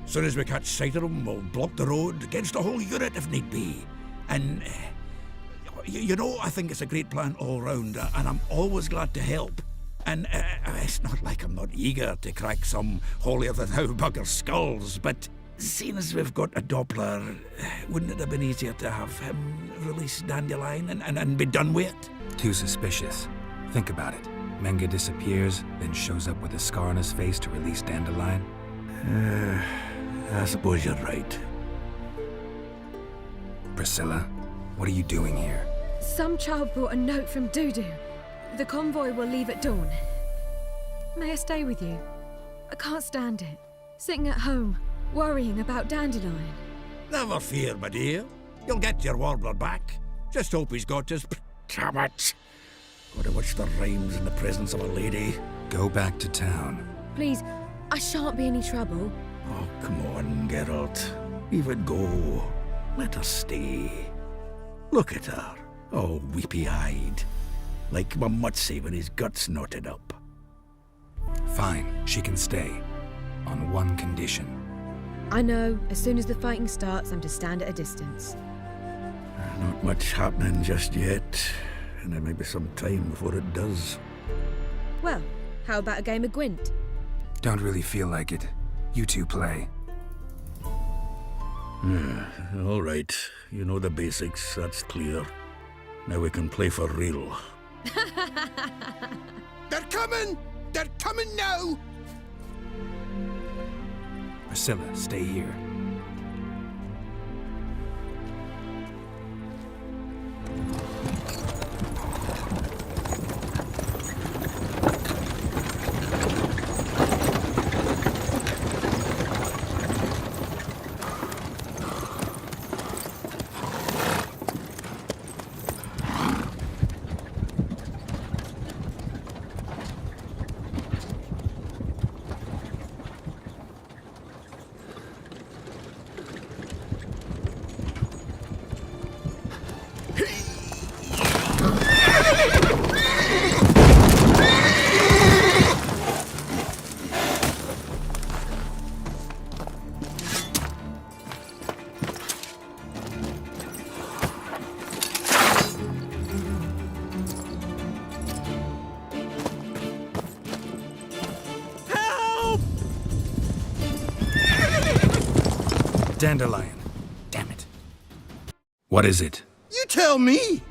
Soon as we catch sight of them, we'll block the road against the whole unit if need be. And, you know, I think it's a great plan all round, and I'm always glad to help. And it's not like I'm not eager to crack some holier-than-thou bugger skulls, but seeing as we've got a Doppler, wouldn't it have been easier to have him release Dandelion and be done with it? Too suspicious. Think about it. Menge disappears, then shows up with a scar on his face to release Dandelion. I suppose you're right. Priscilla, what are you doing here? Some child brought a note from Dudu. The convoy will leave at dawn. May I stay with you? I can't stand it. Sitting at home, worrying about Dandelion. Never fear, my dear. You'll get your warbler back. Just hope he's got his... Damn it! Gotta watch the rhymes in the presence of a lady. Go back to town. Please, I shan't be any trouble. Oh, come on, Geralt. Even go. Let her stay. Look at her, all weepy-eyed. Like my Mutsy when his guts knotted up. Fine, she can stay. On one condition. I know, as soon as the fighting starts, I'm to stand at a distance. Not much happening just yet. And there may be some time before it does. Well, how about a game of Gwent? Don't really feel like it. You two play. All right. You know the basics, that's clear. Now we can play for real. They're coming! They're coming now! Priscilla, stay here. Dandelion. Damn it. What is it? You tell me!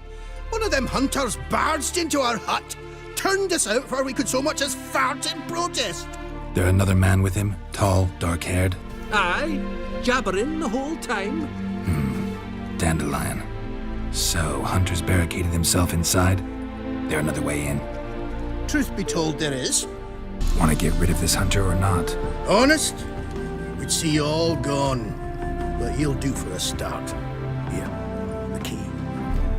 One of them hunters barged into our hut, turned us out before we could so much as fart in protest. There another man with him? Tall, dark-haired? Aye, jabbering the whole time. Dandelion. So, Hunter's barricaded himself inside? There another way in? Truth be told, there is. Want to get rid of this Hunter or not? Honest? We'd see you all gone. But he'll do for a start. Here, the key.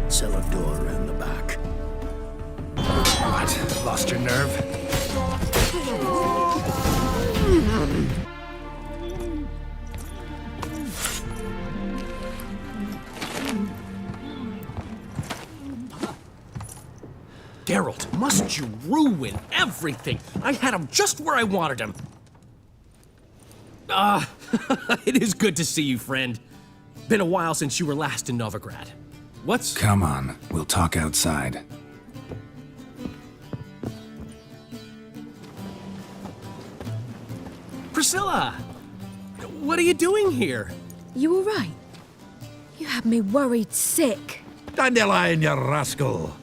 Cellar door around the back. What? Lost your nerve? Geralt, must you ruin everything? I had him just where I wanted him. It is good to see you, friend. Been a while since you were last in Novigrad. What's... Come on, we'll talk outside. Priscilla! What are you doing here? You all right? You had me worried sick. Dandelion, you rascal.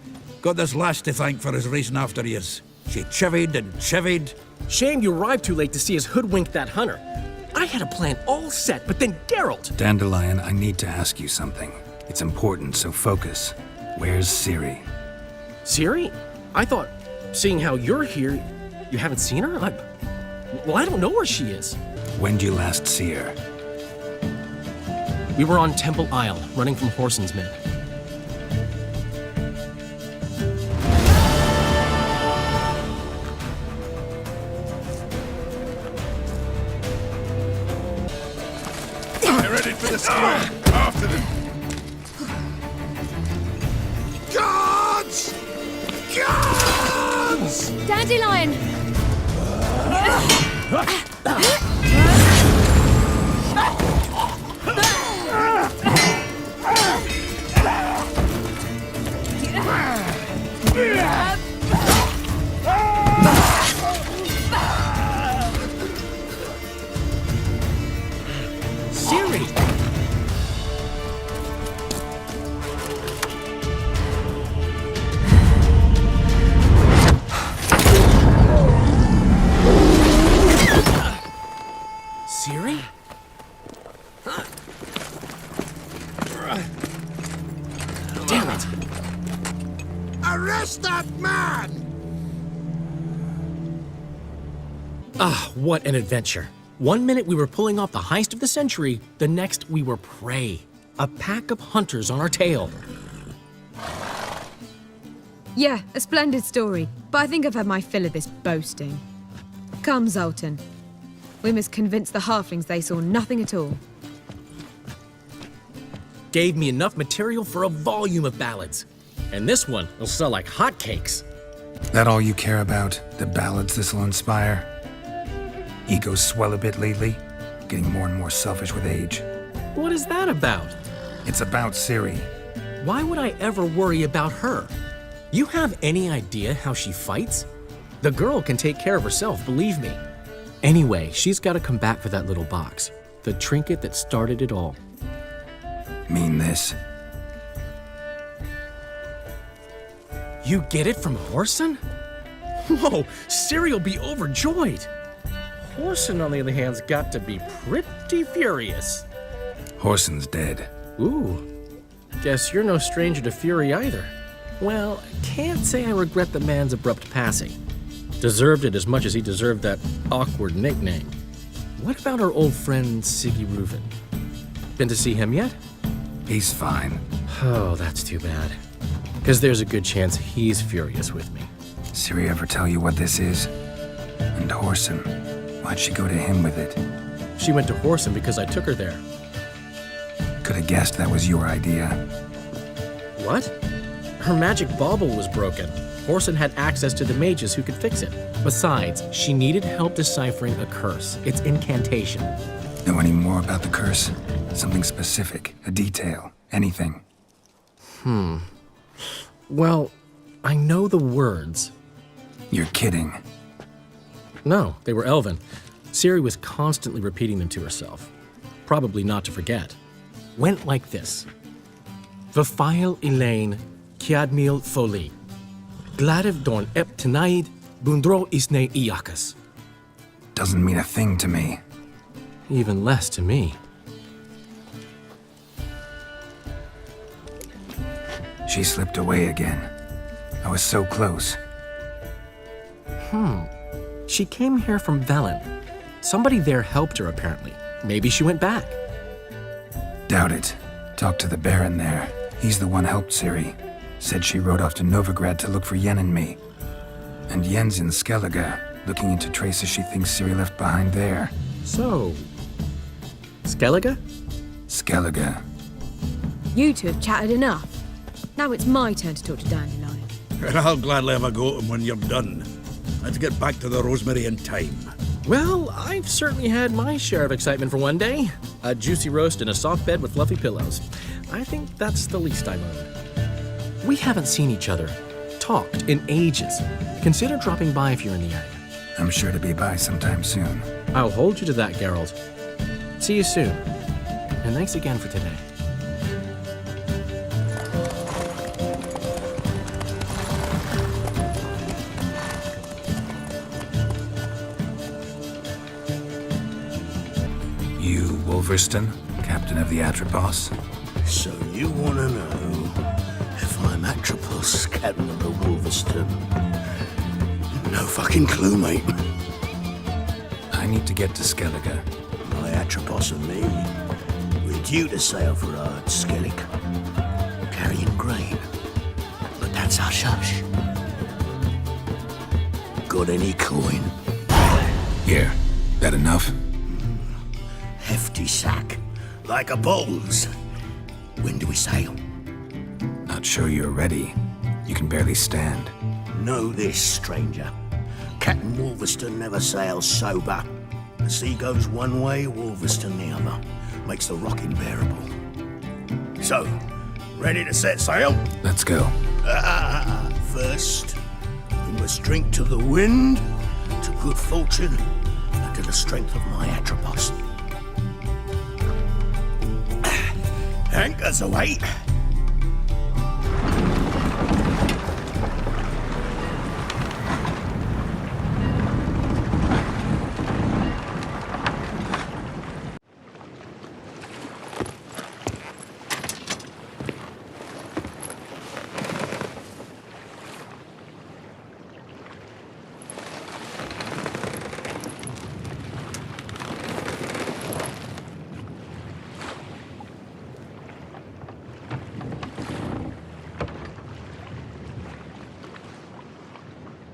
Got this lass to thank for his racing after yous. She chivied and chivied. Shame you arrived too late to see us hoodwink that hunter. I had a plan all set, but then Geralt... Dandelion, I need to ask you something. It's important, so focus. Where's Ciri? Ciri? I thought, seeing how you're here, you haven't seen her? Well, I don't know where she is. When'd you last see her? We were on Temple Isle, running from Whoreson's men. Ready for the storm. After them. Guards! Guards! Dandelion! Ciri! Ciri? Damn it! Arrest that man! Ah, what an adventure. 1 minute we were pulling off the heist of the century, the next we were prey. A pack of hunters on our tail. Yeah, a splendid story, but I think I've had my fill of this boasting. Come, Zoltan. We must convince the halflings they saw nothing at all. Gave me enough material for a volume of ballads. And this one will sell like hotcakes. That all you care about? The ballads this'll inspire? Egos swell a bit lately? Getting more and more selfish with age. What is that about? It's about Ciri. Why would I ever worry about her? You have any idea how she fights? The girl can take care of herself, believe me. Anyway, she's got to come back for that little box. The trinket that started it all. Mean this? You get it from Whoreson? Whoa, Ciri'll be overjoyed. Whoreson, on the other hand's got to be pretty furious. Whoreson's dead. Ooh, guess you're no stranger to fury either. Well, can't say I regret the man's abrupt passing. Deserved it as much as he deserved that awkward nickname. What about our old friend Siggy Reuven? Been to see him yet? He's fine. Oh, that's too bad. Because there's a good chance he's furious with me. Ciri ever tell you what this is? And Whoreson, why'd she go to him with it? She went to Whoreson because I took her there. Could have guessed that was your idea. What? Her magic bauble was broken. Whoreson had access to the mages who could fix it. Besides, she needed help deciphering a curse. Its incantation. Know any more about the curse? Something specific, a detail, anything? Well, I know the words. You're kidding. No, they were Elven. Ciri was constantly repeating them to herself. Probably not to forget. Went like this. Vafile Elaine, Kiadmil Foli. Gladev Dorn Ep Tenaid, Bundro Isne Iakas. Doesn't mean a thing to me. Even less to me. She slipped away again. I was so close. She came here from VELEN. Somebody there helped her, apparently. Maybe she went back. Doubt it. Talked to the Baron there. He's the one helped Ciri. Said she rode off to Novigrad to look for Yen and me. And Yen's in Skellige, looking into traces she thinks Ciri left behind there. So, Skellige? Skellige. You two have chatted enough. Now it's my turn to talk to Dandelion. And I'll gladly have a go at him when you're done. Let's get back to the Rosemary in time. Well, I've certainly had my share of excitement for one day. A juicy roast in a soft bed with fluffy pillows. I think that's the least I own. We haven't seen each other, talked in ages. Consider dropping by if you're in the area. I'm sure to be by sometime soon. I'll hold you to that, Geralt. See you soon. And thanks again for today. You, Wolverston, captain of the Atropos? So you want to know if I'm Atropos, captain of the Wolverston? No fucking clue, mate. I need to get to Skellige. My Atropos and me, we're due to sail for our Skellig, carrying grain. But that's hush-hush. Got any coin? Here, that enough? Hefty sack, like a bull's. When do we sail? Not sure you're ready. You can barely stand. Know this, stranger. Captain Wolverston never sails sober. The sea goes one way, Wolverston the other. Makes the rocking bearable. So, ready to set sail? Let's go. First, we must drink to the wind, to good fortune, and to the strength of my Atropos. Anchors await.